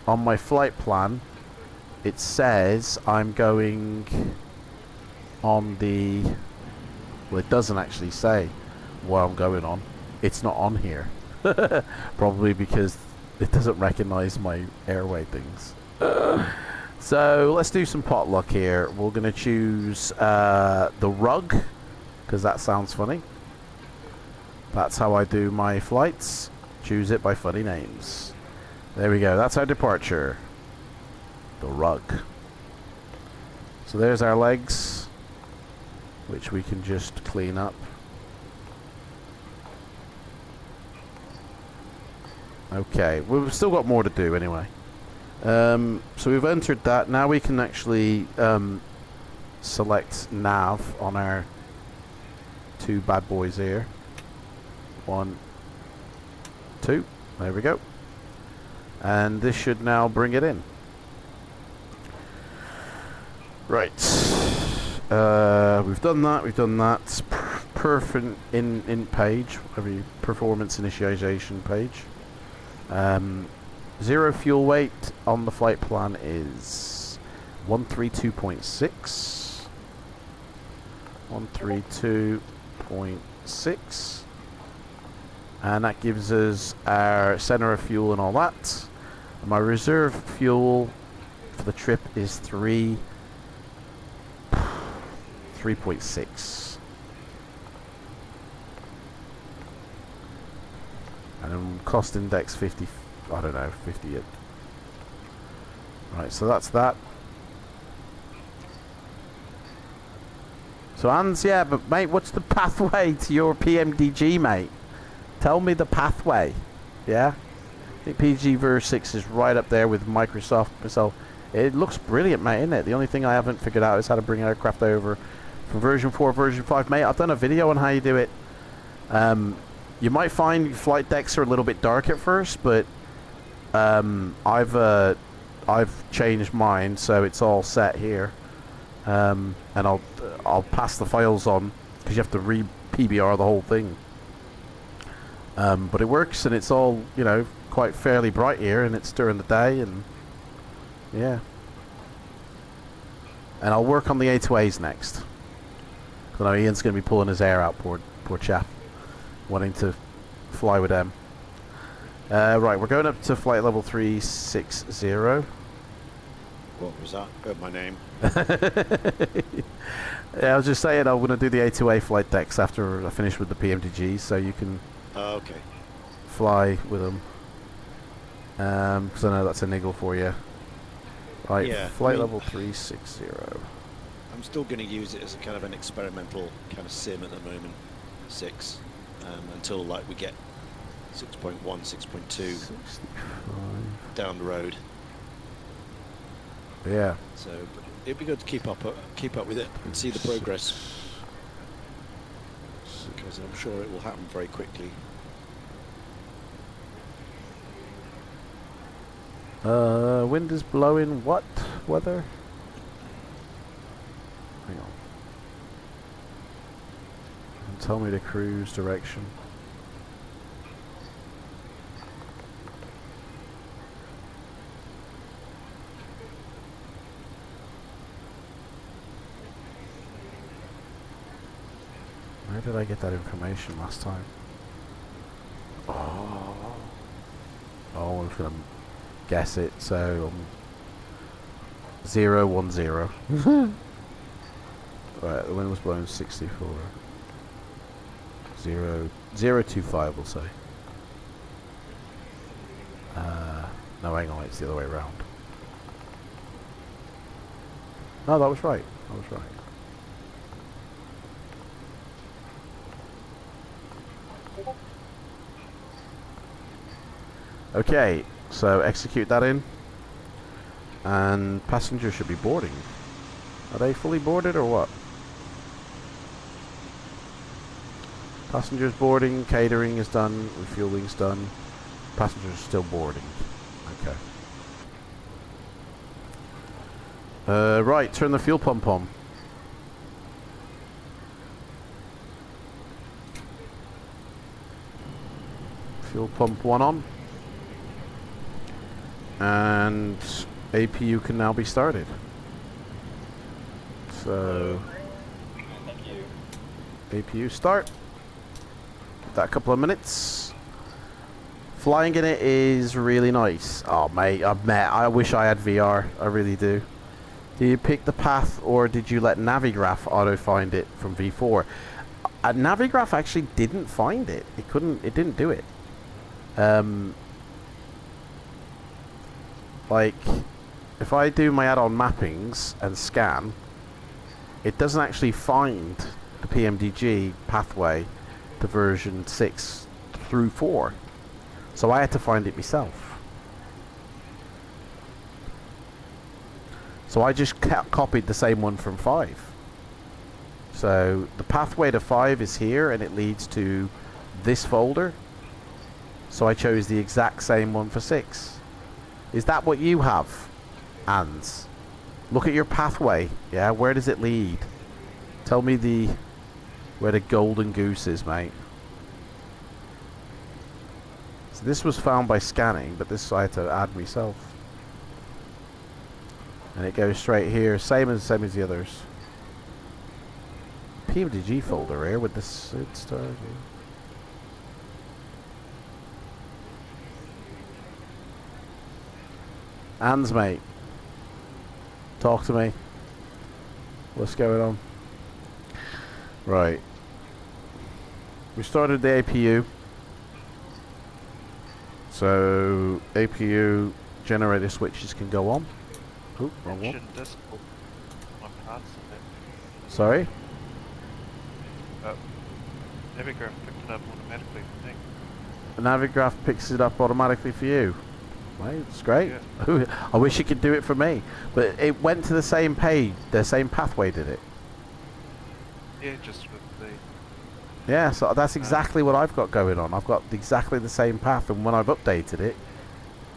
on my flight plan, it says I'm going on the... Well, it doesn't actually say what I'm going on. It's not on here. Probably because it doesn't recognize my airway things. So let's do some potluck here. We're going to choose the rug, because that sounds funny. That's how I do my flights. Choose it by funny names. There we go. That's our departure. The rug. So there's our legs, which we can just clean up. Okay, we've still got more to do anyway. So we've entered that. Now we can actually select nav on our two bad boys here. 1, 2. There we go. And this should now bring it in. Right. We've done that. We've done that. Perf in page, every performance initiation page. Zero fuel weight on the flight plan is 132.6. 132.6. And that gives us our center of fuel and all that. My reserve fuel for the trip is 3.6. And then cost index 50, I don't know, 50. Right, so that's that. So Hans, yeah, but mate, what's the pathway to your PMDG, mate? Tell me the pathway. Yeah? I think PG verse 6 is right up there with Microsoft. So it looks brilliant, mate, isn't it? The only thing I haven't figured out is how to bring aircraft over from version 4 version 5. Mate, I've done a video on how you do it. You might find flight decks are a little bit dark at first, but I've changed mine, so it's all set here. And I'll pass the files on because you have to re-PBR the whole thing. But it works, and it's all, you know, quite fairly bright here, and it's during the day, and yeah. And I'll work on the A2As next. I know Ian's going to be pulling his hair out, poor chap, wanting to fly with them. Right, we're going up to flight level 360. What was that? My name. Yeah, I was just saying I'm going to do the A2A flight decks after I finish with the PMDG, so you can Okay. fly with them. Because I know that's a niggle for you. Right, Yeah, flight I mean, level 360. I'm still going to use it as a kind of an experimental kind of sim at the moment, 6, until like we get 6.1, 6.2 down the road. Yeah. So but it'd be good to keep up with it and see the progress, because I'm sure it will happen very quickly. Wind is blowing what weather? Hang on. And tell me the cruise direction. Where did I get that information last time? Oh, I was gonna guess it. So 010. Right, the wind was blowing 64. 025, we'll say. No, hang on, it's the other way around. No, that was right. That was right. Okay, so execute that in, and passengers should be boarding. Are they fully boarded or what? Passengers boarding, catering is done, refueling's done, passengers still boarding. Okay. Right, turn the fuel pump on. Fuel pump 1 on. And APU can now be started. So APU start. Give that a couple of minutes. Flying in it is really nice. Oh mate, I wish I had VR. I really do. Did you pick the path, or did you let Navigraph auto find it from V4? Navigraph actually didn't find it. It didn't do it. Like, if I do my add-on mappings and scan, it doesn't actually find the PMDG pathway to version 6 through 4. So I had to find it myself. So I just copied the same one from 5. So the pathway to 5 is here, and it leads to this folder. So I chose the exact same one for 6. Is that what you have, Ans? Look at your pathway. Yeah, where does it lead? Tell me where the golden goose is, mate. So this was found by scanning, but this I had to add myself. And it goes straight here, same as the others. PMDG folder here with this star. Ans, mate. Talk to me. What's going on? Right. We started the APU. So APU generator switches can go on. Oop, wrong one. Mention Discord. My parts of it. Sorry? Navigraph picked it up automatically, I think. The Navigraph picks it up automatically for you. Right, it's great. Yeah. I wish it could do it for me. But it went to the same page, the same pathway, did it? Yeah, just with the... Yeah, so that's exactly what I've got going on. I've got exactly the same path, and when I've updated it,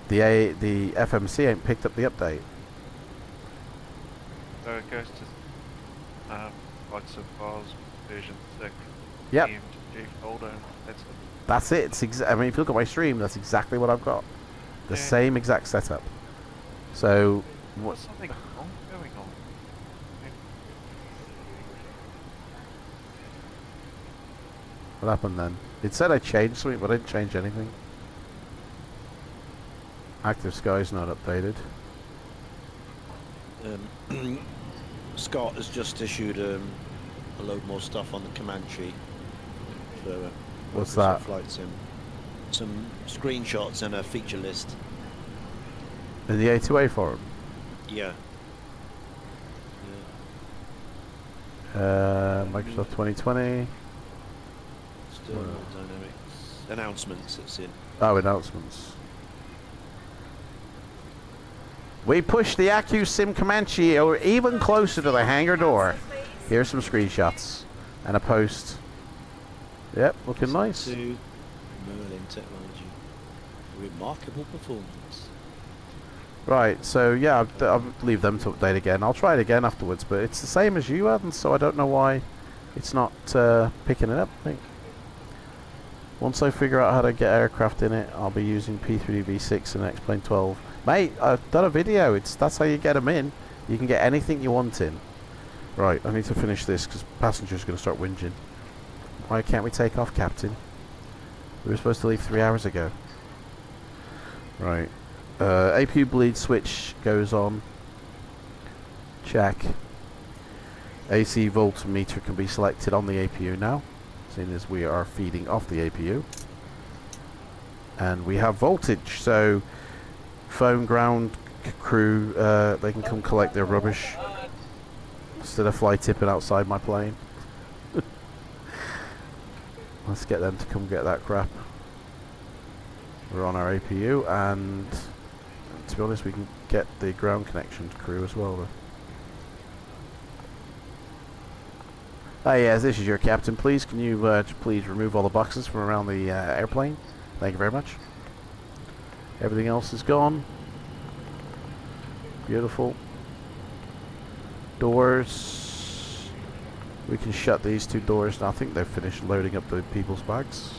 the FMC ain't picked up the update. So it goes to FLIGHTSIM files version 6. Yep. PMG folder, and that's it. That's it. It's I mean, if you look at my stream, that's exactly what I've got. The Yeah. same exact setup. So, What's something wrong going on? what happened then? It said I changed something, but I didn't change anything. Active Sky's not updated. Scott has just issued a load more stuff on the command sheet for What's Microsoft that? Flight Sim. Some screenshots and a feature list. In the A2A forum. Yeah. Microsoft 2020. Still Dynamics announcements. It's in. Oh, announcements. We pushed the AccuSim Comanche or even closer to the hangar door. Here's some screenshots and a post. Yep, looking nice. To Merlin Technology. Remarkable performance. Right, so yeah, I'll leave them to update again. I'll try it again afterwards, but it's the same as you had, and so I don't know why it's not picking it up, I think. Once I figure out how to get aircraft in it, I'll be using P3V6 and X-Plane 12. Mate, I've done a video. That's how you get them in. You can get anything you want in. Right, I need to finish this because passengers are going to start whinging. Why can't we take off, Captain? We were supposed to leave 3 hours ago. Right. APU bleed switch goes on. Check. AC voltmeter can be selected on the APU now, seeing as we are feeding off the APU. And we have voltage, so phone ground crew, they can come collect their rubbish instead of fly tipping outside my plane. Let's get them to come get that crap. We're on our APU, and to be honest, we can get the ground connection crew as well though. Ah yes, this is your captain. Please, can you please remove all the boxes from around the airplane? Thank you very much. Everything else is gone. Beautiful. Doors. We can shut these two doors now. I think they've finished loading up the people's bags.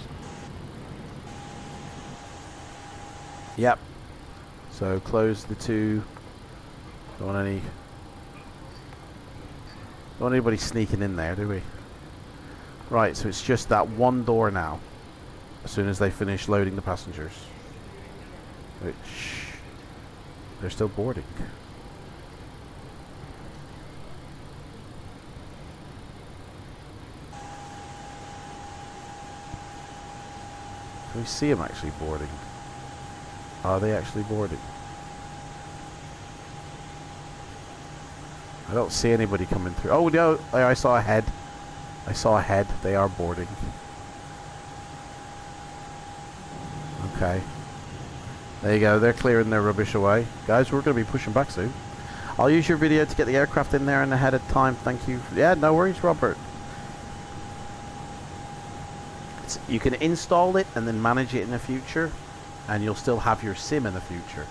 Yep. So close the two. Don't want anybody sneaking in there, do we? Right, so it's just that one door now. As soon as they finish loading the passengers. Which they're still boarding. Can we see them actually boarding? Are they actually boarding? I don't see anybody coming through. Oh no, I saw a head. I saw a head. They are boarding. Okay. There you go. They're clearing their rubbish away. Guys, we're going to be pushing back soon. I'll use your video to get the aircraft in there and ahead of time. Thank you. Yeah, no worries, Robert. You can install it and then manage it in the future, and you'll still have your sim in the future.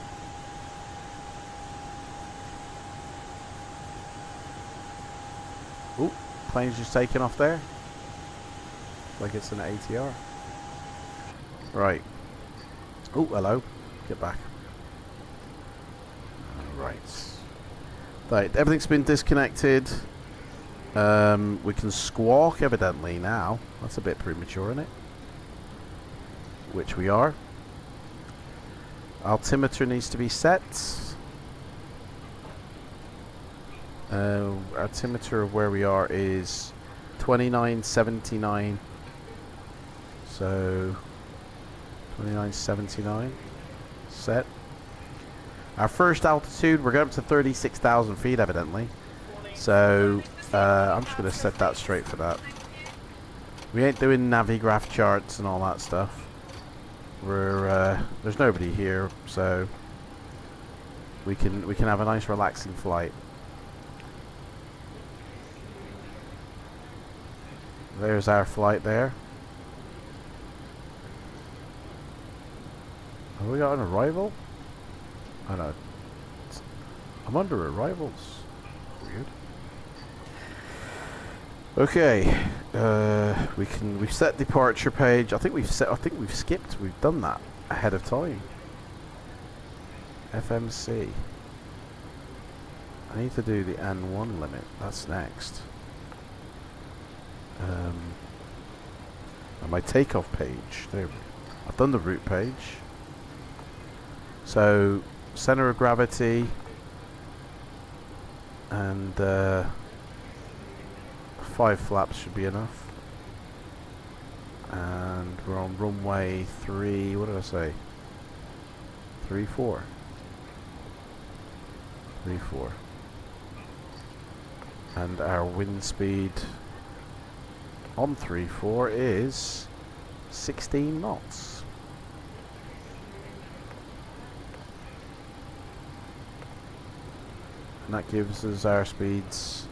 Ooh, plane's just taking off there. Like it's an ATR. Right. Oh, hello. Get back. Right. Right, everything's been disconnected. We can squawk evidently now. That's a bit premature, isn't it? Which we are. Altimeter needs to be set. Altimeter of where we are is 2979. So 2979 set. Our first altitude, we're going up to 36,000 feet evidently. So I'm just going to set that straight for that. We ain't doing navigraph charts and all that stuff. We're there's nobody here, so we can have a nice relaxing flight. There's our flight there. Have we got an arrival? Oh no. I'm under arrivals. Weird. Okay. We've set departure page. I think we've skipped. We've done that ahead of time. FMC. I need to do the N1 limit. That's next. And my takeoff page. There. I've done the route page. So center of gravity and 5 flaps should be enough. And we're on runway 3. What did I say? 34. 34. And our wind speed on 34 is 16 knots. And that gives us our speeds.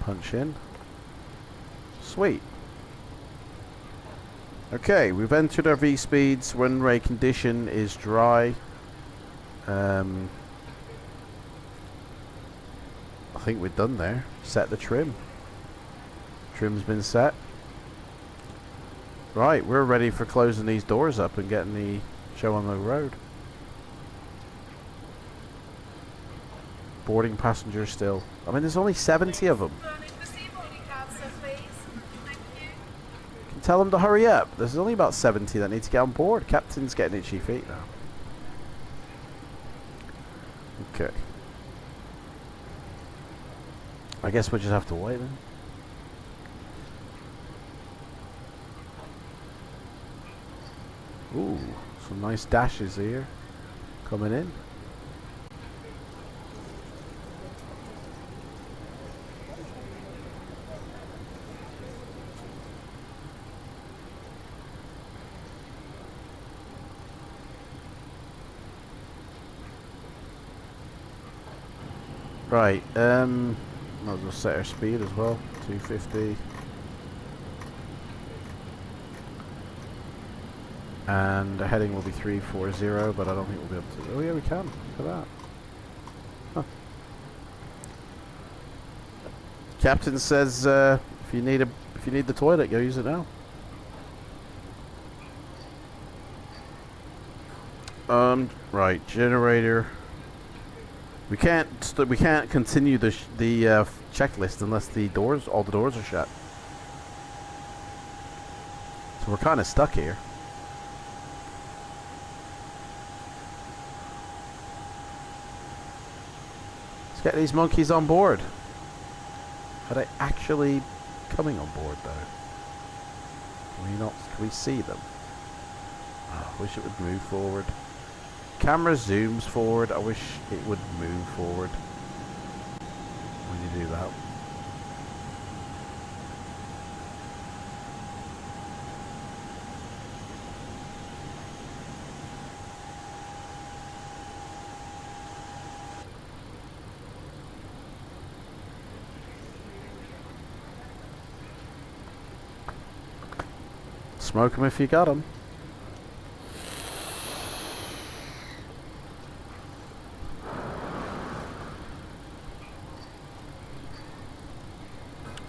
Punch in. Sweet. Okay, we've entered our V speeds. Runway condition is dry. I think we're done there. Set the trim. Trim's been set. Right, we're ready for closing these doors up and getting the show on the road. Boarding passengers still. I mean, there's only 70 of them. Can tell them to hurry up. There's only about 70 that need to get on board. Captain's getting itchy feet now. Okay. I guess we'll just have to wait then. Ooh, some nice dashes here coming in. Right, might as well set our speed as well, 250. And the heading will be 340, but I don't think we'll be able to. Oh yeah, we can. Look at that. Huh. Captain says if you need the toilet, go use it now. Right, generator. We can't continue the checklist unless all the doors are shut. So we're kind of stuck here. Let's get these monkeys on board. Are they actually coming on board though? Can we see them? Oh, I wish it would move forward. Camera zooms forward. I wish it would move forward when you do that. Smoke them if you got them.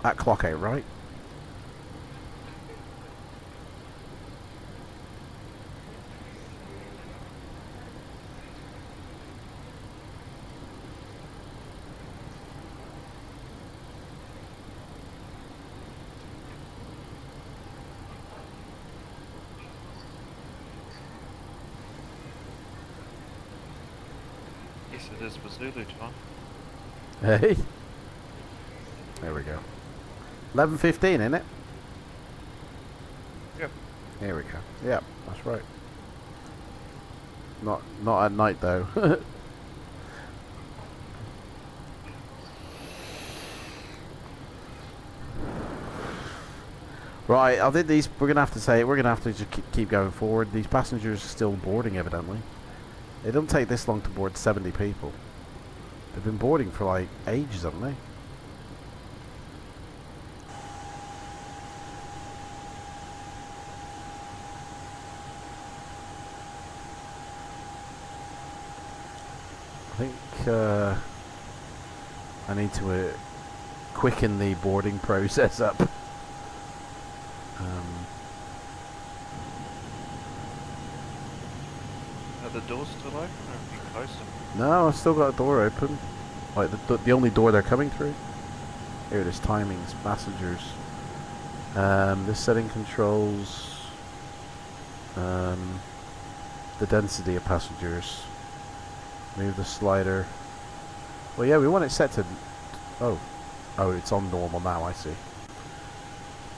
That clock ain't right. Yes, it is for Zulu, John. Hey. There we go. 11:15, isn't it? Yep. Here we go. Yep, that's right. Not at night though. Right, I think these. We're gonna have to just keep going forward. These passengers are still boarding, evidently. It don't take this long to board 70 people. They've been boarding for like ages, haven't they? I think I need to quicken the boarding process up. Are the doors still open or have you closed them? No, I've still got a door open. Like the only door they're coming through. Here it is, timings, passengers. This setting controls the density of passengers. Move the slider. Well, yeah, we want it set to. Oh, it's on normal now. I see.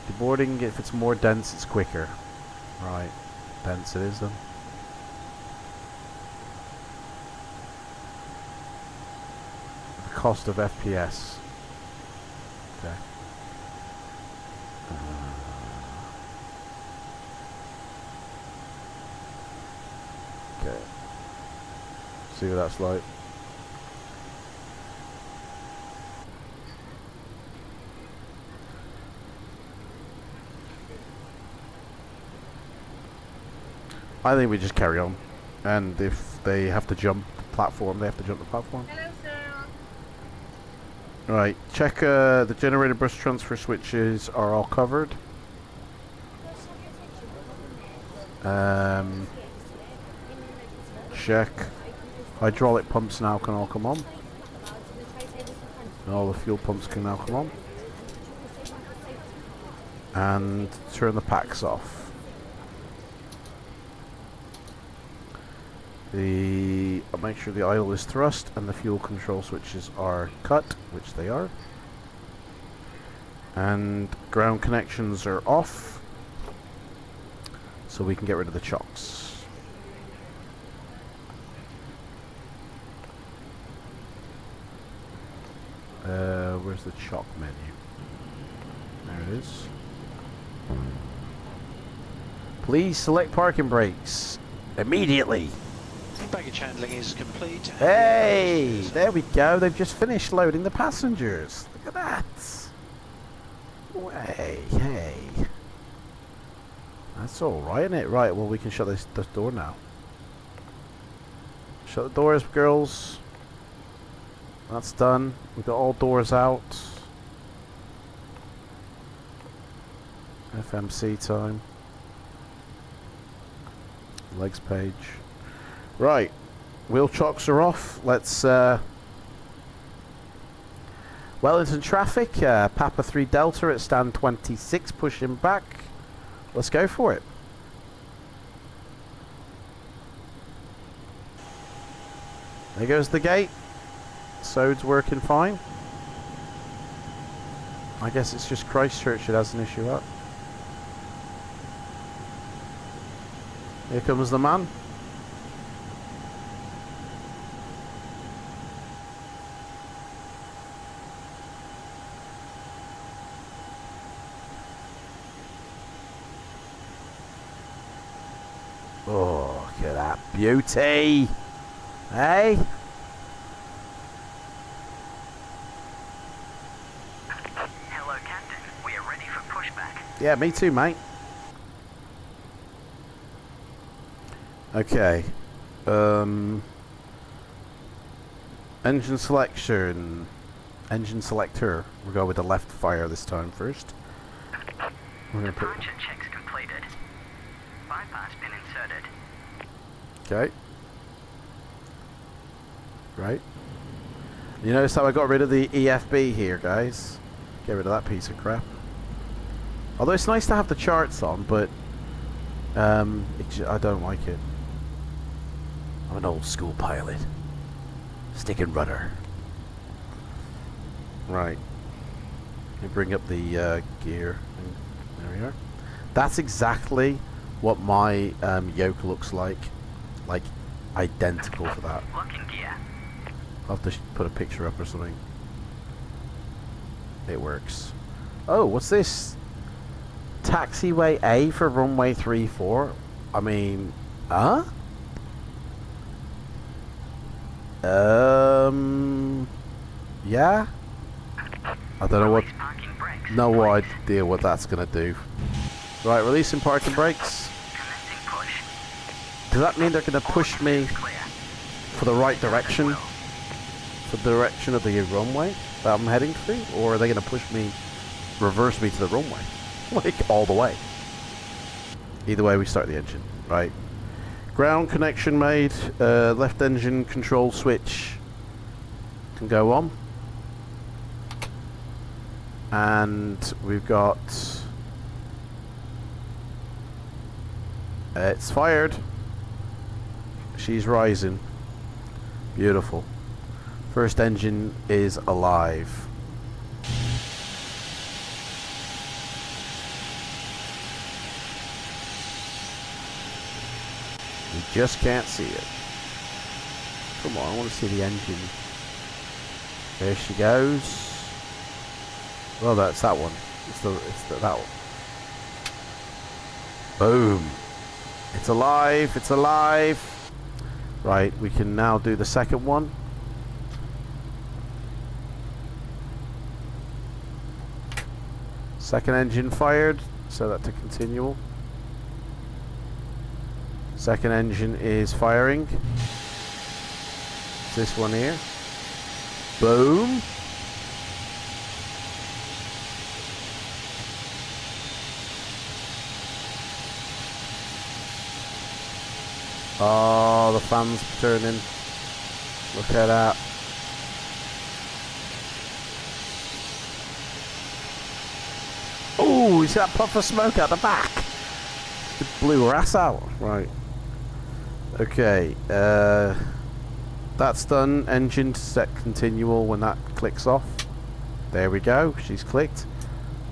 Deboarding, if it's more dense, it's quicker. Right, dense it is then. The cost of FPS. Okay. Okay. See what that's like. I think we just carry on, and if they have to jump the platform, they have to jump the platform. Hello, sir. Right, check the generator bus transfer switches are all covered. Check. Hydraulic pumps now can all come on. And all the fuel pumps can now come on. And turn the packs off. I'll make sure the idle is thrust and the fuel control switches are cut, which they are. And ground connections are off, so we can get rid of the chocks. Where's the chock menu? There it is. Please select parking brakes immediately. Baggage handling is complete. Hey, there we go. They've just finished loading the passengers. Look at that. Hey. That's all right, isn't it? Right, well, we can shut this door now. Shut the doors, girls. That's done. We've got all doors out. FMC time. Legs page. Right, wheel chocks are off. Let's Wellington traffic, Papa 3 Delta at stand 26, pushing back. Let's go for it. There goes the gate. Sode's working fine. I guess it's just Christchurch that has an issue up. Here comes the man. Oh, look at that beauty. Hey? Hello, Captain. We are ready for pushback. Yeah, me too, mate. Okay. Engine selection. Engine selector. We'll go with the left fire this time first. We're gonna put. Departure checks completed. Bypass been inserted. Okay. Right. You notice how I got rid of the EFB here, guys? Get rid of that piece of crap. Although it's nice to have the charts on, but I don't like it. I'm an old school pilot. Stick and rudder. Right. Let me bring up the gear. There we are. That's exactly what my yoke looks like. Like, identical to that. I'll have to put a picture up or something. It works. Oh, what's this? Taxiway A for runway 34. I mean, huh? Yeah. I don't know what. No idea what that's gonna do. Right, releasing parking brakes. Does that mean they're gonna push me for the right direction? For the direction of the runway that I'm heading through? Or are they gonna push me, reverse me to the runway? Like, all the way. Either way, we start the engine. Right. Ground connection made. Left engine control switch can go on. And we've got... it's fired. She's rising. Beautiful. First engine is alive. You just can't see it. Come on, I want to see the engine. There she goes. Well, that's that one. That one. Boom. It's alive. It's alive. Right, we can now do the second one. Second engine fired. Set that to continual. Second engine is firing. It's this one here. Boom. Oh, the fans turning. Look at that. Oh, you see that puff of smoke out the back? It blew her ass out. Right. Okay. That's done. Engine set continual when that clicks off. There we go. She's clicked.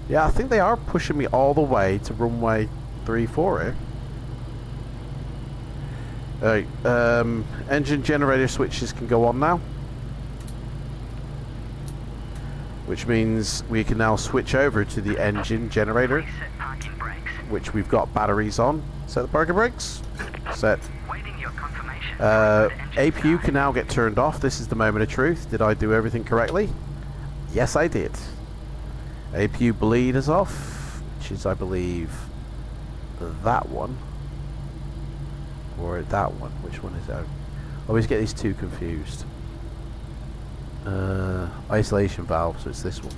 Yeah, I think they are pushing me all the way to runway 34 here. Alright, engine generator switches can go on now. Which means we can now switch over to the engine generator. Which we've got batteries on. Set the parking brakes. Set. APU can now get turned off. This is the moment of truth. Did I do everything correctly? Yes, I did. APU bleed is off. Which is, I believe, that one. Or that one. Which one is that? I always get these two confused. Isolation valve, so it's this one.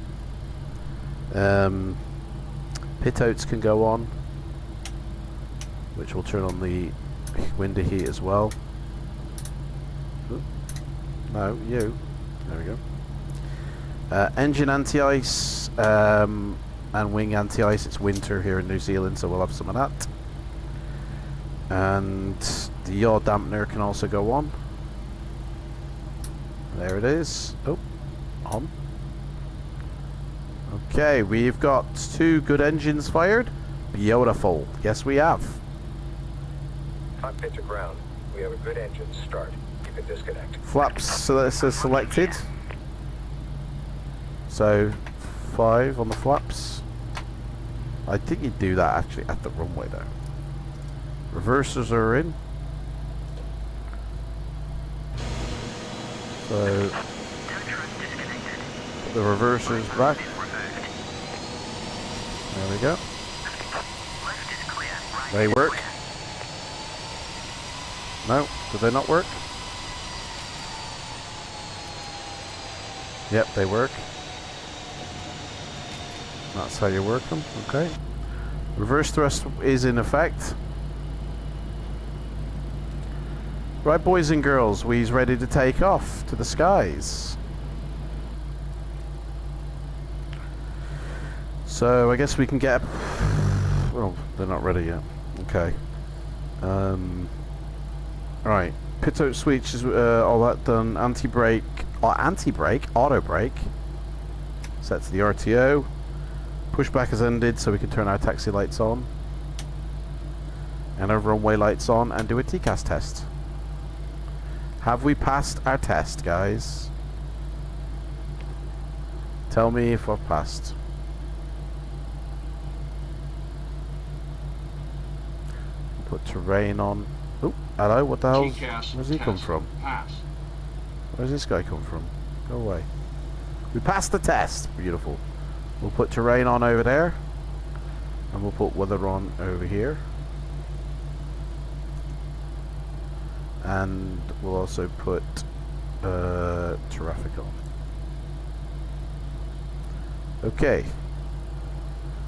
Pitotes can go on, which will turn on the window heat as well. Ooh. No, you. There we go. Engine anti-ice and wing anti-ice. It's winter here in New Zealand, so we'll have some of that. And the yaw dampener can also go on. There it is. Oh, on. Okay, we've got 2 good engines fired. Beautiful. Yes, we have. Cockpit to ground. We have a good engine start. You can disconnect. Flaps, so this is selected. So 5 on the flaps. I think you do that actually at the runway though. Reversers are in. So put the reversers back. There we go. They work. No, do they not work? Yep, they work. That's how you work them. Okay. Reverse thrust is in effect. Right, boys and girls, we's ready to take off to the skies. So I guess we can get... well, they're not ready yet. Okay. Right. Pitot switch is all that done. Anti-brake, auto brake. Set to the RTO. Pushback has ended, so we can turn our taxi lights on. And our runway lights on, and do a TCAS test. Have we passed our test, guys? Tell me if I've passed. Put terrain on. Oh, hello, what the hell? Where's he come from? Where's this guy come from? Go away. We passed the test. Beautiful. We'll put terrain on over there. And we'll put weather on over here. And we'll also put traffic on. Okay.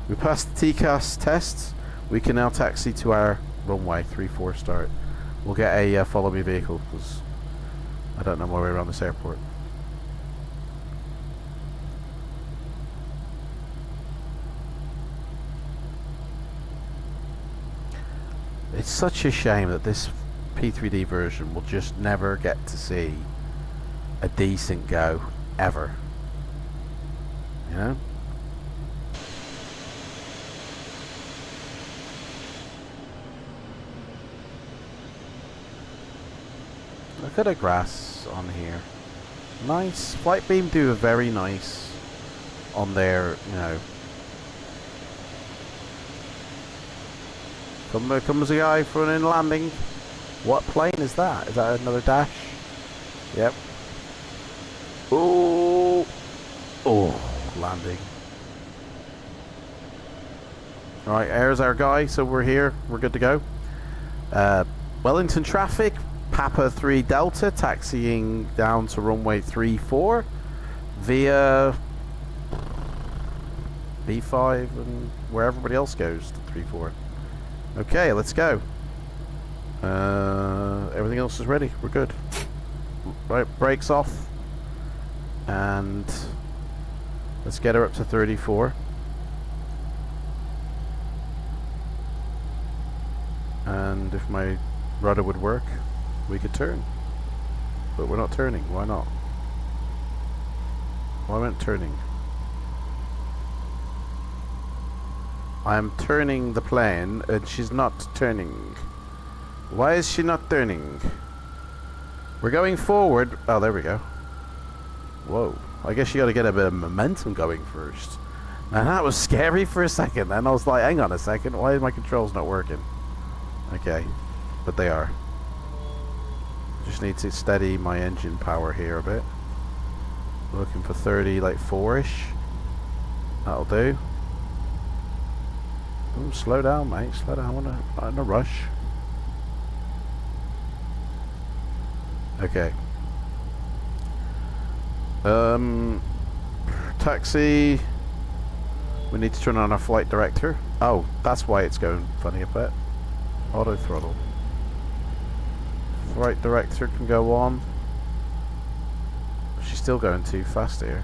We passed the TCAS test. We can now taxi to our runway 34 start. We'll get a follow me vehicle because I don't know my way around this airport. It's such a shame that this P3D version will just never get to see a decent go ever. You know? Look at the grass on here. Nice. Flight Beam do a very nice on their, you know. Comes a guy for an in landing. What plane is that? Is that another dash? Yep. Oh, landing. Alright, there's our guy, so we're here. We're good to go. Wellington traffic, Papa 3 Delta, taxiing down to runway 34 via B5 and where everybody else goes to 34. Okay, let's go. Everything else is ready. We're good. Right, brakes off. And let's get her up to 34. And if my rudder would work, we could turn. But we're not turning. Why not? Why aren't turning? I'm turning the plane and she's not turning. Why is she not turning? We're going forward. Oh, there we go. Whoa. I guess you got to get a bit of momentum going first. And that was scary for a second. Then I was like, hang on a second. Why are my controls not working? Okay. But they are. Just need to steady my engine power here a bit. Looking for 30, like 4-ish. That'll do. Ooh, slow down, mate. Slow down. I'm in a rush. Okay. Taxi. We need to turn on our flight director. Oh, that's why it's going funny a bit. Auto throttle. Flight director can go on. She's still going too fast here.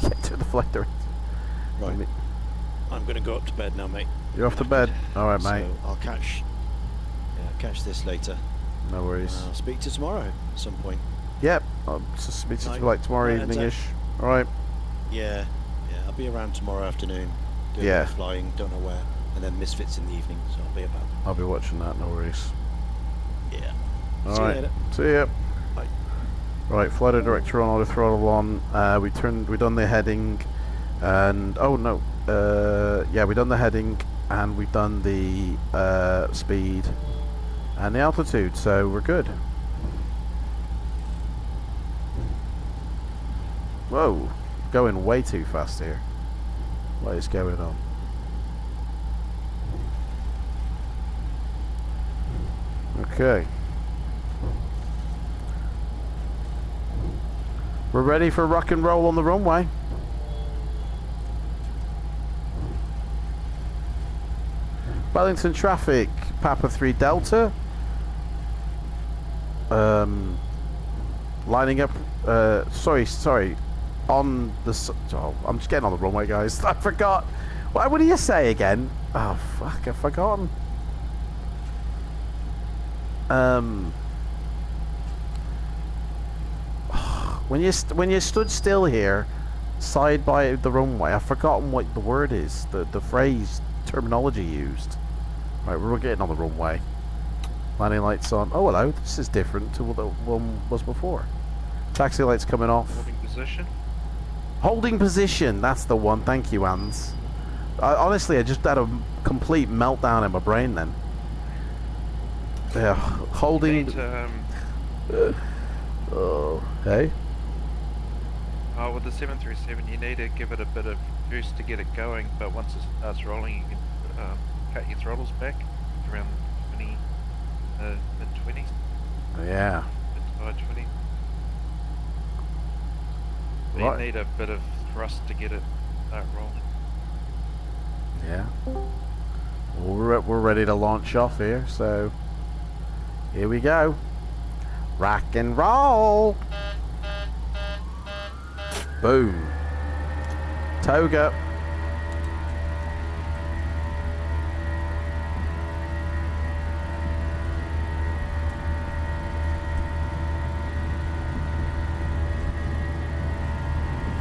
Get to the flight director. Right. I'm going to go up to bed now, mate. You're off to bed? Alright, mate. So I'll catch this later. No worries. I'll speak to you tomorrow at some point. Yep. I'll speak to you like tomorrow evening-ish. Alright. Yeah. I'll be around tomorrow afternoon. Doing a bit of flying, don't know where. And then Misfits in the evening, so I'll be about. I'll be watching that, no worries. Yeah. Alright. See you later. See ya. Bye. Right, flight director on, auto throttle on. We done the heading, and oh no, yeah, we done the heading, and we've done the speed, and the altitude, so we're good. Whoa, going way too fast here. What is going on? Okay. We're ready for rock and roll on the runway. Wellington traffic, Papa 3 Delta. Lining up, sorry. On the, oh, I'm just getting on the runway, guys. I forgot. What do you say again? Oh, fuck, I've forgotten. when you stood still here, side by the runway, I've forgotten what the word is, the phrase, terminology used. Right, we're getting on the runway. Landing lights on. Oh, hello. This is different to what the one was before. Taxi lights coming off. Holding position. Holding position. That's the one. Thank you, Hans. Honestly, I just had a complete meltdown in my brain then. Yeah, holding. Need to, oh, hey. with the 737, you need to give it a bit of boost to get it going, but once it starts rolling, you can cut your throttles back around 20, mid-20s. Yeah. Mid-high 20s. Right. You need a bit of thrust to get it start rolling. Yeah. Well, we're ready to launch off here, so here we go. Rock and roll. Boom. Toga.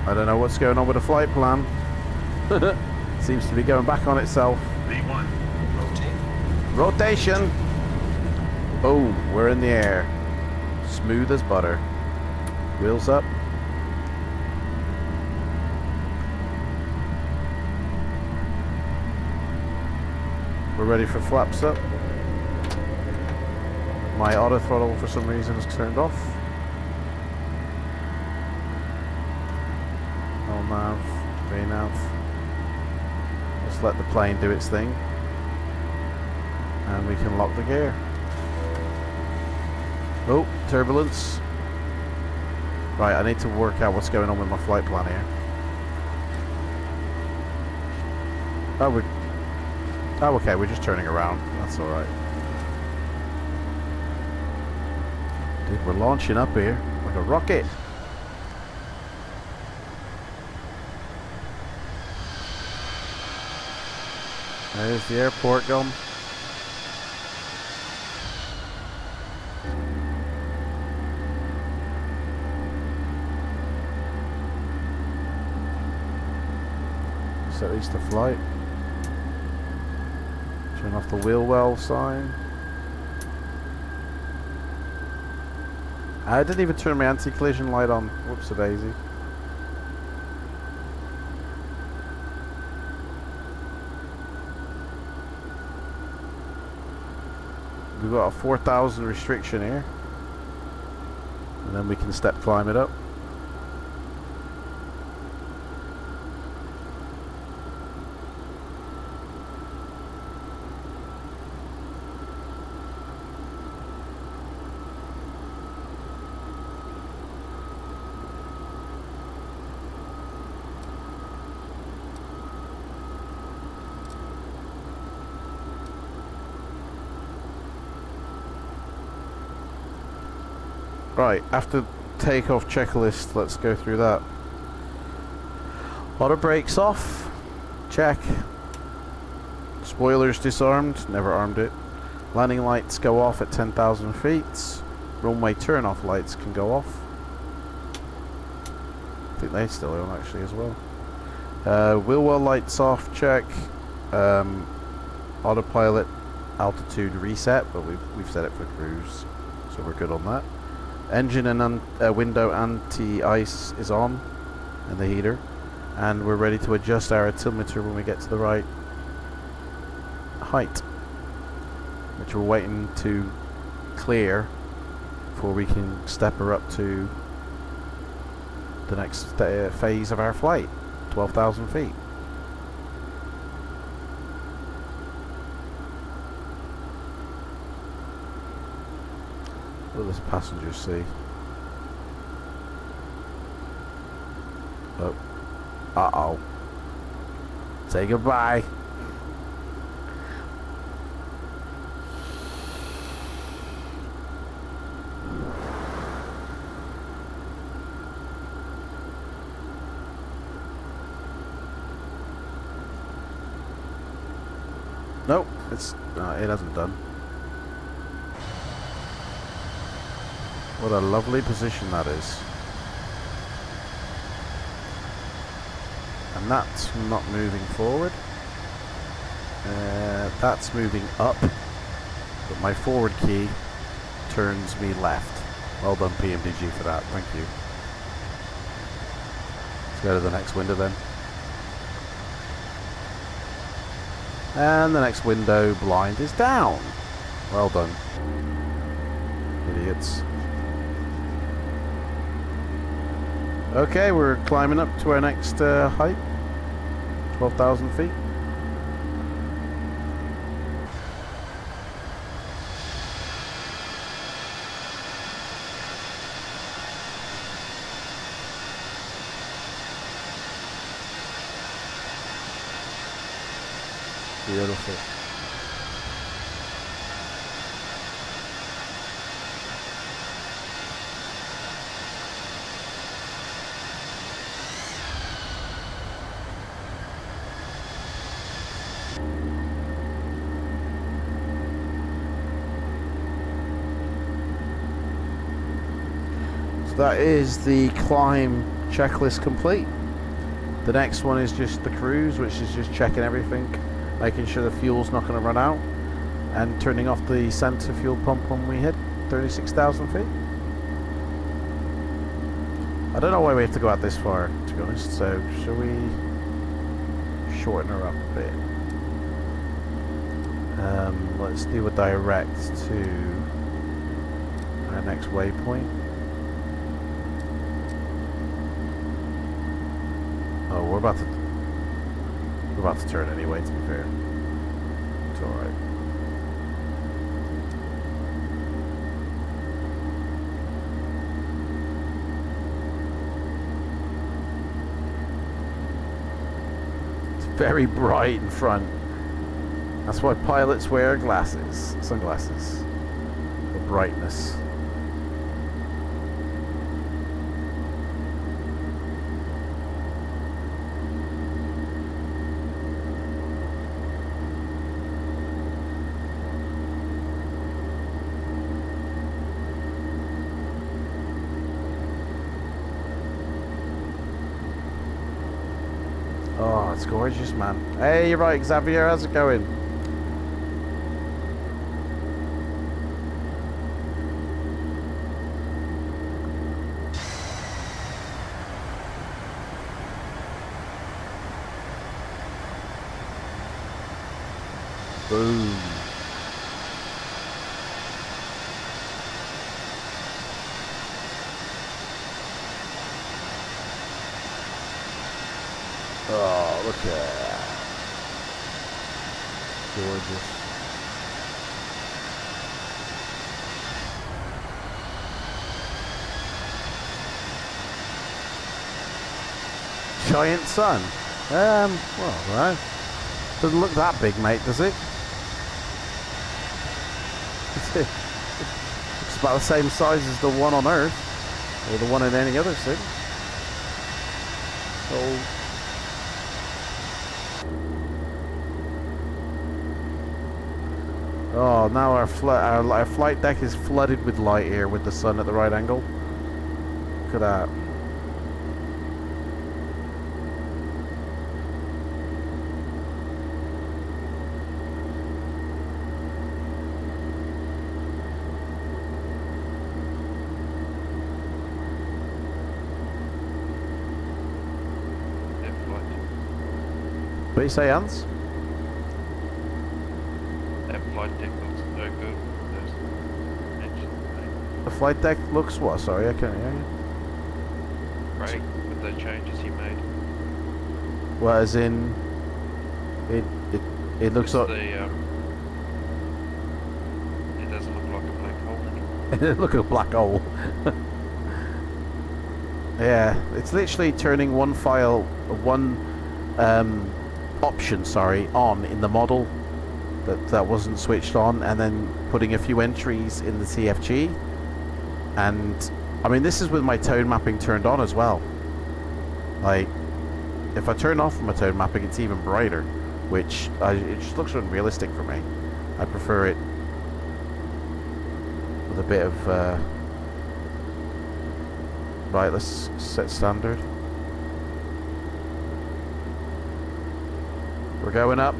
I don't know what's going on with the flight plan. Seems to be going back on itself. V1, rotate. Rotation. Boom, we're in the air. Smooth as butter. Wheels up. We're ready for flaps up. My auto throttle for some reason is turned off. All nav, VNav. Just let the plane do its thing. And we can lock the gear. Oh, turbulence. Right, I need to work out what's going on with my flight plan here. Oh, okay, we're just turning around. That's alright. Dude, we're launching up here like a rocket. There's the airport gone. Set these to flight. Turn off the wheel well sign. I didn't even turn my anti-collision light on. Whoops-a-daisy. We've got a 4,000 restriction here. And then we can step climb it up. Right, after takeoff checklist, let's go through that. Auto brakes off, check. Spoilers disarmed, never armed it. Landing lights go off at 10,000 feet. Runway turn off lights can go off. I think they still on actually as well. Wheel well lights off, check. Autopilot altitude reset, but we've set it for cruise, so we're good on that. Engine and window anti-ice is on, and the heater, and we're ready to adjust our altimeter when we get to the right height, which we're waiting to clear before we can step her up to the next phase of our flight, 12,000 feet. What does the passengers see? Oh. Uh-oh. Say goodbye. Nope, it hasn't done. What a lovely position that is. and that's not moving forward. That's moving up, but my forward key turns me left. Well done, PMDG, for that. Thank you. Let's go to the next window then. And the next window blind is down. Well done. Idiots. Okay, we're climbing up to our next height. 12,000 feet. Beautiful. So that is the climb checklist complete. The next one is just the cruise, which is just checking everything, making sure the fuel's not going to run out, and turning off the center fuel pump when we hit 36,000 feet. I don't know why we have to go out this far, to be honest, so shall we shorten her up a bit? Let's do a direct to our next waypoint. Oh, we're about to turn anyway, to be fair. It's alright. It's very bright in front. That's why pilots wear glasses, sunglasses, for brightness. Oh, it's gorgeous, man. Hey, you're right, Xavier. How's it going? Boom. Oh, look at that. Gorgeous. Giant sun. Well, right. Doesn't look that big, mate, does it? It's about the same size as the one on Earth, or the one in any other city. So. Oh, now our flight deck is flooded with light here with the sun at the right angle. Look at that. What do you say, Hans? That flight deck looks so good. Those engines, mate. The flight deck looks what? Sorry, I can't hear you. Great with the changes you made. Well, as in, it looks like. It doesn't look like a black hole anymore. It look a black hole. Yeah, it's literally turning one file, one option, sorry, on in the model that wasn't switched on, and then putting a few entries in the CFG. And I mean, this is with my tone mapping turned on as well. Like, if I turn off my tone mapping, it's even brighter, which it just looks unrealistic for me. I prefer it with a bit of right, let's set standard. We're going up,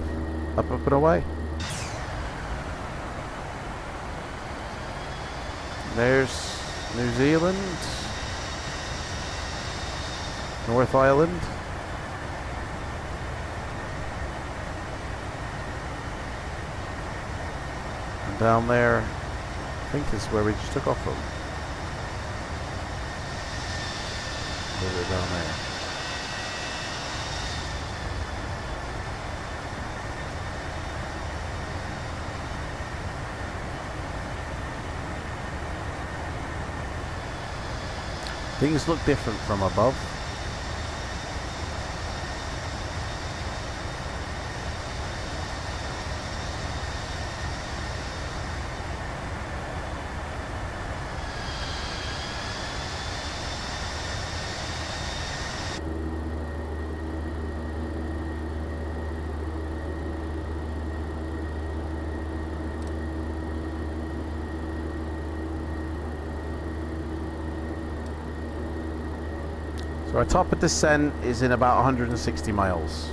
up and away. There's New Zealand, North Island. And down there, I think is where we just took off from. Over down there. Things look different from above. So our top of descent is in about 160 miles.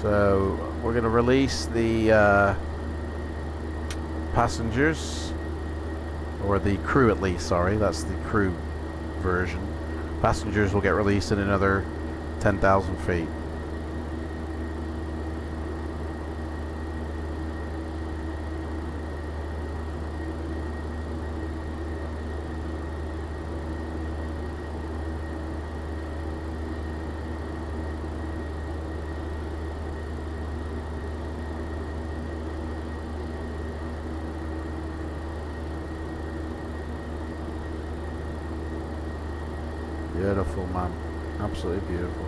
So we're going to release the passengers, or the crew at least, sorry, that's the crew version. Passengers will get released in another 10,000 feet. Beautiful, man. Absolutely beautiful.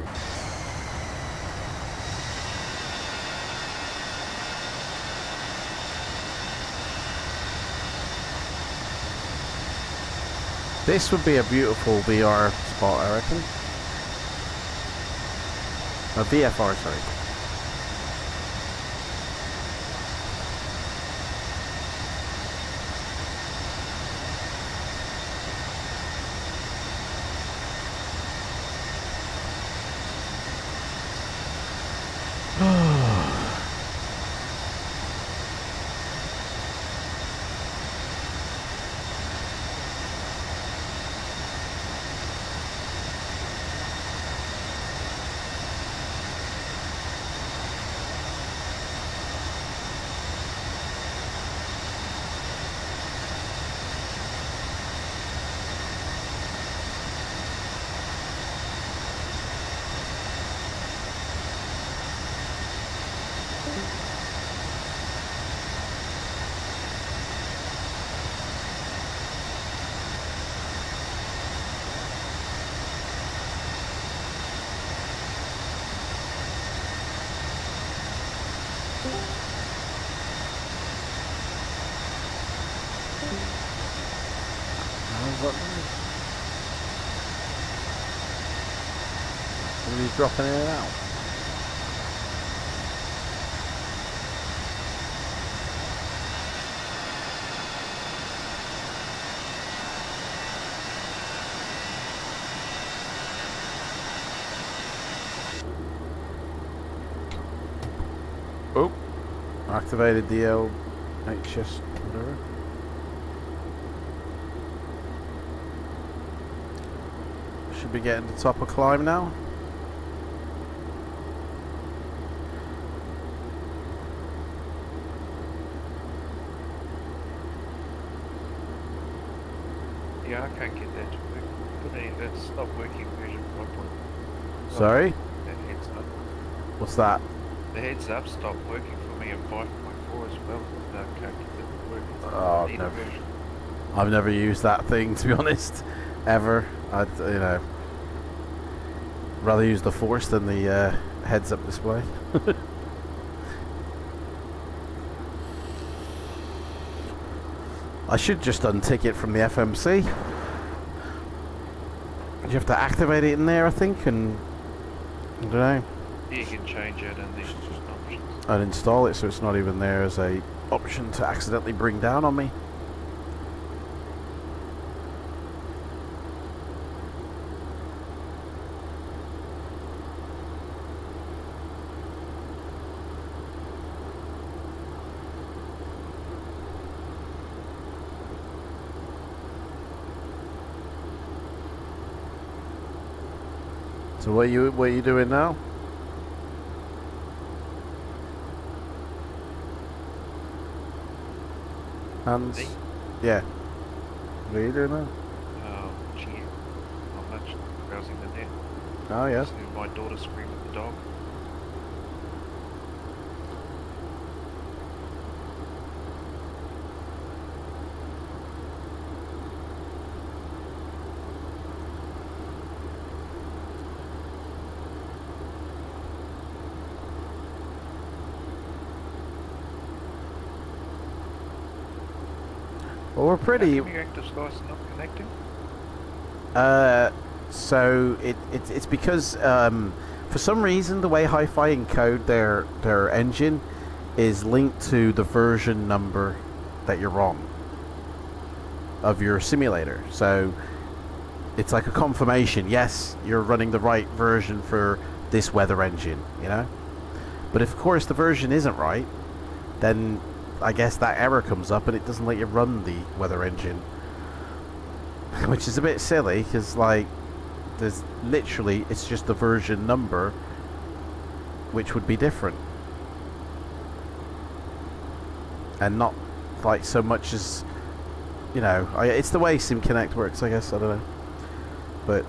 This would be a beautiful VR spot, I reckon. A VFR, sorry. Somebody's dropping in and out. Oh, activated the LHS, whatever. Should be getting to the top of climb now. Yeah, I can't get that to work. That's not working version properly. Sorry? That heads up. What's that? The heads up stopped working for me at 5.4 as well. No, I can't get that to work. Oh, Need a version. I've never used that thing, to be honest, ever. I'd, you know, rather use the Force than the heads-up display. I should just untick it from the FMC. You have to activate it in there, I think, and I don't know. You can change it and then just options. I'd install it so it's not even there as a option to accidentally bring down on me. So what are you doing now? Hans? Me? Yeah. What are you doing now? Gee, not much. Browsing the net. Oh, yes. Listening to my daughter scream at the dog. Well, we're pretty... How come your active slice not connecting? So it's because for some reason the way Hi-Fi encode their engine is linked to the version number that you're on of your simulator. So it's like a confirmation. Yes, you're running the right version for this weather engine, you know. But if, of course, the version isn't right, then I guess that error comes up and it doesn't let you run the weather engine. Which is a bit silly, because, like, there's literally, it's just the version number which would be different. And not, like, so much as, you know, it's the way Sim Connect works, I guess, I don't know. But...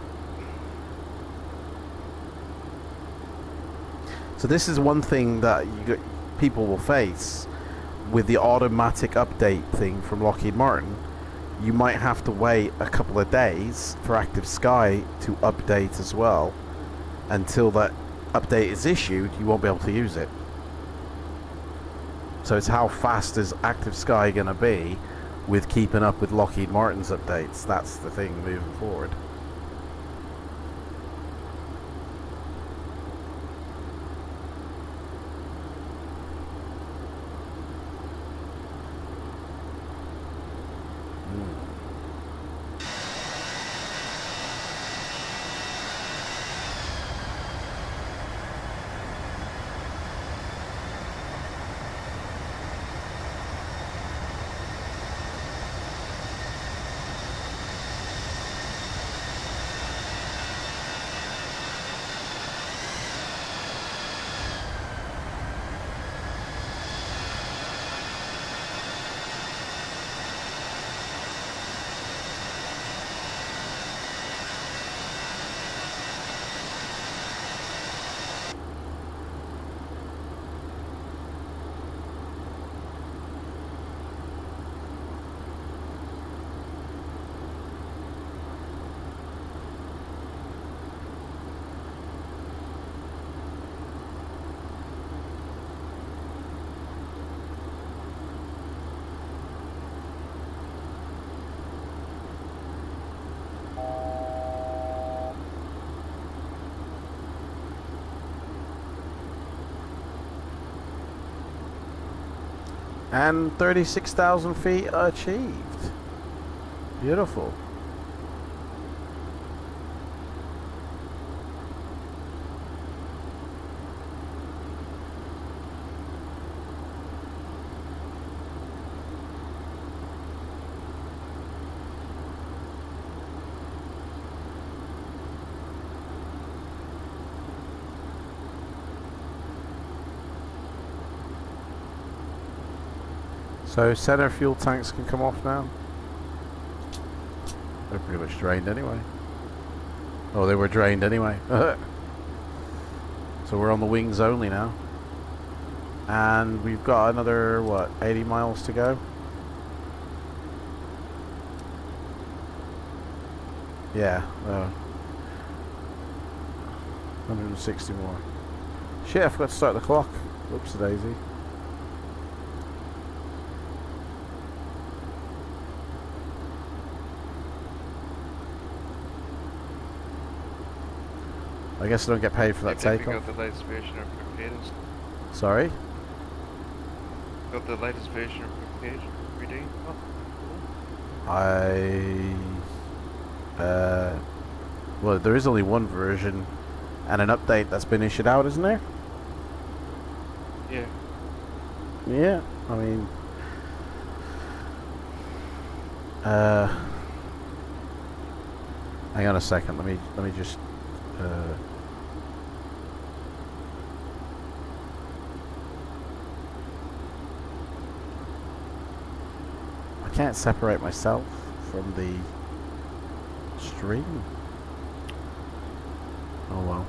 So this is one thing that people will face with the automatic update thing from Lockheed Martin. You might have to wait a couple of days for Active Sky to update as well. Until that update is issued, you won't be able to use it. So it's how fast is Active Sky going to be with keeping up with Lockheed Martin's updates. That's the thing moving forward. And 36,000 feet achieved. Beautiful. So center fuel tanks can come off now. They're pretty much drained anyway. Oh, they were drained anyway. So we're on the wings only now. And we've got another, what, 80 miles to go? Yeah, 160 more. Shit, I forgot to start the clock. Whoops a daisy. I guess I don't get paid for that takeoff. Got the latest version of Preparedness. Sorry? Got the latest version of Prepared 3D. Oh. Well, there is only one version and an update that's been issued out, isn't there? Yeah. Yeah, I mean... hang on a second, let me just... can't separate myself from the stream. Oh well.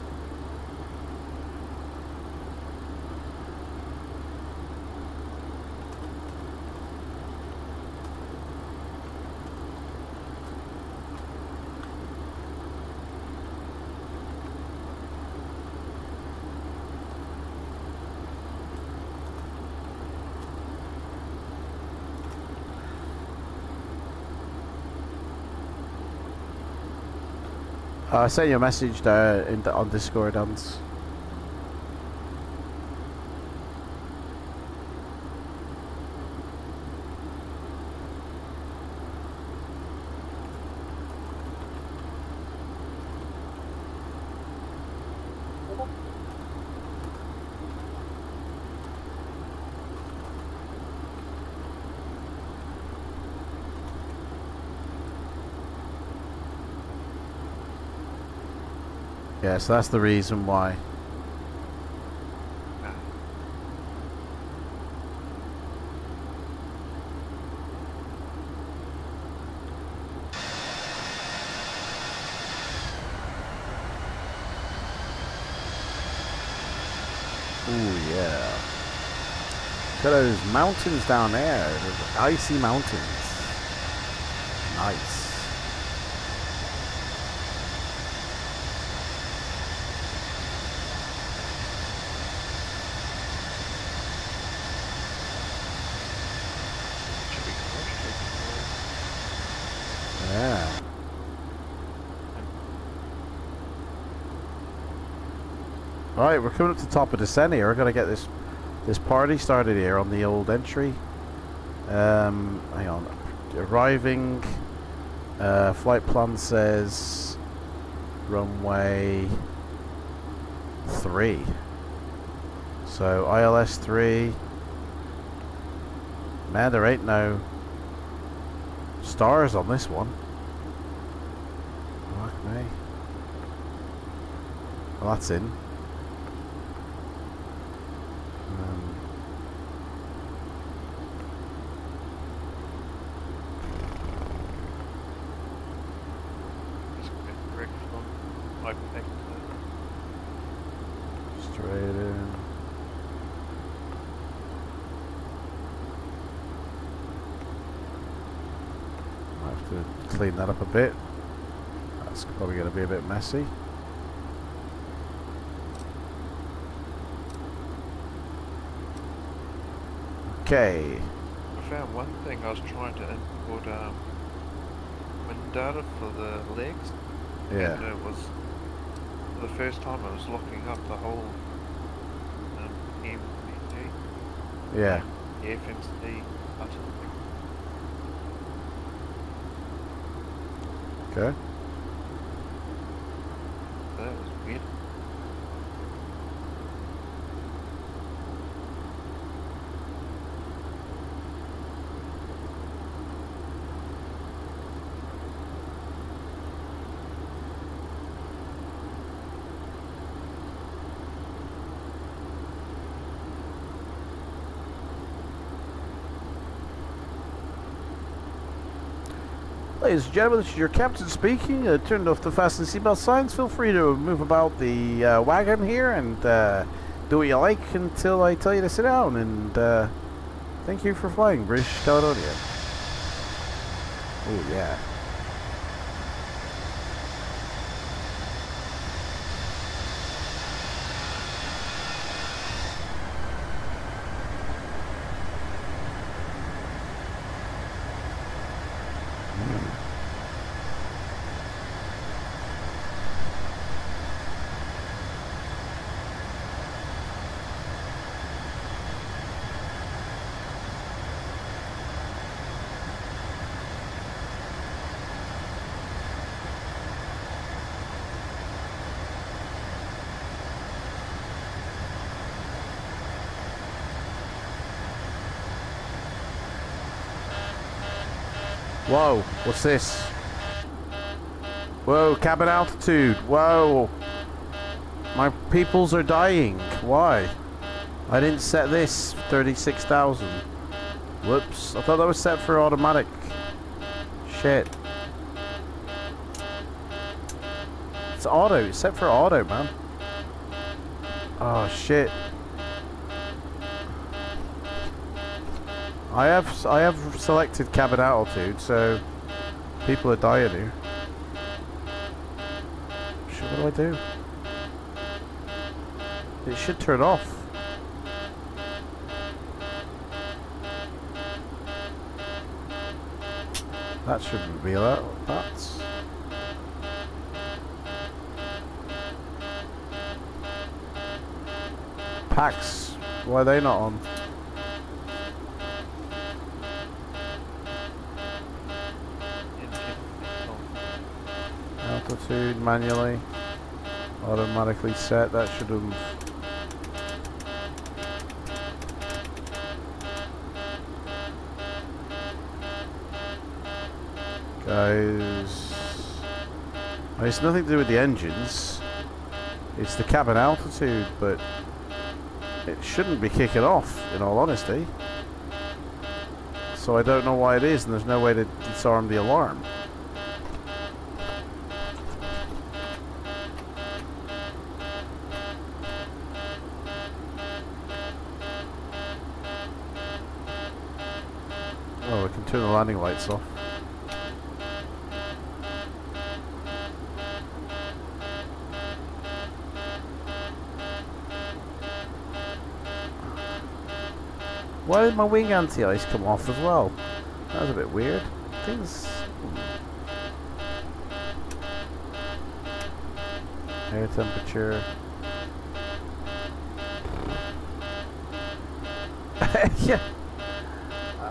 I sent you a message there on Discord, Hans. Yeah, so that's the reason why. Ooh, yeah. Look at those mountains down there. Those icy mountains. Nice. Yeah. Alright, we're coming up to the top of the descent here. We're gonna get this party started here on the old entry. Hang on. Arriving. Flight plan says runway 3. So ILS 3. Man, there ain't no stars on this one. Fuck me. Well, that's in. Straight in. I have to clean that up a bit. That's probably going to be a bit messy. Okay. I found one thing. I was trying to import wind data for the legs. Yeah. And it was, for the first time, it was locking up the whole MPG. Yeah. The FMC button. Okay. So that was weird. Ladies and gentlemen, this is your captain speaking. Turned off the fasten seatbelt signs. Feel free to move about the wagon here and do what you like until I tell you to sit down. And thank you for flying, British Caledonia. Oh yeah. Whoa, what's this? Whoa, cabin altitude. Whoa. My peoples are dying. Why? I didn't set this 36,000. Whoops. I thought that was set for automatic. Shit. It's auto. It's set for auto, man. Oh, shit. I have selected cabin altitude, so people are dying here. Shit, what do I do? It should turn off. That shouldn't be that. That's... Packs. Why are they not on? Altitude manually. Automatically set. That should have... Guys, it's nothing to do with the engines. It's the cabin altitude, but it shouldn't be kicking off, in all honesty. So I don't know why it is, and there's no way to disarm the alarm. Oh, we can turn the landing lights off. Why did my wing anti-ice come off as well? That was a bit weird. Things... Air temperature. Yeah.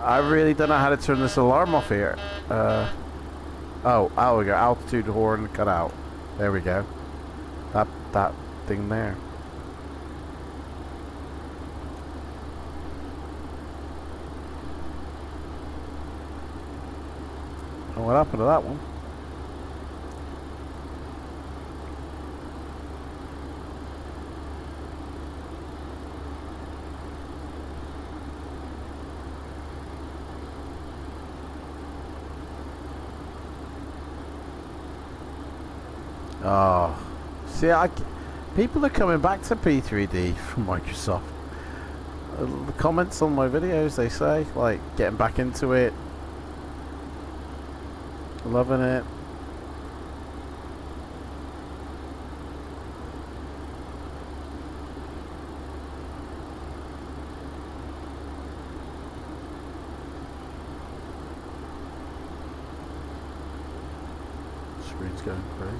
I really don't know how to turn this alarm off here. Oh, we go. Altitude horn cut out. There we go. That thing there. What happened to that one? Oh, see, people are coming back to P3D from Microsoft. The comments on my videos, they say, like, getting back into it. Loving it. Screen's going crazy.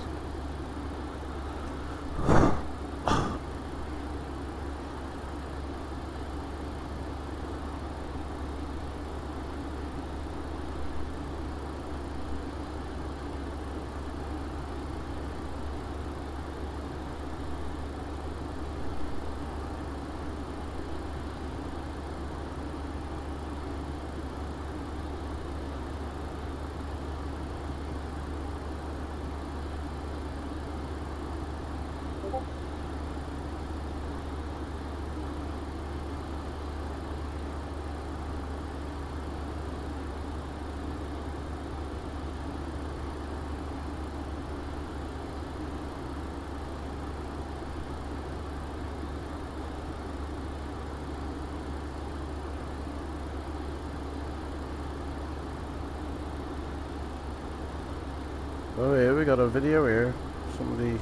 Oh yeah, we got a video here. Somebody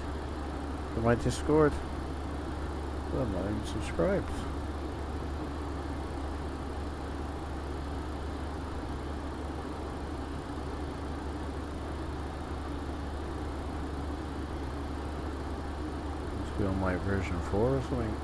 from my Discord. I'm not even subscribed. Must be on my version 4 or something.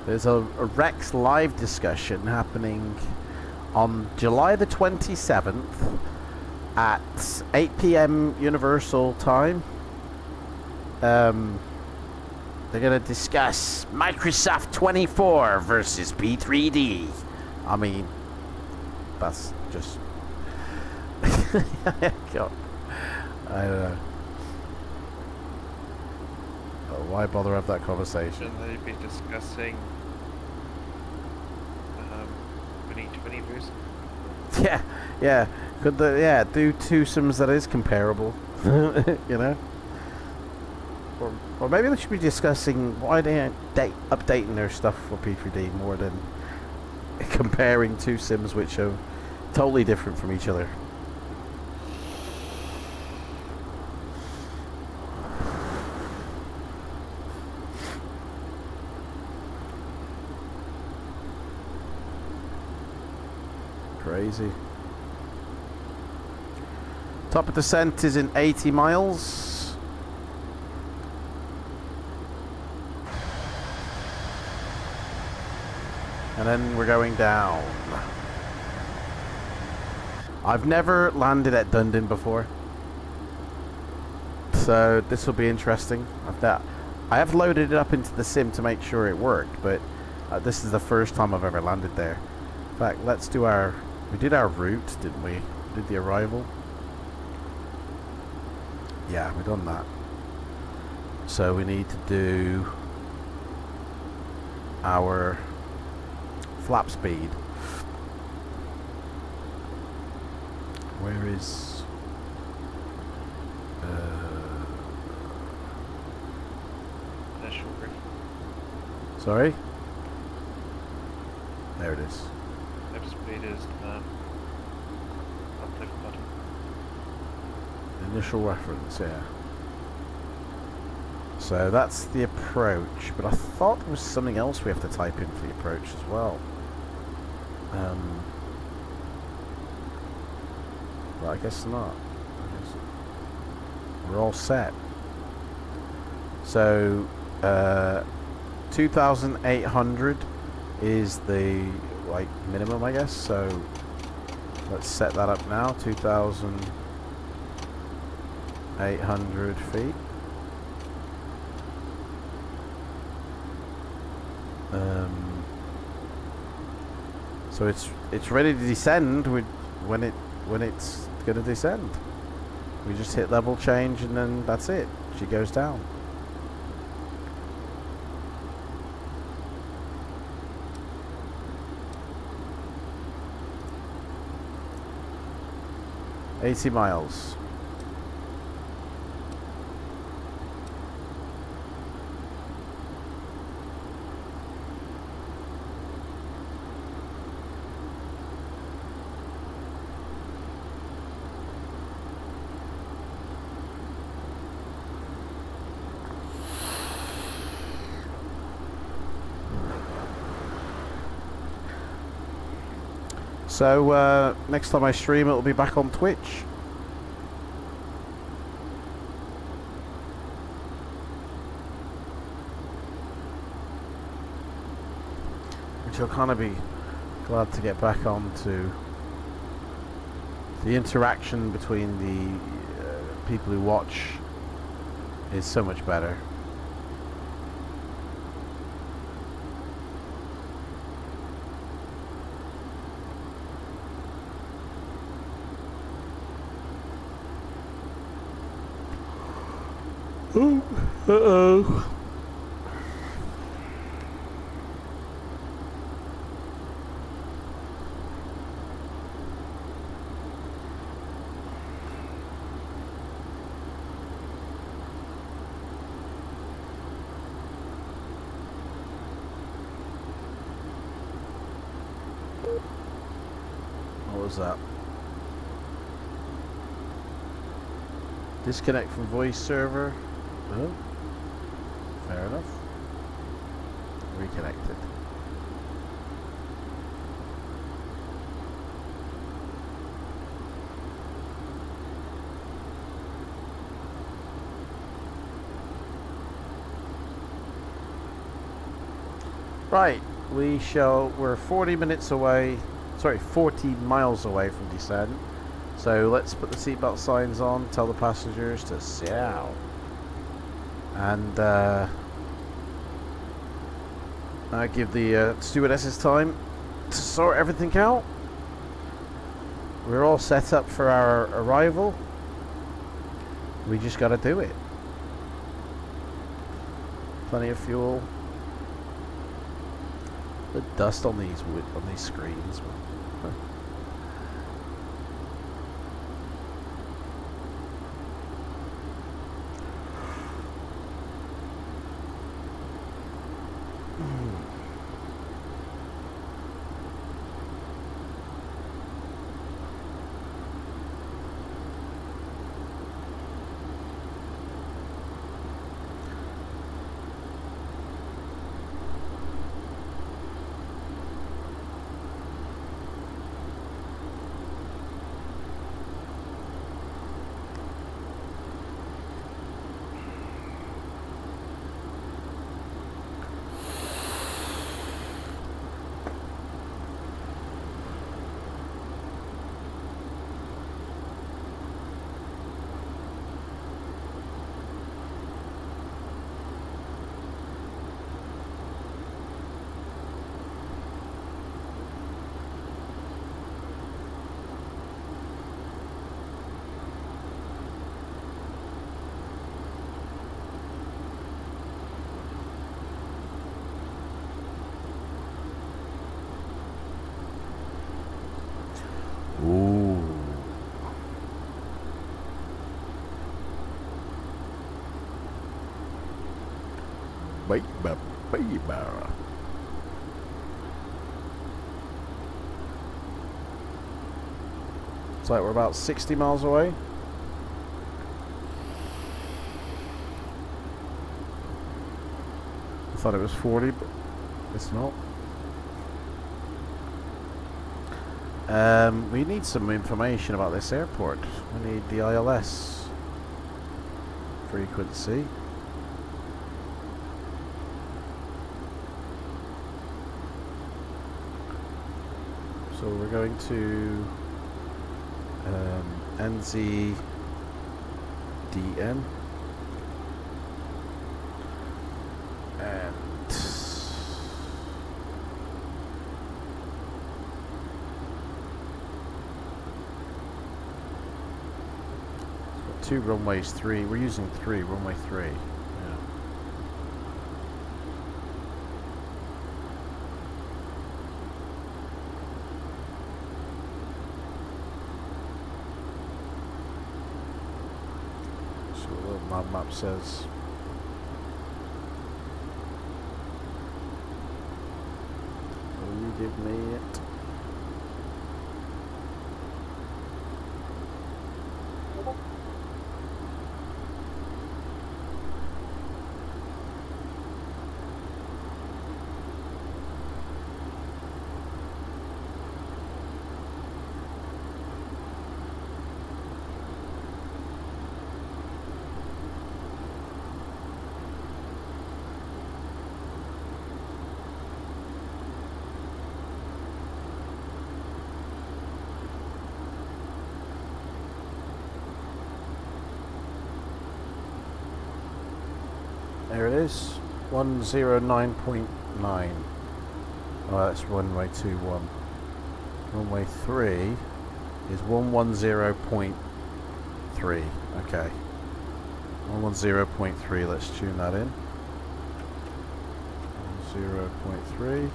There's a Rex live discussion happening on July the 27th at 8 p.m. Universal Time. They're going to discuss Microsoft 24 versus P3D. I mean, that's just... God. I don't know. Oh, why bother have that conversation? Shouldn't they be discussing 2020 versus? Yeah. Could do two sims that is comparable? You know? Or maybe they should be discussing why they aren't updating their stuff for P3D more than comparing two sims which are totally different from each other. Crazy. Top of descent is in 80 miles. And then we're going down. I've never landed at Dundon before, so this will be interesting. I have loaded it up into the sim to make sure it worked, but this is the first time I've ever landed there. In fact, let's do we did our route, didn't we? Did the arrival? Yeah, we've done that. So we need to do our flap speed. Where is National Grid. sorry? There it is. Lap speed is uplift button. Initial reference, yeah. So that's the approach, but I thought there was something else we have to type in for the approach as well. But I guess not. I guess we're all set. So 2,800 is the minimum, I guess. So let's set that up now. 2,800 feet. So it's ready to descend when it's gonna descend. We just hit level change and then that's it. She goes down. $80 miles. So next time I stream, it'll be back on Twitch. Which I'll kind of be glad to get back on to. The interaction between the people who watch is so much better. Uh-oh. What was that? Disconnect from voice server. Oh, fair enough. Reconnected. Right, we're 40 minutes away sorry, 14 miles away from descent. So let's put the seatbelt signs on, tell the passengers to sit out. And I give the stewardesses time to sort everything out. We're all set up for our arrival. We just gotta do it. Plenty of fuel. The dust on these screens. Ooh. Baby. It's like we're about 60 miles away. I thought it was 40, but it's not. We need some information about this airport. We need the ILS frequency. So we're going to NZDN. And two runways, three. We're using three, runway 3. Yeah. So the little map says. Will you give me it? There it is, 109.9. Oh, that's runway 21. Runway 3 is 110.3. Okay. 110.3, let's tune that in. 0.3.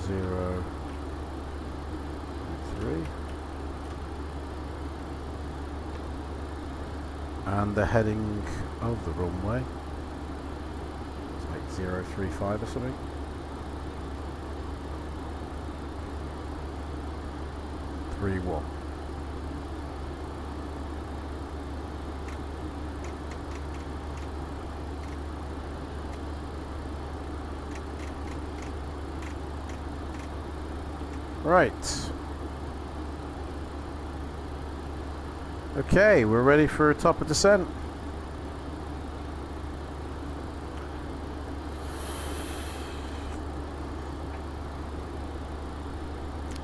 110.3. And the heading of the runway, it's like 035 or something. Three one. Right. Okay, we're ready for a top of descent.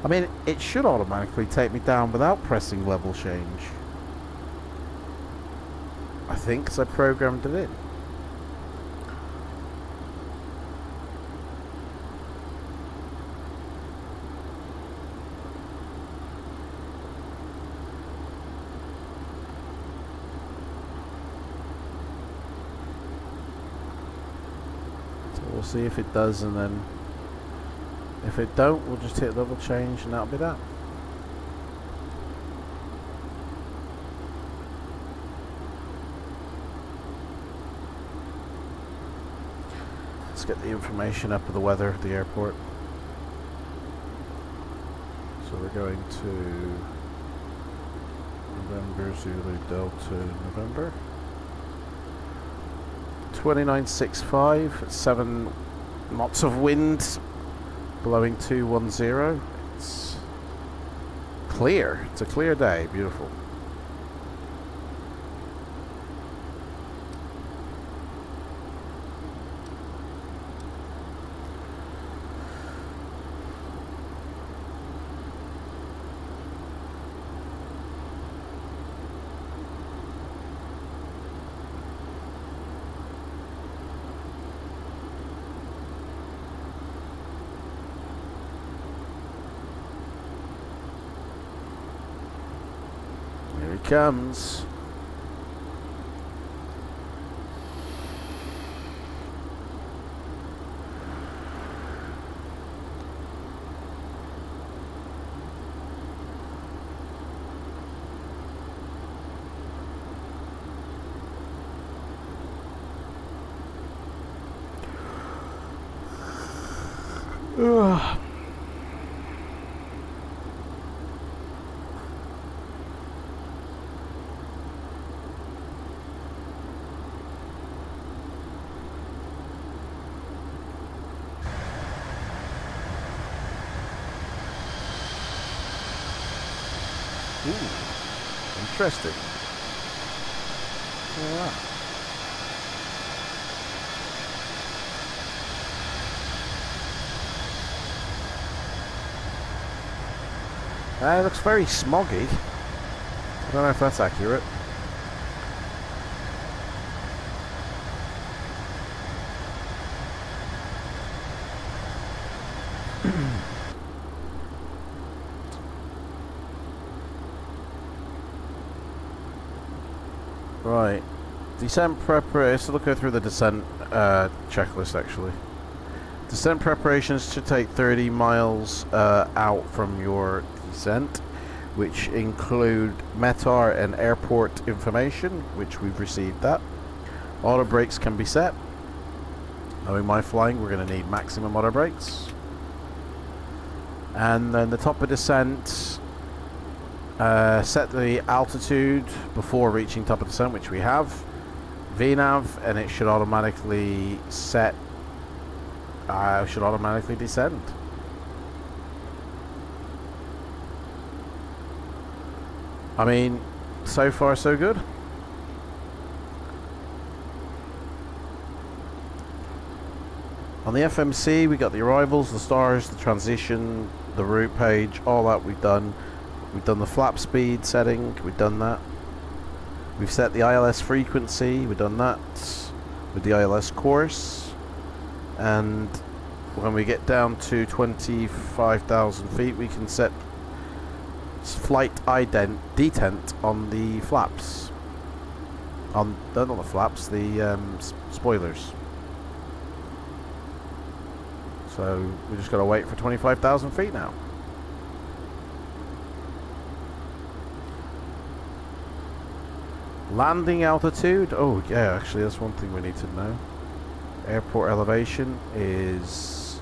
I mean, it should automatically take me down without pressing level change. I think, because I programmed it in. So we'll see if it does, and then if it don't, we'll just hit level change, and that'll be that. Let's get the information up of the weather at the airport. So we're going to November, Zulu, Delta, November. 2965, 7 knots of wind, blowing 210. It's clear. It's a clear day. Beautiful. Here he comes. Ugh. Interesting. Yeah. It looks very smoggy. I don't know if that's accurate. Right. Descent preparation. So let's go through the descent checklist actually. Descent preparations should take 30 miles out from your descent, which include METAR and airport information, which we've received that. Auto brakes can be set. Knowing my flying, we're going to need maximum auto brakes. And then the top of descent, set the altitude before reaching top of descent, which we have. VNAV, and it should automatically set. Should automatically descend. I mean, so far so good. On the FMC, we got the arrivals, the stars, the transition, the route page, all that we've done. We've done the flap speed setting, we've done that. We've set the ILS frequency, we've done that with the ILS course. And when we get down to 25,000 feet, we can set flight detent on the flaps. On not the flaps, the spoilers. So we just got to wait for 25,000 feet now. Landing altitude. Oh yeah, actually that's one thing we need to know. Airport elevation is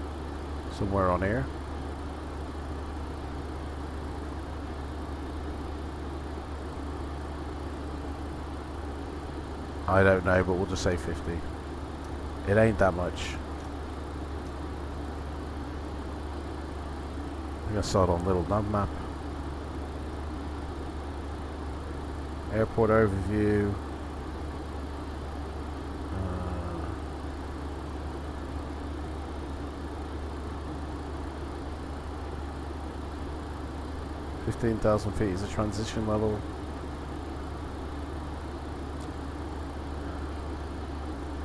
somewhere on here. I don't know, but we'll just say 50. It ain't that much. I think I saw it on little nav map. Airport overview. 15,000 feet is a transition level.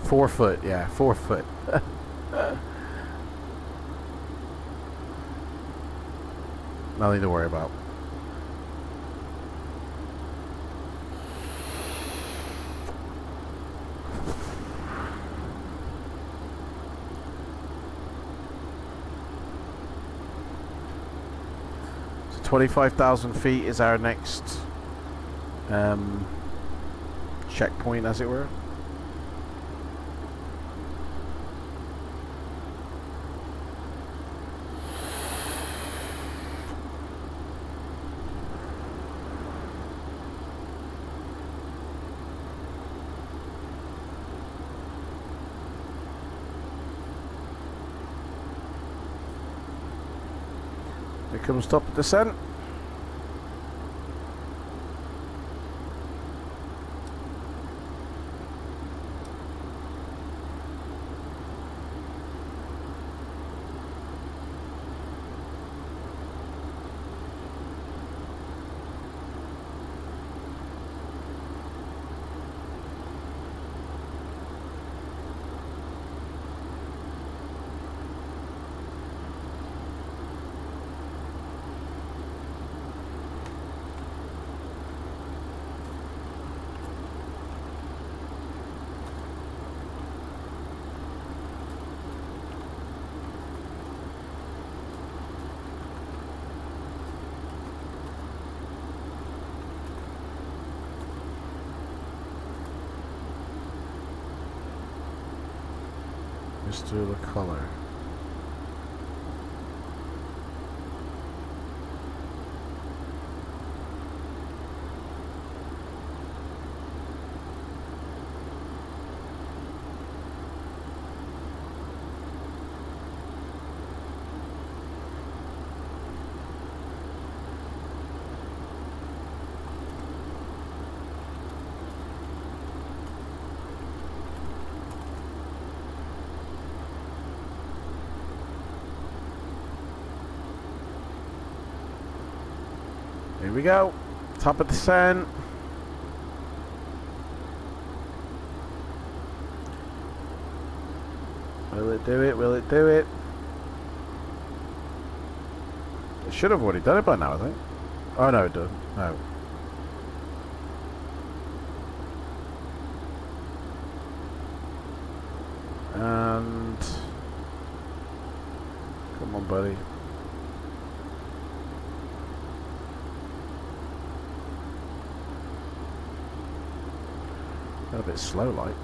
Four foot, yeah, 4 foot. Nothing to worry about. So 25,000 feet is our next checkpoint, as it were. Here comes top of descent. Just do the color. Here we go. Top of the descent. Will it do it? Will it do it? It should have already done it by now, I think. Oh no, it doesn't. No. And come on, buddy. A bit slow, like.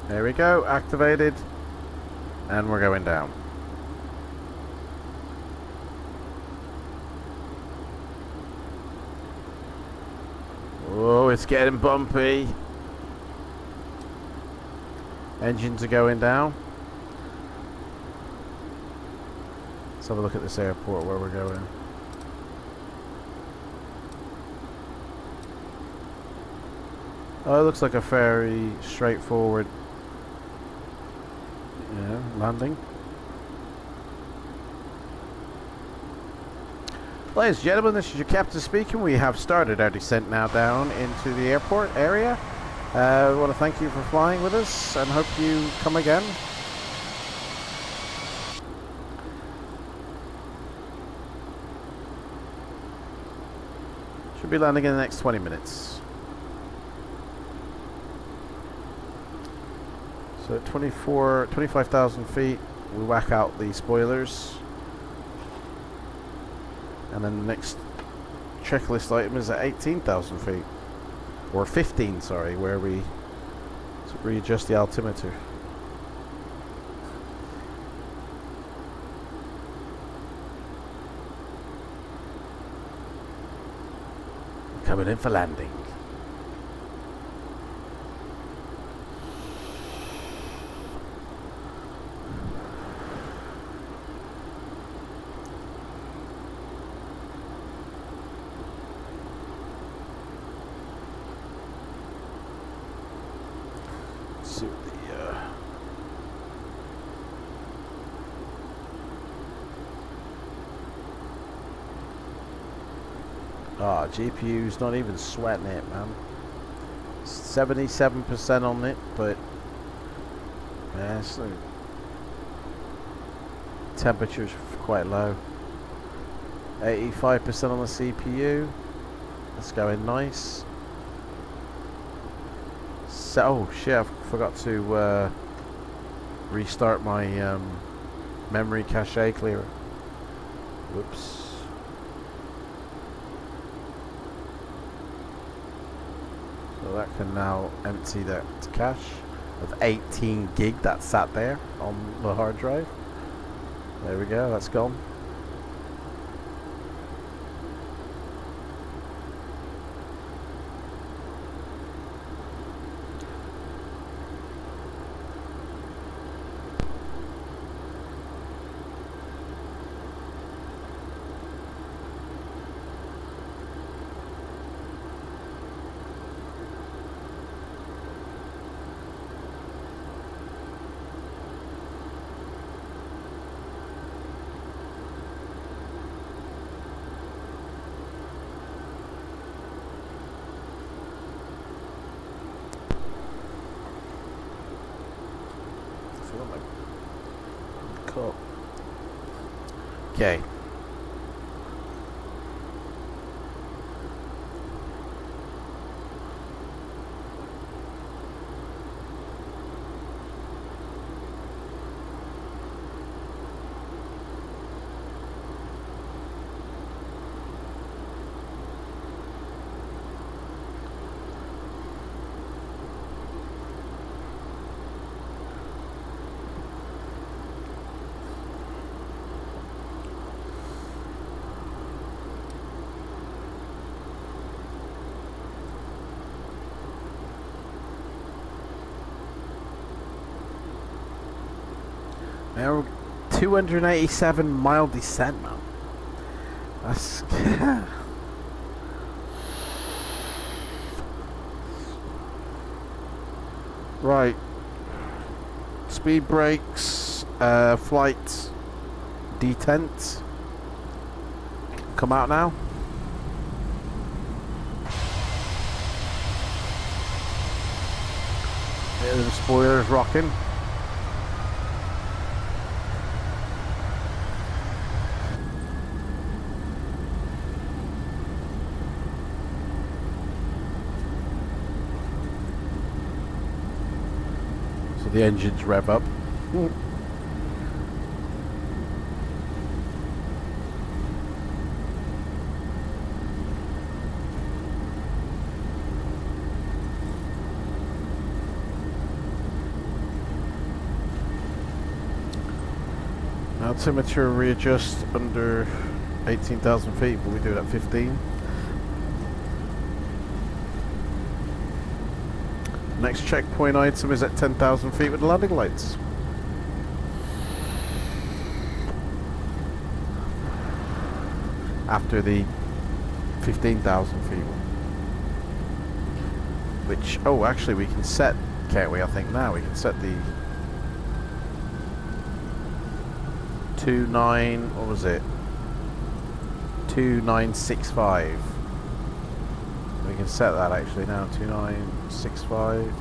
There we go, activated, and we're going down. Oh, it's getting bumpy. Engines are going down. Let's have a look at this airport where we're going. Oh, it looks like a very straightforward landing. Ladies and gentlemen, this is your captain speaking. We have started our descent now down into the airport area. I want to thank you for flying with us and hope you come again. Should be landing in the next 20 minutes. So at 25,000 feet, we whack out the spoilers. And then the next checklist item is at 18,000 feet. Or 15, sorry, where we readjust the altimeter. coming in for landing. Let's see what GPU's not even sweating it, man. 77% on it, but yeah, so temperature's quite low. 85% on the CPU. That's going nice. So, oh shit, I forgot to restart my memory cache clearer. Whoops. So that can now empty that cache of 18 gig that sat there on the hard drive. There we go, that's gone. Cool. Okay. Now 287 mile descent, man. That's right. Speed brakes, flight detent. Come out now. The spoilers rocking. The engines rev up. Altimeter readjust under 18,000 feet, but we do it at 15. Next checkpoint item is at 10,000 feet with the landing lights. After the 15,000 feet. Which, oh, actually we can set, can't we? I think now we can set the 29, what was it? 2965. We can set that actually now, 2965,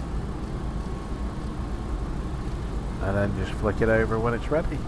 and then just flick it over when it's ready.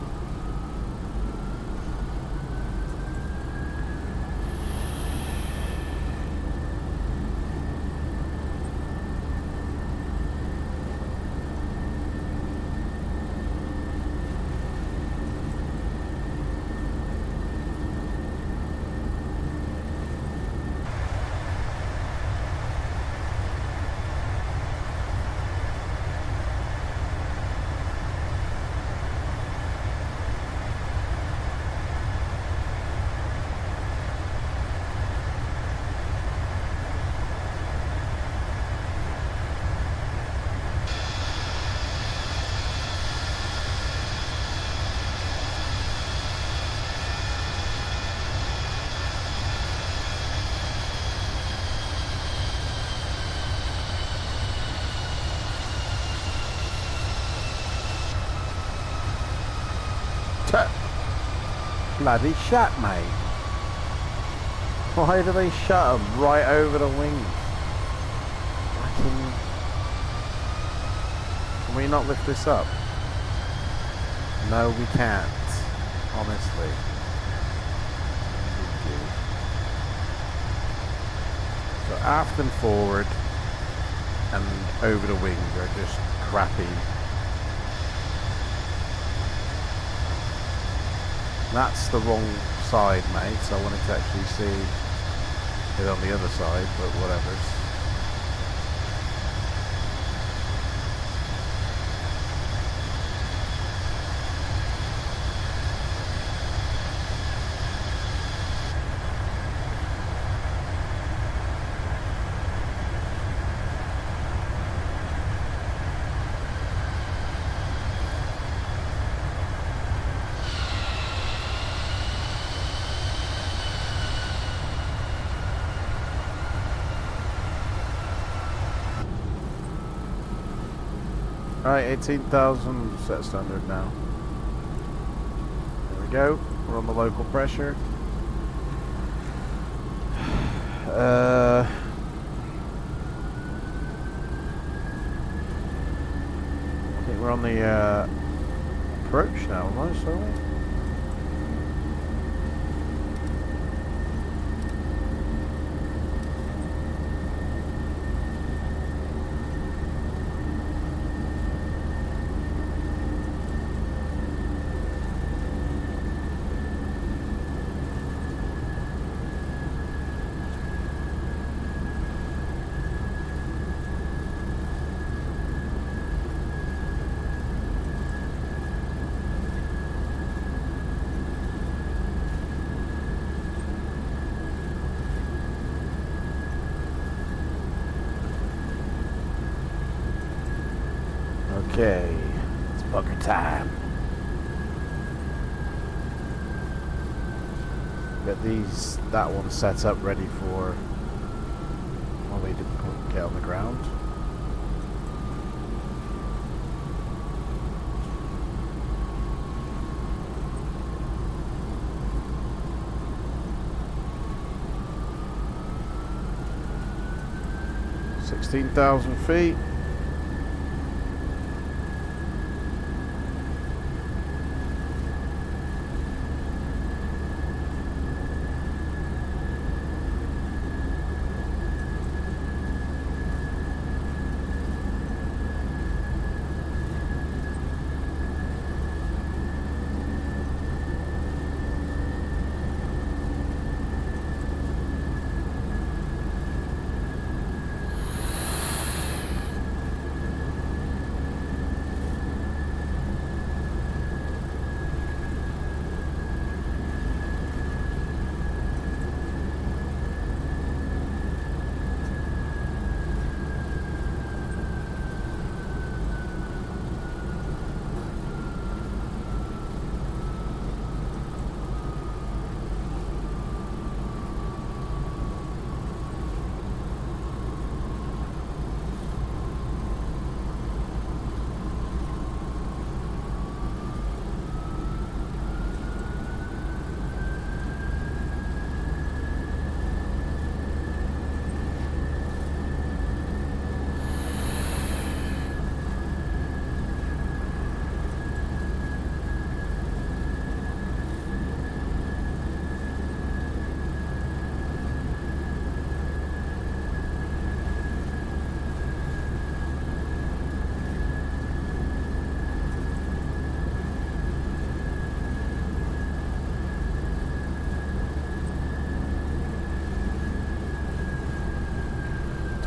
bloody shut, mate. Why do they shut them right over the wings? Can we not lift this up? No, we can't. Honestly. So aft and forward and over the wings are just crappy. That's the wrong side, mate, so I wanted to actually see it on the other side, but whatever. Right, 18,000 set standard now. There we go. We're on the local pressure. I think we're on the approach now, right? So. Okay, it's bugger time. Get that one set up ready for Molly to get on the ground. $16,000 feet.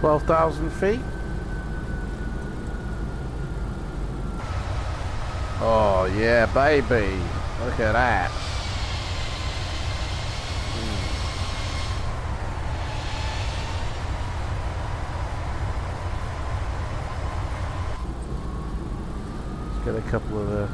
$12,000 feet. Oh yeah, baby! Look at that. Let's get a couple of the.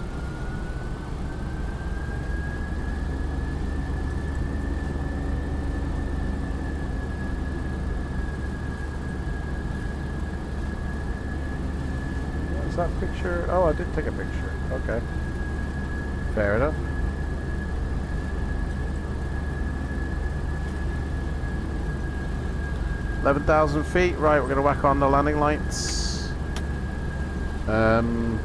That picture? Oh, I did take a picture. Okay. Fair enough. 11,000 feet. Right, we're going to whack on the landing lights. Turn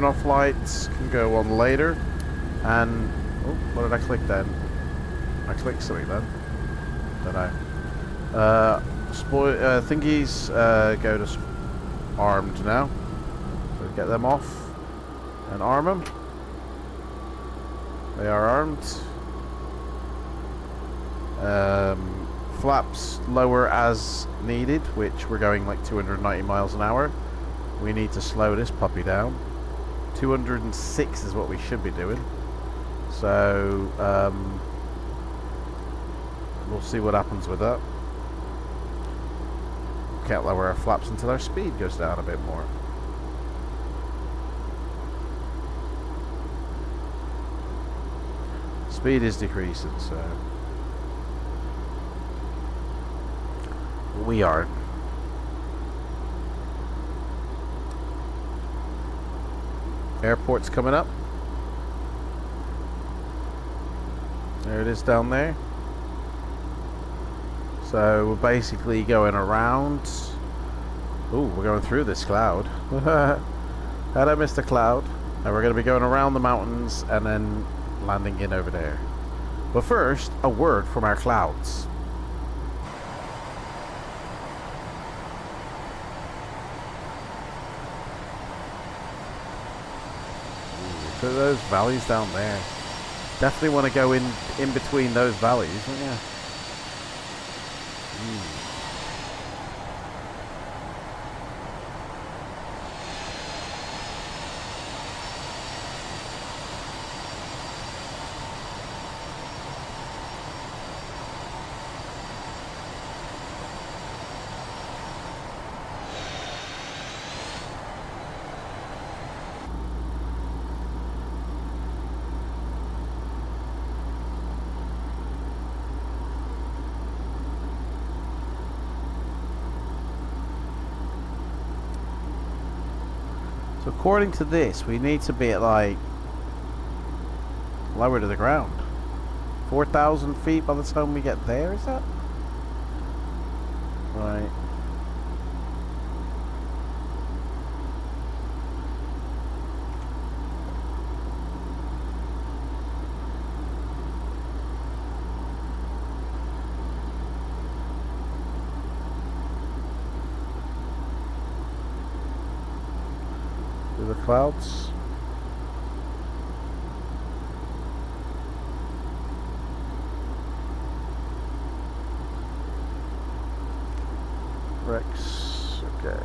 off lights can go on later. And oh, what did I click then? I clicked something then. Don't know. Thingies go to armed now. So get them off and arm them. They are armed. Flaps lower as needed, which we're going like 290 miles an hour. We need to slow this puppy down. 206 is what we should be doing. So we'll see what happens with that. Can't lower our flaps until our speed goes down a bit more. Speed is decreasing, so we are. Airport's coming up. There it is down there. So we're basically going around. Ooh, we're going through this cloud. Had I missed a cloud? And we're going to be going around the mountains and then landing in over there. But first, a word from our clouds. So those valleys down there. Definitely want to go in between those valleys, don't you? So according to this, we need to be at like lower to the ground. 4,000 feet by the time we get there, is that? Right. The clouds. Rex, okay.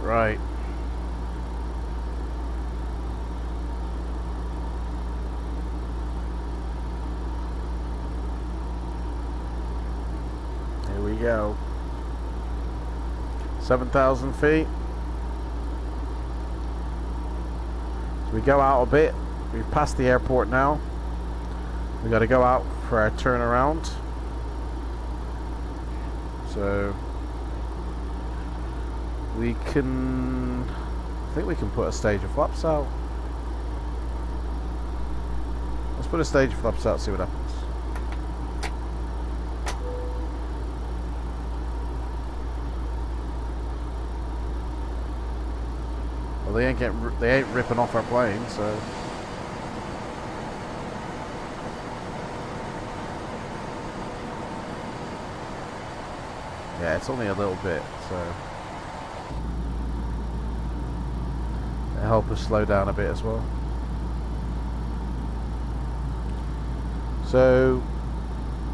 Right. Here we go. 7,000 feet. So we go out a bit. We've passed the airport now. We got to go out for our turnaround. So we can, I think we can put a stage of flaps out. Let's put a stage of flaps out, see what happens. Well, they ain't ripping off our plane, so. Yeah, it's only a little bit, so it'll help us slow down a bit as well. So,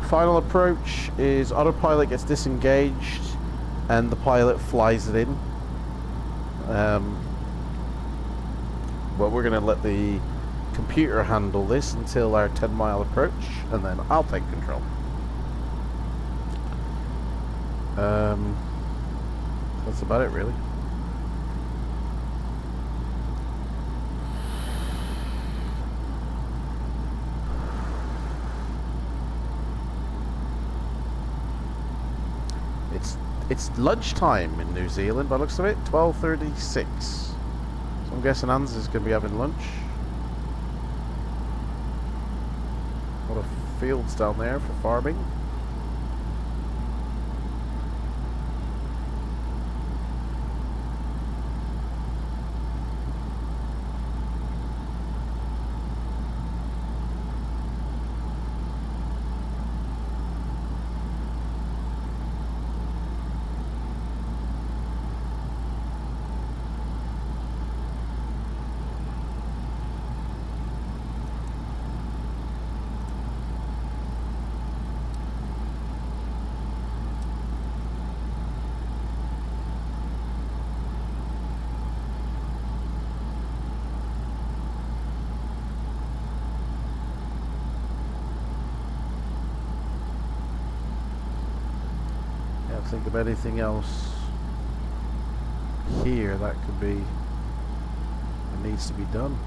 final approach is autopilot gets disengaged and the pilot flies it in. Well, we're going to let the computer handle this until our 10-mile approach, and then I'll take control. That's about it, really. It's lunchtime in New Zealand, by the looks of it, 12:36. So I'm guessing Hans is going to be having lunch. A lot of fields down there for farming. Think of anything else here that could be that needs to be done.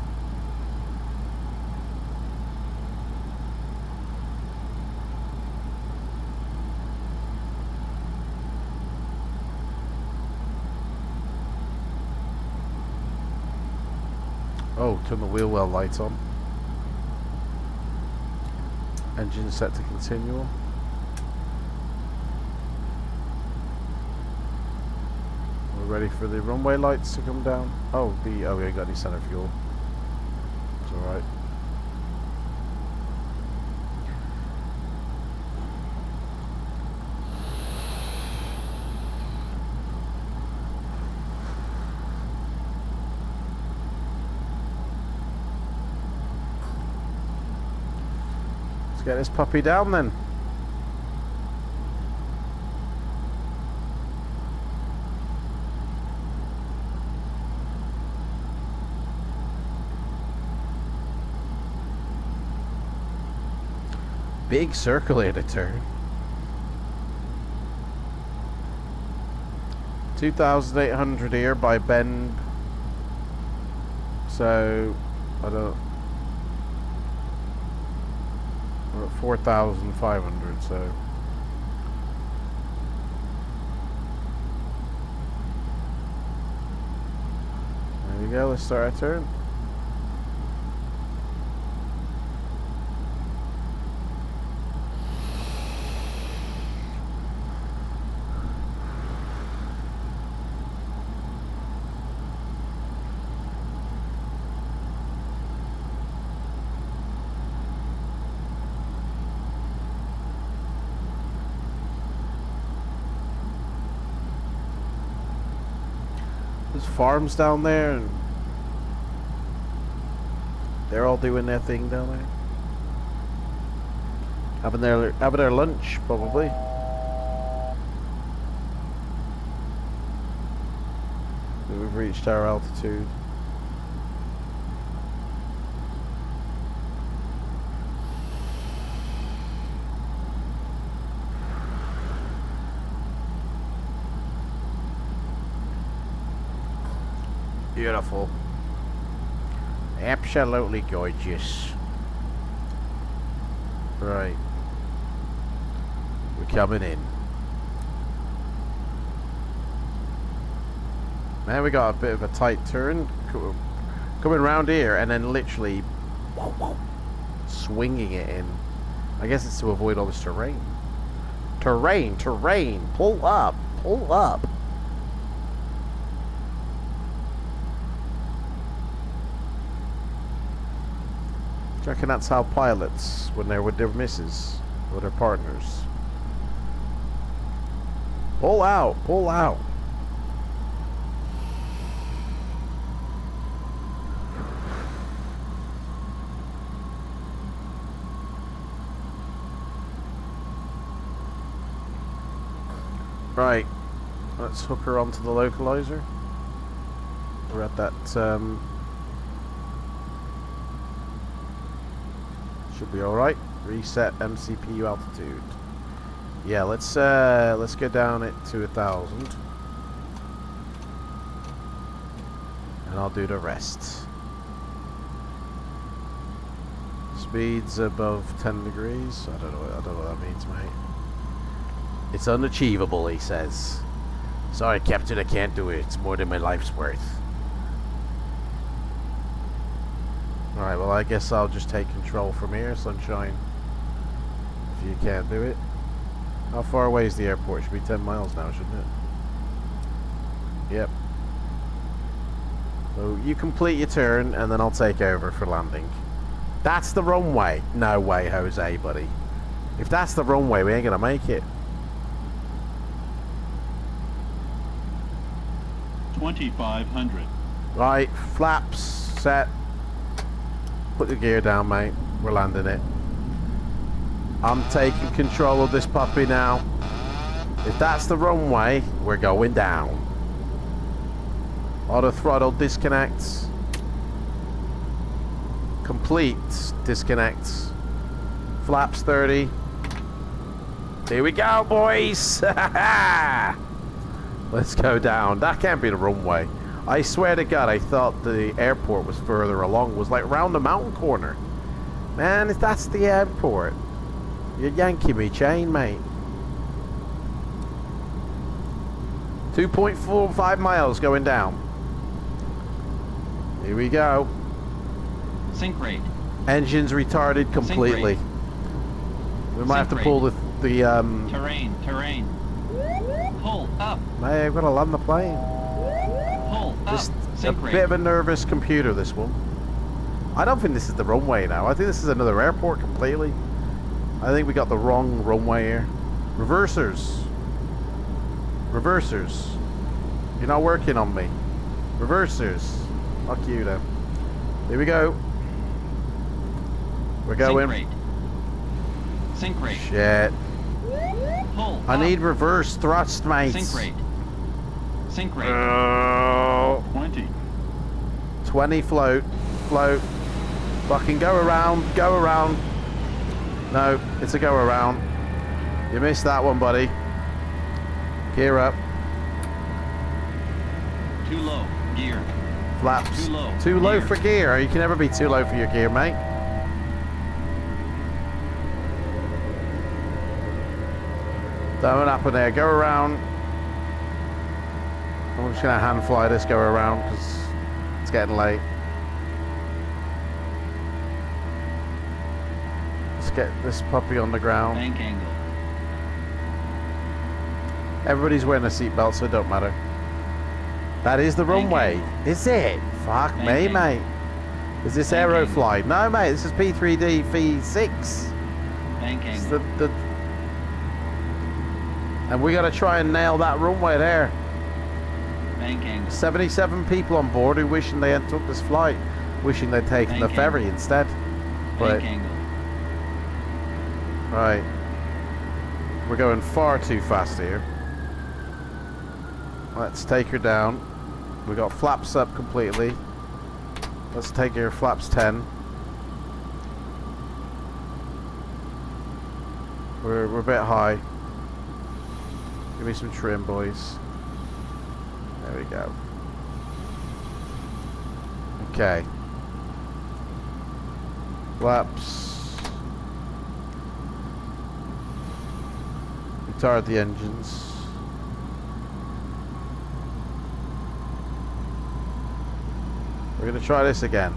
Oh, turn the wheel well lights on. Engine set to continual. Ready for the runway lights to come down. Oh, we ain't got any center fuel. It's alright. Let's get this puppy down then. Big circulated turn. 2,800 here by bend. So I don't. We're at 4,500. So there we go. Let's start our turn. There's farms down there, and they're all doing their thing down there, having their lunch probably. We've reached our altitude. Beautiful. Absolutely gorgeous. Right. We're coming in. Man, we got a bit of a tight turn. Coming around here and then literally swinging it in. I guess it's to avoid all this terrain. Terrain. Pull up. I reckon that's how pilots, when they're with their missus, or their partners, Pull out, pull out. Right, let's hook her onto the localizer. We're at that, should be alright. Reset MCPU altitude. Yeah, let's go down it to 1,000. And I'll do the rest. Speed's above 10 degrees. I don't know what that means, mate. It's unachievable, he says. Sorry, Captain, I can't do it. It's more than my life's worth. Alright, well, I guess I'll just take control from here, sunshine. If you can't do it. How far away is the airport? Should be 10 miles now, shouldn't it? Yep. So you complete your turn, and then I'll take over for landing. That's the runway. No way, Jose, buddy. If that's the runway, we ain't gonna make it. 2,500. Right, flaps set. Put the gear down, mate. We're landing it. I'm taking control of this puppy now. If that's the runway, we're going down. Auto throttle disconnects. Complete disconnects. Flaps 30. Here we go, boys. Let's go down. That can't be the runway. I swear to God, I thought the airport was further along. It was like round the mountain corner. Man, if that's the airport, you're yanking me chain, mate. 2.45 miles going down. Here we go. Sync rate. Engine's retarded completely. We might have to pull the Terrain. Pull up. Mate, I've got to land the plane. Pull up. Just a Sync rate. bit of a nervous computer, this one. I don't think this is the runway now. I think this is another airport completely. I think we got the wrong runway here. Reversers. Reversers. You're not working on me. Reversers. Fuck you then. Here we go. We're going. Sync rate. Shit. Pull I up. need reverse thrust, mates. Sync rate. Sync rate. 20. 20 float. Float. Fucking go around. Go around. No, it's a go around. You missed that one, buddy. Gear up. Too low. Gear. Flaps. Too low. Too low Gear. for gear. You can never be too low for your gear, mate. Don't happen there. Go around. I'm just going to hand fly this go around because it's getting late. Let's get this puppy on the ground. Bank angle. Everybody's wearing a seatbelt, so it don't matter. That is the Bank runway. angle. Is it? Fuck Bank me, angle. mate. Is this Bank Aerofly? No, mate. This is P3D V6. Bank It's angle. and we got to try and nail that runway there. Bank angle. 77 people on board who wishing they had took this flight, wishing they'd taken the Bank ferry instead. But Bank angle. right, we're going far too fast here. Let's take her down. We got flaps up completely. Let's take her flaps 10. We're a bit high. Give me some trim, boys. There we go. Okay. Flaps. Retard the engines. We're going to try this again.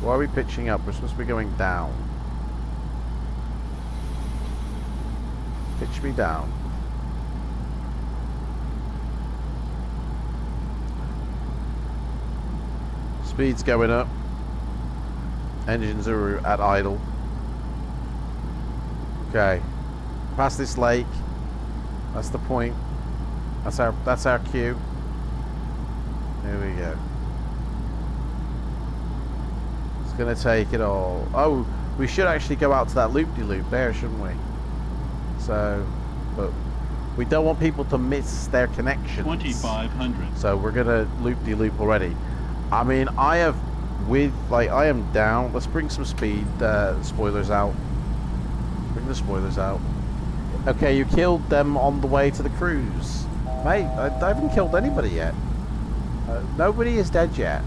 Why are we pitching up? We're supposed to be going down. Pitch me down. Speed's going up. Engines are at idle. Okay. Past this lake. That's the point. That's our cue. There we go. It's gonna take it all. Oh, we should actually go out to that loop-de-loop there, shouldn't we? So, but we don't want people to miss their connections. 2500. So we're gonna loop-de-loop already. I mean, I am down. Let's bring some speed spoilers out. Bring the spoilers out. Okay, you killed them on the way to the cruise. Mate, I haven't killed anybody yet. Nobody is dead yet.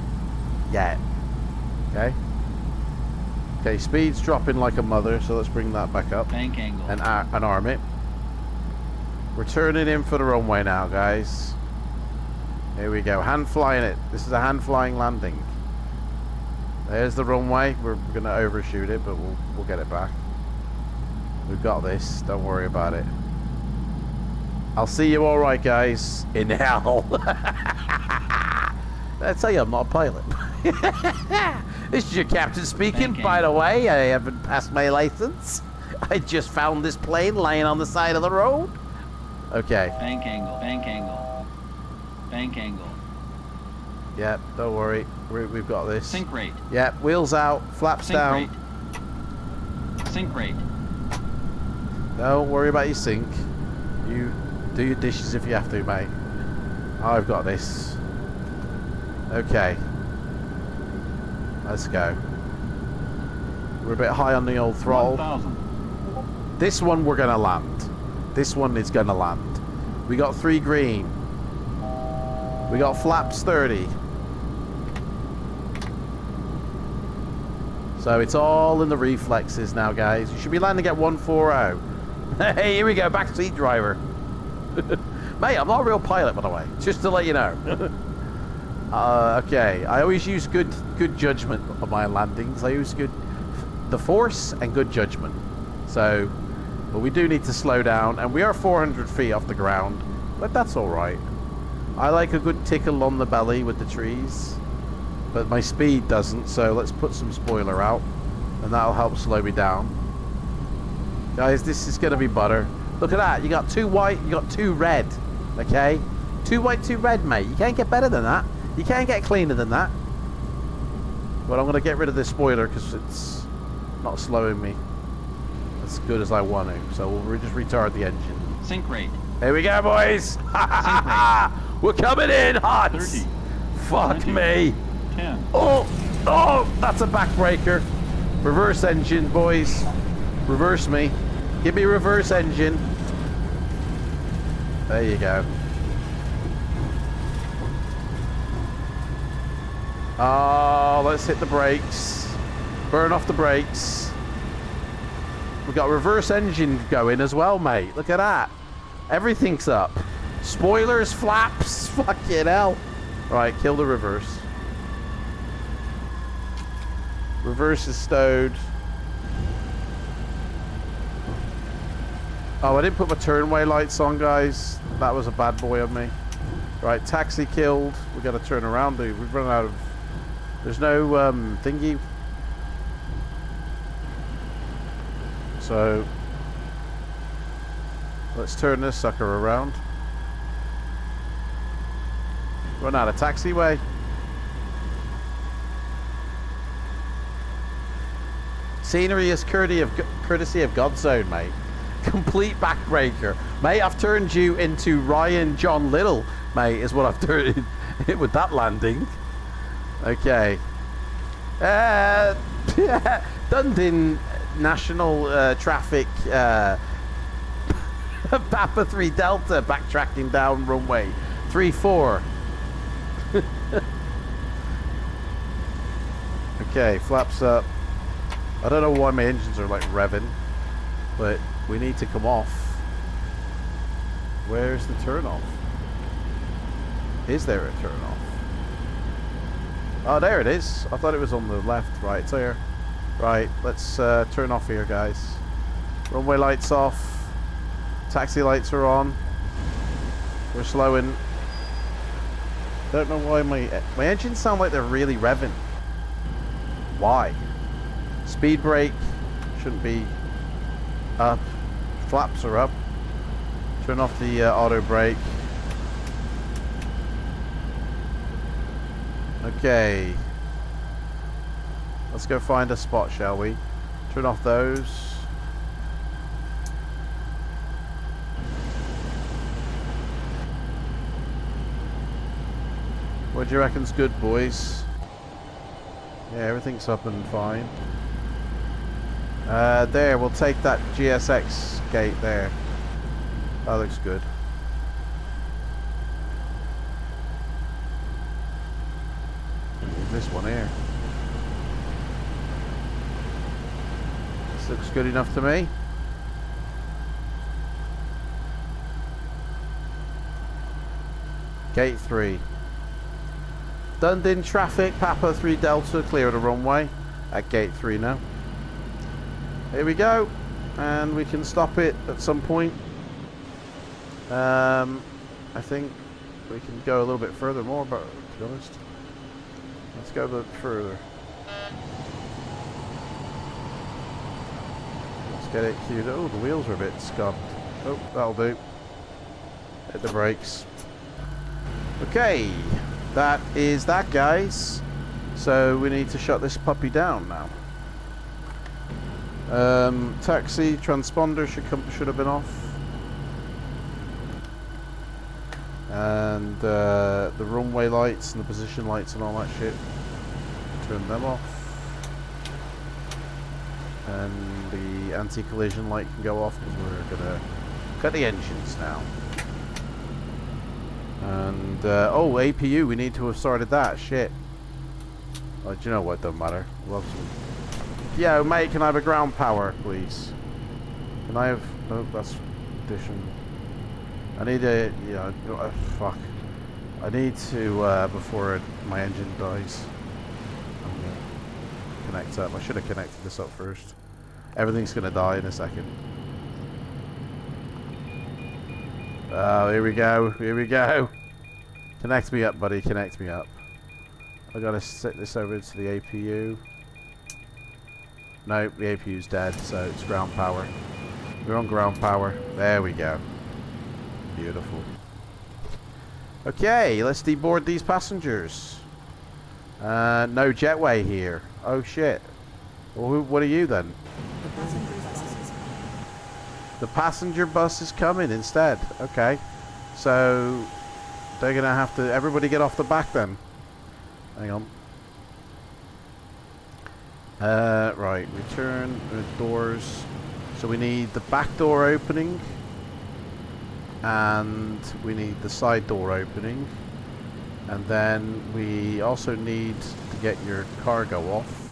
Okay. Okay, speed's dropping like a mother, so let's bring that back up. Bank angle. And arm it. We're turning in for the runway now, guys. Here we go. Hand flying it. This is a hand flying landing. There's the runway. We're gonna overshoot it, but we'll get it back. We've got this. Don't worry about it. I'll see you all right, guys, in hell. I tell you, I'm not a pilot. This is your captain speaking. By the way, I haven't passed my license. I just found this plane laying on the side of the road. Okay. Bank angle. Bank angle. Bank angle. Yep, don't worry. We've got this. Sink rate. Yep, wheels out, flaps Sink down. rate. Sink rate. Don't worry about your sink. You do your dishes if you have to, mate. I've got this. Okay. Let's go. We're a bit high on the old throttle. 1000. This one we're gonna land. This one is gonna land. We got 3 green. We got flaps 30. So it's all in the reflexes now, guys. You should be landing at 140. Hey, here we go, backseat driver. Mate, I'm not a real pilot, by the way, just to let you know. Okay, I always use good judgment on my landings. I use the force and good judgment. So, but we do need to slow down, and we are 400 feet off the ground, but that's all right. I like a good tickle on the belly with the trees, but my speed doesn't, so let's put some spoiler out, and that'll help slow me down. Guys, this is going to be butter. Look at that. You got 2 white, you got 2 red. Okay? 2 white, 2 red, mate. You can't get better than that. You can't get cleaner than that. But I'm going to get rid of this spoiler because it's not slowing me as good as I want to. So we'll just retard the engine. Sink rate. Here we go, boys. We're coming in hot. 30. Fuck 20, me. 10. Oh, that's a backbreaker. Reverse engine, boys. Reverse me. Give me reverse engine. There you go. Oh, let's hit the brakes. Burn off the brakes. We've got reverse engine going as well, mate. Look at that. Everything's up. Spoilers, flaps. Fucking hell. Right, kill the reverse. Reverse is stowed. Oh, I didn't put my turnway lights on, guys. That was a bad boy of me. Right, taxi killed. We got to turn around, dude. We've run out of... There's no thingy. So... Let's turn this sucker around. Run out of taxiway. Scenery is courtesy of Godzone, mate. Complete backbreaker. Mate, I've turned you into Ryan John Little, mate, is what I've turned it with that landing. Okay. Dundee National Traffic Papa 3 Delta backtracking down runway 34. Okay, flaps up. I don't know why my engines are like revving, but we need to come off. Where's the turn off? Is there a turn off? Oh, there it is. I thought it was on the left. Right, it's here. Right, let's turn off here, guys. Runway lights off. Taxi lights are on. We're slowing. Don't know why my engines sound like they're really revving. Why? Speed brake shouldn't be up. flaps are up. Turn off the auto brake. Okay. Let's go find a spot, shall we? Turn off those. What do you reckon's good, boys? Yeah, everything's up and fine. There, we'll take that GSX gate there. That looks good. This one here. This looks good enough to me. Gate 3. Dundee traffic, Papa 3 Delta, clear the runway at gate 3 now. Here we go, and we can stop it at some point. I think we can go a little bit further more, but to be honest, let's go a bit further. Let's get it queued. Oh, the wheels are a bit scuffed. Oh, that'll do. Hit the brakes. Okay. That is that, guys. So we need to shut this puppy down now. Taxi transponder should have been off, and the runway lights and the position lights and all that shit. Turn them off, and the anti-collision light can go off because we're gonna cut the engines now. And oh, APU, we need to have started that. Shit. Oh, do you know what? Doesn't matter. Love some. Yo, mate, can I have a ground power, please? Can I have? No, that's addition. I need a. Yeah. Fuck. I need to before my engine dies. I'm gonna connect up. I should have connected this up first. Everything's gonna die in a second. Oh, here we go. Here we go. Connect me up, buddy. Connect me up. I gotta set this over to the APU. No, the APU's dead, so it's ground power. We're on ground power. There we go. Beautiful. Okay, let's deboard these passengers. No jetway here. Oh shit. Well, what are you then? The passenger bus is coming instead. Okay. So they're gonna have to everybody get off the back then. Hang on. Right, return the doors. So we need the back door opening, and we need the side door opening, and then we also need to get your cargo off,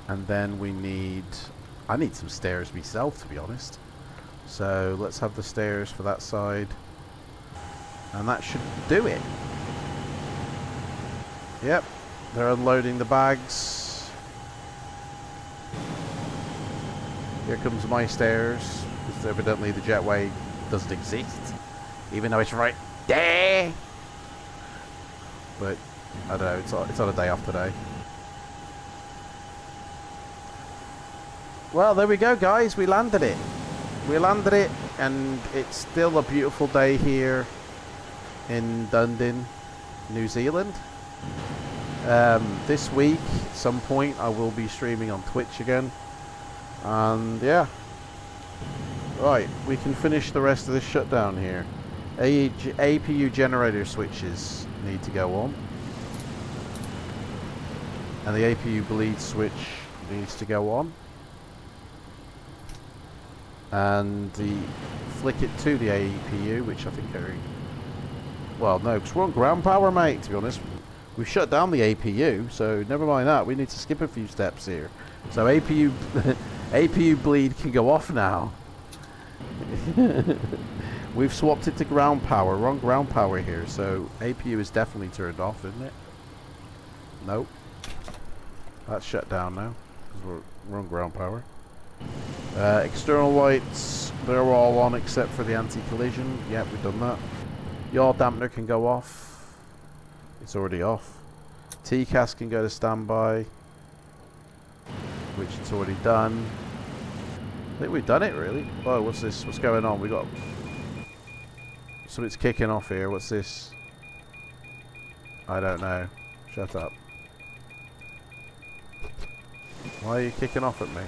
and then we need. I need some stairs myself, to be honest. So let's have the stairs for that side, and that should do it. Yep, they're unloading the bags. Here comes my stairs, because evidently the jetway doesn't exist, even though it's right there. But I don't know, it's on a day off today. Well, there we go, guys. We landed it. We landed it, and it's still a beautiful day here in Dundee, New Zealand. This week, at some point, I will be streaming on Twitch again. And yeah. Right, we can finish the rest of this shutdown here. APU generator switches need to go on. And the APU bleed switch needs to go on. And the flick it to the APU, which I think are... Well, no, because we're on ground power, mate, to be honest. We've shut down the APU, so never mind that. We need to skip a few steps here. So APU... APU bleed can go off now. We've swapped it to ground power. We're on ground power here, so APU is definitely turned off, isn't it? Nope. That's shut down now, because we're on ground power. External lights, they're all on except for the anti-collision. Yep, we've done that. Yaw dampener can go off. It's already off. TCAS can go to standby, which it's already done. I think we've done it, really. Oh, what's this? What's going on? We got... Something's kicking off here. What's this? I don't know. Shut up. Why are you kicking off at me?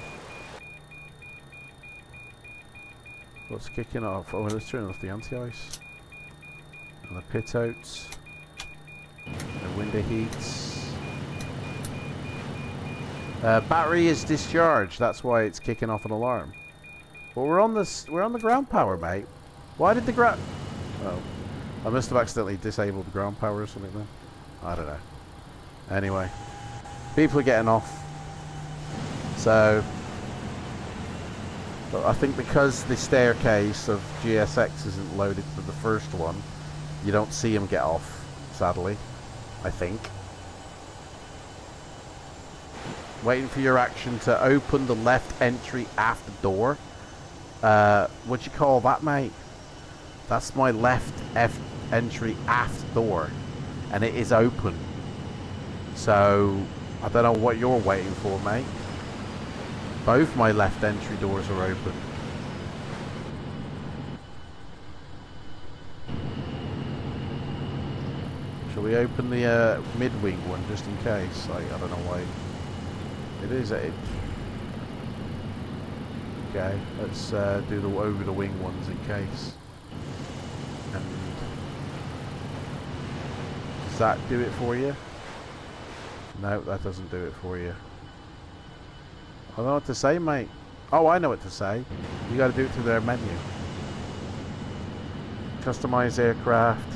What's kicking off? Oh, let's turn off the anti-ice. And the pit outs. The window heats. Battery is discharged. That's why it's kicking off an alarm. But we're on the ground power, mate. Why did the ground... Oh. I must have accidentally disabled the ground power or something then. I don't know. Anyway. People are getting off. So... But I think because the staircase of GSX isn't loaded for the first one, you don't see him get off, sadly. I think. Waiting for your action to open the left entry after door. What do you call that, mate? That's my left entry aft door. And it is open. So, I don't know what you're waiting for, mate. Both my left entry doors are open. Shall we open the mid-wing one just in case? I don't know why. It is it. Okay, let's do the over the wing ones in case. And does that do it for you? No, that doesn't do it for you. I don't know what to say, mate. Oh, I know what to say. You got to do it through their menu. Customize aircraft.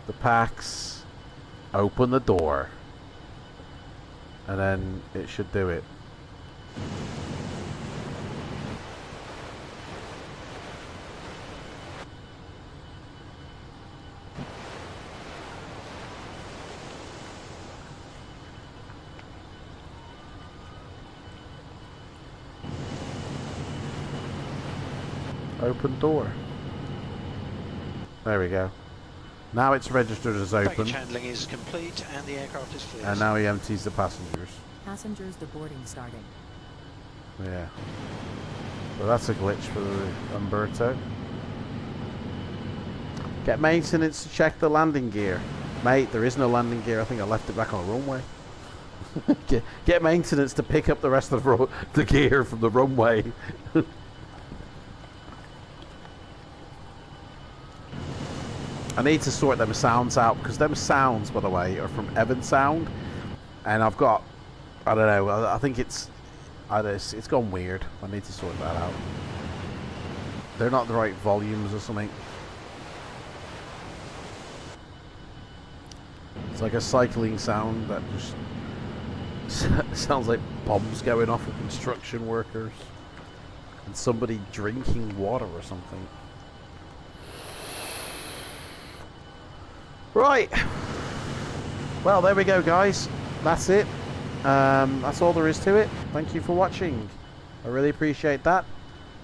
The packs. Open the door. And then it should do it. Open door. There we go. Now it's registered as open. Baggage handling is complete and the aircraft is clear. And now he empties the passengers. Passengers deboarding starting. Yeah. Well, that's a glitch for the Umberto. Get maintenance to check the landing gear. Mate, there is no landing gear. I think I left it back on the runway. Get maintenance to pick up the rest of the gear from the runway. I need to sort them sounds out, because them sounds, by the way, are from Evan Sound, and I've got, I don't know, I think it's gone weird. I need to sort that out. They're not the right volumes or something. It's like a cycling sound that just sounds like bombs going off of construction workers and somebody drinking water or something. Right. Well, there we go, guys. That's it. That's all there is to it. Thank you for watching. I really appreciate that.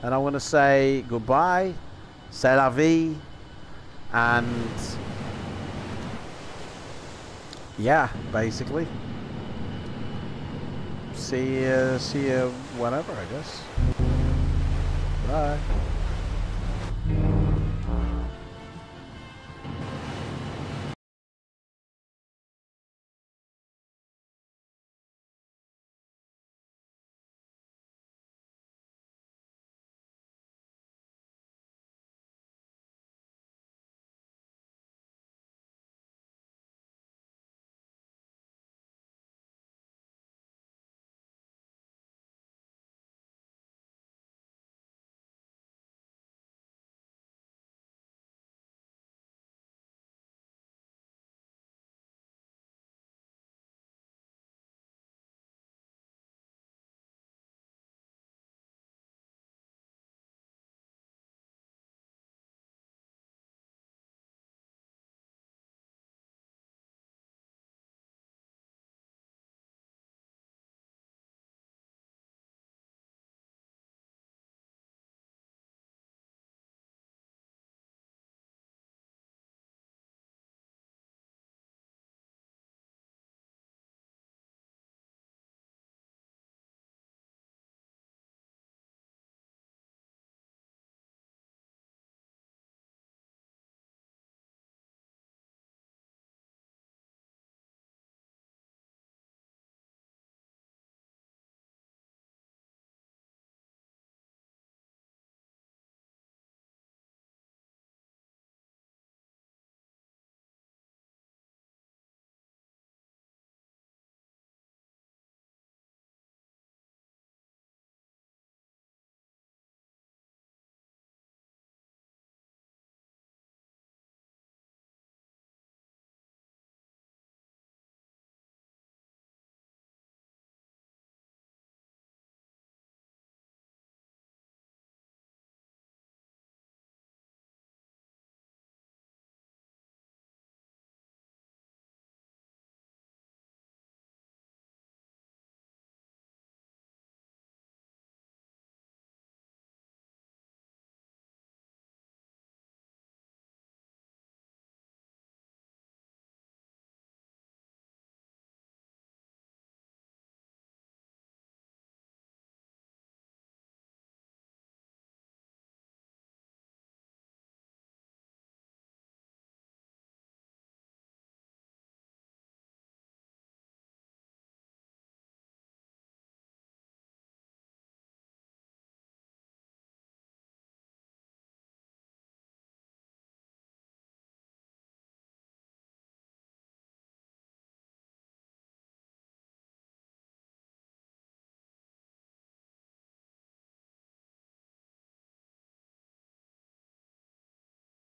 And I want to say goodbye. C'est la vie. And yeah, basically. See you whenever, I guess. Bye.